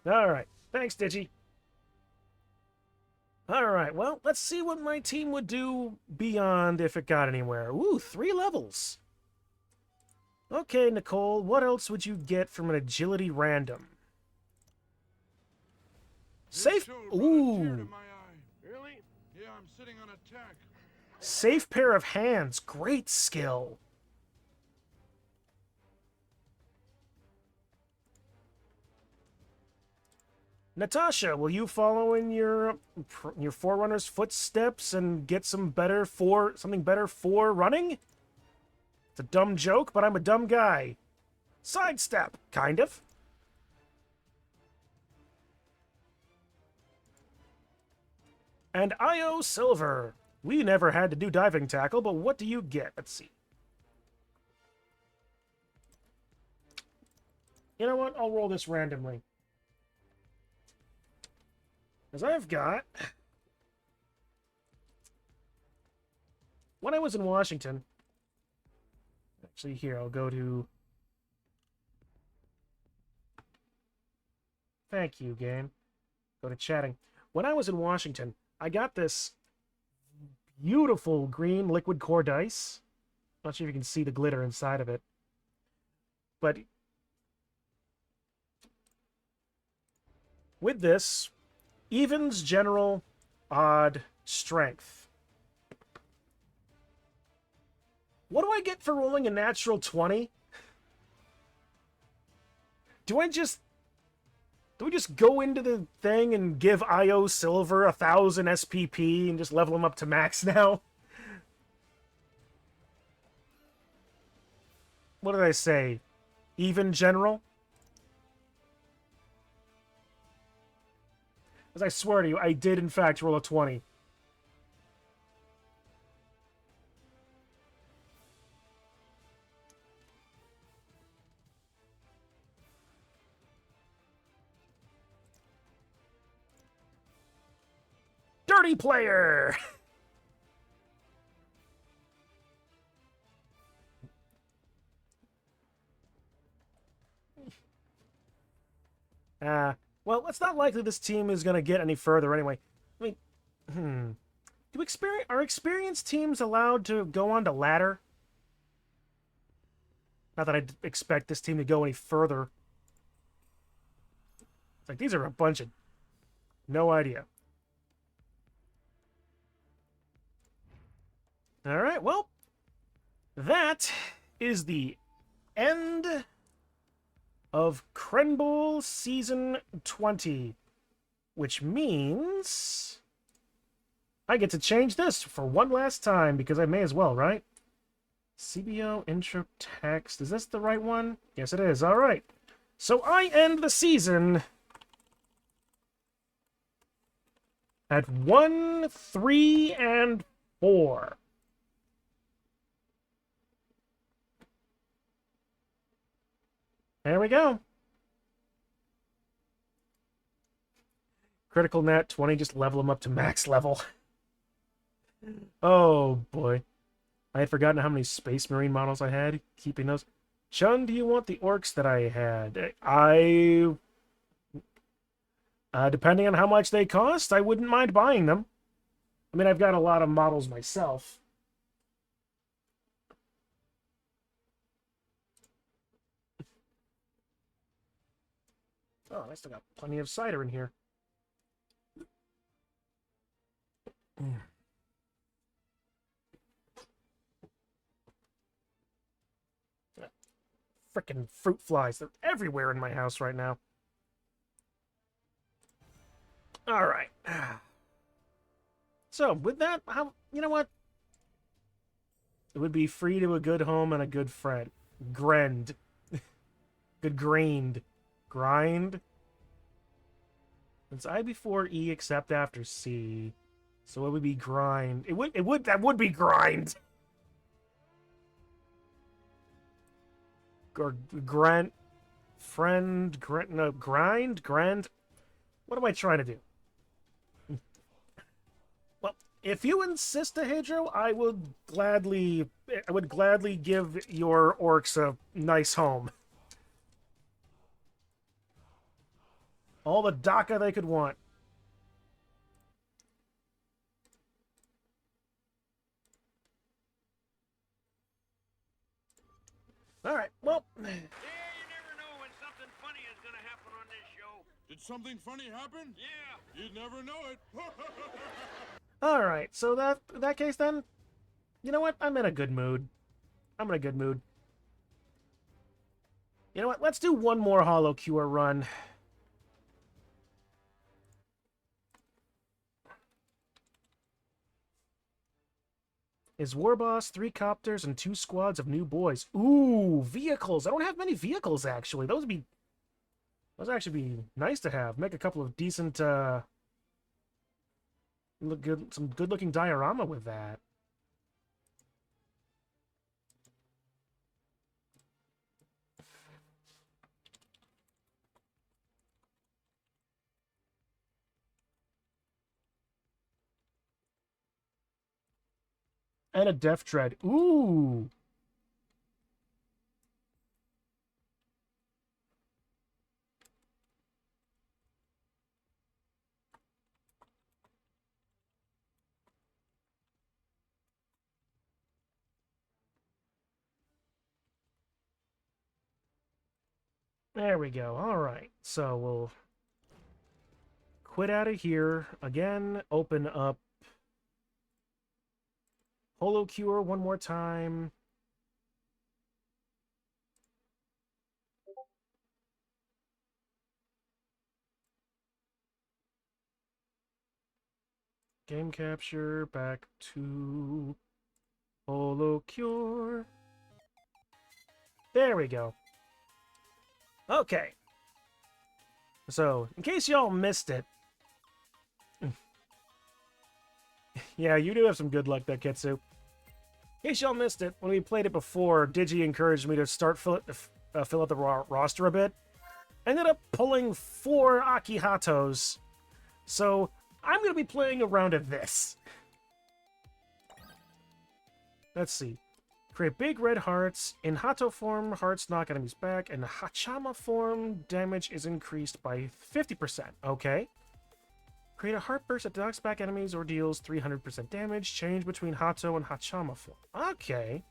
Alright, thanks, Digi. Alright, well, let's see what my team would do beyond if it got anywhere. Ooh, 3 levels. Okay, Nicole, what else would you get from an agility random? Safe. Ooh.
Really?
Yeah, I'm sitting on a tack.
Safe pair of hands. Great skill. Natasha, will you follow in your forerunner's footsteps and get something better for running? It's a dumb joke, but I'm a dumb guy. Sidestep, kind of. And IO Silver. We never had to do diving tackle, but what do you get? Let's see. You know what? I'll roll this randomly. Because I've got... When I was in Washington... Actually, here, I'll go to... Thank you, game. Go to chatting. When I was in Washington, I got this beautiful green liquid core dice. Not sure if you can see the glitter inside of it. But... with this, evens, general, odd, strength. What do I get for rolling a natural 20? Do we just go into the thing and give IO Silver 1,000 SPP and just level him up to max now? What did I say? Even general? As I swear to you, I did in fact roll a 20. Dirty player! Well, it's not likely this team is going to get any further anyway. I mean, are experienced teams allowed to go on to ladder? Not that I'd expect this team to go any further. It's like, these are a bunch of... no idea. Alright, well, that is the end of Crenbowl Season 20, which means I get to change this for one last time, because I may as well, right? CBO intro text. Is this the right one? Yes, it is. All right. So I end the season at 1, 3, and 4. There we go. Critical net 20, just level them up to max level. Oh boy. I had forgotten how many Space Marine models I had, keeping those. Chun, do you want the orcs that I had? Depending on how much they cost, I wouldn't mind buying them. I mean, I've got a lot of models myself. Oh, I still got plenty of cider in here. Frickin' fruit flies. They're everywhere in my house right now. Alright. So, with that, you know what? It would be free to a good home and a good friend. Grend. Good grained. Grind. It's I before E except after C. So it would be grind. That would be grind. Or grant friend no, grind grand. What am I trying to do? Well, if you insist, Hydro, I would gladly give your orcs a nice home. All the DACA they could want. Alright, well...
Yeah, you never know when something funny is gonna happen on this show.
Did something funny happen?
Yeah.
You'd never know it.
Alright, so in that case then, you know what? I'm in a good mood. I'm in a good mood. You know what? Let's do one more Holocure run. is Warboss, 3 copters, and 2 squads of new boys. Ooh, vehicles. I don't have many vehicles, actually. Those would actually be nice to have. Make a couple of decent, some good-looking diorama with that. And a Death Tread. Ooh! There we go. All right. So we'll quit out of here. Again, open up Holocure one more time. Game capture, back to Holocure. There we go. Okay. So, in case y'all missed it. Yeah, you do have some good luck there, Kitsu. In case y'all missed it, when we played it before, Digi encouraged me to start fill out the roster a bit. I ended up pulling 4 Akihatos. So, I'm going to be playing a round of this. Let's see. Create big red hearts. In Hato form, hearts knock enemies back. In Hachama form, damage is increased by 50%. Okay. Create a heart burst that knocks back enemies or deals 300% damage. Change between Hato and Hachama form. Okay.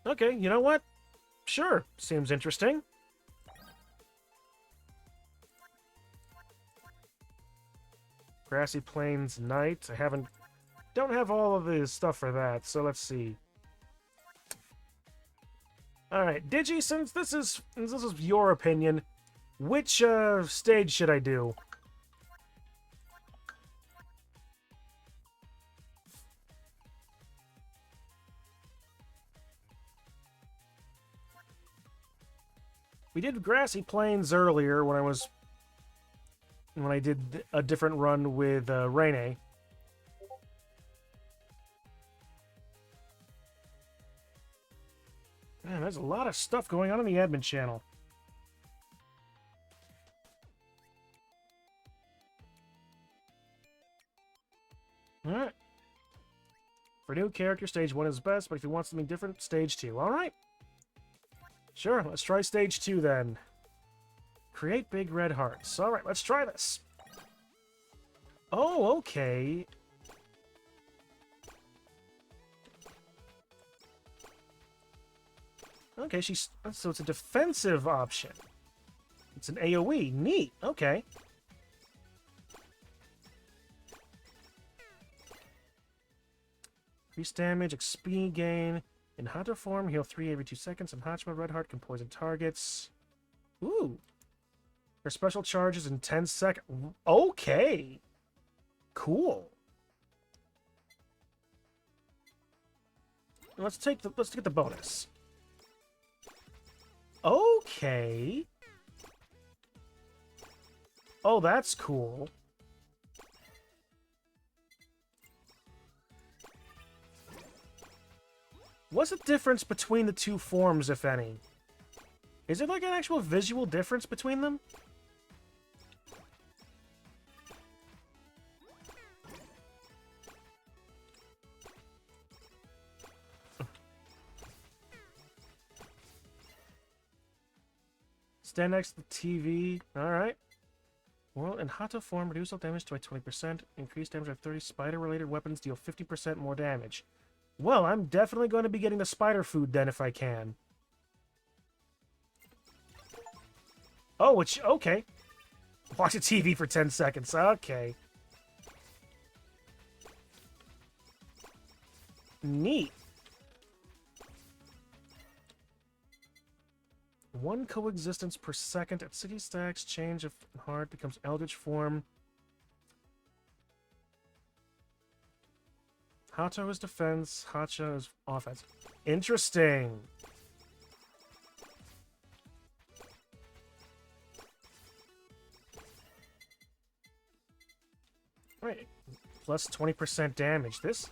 Okay, you know what? Sure. Seems interesting. Grassy Plains Knight. Don't have all of the stuff for that, so let's see. Alright, Digi, since this is your opinion, which stage should I do? We did Grassy Plains earlier when I did a different run with Rene. Man, there's a lot of stuff going on in the admin channel. Alright. For new character, stage 1 is best, but if you want something different, stage 2. Alright. Sure, let's try stage 2 then. Create big red hearts. Alright, let's try this. Oh, okay. Okay, so it's a defensive option. It's an AoE. Neat. Okay. Increase damage, XP gain. In Hunter form, heal 3 every 2 seconds, and Hachima Red Heart can poison targets. Ooh. Her special charges in 10 seconds. Okay. Cool. Let's get the bonus. Okay. Oh, that's cool. What's the difference between the two forms, if any? Is there like an actual visual difference between them? Stand next to the TV. Alright. Well, in Hata form, reduce all damage by 20%. Increase damage by 30. Spider-related weapons deal 50% more damage. Well, I'm definitely going to be getting the spider food then if I can. Oh, okay. Watch a TV for 10 seconds. Okay. Neat. 1 coexistence per second at city stacks. Change of heart becomes eldritch form. Hato is defense, Hacha is offense. Interesting. Right. Plus 20% damage. This...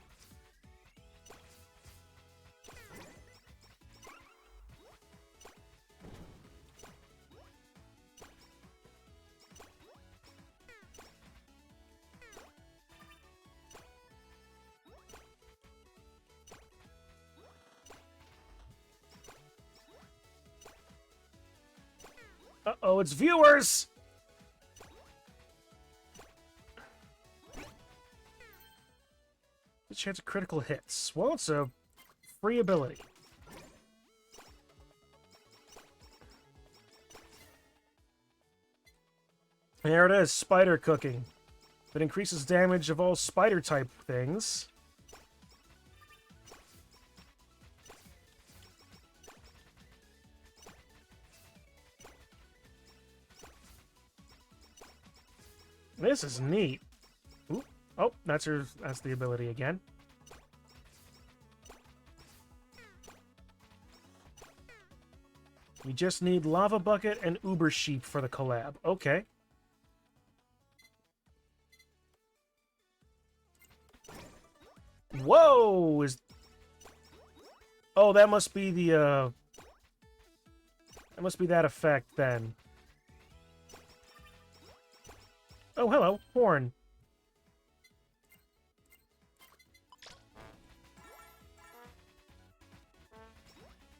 Uh-oh, it's viewers! The chance of critical hits. Well, it's a free ability. There it is, spider cooking. That increases damage of all spider-type things. This is neat. Ooh. Oh, that's the ability again. We just need Lava Bucket and Uber Sheep for the collab. Okay. Whoa! Oh, that must be the, That must be that effect, then. Oh, hello. Horn.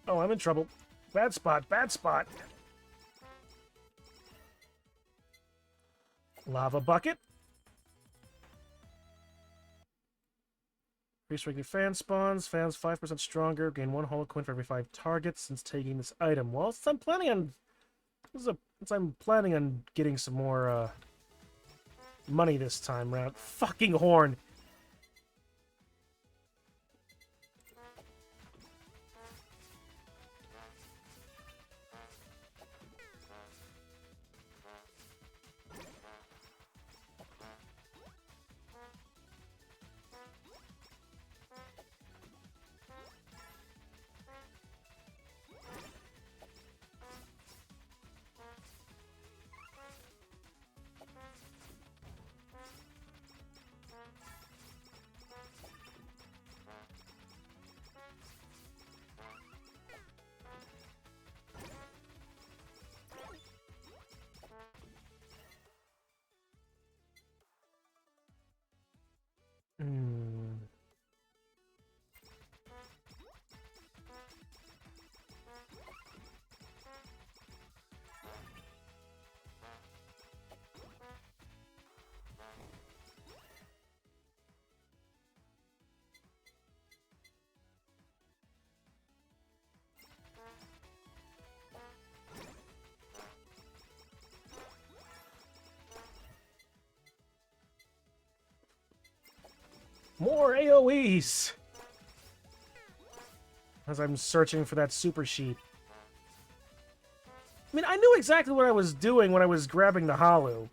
Oh, I'm in trouble. Bad spot, bad spot. Lava Bucket. Increase regular fan spawns. Fans 5% stronger. Gain 1 holocoin for every 5 targets since taking this item. Well, since I'm planning on getting some more money this time around. Fucking horn. More AoEs! As I'm searching for that super sheep. I mean, I knew exactly what I was doing when I was grabbing the Hollow.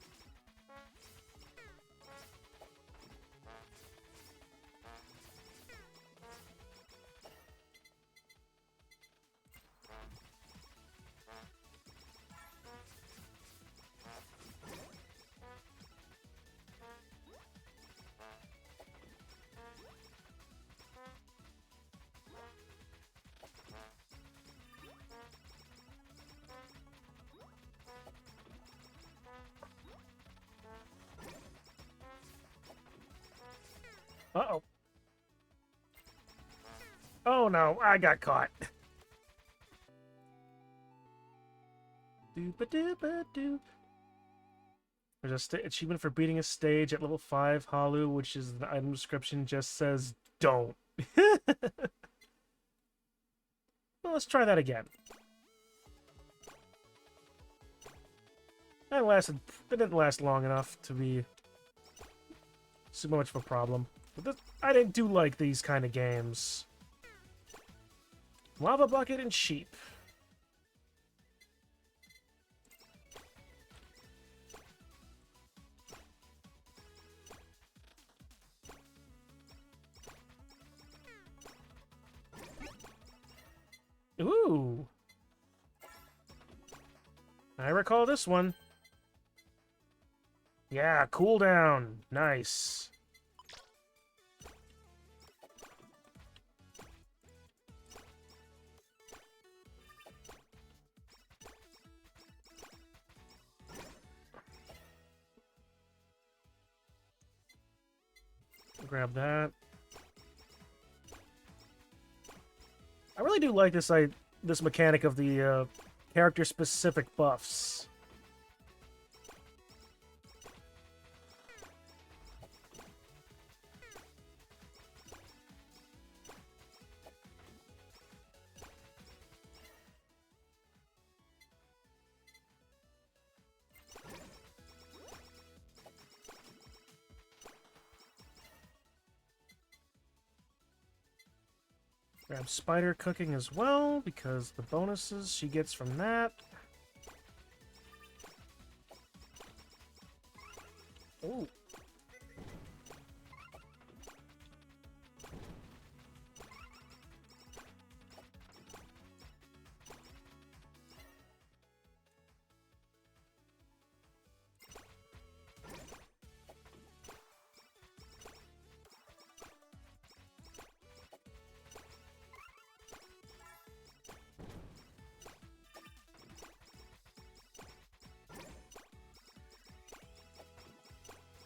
Uh-oh. Oh no, I got caught. Doopa-doopa-doo. There's a achievement for beating a stage at level 5 Halu, which is the item description just says don't. Well, let's try that again. That didn't last long enough to be so much of a problem. But I do like these kind of games. Lava Bucket and Sheep. Ooh. I recall this one. Yeah, cooldown. Nice. Grab that. I really do like this mechanic of the character-specific buffs. Grab spider cooking as well, because the bonuses she gets from that. Ooh.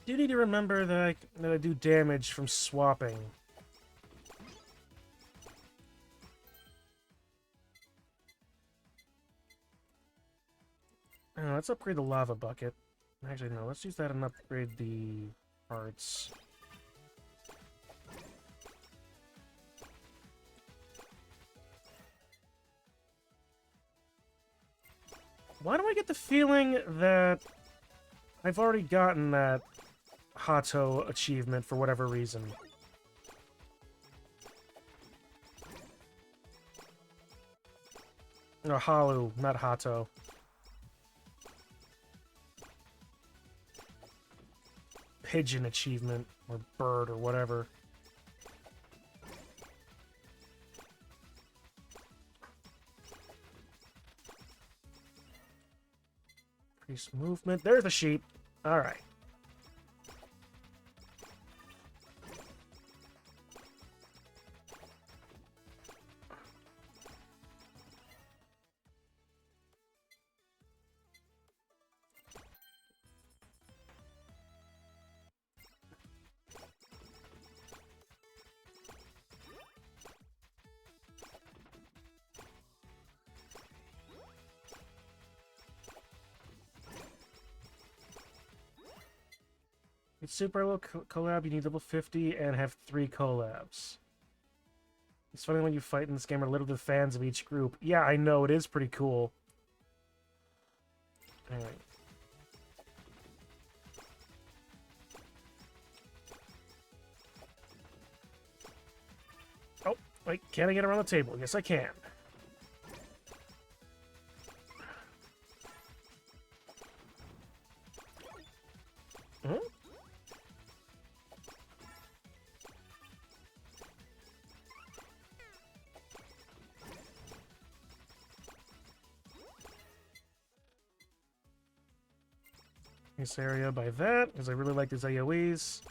Do need to remember that I do damage from swapping. Let's upgrade the lava bucket. Actually, no, let's use that and upgrade the hearts. Why do I get the feeling that I've already gotten that Hato achievement for whatever reason? Or Halu, not Hato. Pigeon achievement, or bird, or whatever. Increase movement. There's the sheep. Alright. It's super low collab, you need level 50 and have 3 collabs. It's funny when you fight in this game are literally the fans of each group. Yeah, I know, it is pretty cool. Alright. Oh, wait, can I get around the table? Yes, I can. Hmm? This area by that, because I really like these AoEs.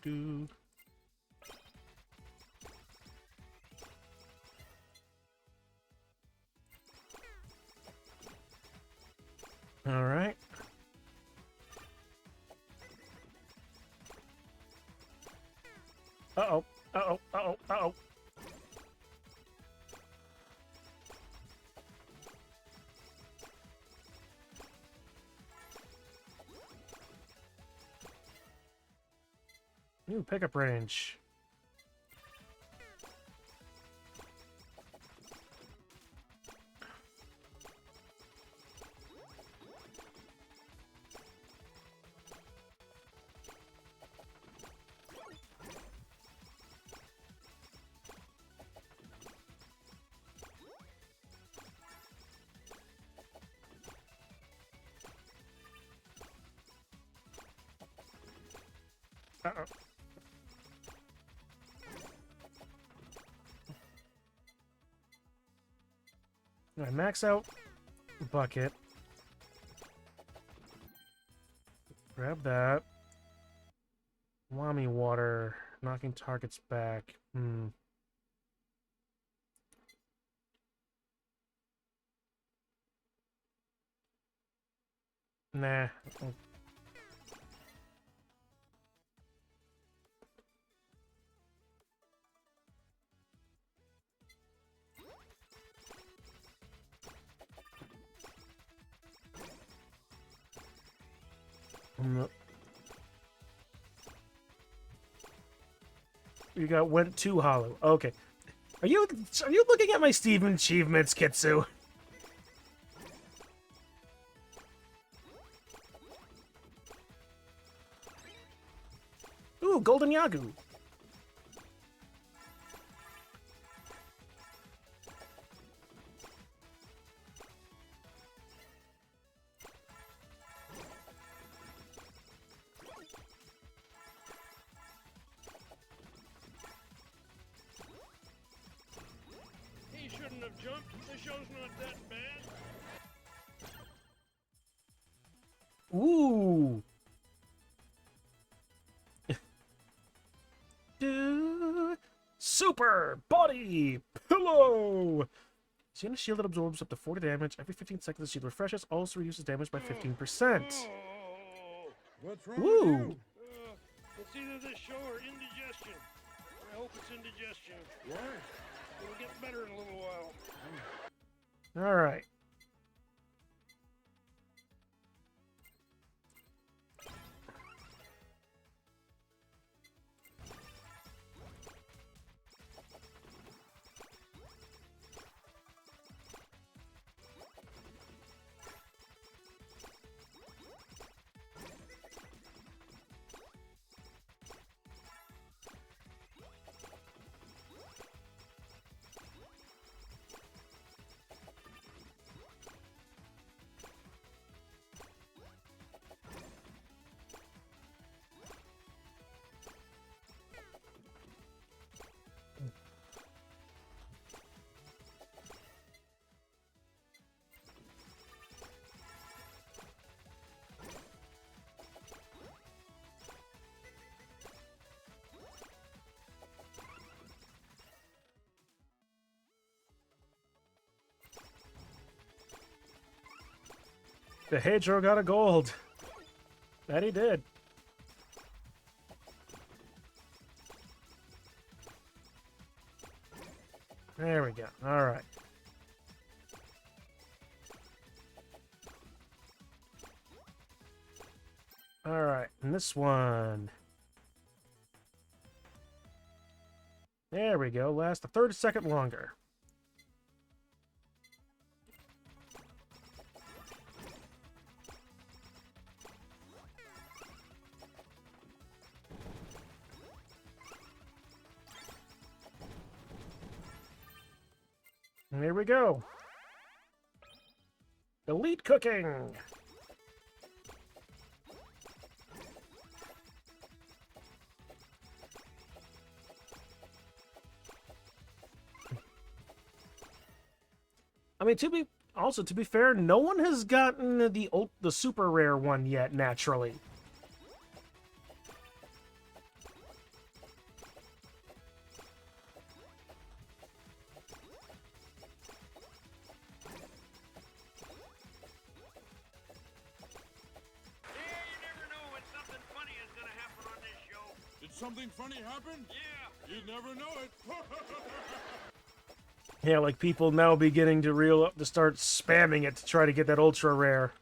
Do. All right. Uh-oh. Uh-oh. Uh-oh. Uh-oh. New pickup range. Uh-oh. Alright, max out bucket. Grab that. Whammy water. Knocking targets back. Nah. You got went too hollow. Okay. Are you looking at my Steven achievements, Kitsu? Ooh, Golden Yagu.
He shouldn't have jumped. The show's not that bad.
Ooh. Super Body Pillow! So a shield that absorbs up to 40 damage. Every 15 seconds, the shield refreshes. Also reduces damage by 15%.
What's
wrong with you?
It's either this show or indigestion. I hope it's indigestion. Why? It'll get better in a little while.
Alright. The Hedro got a gold. That he did. There we go. Alright. Alright, and this one. There we go. Last a 30 second longer. And here we go. Elite cooking. I mean, to be fair, no one has gotten the super rare one yet, naturally.
Did something funny happen? Yeah. You'd never know it.
Yeah, like people now beginning to start spamming it to try to get that ultra rare.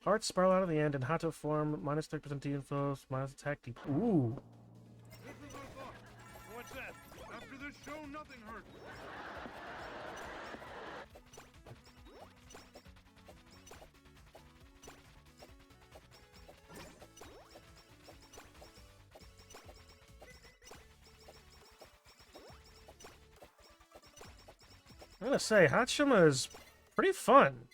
Hearts spiral out of the end in Hato form, minus 30% info, minus attack deep. Ooh.
What's that? After this show, nothing hurt.
I'm gonna say, Hachima is pretty fun.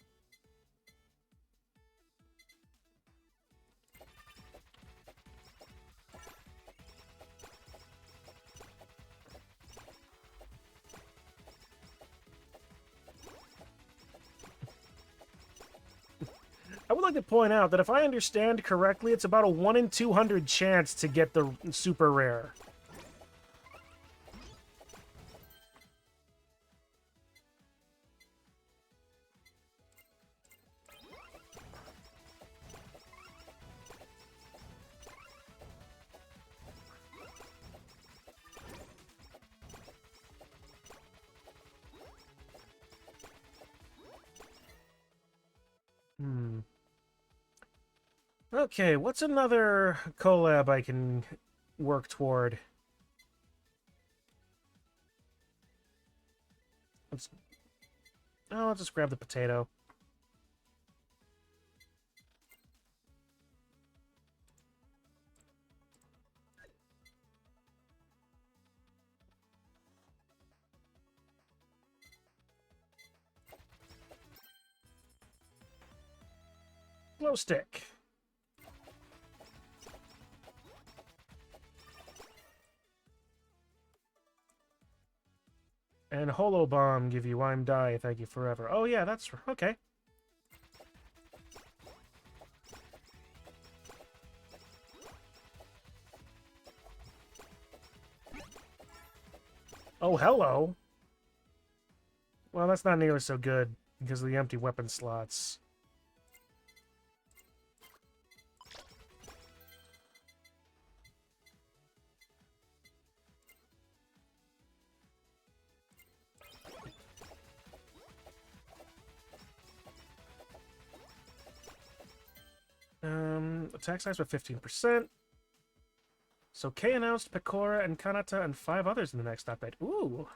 like to point out that if I understand correctly, it's about a 1 in 200 chance to get the super rare. Okay, what's another collab I can work toward? Let's just grab the potato. Glow stick. And Holo Bomb give you I'm die, thank you forever. Oh yeah, that's okay. Oh, hello. Well, that's not nearly so good because of the empty weapon slots. Attack size by 15%. So Kay announced Pecora and Kanata and 5 others in the next update. Ooh.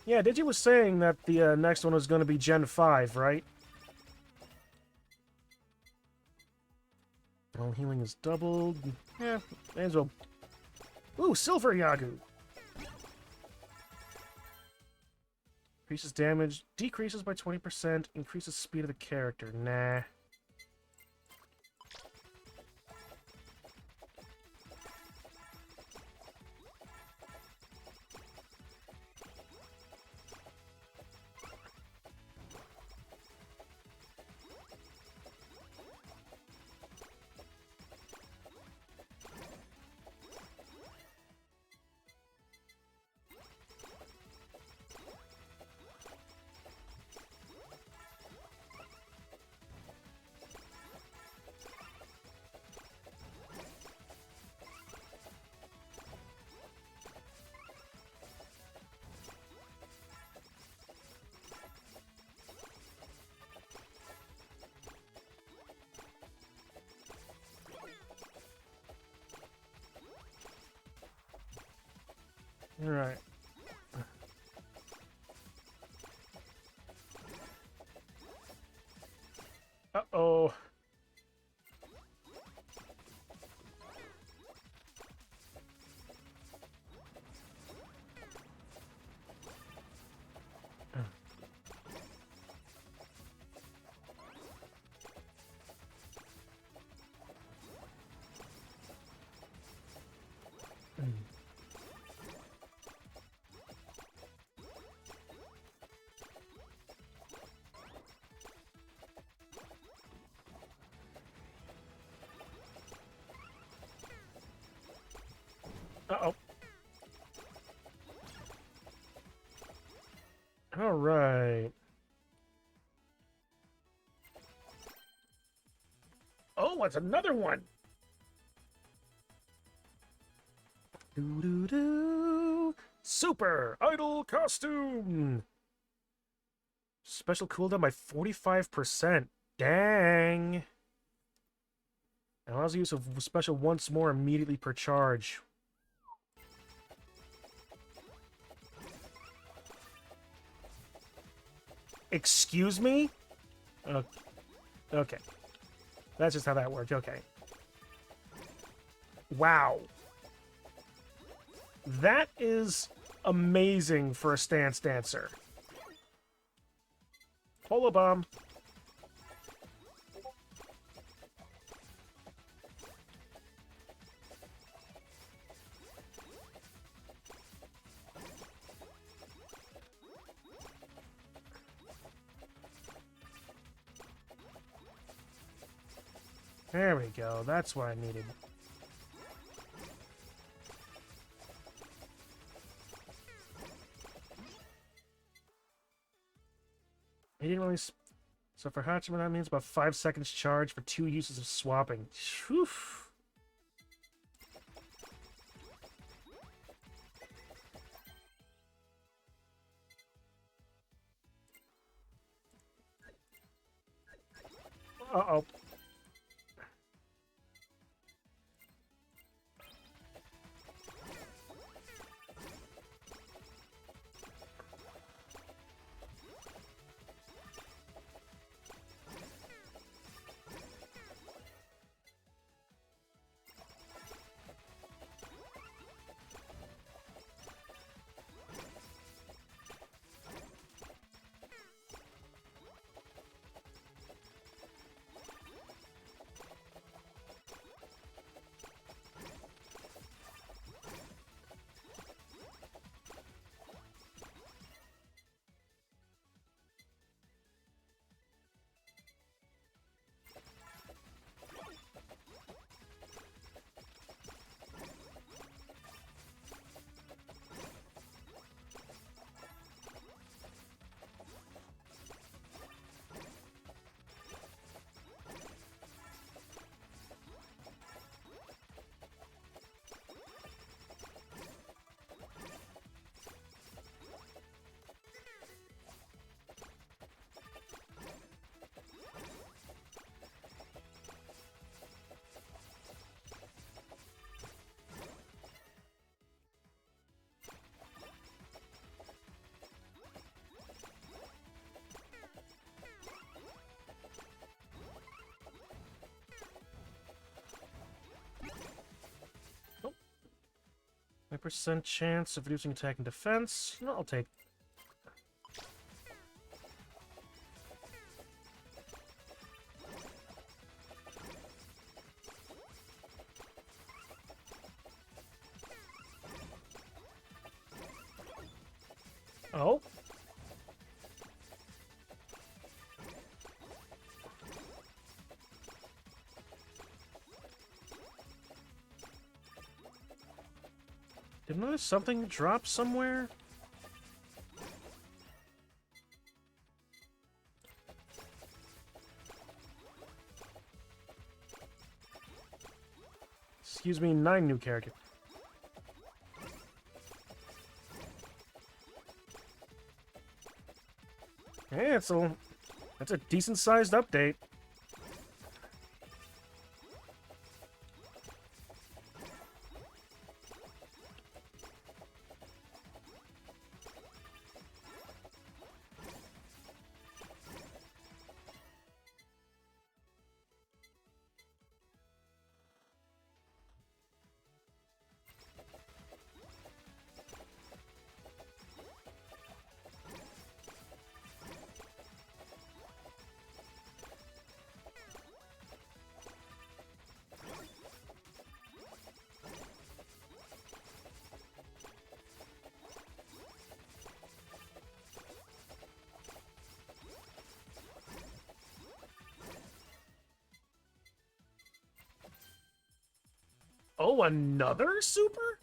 Yeah, Digi was saying that the next one was going to be Gen 5, right? Well, healing is doubled. Yeah, may as well. Ooh, Silver Yagu. Increases damage, decreases by 20%, increases speed of the character. Nah. Alright. Uh-oh. Uh-oh. All right. Oh, it's another one. Doo-doo-doo. Super Idol Costume. Special cooldown by 45%. Dang. Allows the use of special once more immediately per charge. Excuse me? Okay. That's just how that worked. Okay. Wow. That is amazing for a stance dancer. Holo Bomb. There we go. That's what I needed. He didn't really... So for Hatchman, that means about 5 seconds charge for 2 uses of swapping. Whew. Uh-oh. My percent chance of reducing attack and defense. No, I'll take. Oh. Didn't there something drop somewhere? Excuse me, 9 new characters. Hey, that's a decent-sized update. Oh, another super?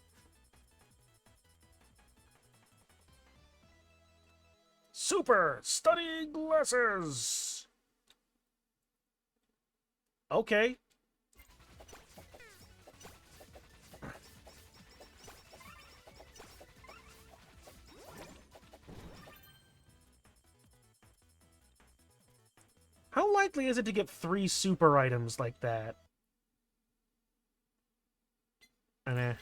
Super! Studying glasses! Okay. How likely is it to get 3 super items like that? Eh.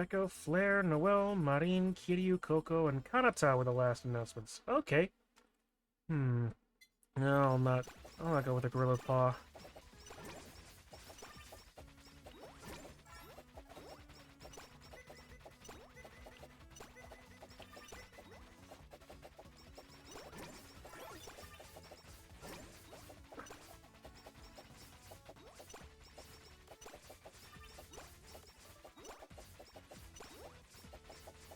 Beko, Flair, Noel, Marin, Kiryu, Coco, and Kanata were the last announcements. Okay. No, I'll not go with a Gorilla Paw.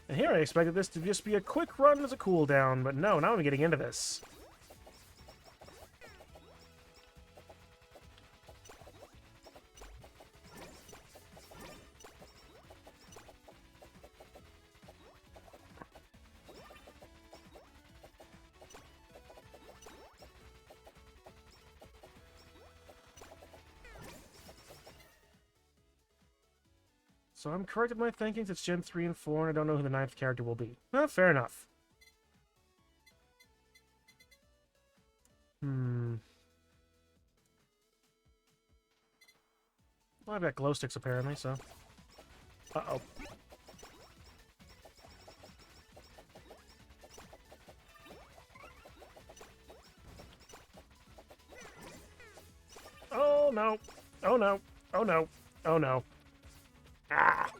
And here I expected this to just be a quick run as a cooldown, but no, now I'm getting into this. So I'm correct in my thinking. It's Gen 3 and 4, and I don't know who the 9th character will be. Well, fair enough. Well, I've got glow sticks, apparently, so... Uh-oh. Oh, no. Oh, no. Oh, no. Oh, no. Ah!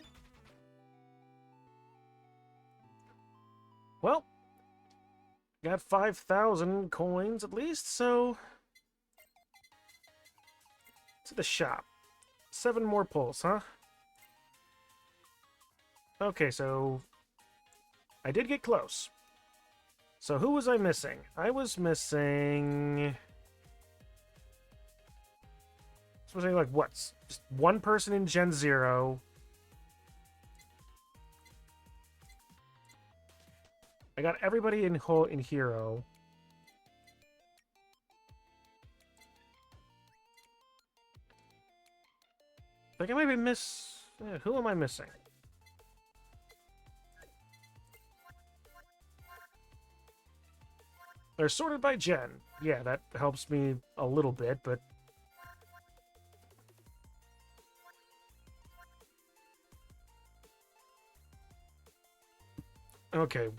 Well, got 5,000 coins at least, so... to the shop. 7 more pulls, huh? Okay, so... I did get close. So who was I missing? I was missing... So was I like, what? Just one person in Gen 0. I got everybody in Hero. I think I might be who am I missing? They're sorted by Gen. Yeah, that helps me a little bit, but... Okay.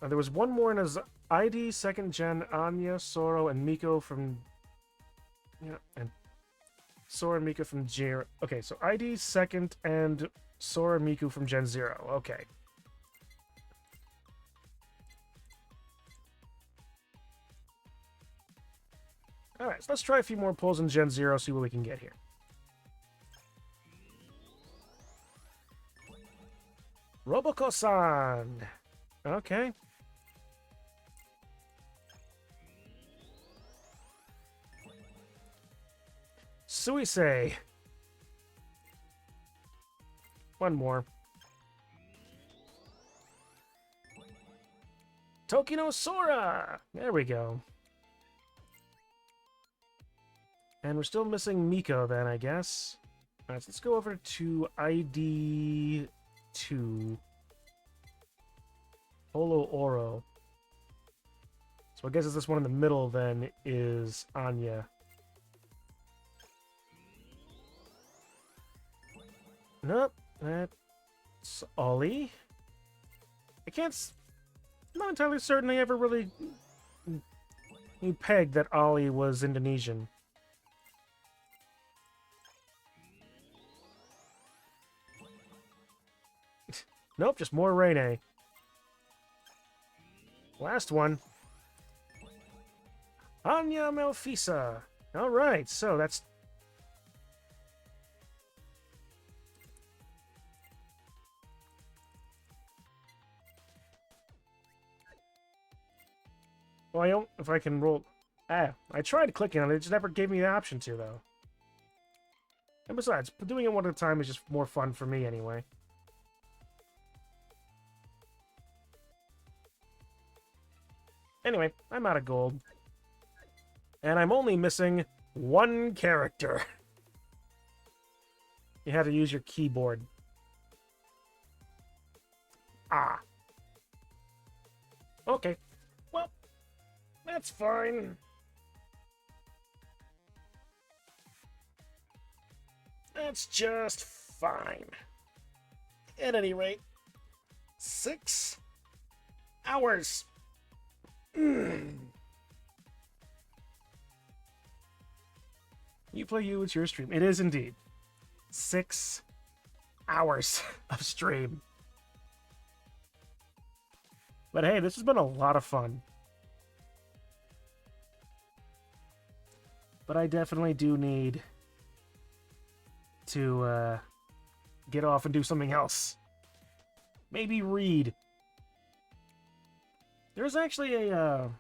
There was one more in his ID, 2nd Gen, Anya, Soro, and Miko from... Yeah, and... Sora and Miko from Gen... Okay, so ID, 2nd, and Sora and Miku from Gen 0. Okay. Alright, so let's try a few more pulls in Gen 0, see what we can get here. Roboko-san! Okay. Suisei. One more. Tokino Sora! There we go. And we're still missing Miko then, I guess. Alright, so let's go over to ID 2. Holo Oro. So I guess it's this one in the middle then is Anya. Nope, that's Ollie. I'm not entirely certain I ever really pegged that Ollie was Indonesian. Nope, just more Rene. Last one. Anya Melfisa. Alright, so that's... Well, I don't... If I can roll... I tried clicking on it. It just never gave me the option to, though. And besides, doing it one at a time is just more fun for me, anyway. Anyway, I'm out of gold. And I'm only missing one character. You have to use your keyboard. Ah. Okay. Well, that's fine. That's just fine. At any rate, 6 hours. You play you, it's your stream. It is indeed 6 hours of stream. But hey, this has been a lot of fun. But I definitely do need to get off and do something else. Maybe read. There's actually a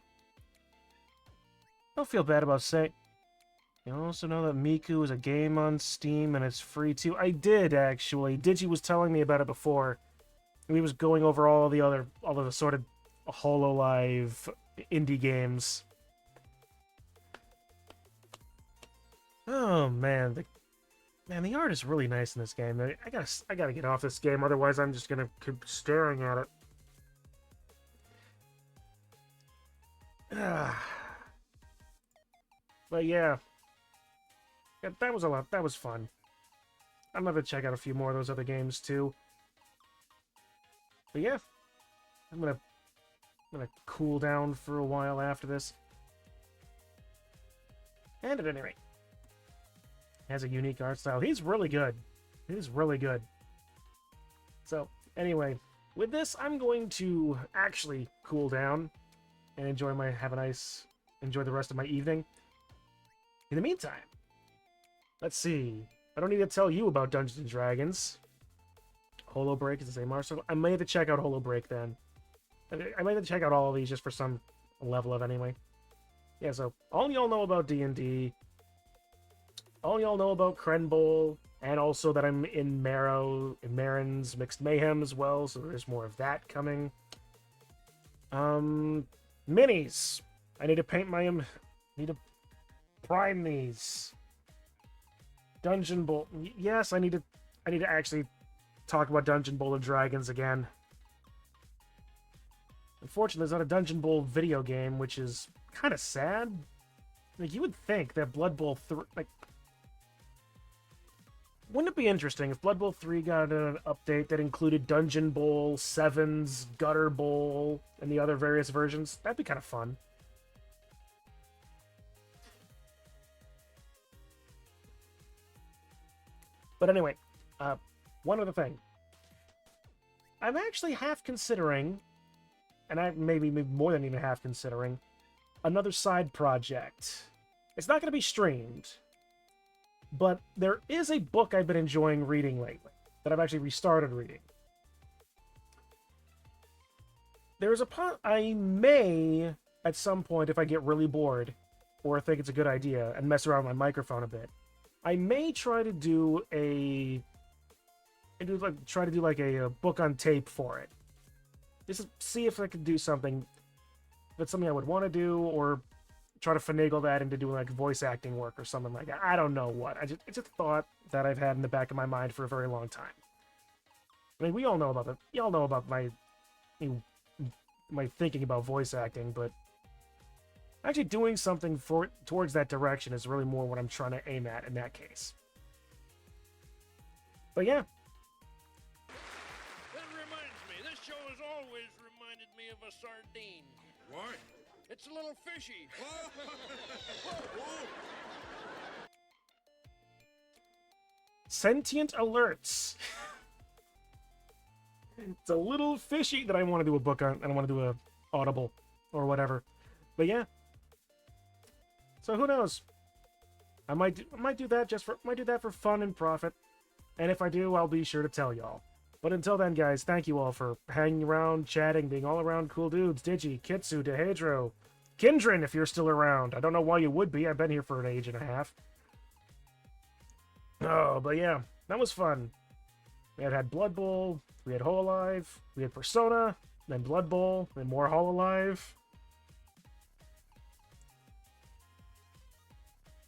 don't feel bad about saying. You also know that Miku is a game on Steam and it's free too. I did actually. Digi was telling me about it before. He was going over all the sort of Hololive indie games. Oh man, the art is really nice in this game. I gotta get off this game, otherwise I'm just gonna keep staring at it. But yeah, that was a lot. That was fun. I'm gonna check out a few more of those other games too. But yeah, I'm gonna cool down for a while after this. And at any rate, has a unique art style. He's really good. He's really good. So anyway, with this, I'm going to actually cool down and enjoy the rest of my evening. In the meantime, let's see. I don't need to tell you about Dungeons and Dragons. Holo Break is the same art style. I may have to check out Holo Break then. I might have to check out all of these just for some level of anyway. Yeah, so all y'all know about D&D. All y'all know about Crenbowl, and also that I'm in Marin's Mixed Mayhem as well, so there's more of that coming. Minis. I need to paint need to prime these. Dungeon Bowl. Yes, I need to actually talk about Dungeon Bowl of Dragons again. Unfortunately, there's not a Dungeon Bowl video game, which is kind of sad. Like, you would think that Blood Bowl 3... Like, wouldn't it be interesting if Blood Bowl 3 got an update that included Dungeon Bowl, Sevens, Gutter Bowl, and the other various versions? That'd be kind of fun. But anyway, one other thing. I'm actually half considering, and I maybe more than even half considering, another side project. It's not going to be streamed, but there is a book I've been enjoying reading lately that I've actually restarted reading. There's I may, at some point, if I get really bored, or think it's a good idea, and mess around with my microphone a bit, I may try to do a book on tape for it. Just to see if I could do something that's something I would want to do, or try to finagle that into doing like voice acting work or something like that. I don't know what. It's a thought that I've had in the back of my mind for a very long time. I mean, we all know about it. Y'all know about my thinking about voice acting, but actually doing something towards that direction is really more what I'm trying to aim at in that case. But yeah.
That reminds me, this show has always reminded me of a sardine.
Why?
It's a little fishy.
Sentient alerts. It's a little fishy that I want to do a book on, and I want to do a Audible or whatever. But yeah. So who knows? I might do that for fun and profit. And if I do, I'll be sure to tell y'all. But until then, guys, thank you all for hanging around, chatting, being all around cool dudes. Digi, Kitsu, Dehedro, Kindrin, if you're still around. I don't know why you would be. I've been here for an age and a half. Oh, but yeah, that was fun. We had Blood Bowl, we had Hololive, we had Persona, then Blood Bowl, then more Hololive.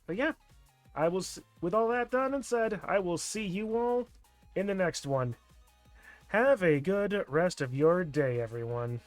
But yeah, with all that done and said, I will see you all in the next one. Have a good rest of your day, everyone.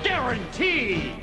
Guaranteed!